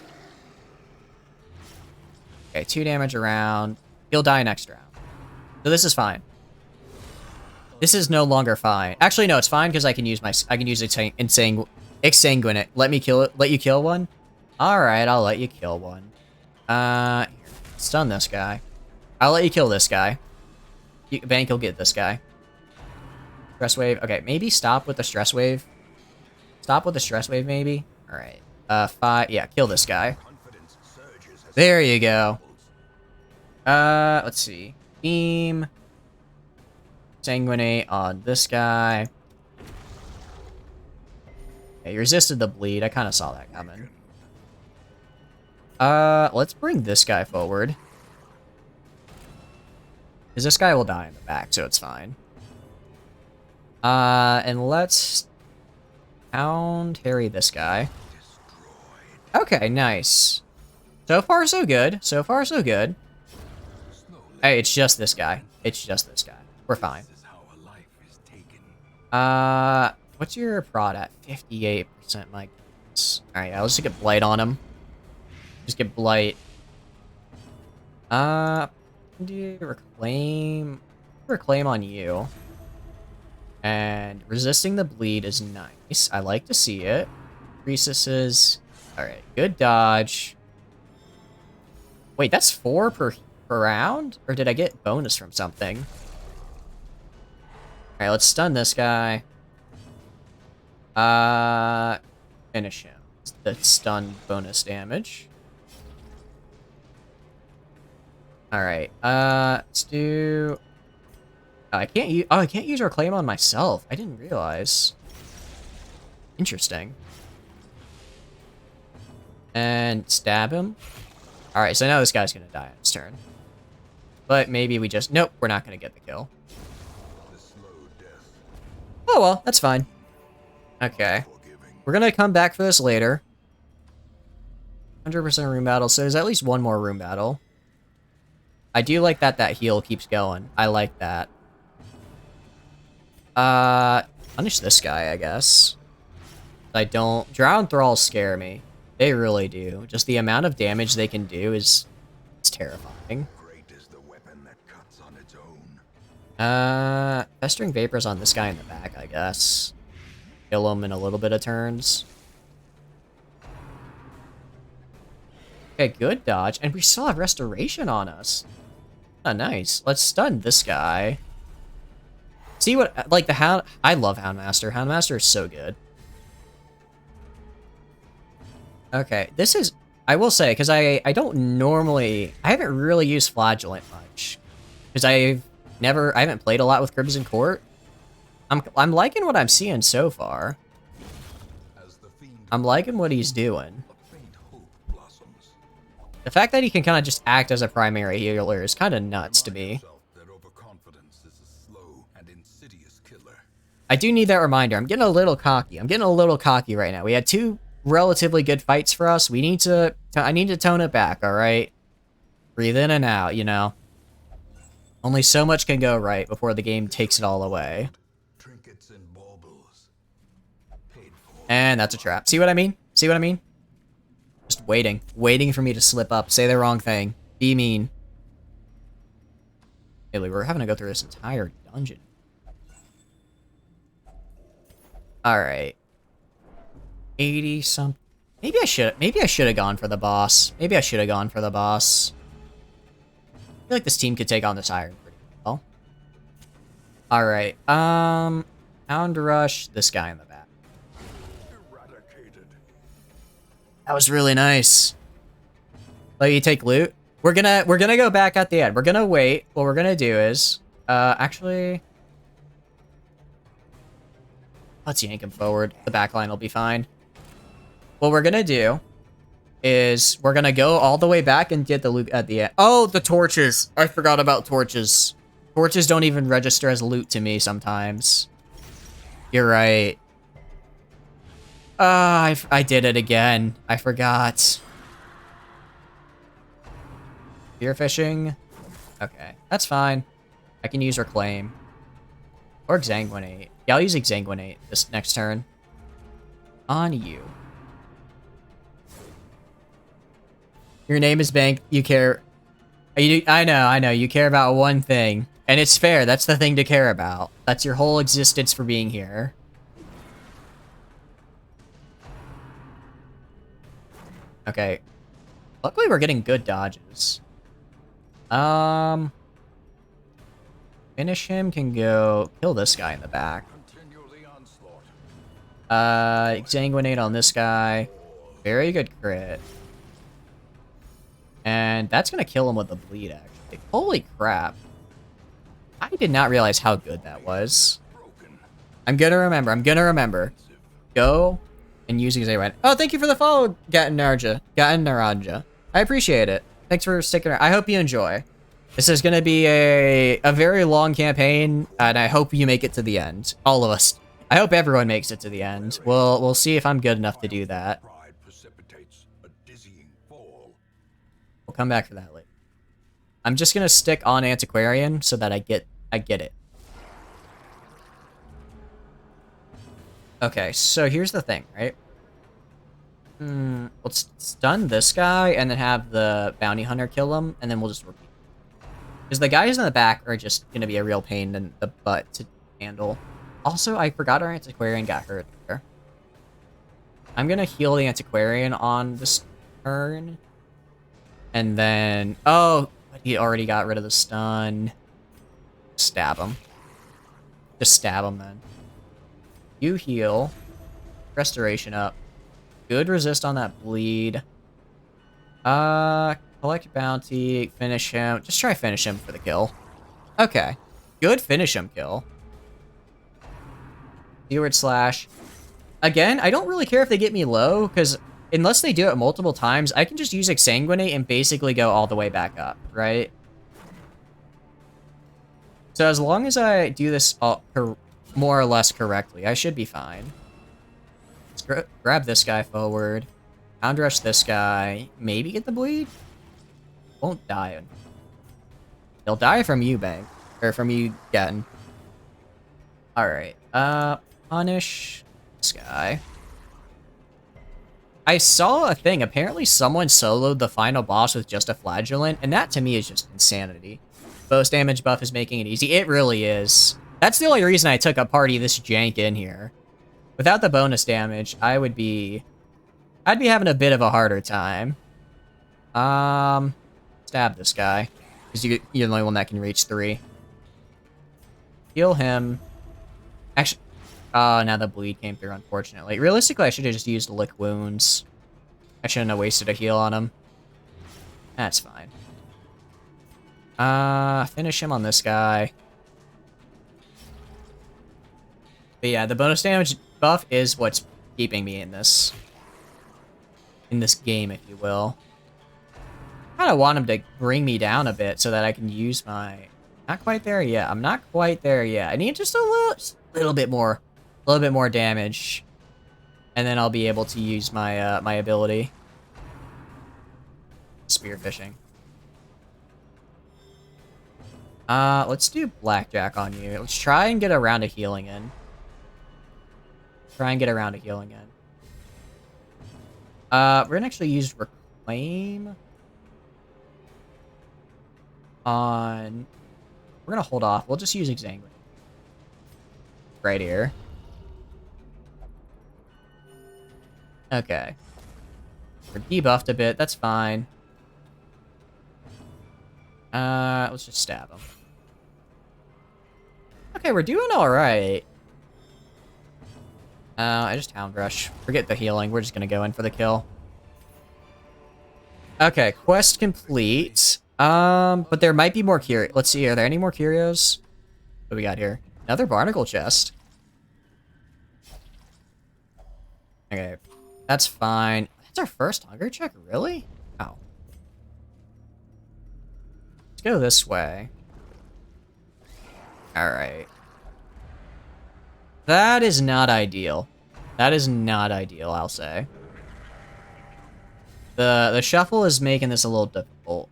Okay, 2 damage around. He'll die next round. So this is fine. This is no longer fine. Actually, no, it's fine because I can use exsanguinate. Let me kill it. Let you kill one. All right, I'll let you kill one. Here, stun this guy. I'll let you kill this guy. Bank will get this guy. Stress wave. Okay, maybe stop with the stress wave. Stop with the stress wave, maybe. All right. 5. Yeah, kill this guy. There you go. Let's see. Beam. Sanguinate on this guy. Okay, he resisted the bleed. I kind of saw that coming. Let's bring this guy forward. Because this guy will die in the back, so it's fine. And let's harry this guy. Okay, nice. So far, so good. So far, so good. Hey, it's just this guy. It's just this guy. We're fine. What's your prod at? 58%, my goodness. Alright, yeah, let's just get Blight on him. Just get Blight. Do reclaim on you. And resisting the bleed is nice. I like to see it. Recesses. Alright, good dodge. Wait, that's 4 per round? Or did I get bonus from something? Alright, let's stun this guy. Finish him. The stun bonus damage. Alright, let's do... I can't use Reclaim on myself. I didn't realize. Interesting. And stab him. Alright, so now this guy's gonna die on his turn. But maybe we just... Nope, we're not gonna get the kill. Oh well, that's fine. Okay. We're gonna come back for this later. 100% room battle, so there's at least one more room battle. I do like that heal keeps going. I like that. Punish this guy, I guess. I don't... Drown Thralls scare me. They really do. Just the amount of damage they can do is... It's terrifying. Great is the weapon that cuts on its own. Festering Vapors on this guy in the back, I guess. Kill him in a little bit of turns. Okay, good dodge. And we still have Restoration on us. Oh, nice. Let's stun this guy. See what... Like, the Hound... I love Houndmaster. Houndmaster is so good. Okay, this is... I will say, because I don't normally... I haven't really used Flagellant much. Because I haven't played a lot with Crimson Court. I'm liking what I'm seeing so far. I'm liking what he's doing. The fact that he can kind of just act as a primary healer is kind of nuts to me. I do need that reminder. I'm getting a little cocky. I'm getting a little cocky right now. We had 2 relatively good fights for us. We need to... I need to tone it back, alright? Breathe in and out, you know? Only so much can go right before the game takes it all away. And that's a trap. See what I mean? See what I mean? Just waiting. Waiting for me to slip up. Say the wrong thing. Be mean. Hey, we're having to go through this entire dungeon. Alright. 80 something. Maybe I should have gone for the boss. Maybe I should have gone for the boss. I feel like this team could take on this iron pretty well. Alright. Hound Rush this guy in the back. That was really nice. Let you take loot. We're gonna go back at the end. We're gonna wait. What we're gonna do is actually let's yank him forward. The back line will be fine. What we're gonna do is we're gonna go all the way back and get the loot at the end. Oh, the torches. I forgot about torches. Torches don't even register as loot to me sometimes. You're right. I did it again. I forgot. Spear fishing. Okay, that's fine. I can use Reclaim. Or Exsanguinate. Yeah, I'll use Exsanguinate this next turn. On you. Your name is Bank. You care. I know. You care about one thing. And it's fair. That's the thing to care about. That's your whole existence for being here. Okay. Luckily, we're getting good dodges. Finish him, can go kill this guy in the back. Exsanguinate on this guy. Very good crit. And that's gonna kill him with the bleed, actually. Holy crap. I did not realize how good that was. I'm gonna remember. Go and use Exsanguinate. Oh, thank you for the follow, Naranja. I appreciate it. Thanks for sticking around. I hope you enjoy. This is gonna be a very long campaign, and I hope you make it to the end. All of us. I hope everyone makes it to the end. We'll see if I'm good enough to do that. We'll come back for that later. I'm just gonna stick on Antiquarian so that I get it. Okay, so here's the thing, right? Let's stun this guy and then have the bounty hunter kill him, and then we'll just repeat. Because the guys in the back are just gonna be a real pain in the butt to handle. Also, I forgot our Antiquarian got hurt there. I'm gonna heal the Antiquarian on this turn. And then... Oh, he already got rid of the stun. Stab him. Just stab him, then. You heal. Restoration up. Good resist on that bleed. Collect bounty. Finish him. Just try finish him for the kill. Okay. Good finish him kill. Keyword slash. Again, I don't really care if they get me low, because unless they do it multiple times, I can just use Exsanguinate and basically go all the way back up, right? So as long as I do this more or less correctly, I should be fine. Let's grab this guy forward. Hound rush this guy. Maybe get the bleed? Won't die. He'll die from you, Bank. Or from you, Gatton. Alright. Punish this guy. I saw a thing. Apparently someone soloed the final boss with just a flagellant, and that to me is just insanity. Bonus damage buff is making it easy. It really is. That's the only reason I took a party this jank in here. Without the bonus damage, I'd be having a bit of a harder time. Stab this guy. Because you're the only one that can reach 3. Heal him. Actually, now the bleed came through, unfortunately. Realistically, I should have just used lick wounds. I shouldn't have wasted a heal on him. That's fine. Finish him on this guy. But yeah, the bonus damage buff is what's keeping me in this game, if you will. I kind of want him to bring me down a bit so that I can use my... Not quite there yet. I'm not quite there yet. I need just a little bit more damage, and then I'll be able to use my my ability. Spearfishing. Let's do blackjack on you. Let's try and get a round of healing in. We're gonna actually use Reclaim on... We're gonna hold off. We'll just use Exsanguinate. Right here. Okay. We're debuffed a bit. That's fine. Let's just stab him. Okay, we're doing alright. I just Hound Rush. Forget the healing. We're just gonna go in for the kill. Okay, quest complete. But there might be more curios. Let's see, are there any more curios? What do we got here? Another barnacle chest. Okay, that's fine. That's our first hunger check, really? Oh. Let's go this way. Alright. That is not ideal. That is not ideal, I'll say. The shuffle is making this a little difficult.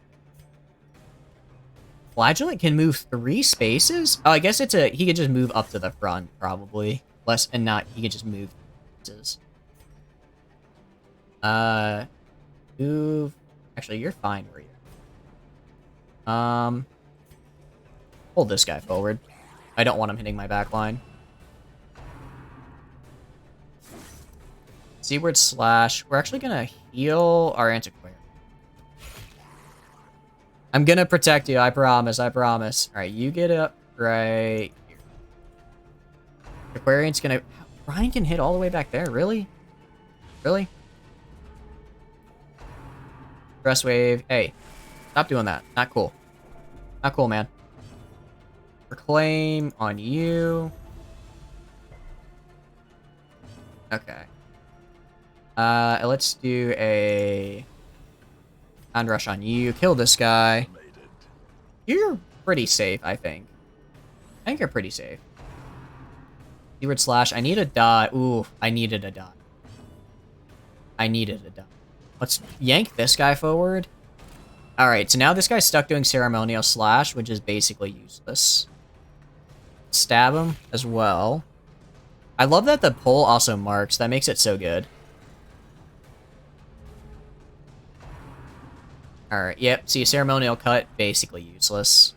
Flagellant can move 3 spaces? Oh, I guess it's a... He could just move up to the front, probably. Less, and not... He could just move spaces. Move... Actually, you're fine where you are. Hold this guy forward. I don't want him hitting my back line. Seaward slash. We're actually gonna heal our antiquarian. I'm gonna protect you, I promise, I promise. Alright, you get up right here. Aquarian's gonna... Ryan can hit all the way back there, really? Really? Stress wave. Hey, stop doing that. Not cool. Not cool, man. Reclaim on you. Okay. Let's do a... Hand rush on you. Kill this guy. You're pretty safe, I think. I think you're pretty safe. Keyword slash. I need a dot. Ooh, I needed a dot. I needed a dot. Let's yank this guy forward. Alright, so now this guy's stuck doing ceremonial slash, which is basically useless. Stab him as well. I love that the pole also marks. That makes it so good. Alright, yep. See, ceremonial cut, basically useless.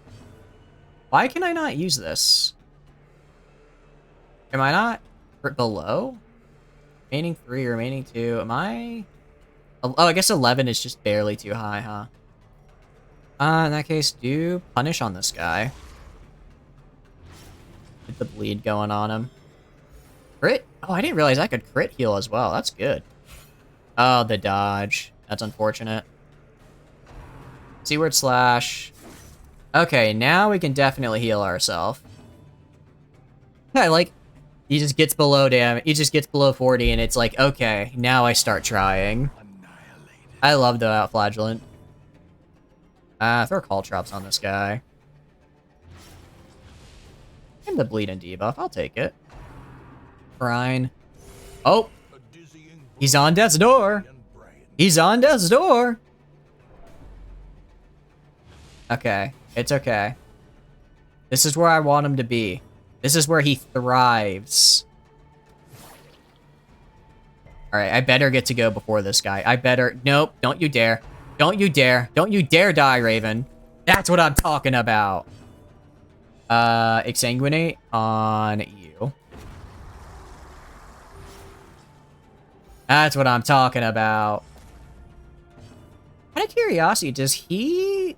Why can I not use this? Am I not below? Remaining 3, remaining 2. Am I... Oh, I guess 11 is just barely too high, huh? In that case, do punish on this guy. Get the bleed going on him. Crit? Oh, I didn't realize I could crit heal as well. That's good. Oh, the dodge. That's unfortunate. Seaward slash. Okay, now we can definitely heal ourselves. I like... He just gets below damage. He just gets below 40, and it's like, okay, now I start trying. I love the Outflagellant. Throw call traps on this guy. And the bleed and debuff. I'll take it. Brine. Oh! He's on death's door! He's on death's door! Okay. It's okay. This is where I want him to be. This is where he thrives. Alright, I better get to go before this guy. I better... Nope, don't you dare. Don't you dare. Don't you dare die, Raven. That's what I'm talking about. Exsanguinate on you. That's what I'm talking about. Out of curiosity, does he...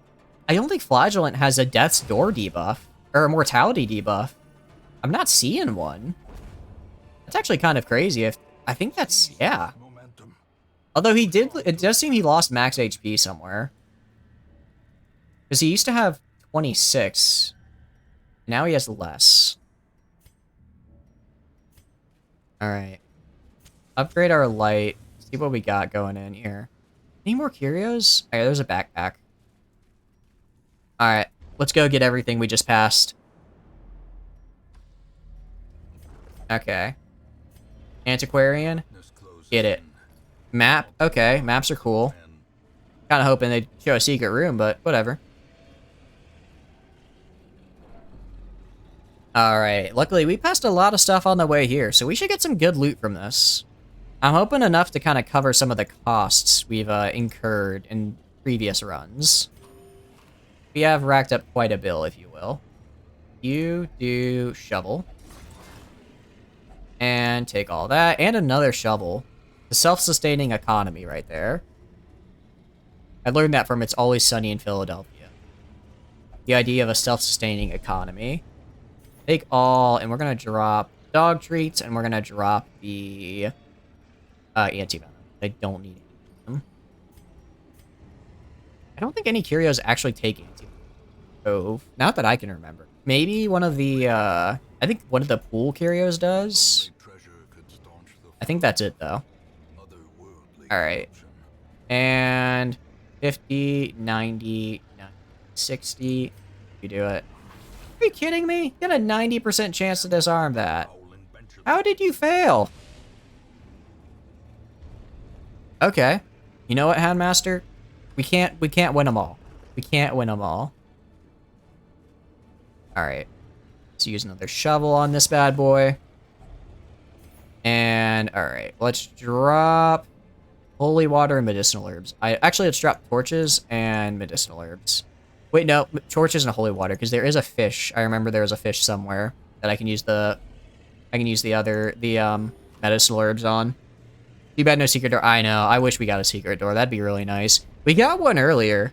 I don't think Flagellant has a Death's Door debuff. Or a Mortality debuff. I'm not seeing one. That's actually kind of crazy. I think that's... Yeah. Although he did... It does seem he lost max HP somewhere. Because he used to have 26. Now he has less. Alright. Upgrade our light. See what we got going in here. Any more curios? Alright, there's a backpack. Alright. Let's go get everything we just passed. Okay. Antiquarian. Get it. Map. Okay, maps are cool. Kind of hoping they'd show a secret room, but whatever. Alright, luckily we passed a lot of stuff on the way here, so we should get some good loot from this. I'm hoping enough to kind of cover some of the costs we've incurred in previous runs. We have racked up quite a bill, if you will. You do shovel. And take all that, and another shovel. The self-sustaining economy right there. I learned that from It's Always Sunny in Philadelphia. The idea of a self-sustaining economy. Take all, and we're gonna drop dog treats, and we're gonna drop the anti-venom. I don't need them. I don't think any curios actually take anti-venom. Oh, not that I can remember. Maybe one of the, I think one of the pool curios does. I think that's it, though. Alright. And 50, 90, 60. You do it. Are you kidding me? You got a 90% chance to disarm that. How did you fail? Okay. You know what, Handmaster? We can't win them all. We can't win them all. Alright. Let's use another shovel on this bad boy. And, alright. Let's drop holy water and medicinal herbs. Actually, let's drop torches and medicinal herbs. Wait, no. Torches and holy water, because there is a fish. I remember there was a fish somewhere that I can use the medicinal herbs on. Too bad no secret door. I know. I wish we got a secret door. That'd be really nice. We got one earlier.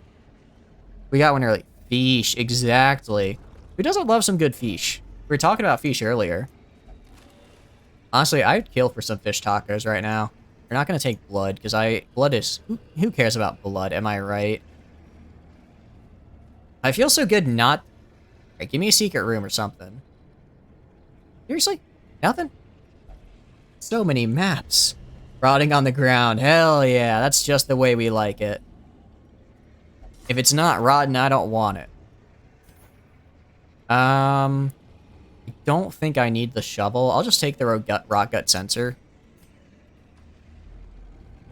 Fish, exactly. Who doesn't love some good fish? We were talking about fish earlier. Honestly, I'd kill for some fish tacos right now. We're not going to take blood, because blood is... Who cares about blood, am I right? I feel so good not... Right, give me a secret room or something. Seriously? Nothing? So many maps. Rotting on the ground. Hell yeah, that's just the way we like it. If it's not rotten, I don't want it. I don't think I need the shovel. I'll just take the rock gut sensor.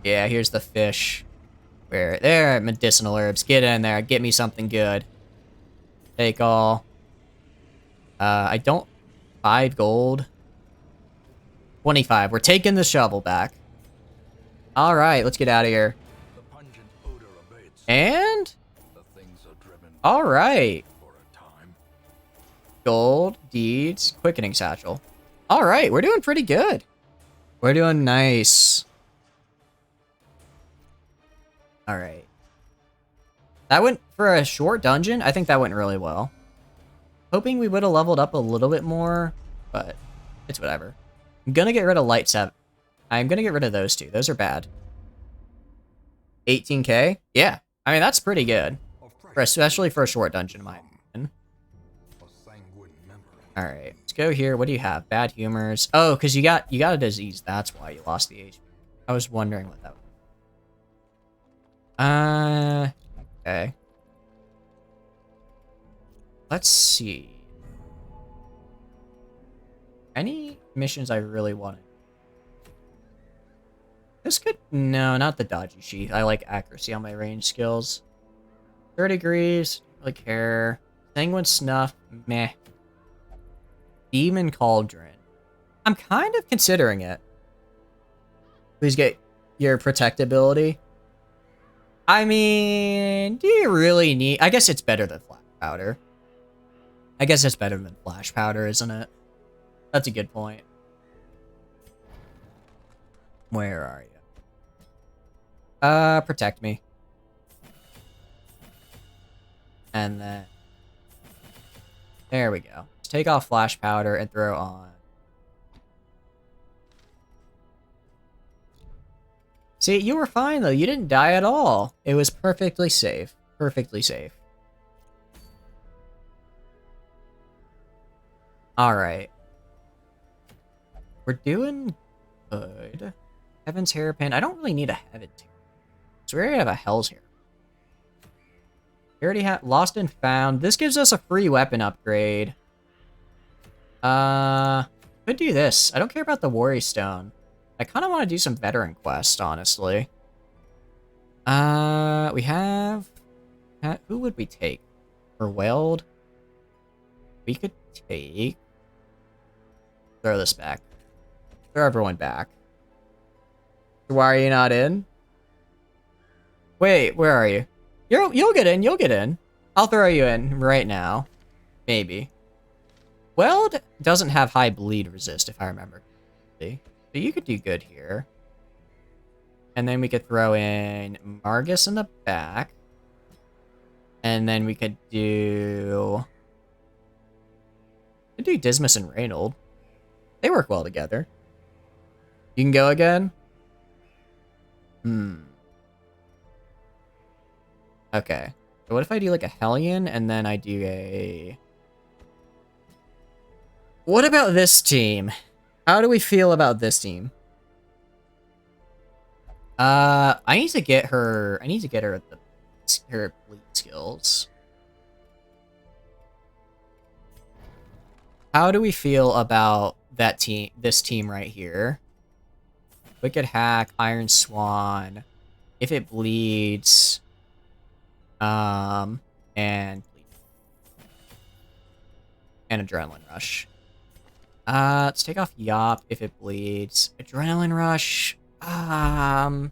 Yeah, here's the fish. There, medicinal herbs. Get in there. Get me something good. Take all. I don't... 5 gold. 25. We're taking the shovel back. Alright, let's get out of here. The pungent odor abates. And... The things are driven Alright. for a time. Gold, deeds, quickening satchel. Alright, we're doing pretty good. We're doing nice. Alright. That went, for a short dungeon, I think that went really well. Hoping we would have leveled up a little bit more, but it's whatever. I'm gonna get rid of light 7. I'm gonna get rid of those two. Those are bad. 18k? Yeah. I mean, that's pretty good. Especially for a short dungeon, in my opinion. Alright, let's go here. What do you have? Bad humors. Oh, because you got a disease. That's why you lost the HP. I was wondering what that was. Okay. Let's see. Any missions I really wanted? This could... No, not the dodgy sheath. I like accuracy on my range skills. 30 degrees. Don't really care. Sanguine snuff. Meh. Demon cauldron. I'm kind of considering it. Please get your protectability. I mean, do you really need... I guess it's better than flash powder. I guess it's better than flash powder, isn't it? That's a good point. Where are you? Protect me. And then... There we go. Let's take off flash powder and throw on... See, you were fine, though. You didn't die at all. It was perfectly safe. Perfectly safe. Alright. We're doing good. Heaven's Hairpin. I don't really need a Heaven's Hairpin. So we already have a Hell's Hair. We already have Lost and Found. This gives us a free weapon upgrade. Could do this. I don't care about the Worry Stone. I kind of want to do some veteran quest, honestly. We have... Who would we take? For Weld? We could take... Throw this back. Throw everyone back. Why are you not in? Wait, where are you? You'll get in, you'll get in. I'll throw you in right now. Maybe. Weld doesn't have high bleed resist, if I remember. So you could do good here. And then we could throw in Margus in the back. And then we could do... Dismas and Reynold. They work well together. You can go again? Okay. So what if I do like a Hellion and then I do a... What about this team? How do we feel about this team? I need to get her her bleed skills. How do we feel about that team, this team right here? Wicked Hack, Iron Swan. If it bleeds, and Adrenaline Rush. Let's take off Yop if it bleeds. Adrenaline Rush. If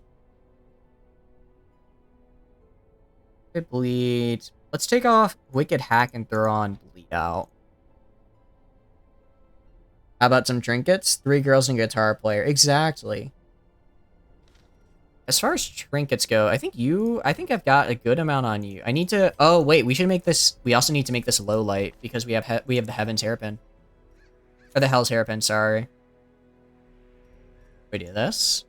it bleeds. Let's take off Wicked Hack and throw on Bleed Out. How about some trinkets? 3 girls and guitar player. Exactly. As far as trinkets go, I think I've got a good amount on you. I need to, oh wait, we should make this, we also need to make this low light because we have the Heaven's Hairpin. Or the Hell's Hairpin, sorry. We do this.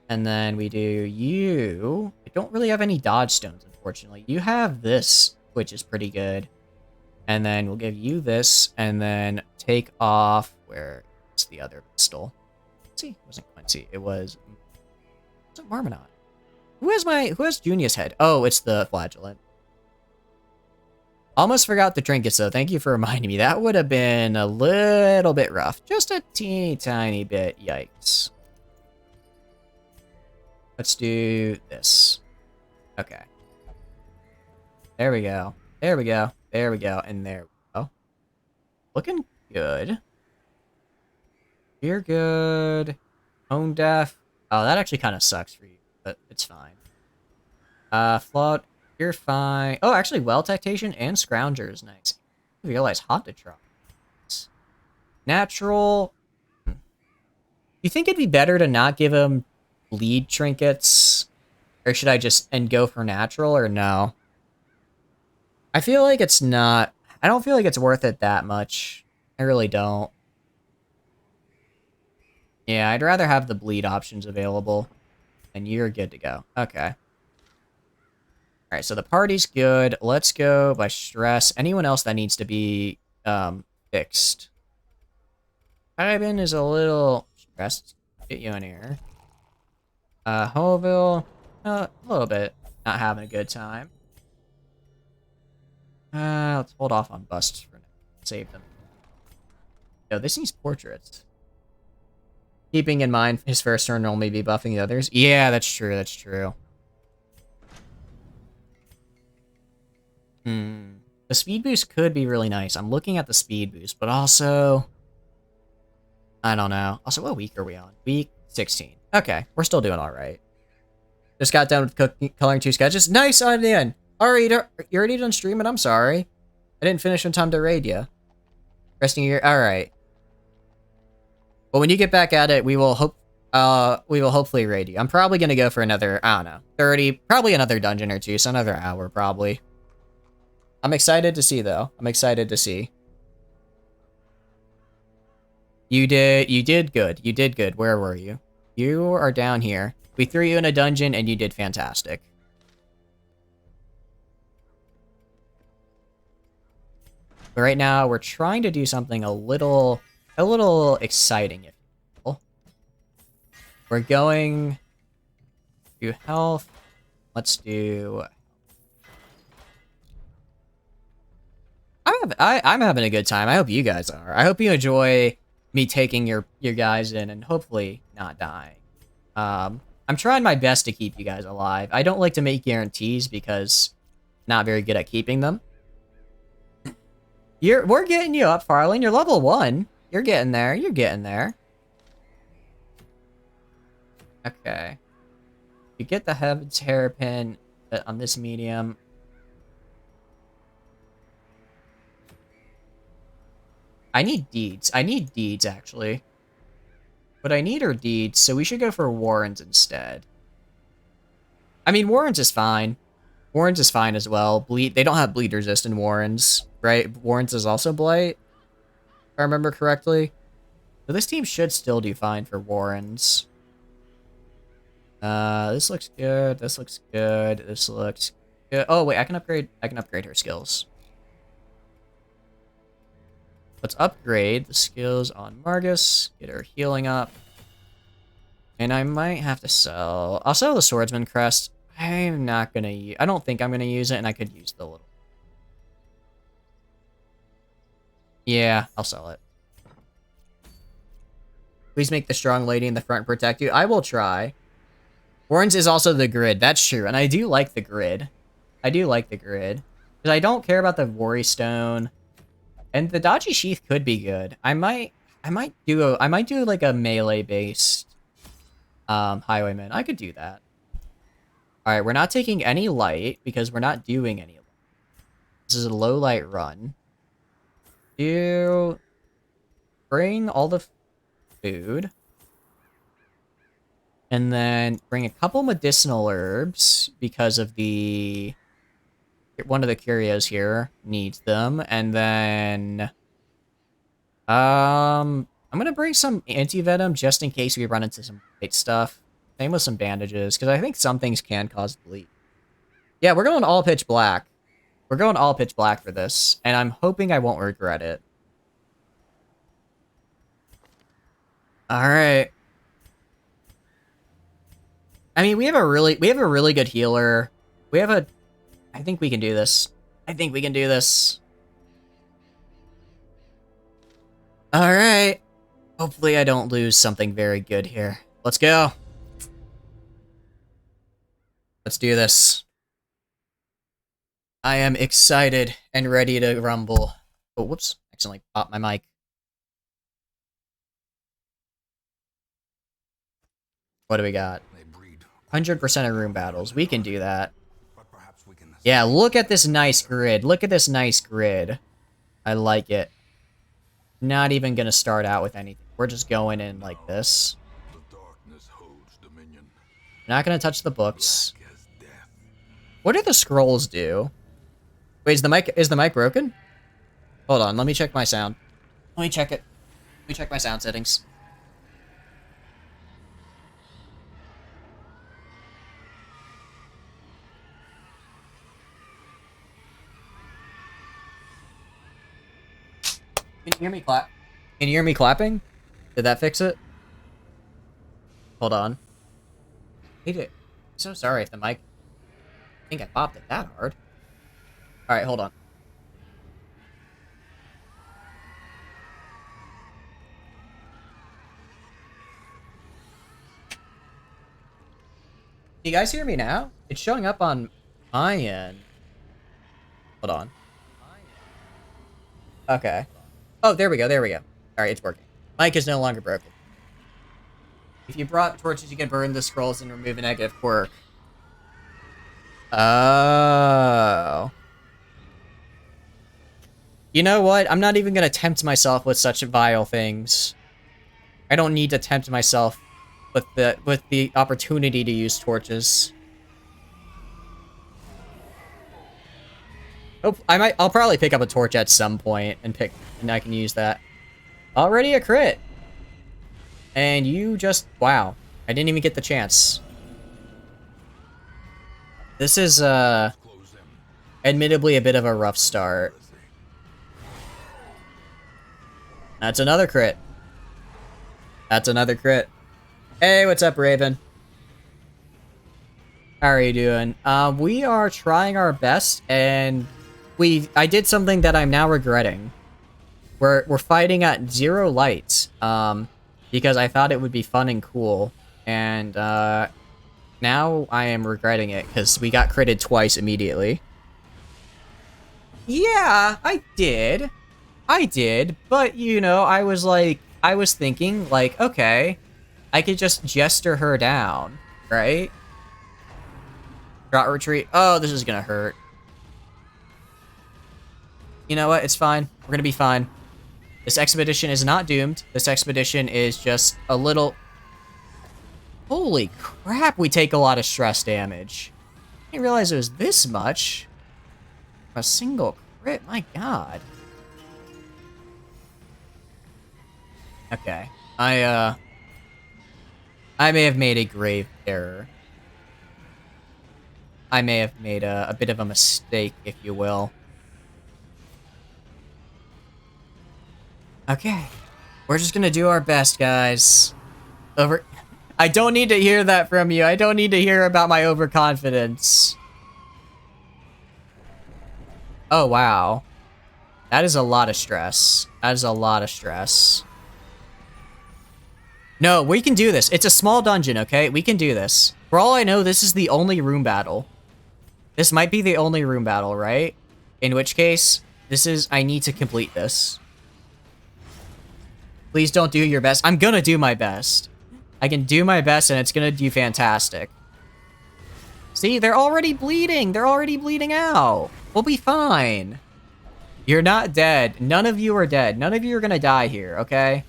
And then we do you. I don't really have any dodge stones, unfortunately. You have this, which is pretty good. And then we'll give you this, and then take off, where's the other pistol? See, it wasn't Quincy, it was Marmonot. Who has Junia's head? Oh, it's the Flagellant. Almost forgot the trinkets, though. Thank you for reminding me. That would have been a little bit rough. Just a teeny tiny bit. Yikes. Let's do this. Okay. There we go. There we go. There we go. And there we go. Looking good. You're good. Tone deaf. Oh, that actually kind of sucks for you, but it's fine. Flawed. You're fine. Oh, actually, Well Tactation and Scrounger is nice. I realize Hot to try. Natural. You think it'd be better to not give him bleed trinkets? Or should I just go for natural, or no? I feel like it's not. I don't feel like it's worth it that much. I really don't. Yeah, I'd rather have the bleed options available. And you're good to go. Okay. Alright, so the party's good. Let's go by stress. Anyone else that needs to be fixed? Ivan is a little stressed. Get you in here. Hoville, a little bit not having a good time. Let's hold off on busts for now. Save them. No, this needs portraits. Keeping in mind his first turn will only be buffing the others. Yeah, that's true, that's true. The speed boost could be really nice. I'm looking at the speed boost, but also... I don't know. Also, what week are we on? Week 16. Okay, we're still doing alright. Just got done with coloring 2 sketches. Nice on the end! Alright, you're already done streaming? I'm sorry. I didn't finish in time to raid you. Resting your... Alright. Well, when you get back at it, we will hopefully raid you. I'm probably gonna go for another, I don't know, 30, probably another dungeon or two, so another hour, probably. I'm excited to see, though. I'm excited to see. You did good. You did good. Where were you? You are down here. We threw you in a dungeon, and you did fantastic. But right now, we're trying to do something a little exciting, if you will. We're going to health. Let's do... I'm having a good time. I hope you guys are. I hope you enjoy me taking your guys in and hopefully not dying. I'm trying my best to keep you guys alive. I don't like to make guarantees because I'm not very good at keeping them. We're getting you up, Farlane. You're level 1. You're getting there. You're getting there. Okay. You get the Heaven's Hairpin on this medium. I need deeds. I need deeds, actually. What I need are deeds, so we should go for Warrens instead. I mean, Warrens is fine. Warrens is fine as well. Bleed. They don't have bleed resist in Warrens, right? Warrens is also blight, if I remember correctly. So this team should still do fine for Warrens. This looks good. This looks good. This looks good. Oh wait, I can upgrade her skills. Let's upgrade the skills on Margus, get her healing up. And I might have to sell... I'll sell the Swordsman Crest. I'm not gonna use... I don't think I'm gonna use it, and I could use the little... Yeah, I'll sell it. Please make the strong lady in the front protect you. I will try. Warrens is also the grid. That's true. And I do like the grid. I do like the grid. Because I don't care about the Worry Stone. And the Dodgy Sheath could be good. I might do like a melee based Highwayman. I could do that. Alright, we're not taking any light because we're not doing any light. This is a low light run. Bring all the food. And then bring a couple medicinal herbs because of the... One of the curios here needs them. And then... I'm gonna bring some anti-venom just in case we run into some big stuff. Same with some bandages, because I think some things can cause bleed. Yeah, we're going all pitch black. We're going all pitch black for this, and I'm hoping I won't regret it. Alright. I mean, we have a really good healer. I think we can do this. I think we can do this. Alright. Hopefully I don't lose something very good here. Let's go. Let's do this. I am excited and ready to rumble. Oh, whoops. Accidentally popped my mic. What do we got? 100% of room battles. We can do that. Yeah, look at this nice grid. Look at this nice grid. I like it. Not even gonna start out with anything. We're just going in like this. Not gonna touch the books. What do the scrolls do? Wait, is the mic broken? Hold on, let me check my sound. Let me check it. Let me check my sound settings. Can you hear me clap? Can you hear me clapping? Did that fix it? Hold on. Hate it. I'm so sorry if the mic... I think I popped it that hard. Alright, hold on. Do you guys hear me now? It's showing up on my end. Hold on. Okay. Oh, there we go, there we go. Alright, it's working. Mic is no longer broken. If you brought torches, you can burn the scrolls and remove a negative quirk. Oh. You know what? I'm not even gonna tempt myself with such vile things. I don't need to tempt myself with the opportunity to use torches. Oh, I'll probably pick up a torch at some point and I can use that. Already a crit. And you just, wow. I didn't even get the chance. This is, admittedly a bit of a rough start. That's another crit. That's another crit. Hey, what's up, Raven? How are you doing? We are trying our best, and I did something that I'm now regretting. We're fighting at 0 light, because I thought it would be fun and cool, and now I am regretting it because we got critted twice immediately. Yeah, I did, but you know, I was thinking like, okay, I could just jester her down, right? Drought retreat. Oh, this is gonna hurt. You know what? It's fine. We're gonna be fine. This expedition is not doomed. This expedition is just a little... Holy crap, we take a lot of stress damage. I didn't realize it was this much. A single crit, my god. Okay. I may have made a grave error. I may have made a bit of a mistake, if you will. Okay. We're just gonna do our best, guys. I don't need to hear that from you. I don't need to hear about my overconfidence. Oh, wow. That is a lot of stress. That is a lot of stress. No, we can do this. It's a small dungeon, okay? We can do this. For all I know, this is the only room battle. This might be the only room battle, right? In which case, I need to complete this. Please don't do your best. I'm gonna do my best. I can do my best and it's gonna do fantastic. See, they're already bleeding. They're already bleeding out. We'll be fine. You're not dead. None of you are dead. None of you are gonna die here, okay?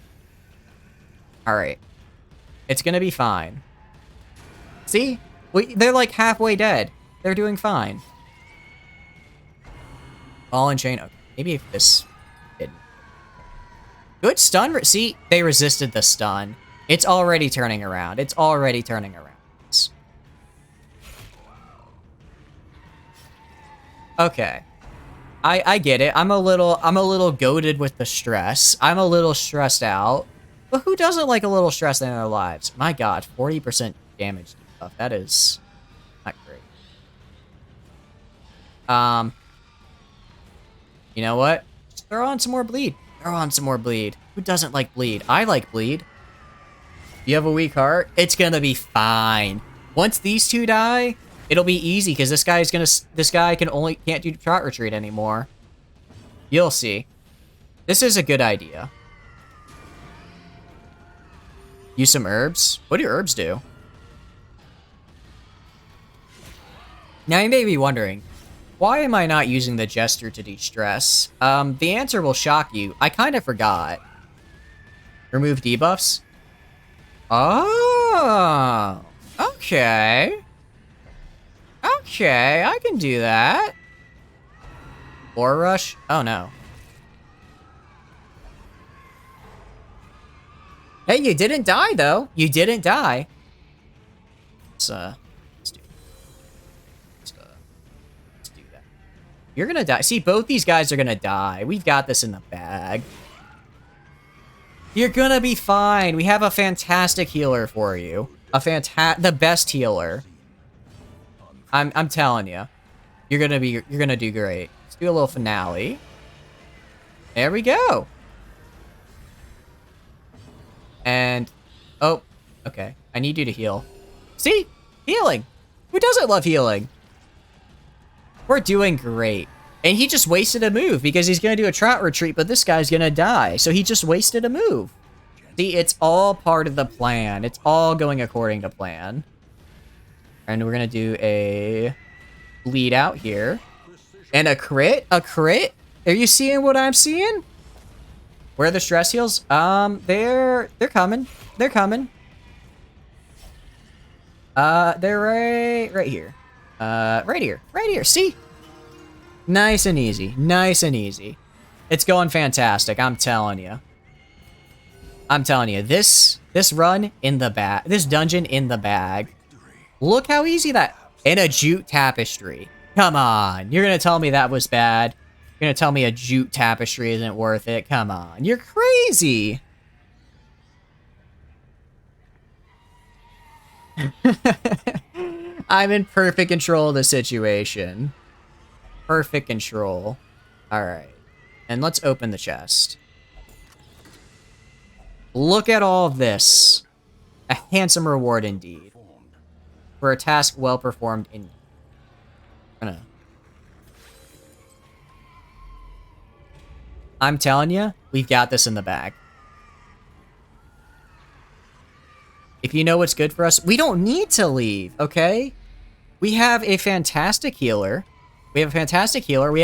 Alright. It's gonna be fine. See? They're like halfway dead. They're doing fine. Ball and chain. Okay, maybe if this didn't. Good stun. See? They resisted the stun. It's already turning around. It's already turning around. Okay. I get it. I'm a little goated with the stress. I'm a little stressed out. But who doesn't like a little stress in their lives? My god, 40% damage stuff. That is not great. You know what? Just throw on some more bleed. Throw on some more bleed. Who doesn't like bleed? I like bleed. You have a weak heart? It's gonna be fine. Once these two die, it'll be easy because this guy can't do trot retreat anymore. You'll see. This is a good idea. Use some herbs. What do herbs do? Now you may be wondering, why am I not using the Jester to de-stress? The answer will shock you. I kind of forgot. Remove debuffs? Oh, okay. Okay, I can do that. Or rush? Oh no. Hey, you didn't die though. You didn't die. Let's do that. You're gonna die. See, both these guys are gonna die. We've got this in the bag. You're gonna be fine. We have a fantastic healer for you. The best healer. I'm telling you. You're gonna do great. Let's do a little finale. There we go. And oh, okay. I need you to heal. See? Healing. Who doesn't love healing? We're doing great. And he just wasted a move because he's going to do a trot retreat, but this guy's going to die. So he just wasted a move. See, it's all part of the plan. It's all going according to plan. And we're going to do a bleed out here. And a crit? A crit? Are you seeing what I'm seeing? Where are the stress heals? They're coming. They're coming. They're right here. Right here. Right here. See? Nice and easy. Nice and easy. It's going fantastic. I'm telling you. I'm telling you. This run in the bag. This dungeon in the bag. Look how easy that. And a jute tapestry. Come on. You're going to tell me that was bad. You're going to tell me a jute tapestry isn't worth it. Come on. You're crazy. I'm in perfect control of the situation. Perfect control. Alright. And let's open the chest. Look at all of this. A handsome reward indeed. For a task well performed indeed. I'm telling you, we've got this in the bag. If you know what's good for us, we don't need to leave, okay? We have a fantastic healer. We have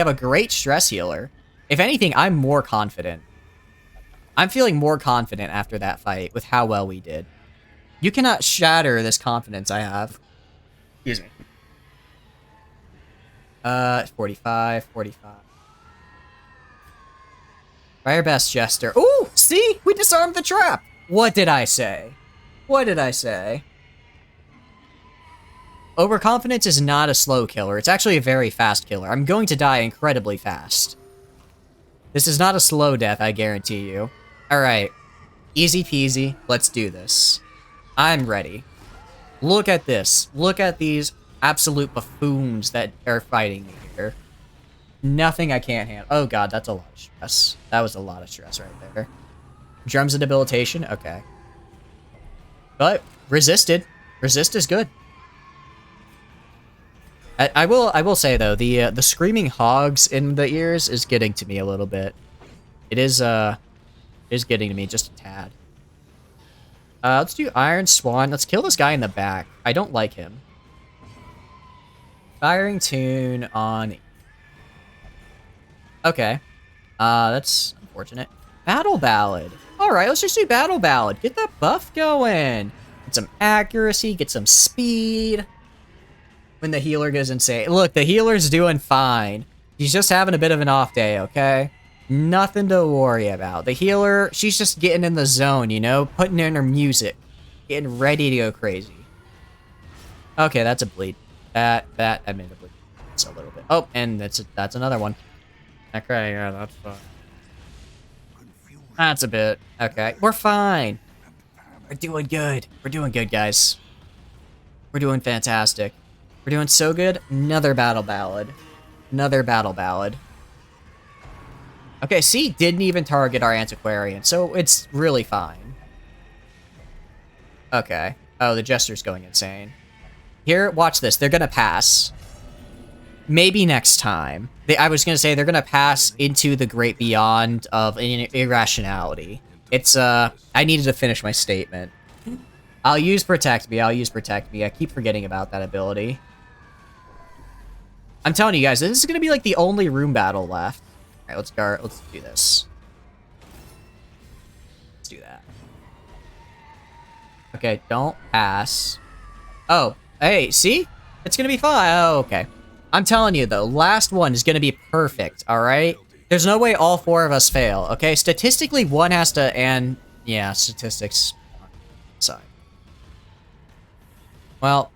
a great stress healer. If anything, I'm more confident. I'm feeling more confident after that fight with how well we did. You cannot shatter this confidence I have. Excuse me. 45. Fire best Jester. Ooh, see? We disarmed the trap. What did I say? What did I say? Overconfidence is not a slow killer. It's actually a very fast killer. I'm going to die incredibly fast. This is not a slow death, I guarantee you. Alright. Easy peasy. Let's do this. I'm ready. Look at this. Look at these absolute buffoons that are fighting me here. Nothing I can't handle. Oh god, that's a lot of stress. That was a lot of stress right there. Drums of debilitation? Okay. But resisted. Resist is good. I will say though, the screaming hogs in the ears is getting to me a little bit. It is getting to me just a tad. Let's do Iron Swan. Let's kill this guy in the back. I don't like him. Firing Tune on... Okay. That's unfortunate. Battle Ballad. Alright, let's just do Battle Ballad. Get that buff going. Get some accuracy, get some speed. When the healer goes insane. Look, the healer's doing fine. He's just having a bit of an off day, okay? Nothing to worry about. The healer, she's just getting in the zone, you know? Putting in her music. Getting ready to go crazy. Okay, that's a bleed. That admittedly. It's a little bit. Oh, and that's another one. Okay, yeah, that's fine. That's a bit. Okay, we're fine. We're doing good. We're doing good, guys. We're doing fantastic. We're doing so good. Another Battle Ballad. Another Battle Ballad. Okay, see, didn't even target our Antiquarian, so it's really fine. Okay. Oh, the Jester's going insane. Here, watch this. They're gonna pass. Maybe next time. I was gonna say they're gonna pass into the great beyond of irrationality. It's, I needed to finish my statement. I'll use Protect Me. I'll use Protect Me. I keep forgetting about that ability. I'm telling you guys, this is gonna be like the only room battle left. Alright, let's do this. Let's do that. Okay, don't pass. Oh, hey, see? It's gonna be fine. Oh, okay. I'm telling you, though, last one is gonna be perfect, alright? There's no way all four of us fail, okay? Statistically, one has to, and... yeah, statistics... side. Well...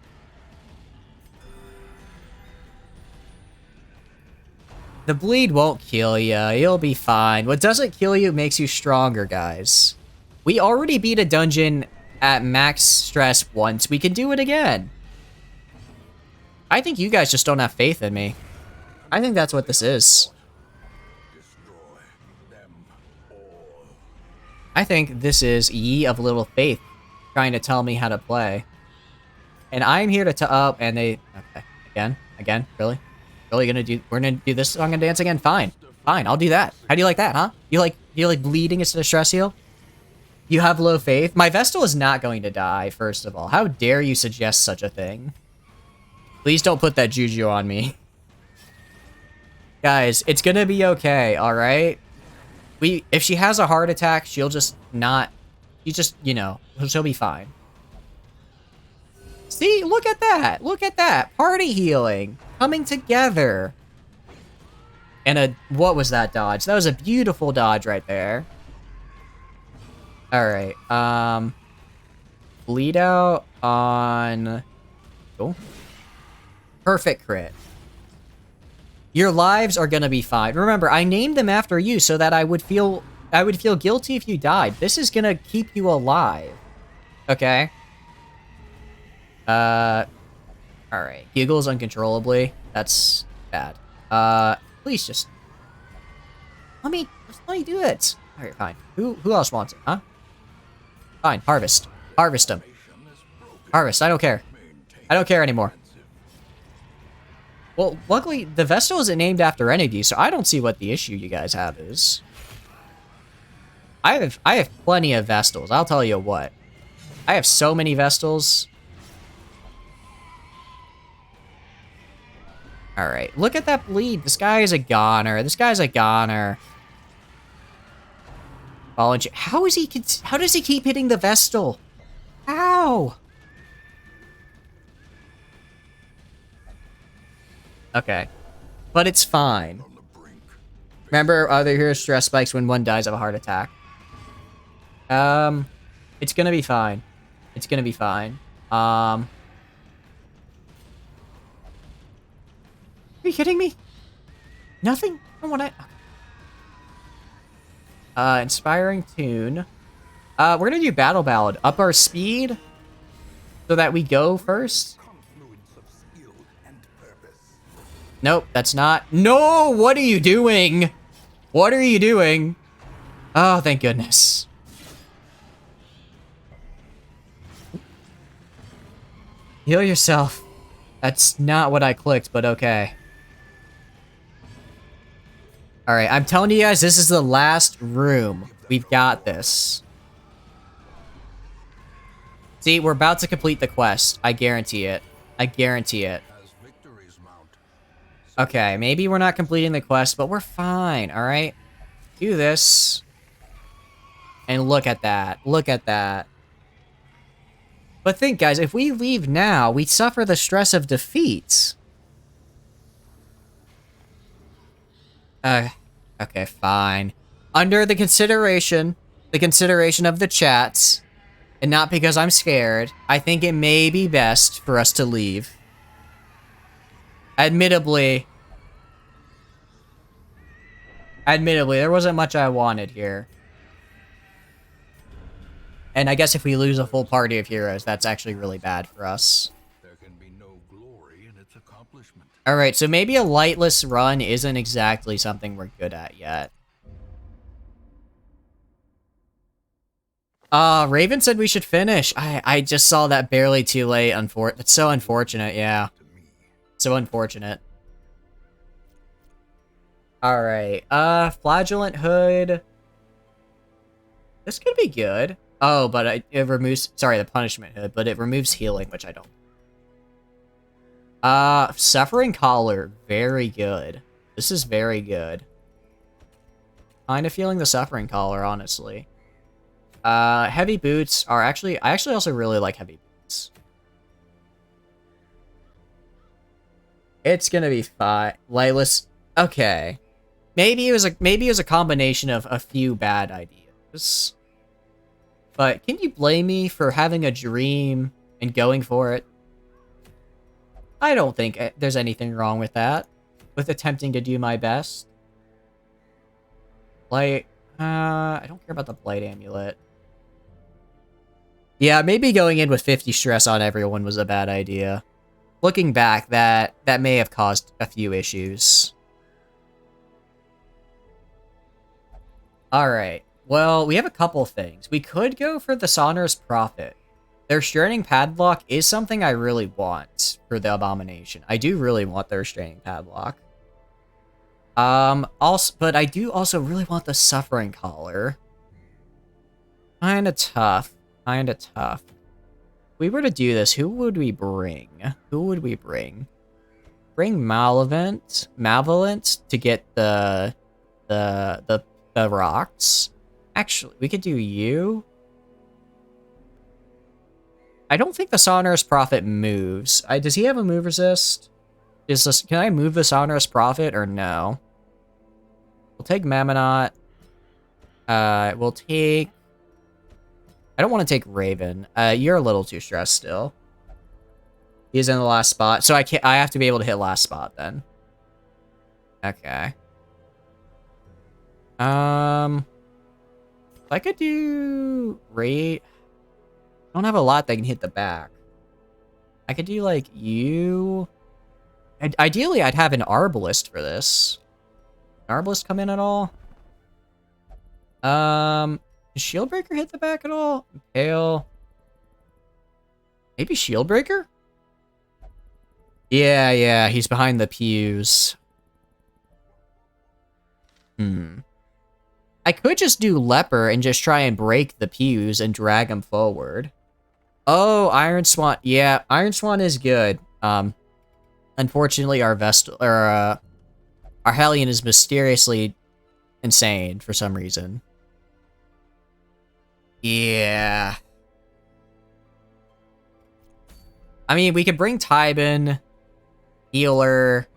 the bleed won't kill ya. You'll be fine. What doesn't kill you makes you stronger, guys. We already beat a dungeon at max stress once. We can do it again. I think you guys just don't have faith in me. I think that's what this is. I think this is Ye of Little Faith trying to tell me how to play. And I'm here to up and they... okay. Again? Really? Really we're gonna do this song and dance again? Fine. Fine, I'll do that. How do you like that, huh? You like bleeding instead of stress heal? You have low faith? My Vestal is not going to die, first of all. How dare you suggest such a thing? Please don't put that juju on me. Guys, it's gonna be okay, alright? If she has a heart attack, she'll just not... you know, she'll be fine. See, look at that! Look at that! Party healing! Coming together! And what was that dodge? That was a beautiful dodge right there. Alright, bleed out on... cool. Perfect crit. Your lives are gonna be fine. Remember, I named them after you so that I would feel guilty if you died. This is gonna keep you alive. Okay? Alright. Giggles uncontrollably. That's bad. Please just... let me do it. Alright, fine. Who else wants it, huh? Fine, harvest. Harvest them. Harvest, I don't care. I don't care anymore. Well, luckily, the Vestal isn't named after any of you, so I don't see what the issue you guys have is. I have plenty of Vestals, I'll tell you what. I have so many Vestals. Alright, look at that bleed. This guy is a goner. This guy's a goner. How does he keep hitting the Vestal? How? Okay. But it's fine. Remember, other hero stress spikes when one dies of a heart attack. It's gonna be fine. It's gonna be fine. Are you kidding me? Nothing? I don't want Inspiring Tune. We're gonna do Battle Ballad. Up our speed so that we go first. Nope, that's not. No! What are you doing? What are you doing? Oh, thank goodness. Heal yourself. That's not what I clicked, but okay. Alright, I'm telling you guys, this is the last room. We've got this. See, we're about to complete the quest. I guarantee it. I guarantee it. As victories mount, Okay, maybe we're not completing the quest, but we're fine, alright? Do this. And look at that. Look at that. But think, guys, if we leave now, we suffer the stress of defeat. Okay, fine. Under the consideration of the chats, and not because I'm scared, I think it may be best for us to leave. Admittedly, there wasn't much I wanted here. And I guess if we lose a full party of heroes, that's actually really bad for us. there can be no glory in its accomplishment. Alright, so maybe a lightless run isn't exactly something we're good at yet. Raven said we should finish. I just saw that barely too late. It's so unfortunate, yeah. To me, So unfortunate. Alright, Flagellant Hood. This could be good. Oh, but it removes, sorry, the Punishment Hood, but it removes healing, which I don't. Suffering Collar, very good. This is very good. Kind of feeling the Suffering Collar, honestly. Heavy Boots are actually, I actually also really like Heavy Boots. It's gonna be fine. Lightless, okay. Maybe it was a combination of a few bad ideas. But can you blame me for having a dream and going for it? I don't think there's anything wrong with that. With attempting to do my best. Like, I don't care about the Blight Amulet. Yeah, maybe going in with 50 stress on everyone was a bad idea. Looking back, that may have caused a few issues. Alright. Well, we have a couple things. We could go for the Sonorous Prophet. Their Restraining Padlock is something I really want for the Abomination. I do really want their Restraining Padlock. But I do also really want the Suffering Collar. Kinda tough. Kinda tough. If we were to do this, who would we bring? Who would we bring? Bring Malevolent to get the rocks. Actually, we could do you. I don't think the Sonorous Prophet moves. Does he have a move resist? Can I move the Sonorous Prophet or no? We'll take Mammonot. We'll take... I don't want to take Raven. You're a little too stressed still. He's in the last spot, so I have to be able to hit last spot then. Okay. If I could do I don't have a lot that can hit the back. I could do like you. Ideally, I'd have an Arbalist for this. An Arbalist come in at all? Does Shieldbreaker hit the back at all? Pale. Maybe Shieldbreaker? Yeah, he's behind the pews. I could just do Leper and just try and break the pews and drag him forward. Oh, Iron Swan. Yeah, Iron Swan is good. Unfortunately, our Hellion is mysteriously insane for some reason. Yeah. I mean, we could bring Tybin, Healer.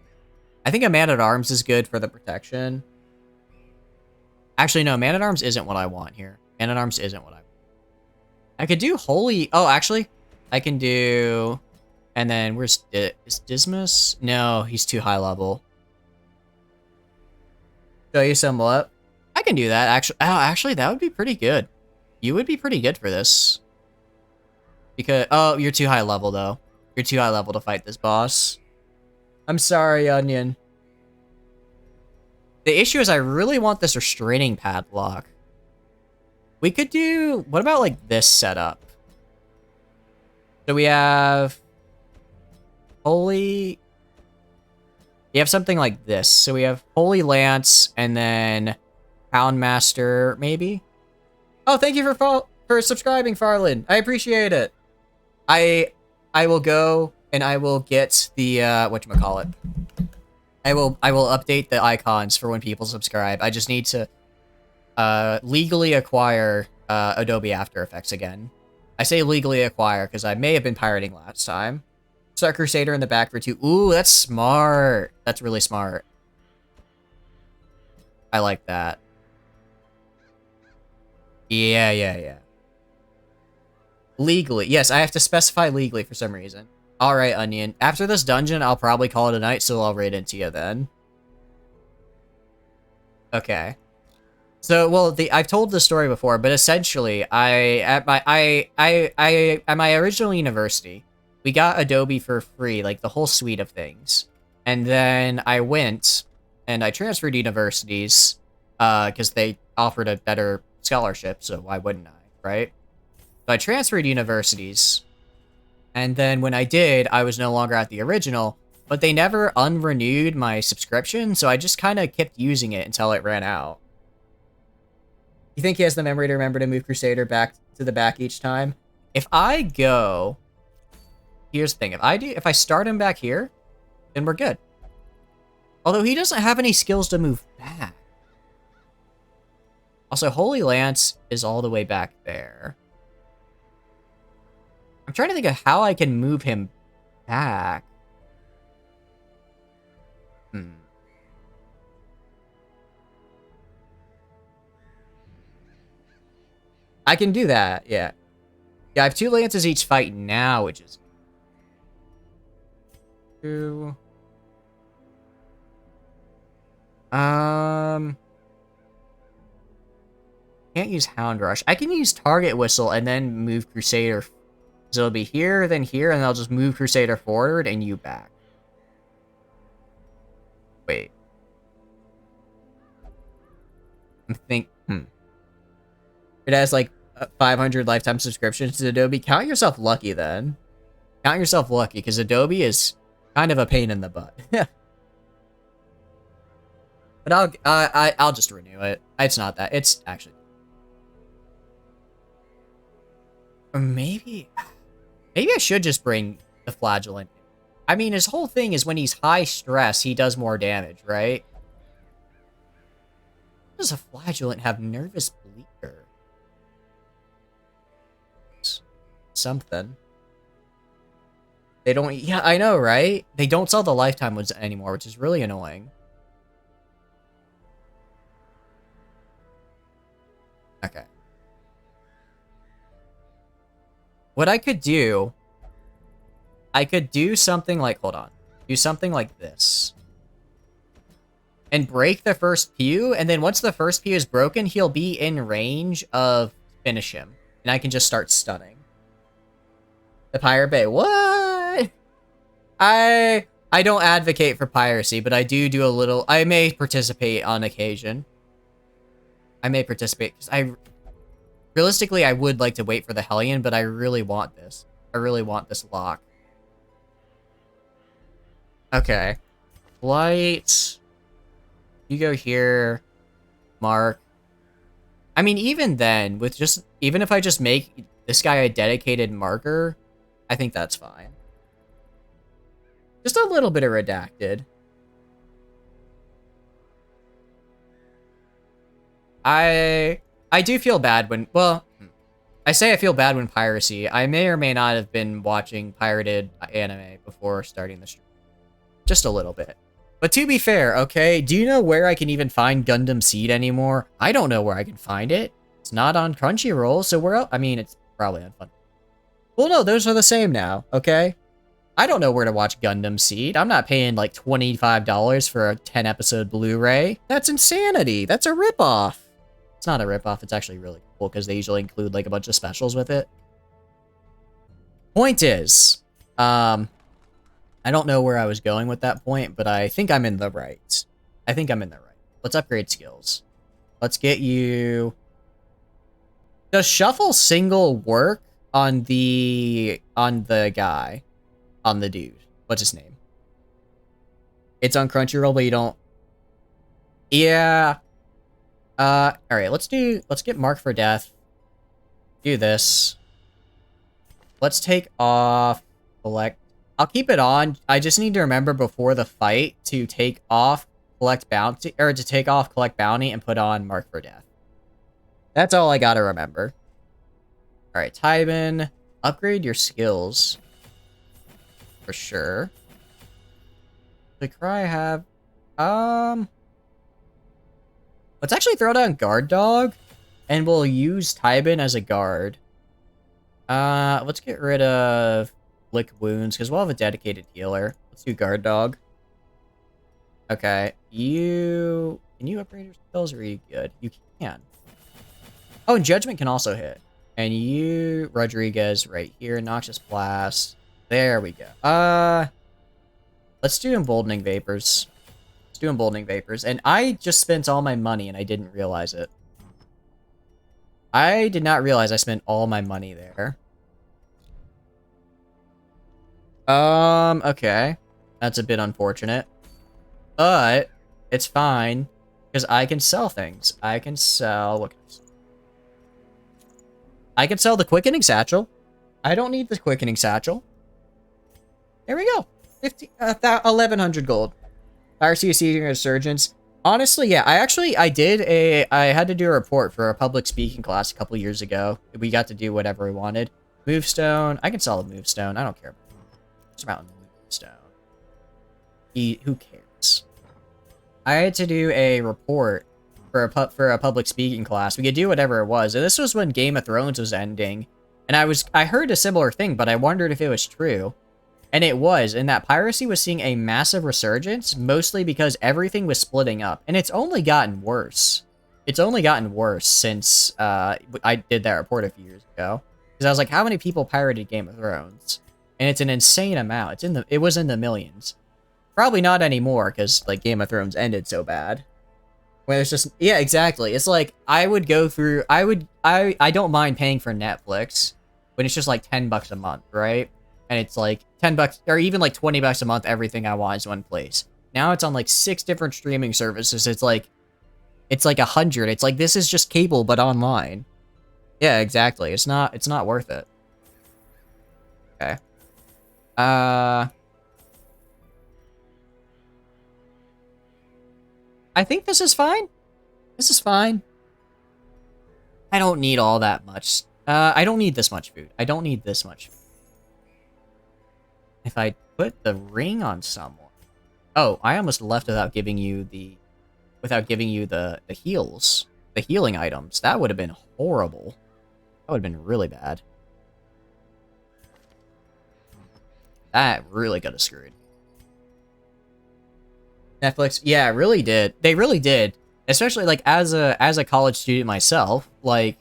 I think a Man-at-Arms is good for the protection. Actually, no, Man-at-Arms isn't what I want here. Man-at-Arms isn't what I want. I could do Holy... Oh, actually, I can do... And then, where's... Is Dismas? No, he's too high level. Show you some what? I can do that, actually. Oh, actually, that would be pretty good. You would be pretty good for this. Because... Oh, you're too high level, though. You're too high level to fight this boss. I'm sorry, Onion. The issue is I really want this Restraining Padlock. We could do... What about, like, this setup? So we have... Holy... You have something like this. So we have Holy Lance, and then Houndmaster, maybe? Oh, thank you for subscribing, Farland. I appreciate it. I will go, and I will get the, whatchamacallit. I will update the icons for when people subscribe. I just need to legally acquire Adobe After Effects again. I say legally acquire because I may have been pirating last time. Start Crusader in the back for 2. Ooh, that's smart. That's really smart. I like that. Yeah. Legally. Yes, I have to specify legally for some reason. Alright, Onion. After this dungeon, I'll probably call it a night, so I'll raid into you then. Okay. So, well, I've told the story before, but essentially, at my original university, we got Adobe for free, like the whole suite of things. And then I went and I transferred universities, because they offered a better scholarship, so why wouldn't I, right? So I transferred universities, and then when I did, I was no longer at the original, but they never unrenewed my subscription, so I just kind of kept using it until it ran out. You think he has the memory to remember to move Crusader back to the back each time? If I go... Here's the thing. If I start him back here, then we're good. Although he doesn't have any skills to move back. Also, Holy Lance is all the way back there. I'm trying to think of how I can move him back. I can do that, yeah. Yeah, I have 2 lances each fight now, which is... 2... Can't use Hound Rush. I can use Target Whistle and then move Crusader. So it'll be here, then here, and I'll just move Crusader forward and you back. Wait. It has like 500 lifetime subscriptions to Adobe. Count yourself lucky then. Count yourself lucky, because Adobe is kind of a pain in the butt. But I'll just renew it. It's not that. It's actually... Or maybe I should just bring the Flagellant. I mean, his whole thing is when he's high stress, he does more damage, right? Does a Flagellant have Nervous Bleeder? Something. They don't... Yeah, I know, right? They don't sell the lifetime ones anymore, which is really annoying. Okay. What I could do something like... Hold on. Do something like this. And break the first pew, and then once the first pew is broken, he'll be in range of finish him. And I can just start stunning. The Pirate Bay. What? I don't advocate for piracy, but I do a little... I may participate on occasion. I may participate, because realistically, I would like to wait for the Hellion, but I really want this. I really want this lock. Okay. Light. You go here. Mark. I mean, even then, even if I just make this guy a dedicated marker, I think that's fine. Just a little bit of redacted. I do feel bad when... Well, I say I feel bad when piracy. I may or may not have been watching pirated anime before starting the stream. Just a little bit. But to be fair, okay, do you know where I can even find Gundam Seed anymore? I don't know where I can find it. It's not on Crunchyroll, so where else? I mean, it's probably on Fun. Well, no, those are the same now, okay? I don't know where to watch Gundam Seed. I'm not paying like $25 for a 10-episode Blu-ray. That's insanity. That's a ripoff. It's not a ripoff. It's actually really cool because they usually include like a bunch of specials with it. Point is, I don't know where I was going with that point, but I think I'm in the right. I think I'm in the right. Let's upgrade skills. Let's get you... Does Shuffle Single work on the guy? On the dude? what's his name? It's on Crunchyroll, but you don't. Yeah. All right. Let's get Mark for Death. Do this. Let's take off collect. I'll keep it on. I just need to remember before the fight to take off collect bounty, or to take off collect bounty and put on Mark for Death. That's all I gotta remember. All right, Tybin, upgrade your skills for sure. The cry have let's actually throw down guard dog, and we'll use Tybin as a guard. Let's get rid of lick wounds because we'll have a dedicated healer. Let's do guard dog. Okay, can you upgrade your skills, or are you good? You can. Oh, and judgment can also hit. And you, Rodriguez, right here, noxious blast. There we go. Let's do emboldening vapors. Let's do emboldening vapors. And I just spent all my money and I didn't realize it. I did not realize I spent all my money there. Okay. That's a bit unfortunate. But it's fine because I can sell things. I can sell, what can I sell? I can sell the quickening satchel. I don't need the quickening satchel. There we go. 1,100 gold. Piracy is seeking a resurgence. Honestly, yeah, I had to do a report for a public speaking class a couple years ago. We got to do whatever we wanted. Movestone. I can sell a movestone. I don't care. It's about movestone. Who cares? I had to do a report for a public speaking class. We could do whatever it was. And this was when Game of Thrones was ending. And I heard a similar thing, but I wondered if it was true. And it was, and that piracy was seeing a massive resurgence, mostly because everything was splitting up. And it's only gotten worse. It's only gotten worse since I did that report a few years ago. Because I was like, how many people pirated Game of Thrones? And it's an insane amount. It was in the millions. Probably not anymore, because like Game of Thrones ended so bad. Where it's just, yeah, exactly. It's like, I don't mind paying for Netflix when it's just like $10 a month, right? And it's like $10 or even like $20 a month, everything I want is one place. Now it's on like 6 different streaming services. It's like 100. It's like, this is just cable, but online. Yeah, exactly. It's not worth it. Okay. I think this is fine. This is fine. I don't need all that much. I don't need this much food. I don't need this much food. If I put the ring on someone... Oh, I almost left without giving you the heals. The healing items. That would have been horrible. That would have been really bad. That really got us screwed. Netflix, yeah, it really did. They really did. Especially, like, as a college student myself, like...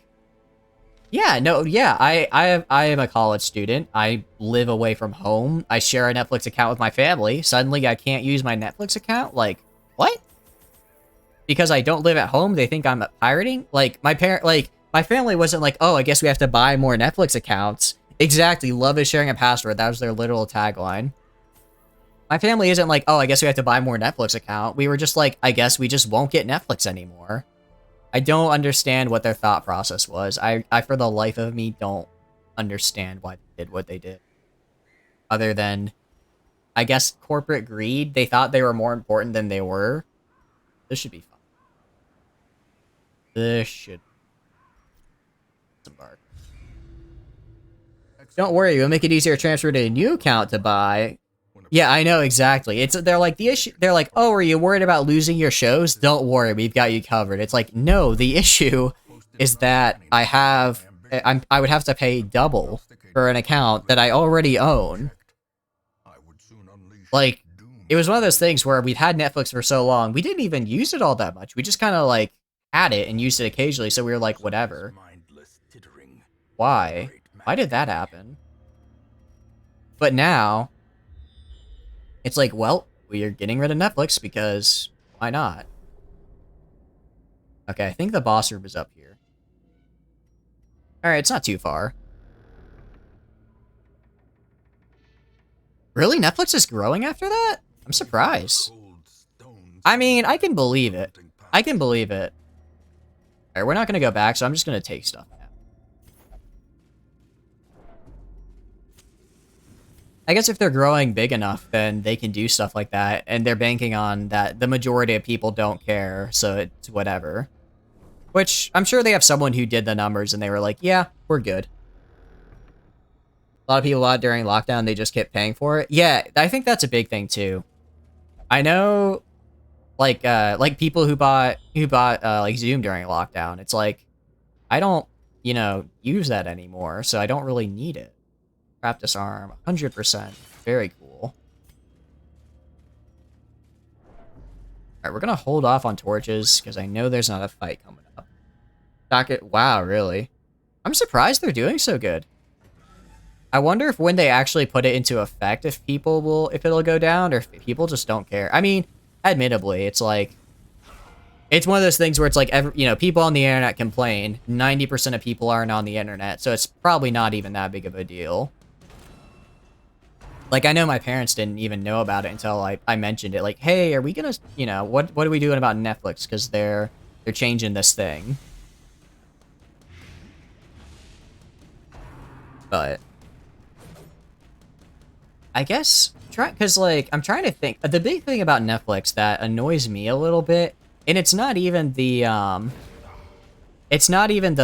Yeah, no, yeah, I am a college student. I live away from home. I share a Netflix account with my family. Suddenly, I can't use my Netflix account? Like, what? Because I don't live at home, they think I'm pirating? Like, my family wasn't like, oh, I guess we have to buy more Netflix accounts. Exactly, love is sharing a password. That was their literal tagline. My family isn't like, oh, I guess we have to buy more Netflix account. We were just like, I guess we just won't get Netflix anymore. I don't understand what their thought process was. I for the life of me, don't understand why they did what they did. Other than, I guess, corporate greed. They thought they were more important than they were. This should be fun. This should embark. Don't worry, we'll make it easier to transfer to a new account to buy. Yeah, I know, exactly. They're like, the issue, they're like, oh, are you worried about losing your shows? Don't worry, we've got you covered. It's like, no, the issue is that I would have to pay double for an account that I already own. Like, it was one of those things where we'd had Netflix for so long, we didn't even use it all that much. We just kind of, like, had it and used it occasionally, so we were like, whatever. Why? Why did that happen? But now... It's like, well, we are getting rid of Netflix because why not? Okay, I think the boss room is up here. Alright, it's not too far. Really? Netflix is growing after that? I'm surprised. Cold stones I mean, I can believe it. haunting I can believe it. Alright, we're not gonna go back, so I'm just gonna take stuff now. I guess if they're growing big enough, then they can do stuff like that, and they're banking on that the majority of people don't care, so it's whatever. Which, I'm sure they have someone who did the numbers, and they were like, yeah, we're good. A lot of people during lockdown, they just kept paying for it. Yeah, I think that's a big thing, too. I know, like people who bought like Zoom during lockdown, it's like, I don't, use that anymore, so I don't really need it. Practice arm, 100%. Very cool. Alright, we're gonna hold off on torches, because I know there's not a fight coming up. Docket, wow, really? I'm surprised they're doing so good. I wonder if when they actually put it into effect, if it'll go down, or if people just don't care. I mean, admittably, it's like, it's one of those things where it's like, people on the internet complain. 90% of people aren't on the internet, so it's probably not even that big of a deal. Like, I know my parents didn't even know about it until I mentioned it. Like, hey, are we gonna, what are we doing about Netflix? Because they're changing this thing. But I guess, because, like, I'm trying to think. The big thing about Netflix that annoys me a little bit, and it's not even the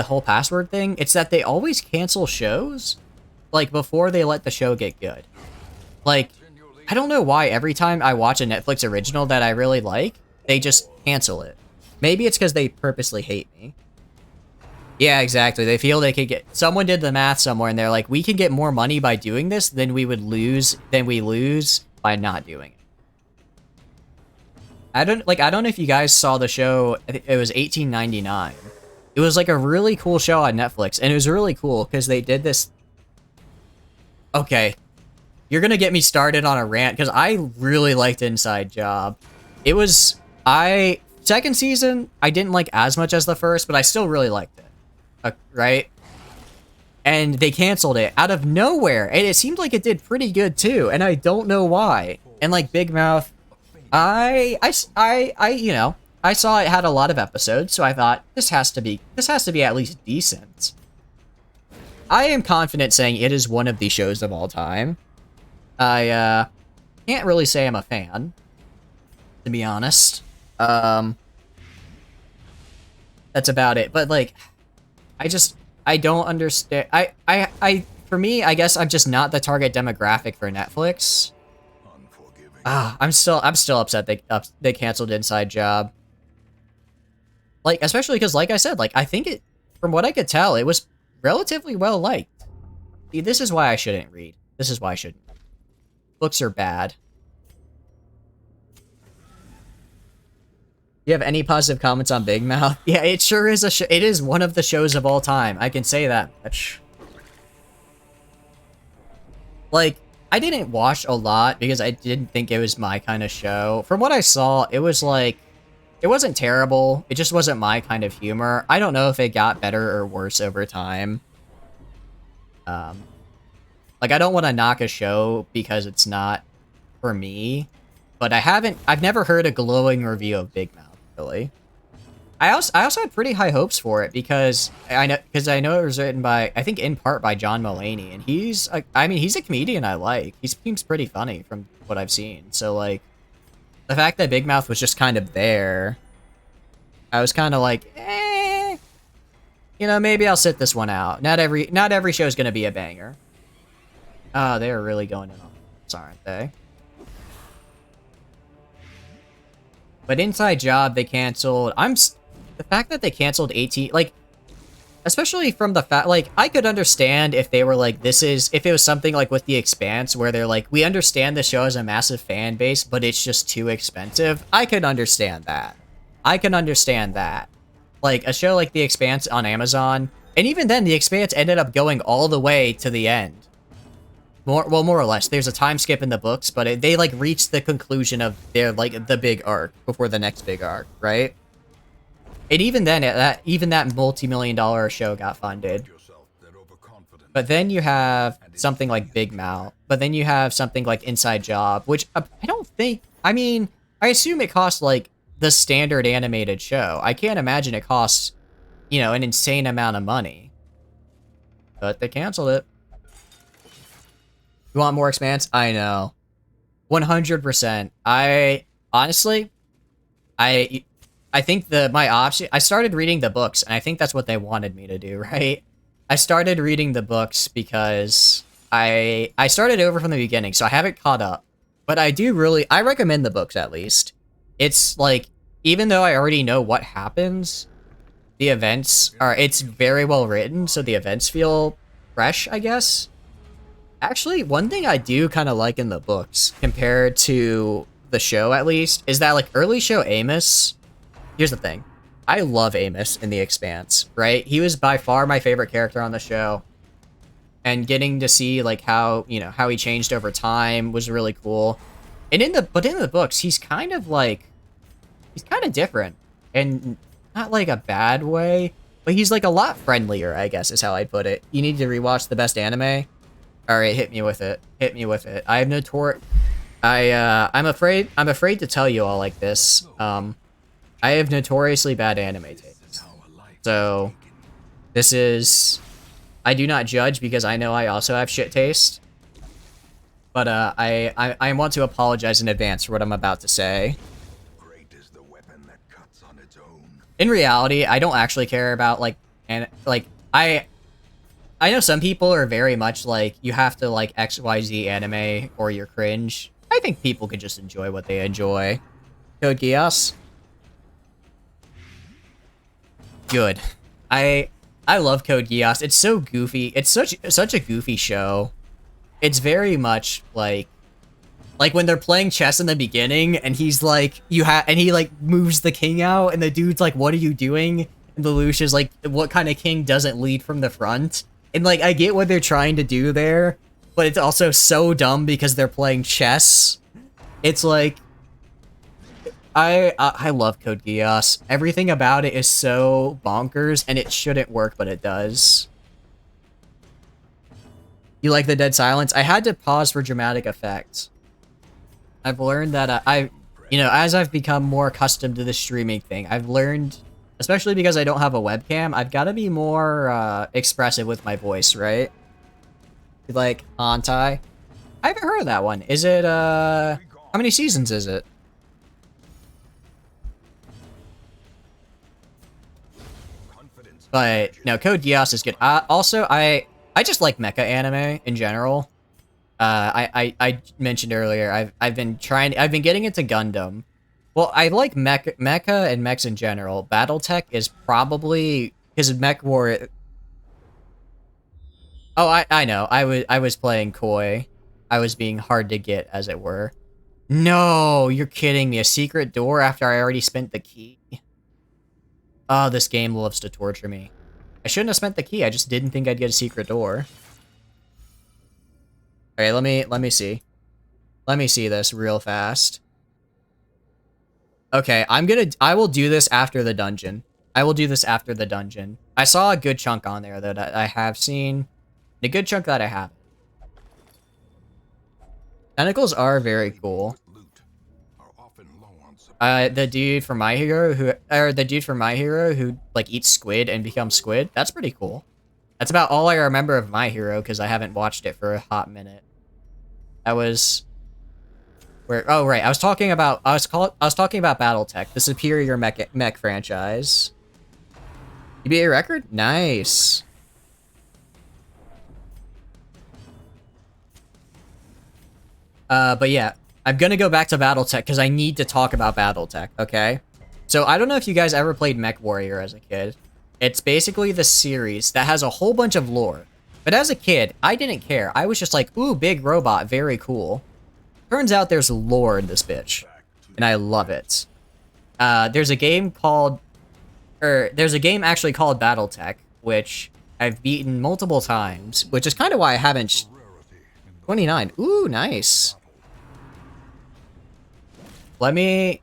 whole password thing, it's that they always cancel shows, like, before they let the show get good. Like, I don't know why every time I watch a Netflix original that I really like, they just cancel it. Maybe it's because they purposely hate me. Yeah, exactly. They feel they could get... Someone did the math somewhere, and they're like, we can get more money by doing this than we lose by not doing it. I don't know if you guys saw the show. It was 1899. It was like a really cool show on Netflix, and it was really cool because they did this... Okay. You're gonna get me started on a rant, because I really liked Inside Job. It was... Second season, I didn't like as much as the first, but I still really liked it. Right? And they canceled it out of nowhere, and it seemed like it did pretty good too, and I don't know why. And like Big Mouth, I saw it had a lot of episodes, so I thought this has to be at least decent. I am confident saying it is one of the shows of all time. I can't really say I'm a fan, to be honest. That's about it. But like, I don't understand. For me, I guess I'm just not the target demographic for Netflix. I'm still upset they canceled Inside Job. Like, especially because, like I said, like, I think from what I could tell, it was relatively well liked. See, this is why I shouldn't read. This is why I shouldn't. Books are bad. You have any positive comments on Big Mouth? Yeah, it sure is it is one of the shows of all time. I can say that much. Like, I didn't watch a lot because I didn't think it was my kind of show. From what I saw, it was like, it wasn't terrible. It just wasn't my kind of humor. I don't know if it got better or worse over time. Like, I don't want to knock a show because it's not for me, but I've never heard a glowing review of Big Mouth, really. I also had pretty high hopes for it because I know it was written by, I think in part by John Mulaney, and he's a comedian I like. He seems pretty funny from what I've seen. So like, the fact that Big Mouth was just kind of there, I was kind of like, maybe I'll sit this one out. Not every show's gonna be a banger. Ah, they are really going in on this, aren't they? But Inside Job, they canceled. The fact that they canceled 18, like, especially from the fact, like, I could understand if they were like, if it was something like with The Expanse, where they're like, we understand the show has a massive fan base, but it's just too expensive. I could understand that. Like, a show like The Expanse on Amazon, and even then, The Expanse ended up going all the way to the end. More or less. There's a time skip in the books, but they, like, reached the conclusion of their, like, the big arc before the next big arc, right? And even then, that multi-million-dollar show got funded. But then you have something like Big Mouth. But then you have something like Inside Job, which I don't think... I mean, I assume it costs, like, the standard animated show. I can't imagine it costs, you know, an insane amount of money. But they canceled it. You want more Expanse? I know. 100%. Honestly, I think my option... I started reading the books, and I think that's what they wanted me to do, right? I started reading the books because I started over from the beginning, so I haven't caught up. But I recommend the books at least. It's like, even though I already know what happens, the events it's very well written, so the events feel fresh, I guess. Actually, one thing I do kind of like in the books, compared to the show at least, is that like early show Amos, here's the thing. I love Amos in The Expanse, right? He was by far my favorite character on the show. And getting to see like how he changed over time was really cool. And in the books, he's kind of different. And not like a bad way, but he's like a lot friendlier, I guess is how I'd put it. You need to rewatch The Best Anime. Alright, hit me with it. Hit me with it. I have no I'm afraid to tell you all like this. I have notoriously bad anime taste. So this is... I do not judge because I know I also have shit taste. But I want to apologize in advance for what I'm about to say. Great is the weapon that cuts on its own. In reality, I don't actually care about I know some people are very much like, you have to like XYZ anime or you're cringe. I think people could just enjoy what they enjoy. Code Geass. Good. I love Code Geass. It's so goofy. It's such a goofy show. It's very much like when they're playing chess in the beginning and he's like, and he like moves the king out and the dude's like, what are you doing? And the Lelouch is like, what kind of king doesn't lead from the front? And like, I get what they're trying to do there, but it's also so dumb because they're playing chess. It's like, I love Code Geass. Everything about it is so bonkers, and it shouldn't work, but it does. You like the dead silence? I had to pause for dramatic effect. I've learned that as I've become more accustomed to the streaming thing, I've learned, especially because I don't have a webcam, I've got to be more expressive with my voice, right? Like, Antai. I haven't heard of that one. Is it, how many seasons is it? But, no, Code Geass is good. Also, I just like mecha anime in general. I mentioned earlier, I've been getting into Gundam. Well, I like mecha and mechs in general. Battletech is probably, because Mech War... Oh, I know. I was playing coy. I was being hard to get, as it were. No, you're kidding me. A secret door after I already spent the key. Oh, this game loves to torture me. I shouldn't have spent the key. I just didn't think I'd get a secret door. Okay, let me see. Let me see this real fast. Okay, I will do this after the dungeon. I will do this after the dungeon. I saw a good chunk on there that I have seen. A good chunk that I haven't. Tentacles are very cool. The dude from My Hero who like eats squid and becomes squid. That's pretty cool. That's about all I remember of My Hero because I haven't watched it for a hot minute. That was where. Oh right, I was talking about BattleTech, the superior mech franchise. You beat your record? Nice. But yeah, I'm gonna go back to BattleTech because I need to talk about BattleTech, okay? So I don't know if you guys ever played Mech Warrior as a kid. It's basically the series that has a whole bunch of lore. But as a kid, I didn't care. I was just like, ooh, big robot, very cool. Turns out there's lore in this bitch, and I love it. There's a game actually called BattleTech, which I've beaten multiple times, which is kind of why I haven't... 29. Ooh, nice. We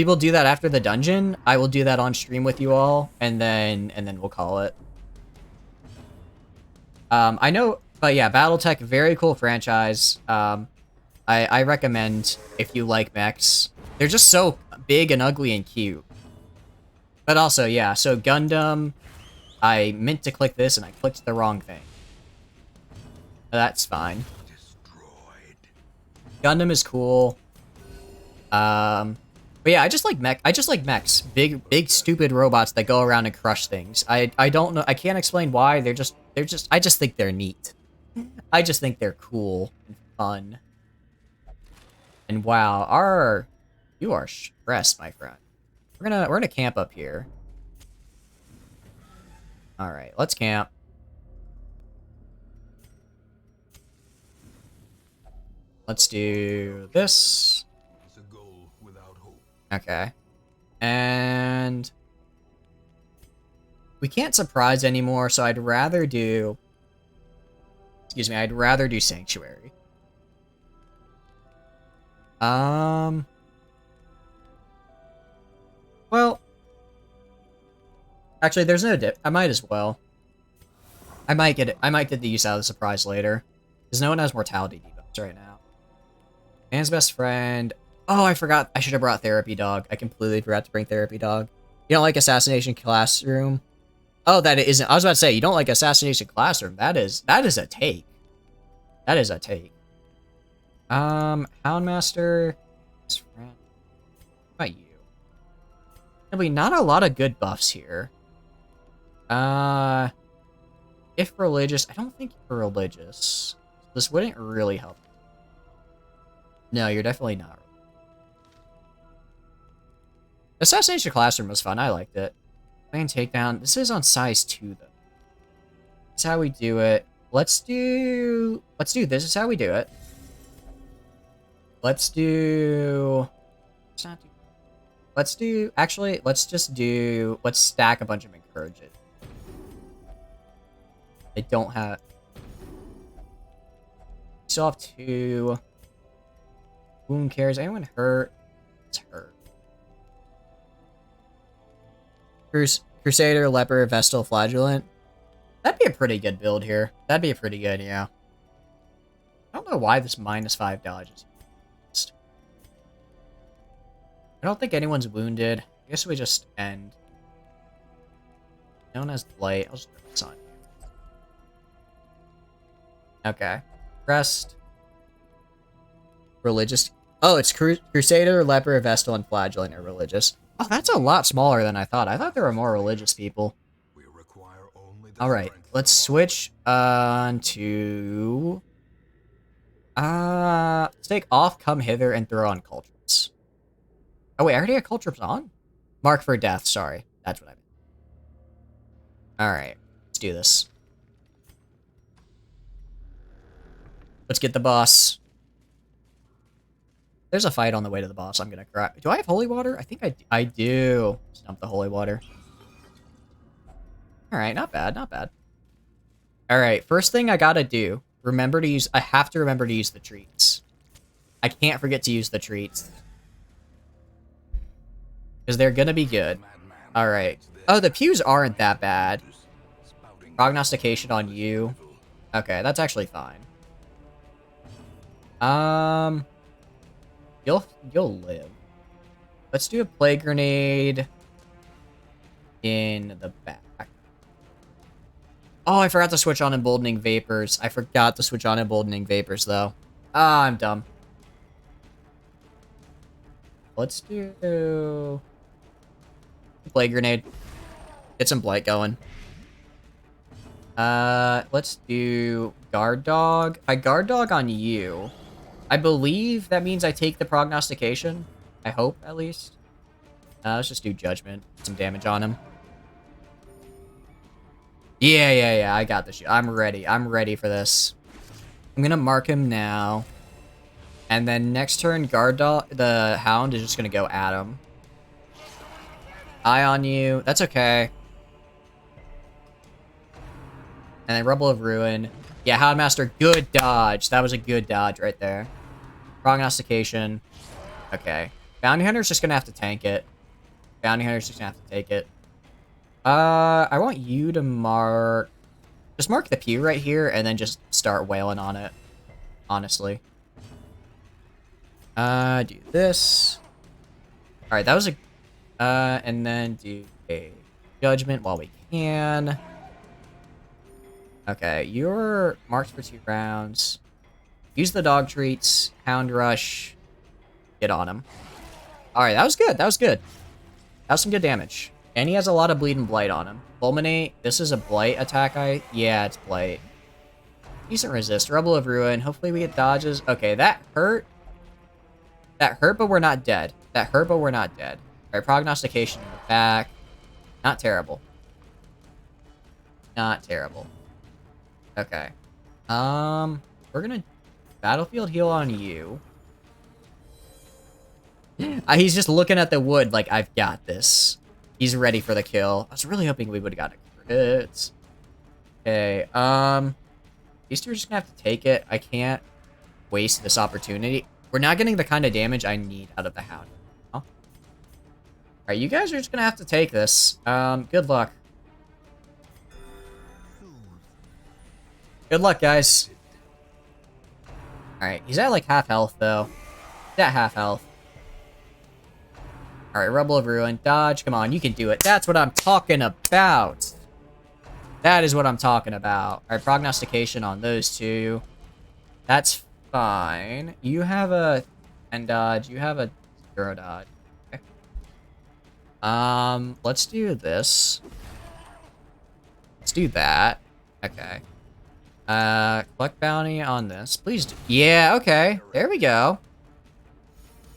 will do that after the dungeon. I will do that on stream with you all, and then we'll call it. I know, but yeah, BattleTech, very cool franchise. I recommend if you like mechs. They're just so big and ugly and cute. But also, yeah, so Gundam, I meant to click this and I clicked the wrong thing. That's fine. Destroyed. Gundam is cool. But yeah, I just like mechs. Big stupid robots that go around and crush things. I don't know, I can't explain why. I just think they're neat. I just think they're cool and fun. And wow, you are stressed, my friend. We're gonna camp up here. Alright, let's camp. Let's do this. It's a goal without hope. Okay. And we can't surprise anymore, so I'd rather do... Excuse me, I'd rather do Sanctuary. Well... Actually, there's no dip. I might as well. I might get the use out of the surprise later. Because no one has mortality debuffs right now. Man's best friend... Oh, I forgot. I should have brought Therapy Dog. I completely forgot to bring Therapy Dog. You don't like Assassination Classroom? Oh, that isn't... I was about to say, you don't like Assassination Classroom. That is a take. That is a take. Houndmaster... What about you? There'll be not a lot of good buffs here. If religious... I don't think you're religious. This wouldn't really help. No, you're definitely not. Assassination Classroom was fun. I liked it. Main takedown. This is on size 2, though. That's how we do it. Let's do this. This is how we do it. Let's do... Actually, let's just do... Let's stack a bunch of Encourage It. I don't have... Still have 2... Wound cares. Anyone hurt? It's hurt. Crusader, Leper, Vestal, Flagellant. That'd be a pretty good build here. That'd be a pretty good, yeah. I don't know why this -5 dodge is used. I don't think anyone's wounded. I guess we just end. Known as Blight. I'll just put this on. Okay. Rest. Religious. Oh, it's Crusader, Leper, Vestal, and Flagellant are religious. Oh, that's a lot smaller than I thought. I thought there were more religious people. We require only the Alright, let's switch on to... let's take off, come hither, and throw on Cultrips. Oh wait, I already had Cultrips on? Mark for death, sorry. That's what I meant. Alright, let's do this. Let's get the boss. There's a fight on the way to the boss. I'm gonna cry. Do I have holy water? I think I do. Let's dump the holy water. Alright, not bad, not bad. Alright, first thing I gotta do. I have to remember to use the treats. I can't forget to use the treats. Because they're gonna be good. Alright. Oh, the pews aren't that bad. Prognostication on you. Okay, that's actually fine. You'll live. Let's do a plague grenade in the back. Oh, I forgot to switch on Emboldening Vapors. I forgot to switch on Emboldening Vapors, though. Ah, I'm dumb. Let's do... Plague grenade. Get some blight going. Let's do Guard Dog. If I Guard Dog on you... I believe that means I take the prognostication. I hope, at least. Let's just do Judgment. Some damage on him. Yeah, I got this. I'm ready. I'm ready for this. I'm gonna mark him now. And then next turn, Guard Dog, the Hound is just gonna go at him. Eye on you. That's okay. And then Rubble of Ruin. Yeah, Houndmaster, good dodge. That was a good dodge right there. Prognostication. Okay. Bounty Hunter's just gonna have to tank it. Bounty Hunter's just gonna have to take it. I want you to mark... Just mark the pew right here and then just start wailing on it. Honestly. Do this. Alright, that was a... and then do a judgment while we can. Okay, you're marked for 2 rounds. Use the dog treats. Hound rush. Get on him. Alright, that was good. That was good. That was some good damage. And he has a lot of bleed and blight on him. Fulminate. This is a blight attack. Yeah, it's blight. Decent resist. Rubble of Ruin. Hopefully we get dodges. Okay, that hurt. That hurt, but we're not dead. That hurt, but we're not dead. Alright, prognostication in the back. Not terrible. Not terrible. Okay. We're gonna battlefield heal on you. He's just looking at the wood like, I've got this. He's ready for the kill. I was really hoping we would have got a crit. Okay, these two are just gonna have to take it. I can't waste this opportunity. We're not getting the kind of damage I need out of the Hound. Alright, you guys are just gonna have to take this. Good luck. Good luck, guys. Alright, he's at like half health, though. He's at half health. Alright, Rubble of Ruin. Dodge. Come on, you can do it. That's what I'm talking about. That is what I'm talking about. Alright, prognostication on those two. That's fine. You have a 10 dodge. You have a 0 dodge. Okay. Let's do this. Let's do that. Okay. Collect bounty on this. Please do. Yeah, okay. There we go.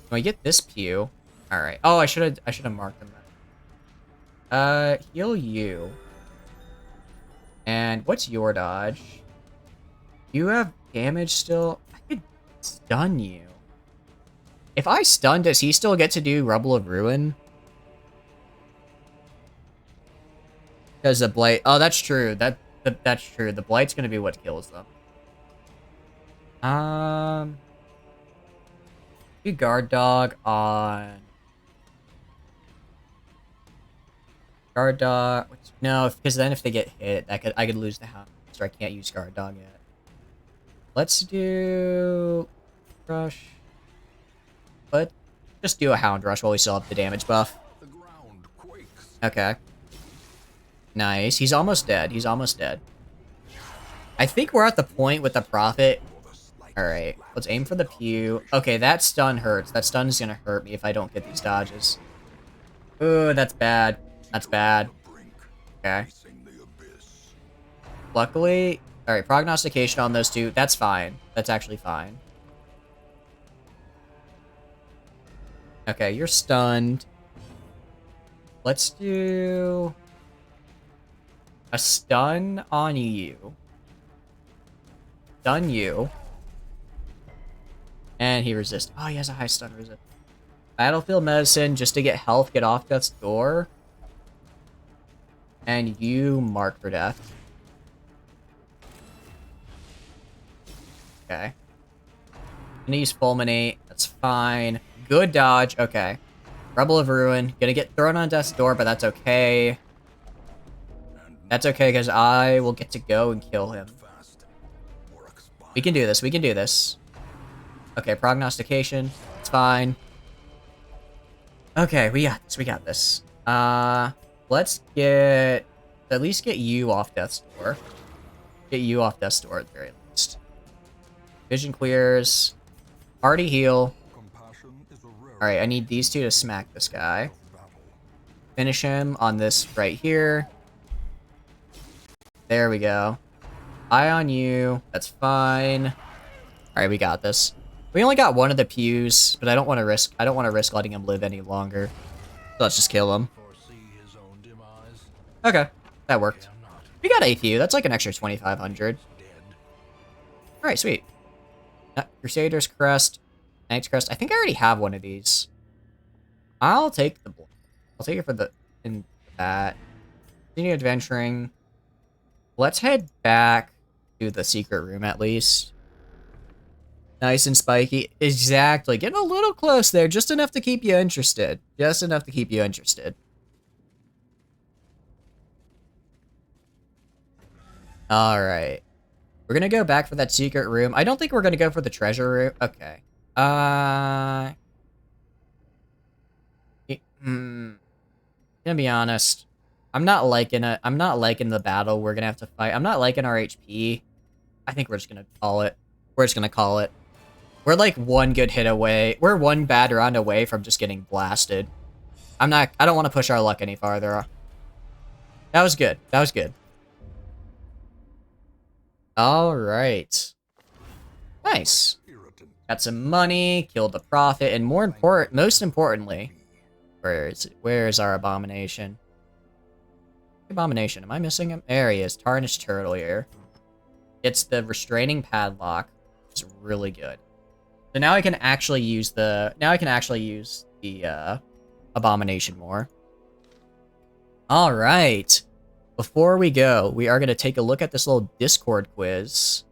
Can we get this pew? Alright. Oh, I should have marked them then. Heal you. And what's your dodge? You have damage still? I could stun you. If I stun, does he still get to do Rubble of Ruin? Because the blight... Oh, that's true. That's true. The blight's gonna be what kills them. Do guard dog on... Guard dog... No, because then if they get hit, I could lose the hound. So I can't use guard dog yet. Let's do... Rush. But just do a hound rush while we still have the damage buff. The ground quakes. Okay. Nice. He's almost dead. He's almost dead. I think we're at the point with the Prophet. Alright, let's aim for the pew. Okay, that stun hurts. That stun is gonna hurt me if I don't get these dodges. Ooh, that's bad. That's bad. Okay. Luckily... Alright, prognostication on those two. That's fine. That's actually fine. Okay, you're stunned. Let's do... a stun on you. Stun you. And he resists. Oh, he has a high stun resist. Battlefield medicine just to get health, get off death's door. And you mark for death. Okay. Gonna use Fulminate. That's fine. Good dodge. Okay. Rebel of Ruin. Gonna get thrown on death's door, but that's okay. That's okay, because I will get to go and kill him. We can do this. We can do this. Okay, prognostication. It's fine. Okay, we got this. We got this. Let's get... At least get you off death's door. Get you off death's door at the very least. Vision clears. Party heal. Alright, I need these two to smack this guy. Finish him on this right here. There we go. Eye on you. That's fine. Alright, we got this. We only got one of the pews, but I don't want to risk letting him live any longer. So let's just kill him. Okay, that worked. We got a pew. That's like an extra 2,500. Alright, sweet. Crusader's Crest. Knight's Crest. I think I already have one of these. I'll take the... I'll take it for the... in that. Continue adventuring. Let's head back to the secret room at least. Nice and spiky. Exactly. Getting a little close there. Just enough to keep you interested. Just enough to keep you interested. Alright. We're gonna go back for that secret room. I don't think we're gonna go for the treasure room. Okay. Gonna be honest. I'm not liking it. I'm not liking the battle we're gonna have to fight. I'm not liking our HP. I think we're just gonna call it. We're just gonna call it. We're like one good hit away. We're one bad round away from just getting blasted. I don't want to push our luck any farther. That was good. That was good. All right. Nice. Got some money, killed the prophet, and most importantly, where's our abomination? Abomination, am I missing him? There he is, Tarnished Turtle here. It's the restraining padlock. It's really good. So now I can actually use the abomination more. All right. Before we go, we are going to take a look at this little Discord quiz.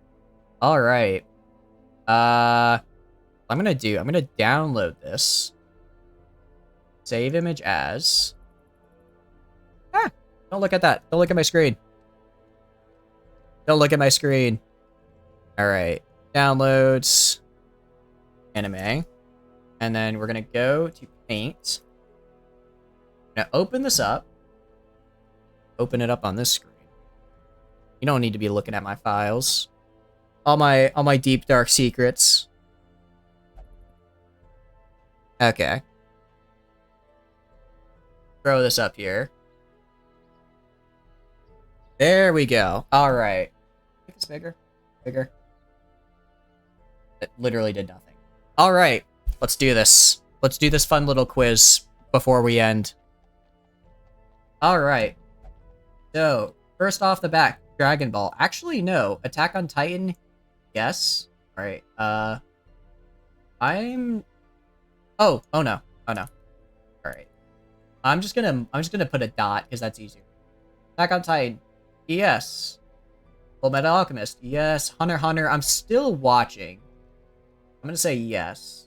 All right. I'm going to download this. Save image as. Don't look at that. Don't look at my screen. Don't look at my screen. All right. Downloads. Anime. And then we're going to go to Paint. Now open this up. Open it up on this screen. You don't need to be looking at my files. All my deep dark secrets. Okay. Throw this up here. There we go. All right. Make this bigger. Bigger. It literally did nothing. All right. Let's do this. Let's do this fun little quiz before we end. All right. So, first off the bat, Dragon Ball. Actually, no. Attack on Titan, yes. All right. Oh no. Oh no. All right. I'm just gonna put a dot because that's easier. Attack on Titan, yes. Full Metal Alchemist, yes. Hunter x Hunter, I'm still watching. I'm gonna say yes.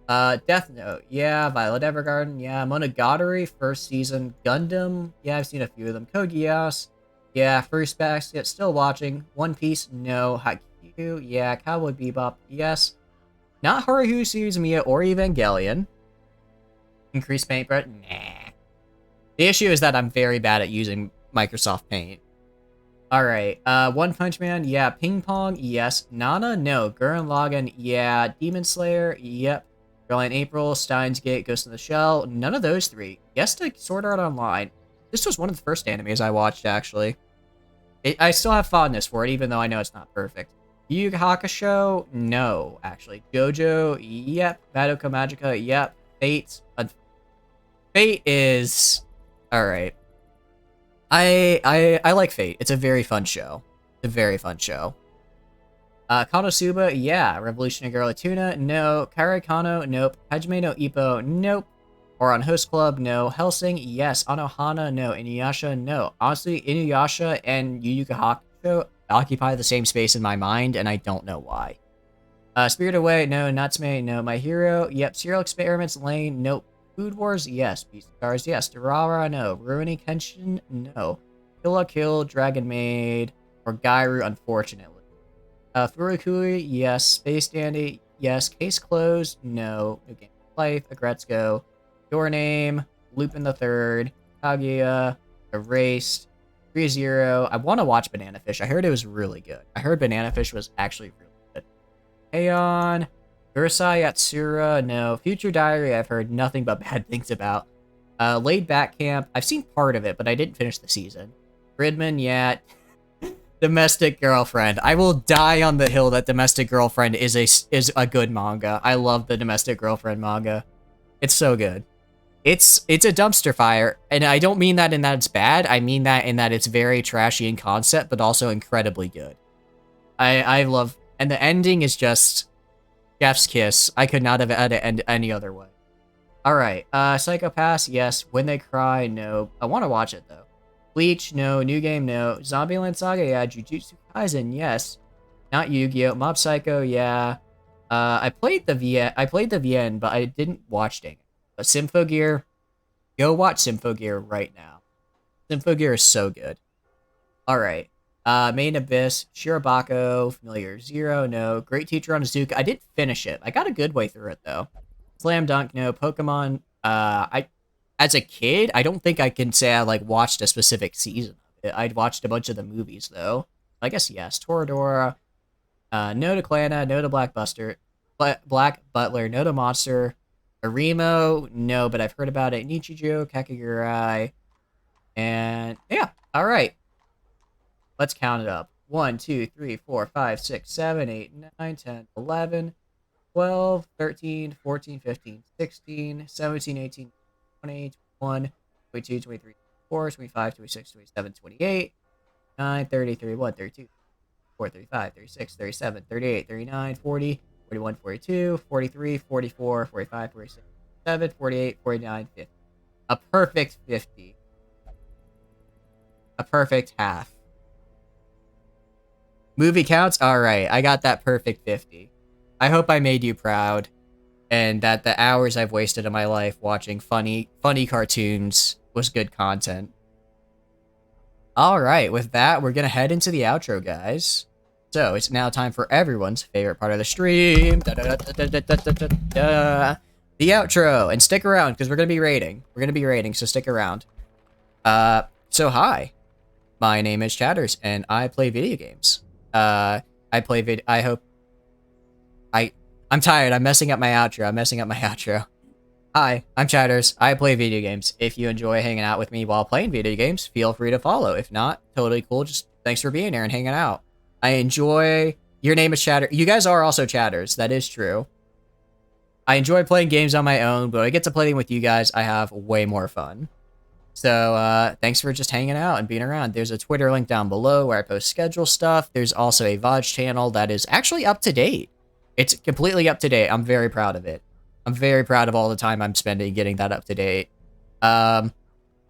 Death Note, yeah. Violet Evergarden, yeah. Monogatari, first season. Gundam, yeah, I've seen a few of them. Code Geass, yeah. First Basket, still watching. One Piece, no. Haikyuu, yeah. Cowboy Bebop, yes. Not Haruhi Suzumiya or Evangelion. Increased paintbrush, nah. The issue is that I'm very bad at using Microsoft Paint. Alright, One Punch Man, yeah. Ping Pong, yes. Nana, no. Gurren Lagann, yeah. Demon Slayer, yep. Girl in April, Steins Gate, Ghost in the Shell, none of those three. Yes to Sword Art Online. This was one of the first animes I watched, actually. I still have fondness for it, even though I know it's not perfect. Yu Yu Hakusho, no, actually. JoJo, yep. Madoka Magica, yep. Fate is... Alright. I like Fate. It's a very fun show. It's a very fun show. Konosuba, yeah. Revolutionary Girl Tuna, no. Karai Kano, nope. Hajime no Ippo, nope. Or on Host Club, no. Hellsing, yes. Anohana, no. Inuyasha, no. Honestly, Inuyasha and Yu Yu Hakusho occupy the same space in my mind, and I don't know why. Spirit Away, no. Natsume, no. My Hero, yep. Serial Experiments, Lane, nope. Food Wars, yes. Beast Stars, yes. Durara, no. Rurouni Kenshin, no. Kill la Kill, Dragon Maid, or Gairu, unfortunately. Furikuri, yes. Space Dandy, yes. Case Closed, no. New Game of Life, Agretzko, Your Name, Lupin the Third, Kaguya, Erased, 3-0. I want to watch Banana Fish. I heard it was really good. I heard Banana Fish was actually really good. Aeon, Urusai Yatsura, no. Future Diary, I've heard nothing but bad things about. Laid Back Camp, I've seen part of it, but I didn't finish the season. Gridman, yeah. Domestic Girlfriend. I will die on the hill that Domestic Girlfriend is a good manga. I love the Domestic Girlfriend manga. It's so good. It's a dumpster fire, and I don't mean that in that it's bad. I mean that in that it's very trashy in concept, but also incredibly good. I love, and the ending is just chef's kiss. I could not have had it end any other way. All right, Psychopaths, yes. When They Cry, no. I want to watch it though. Bleach, no. New Game, no. Zombieland Saga, yeah. Jujutsu Kaisen, yes. Not Yu-Gi-Oh! Mob Psycho, yeah. I played the VN, but I didn't watch it. But Symphogear, go watch Symphogear right now. Symphogear is so good. All right. Main Abyss, Shirobako, Familiar Zero, no. Great Teacher on Azuka. I did finish it. I got a good way through it though. Slam Dunk, no. Pokemon. As a kid, I don't think I can say I like watched a specific season of it. I'd watched a bunch of the movies though. I guess yes. Toradora, no to Clana, no to Black Butler, no to Monster. Arimo, no, but I've heard about it. Nichijou, Kakigurai, and yeah, all right. Let's count it up. 1, 2, 3, 4, 5, 6, 7, 8, 9, 10, 11, 12, 13, 14, 15, 16, 17, 18, 20, 21, 22, 23, 24, 25, 26, 27, 28, 9, 30, 31, 32, 34, 35, 36, 37, 38, 39, 40, 41, 42, 43, 44, 45, 46, 47, 48, 49, 50. A perfect 50. A perfect half. Movie counts? Alright, I got that perfect 50. I hope I made you proud, and that the hours I've wasted in my life watching funny cartoons was good content. Alright, with that, we're gonna head into the outro, guys. So, it's now time for everyone's favorite part of the stream. The outro, and stick around, because we're gonna be rating. We're gonna be rating, so stick around. So hi. My name is Chatters, and I play video games. I'm tired. I'm messing up my outro. Hi, I'm Chatters. I play video games. If you enjoy hanging out with me while playing video games, feel free to follow. If not, totally cool. Just thanks for being here and hanging out. I enjoy... Your name is Chatter. You guys are also Chatters. That is true. I enjoy playing games on my own, but when I get to play them with you guys, I have way more fun. So, thanks for just hanging out and being around. There's a Twitter link down below where I post schedule stuff. There's also a VOD channel that is actually up to date. It's completely up to date. I'm very proud of it. I'm very proud of all the time I'm spending getting that up to date.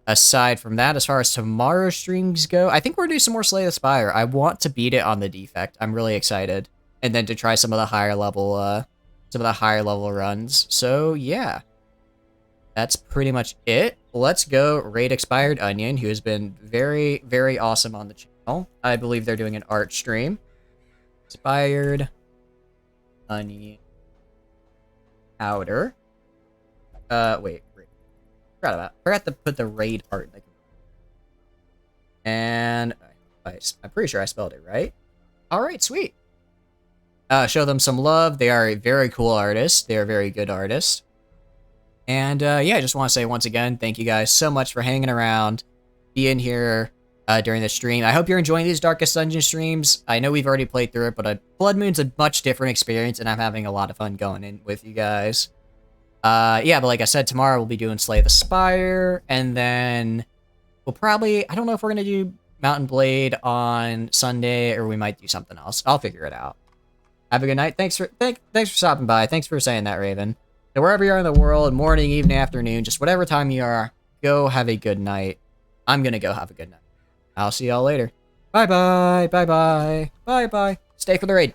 Aside from that, as far as tomorrow's streams go, I think we're gonna do some more Slay the Spire. I want to beat it on the defect. I'm really excited. And then to try some of the higher level, runs. So, yeah. That's pretty much it. Let's go raid Expired Onion, who has been very, very awesome on the channel. I believe they're doing an art stream. Expired Onion Powder. Wait. Forgot to put the raid art. And I'm pretty sure I spelled it right. All right, sweet. Show them some love. They are a very cool artist. They are a very good artist. And yeah, I just want to say once again, thank you guys so much for hanging around, being here during the stream. I hope you're enjoying these Darkest Dungeon streams. I know we've already played through it, but Bloodmoon's a much different experience, and I'm having a lot of fun going in with you guys. Yeah, but like I said, tomorrow we'll be doing Slay the Spire, and then we'll probably, I don't know if we're going to do Mountain Blade on Sunday, or we might do something else. I'll figure it out. Have a good night. Thanks for stopping by. Thanks for saying that, Raven. So wherever you are in the world, morning, evening, afternoon, just whatever time you are, go have a good night. I'm gonna go have a good night. I'll see y'all later. Bye-bye. Bye-bye. Bye-bye. Stay for the raid.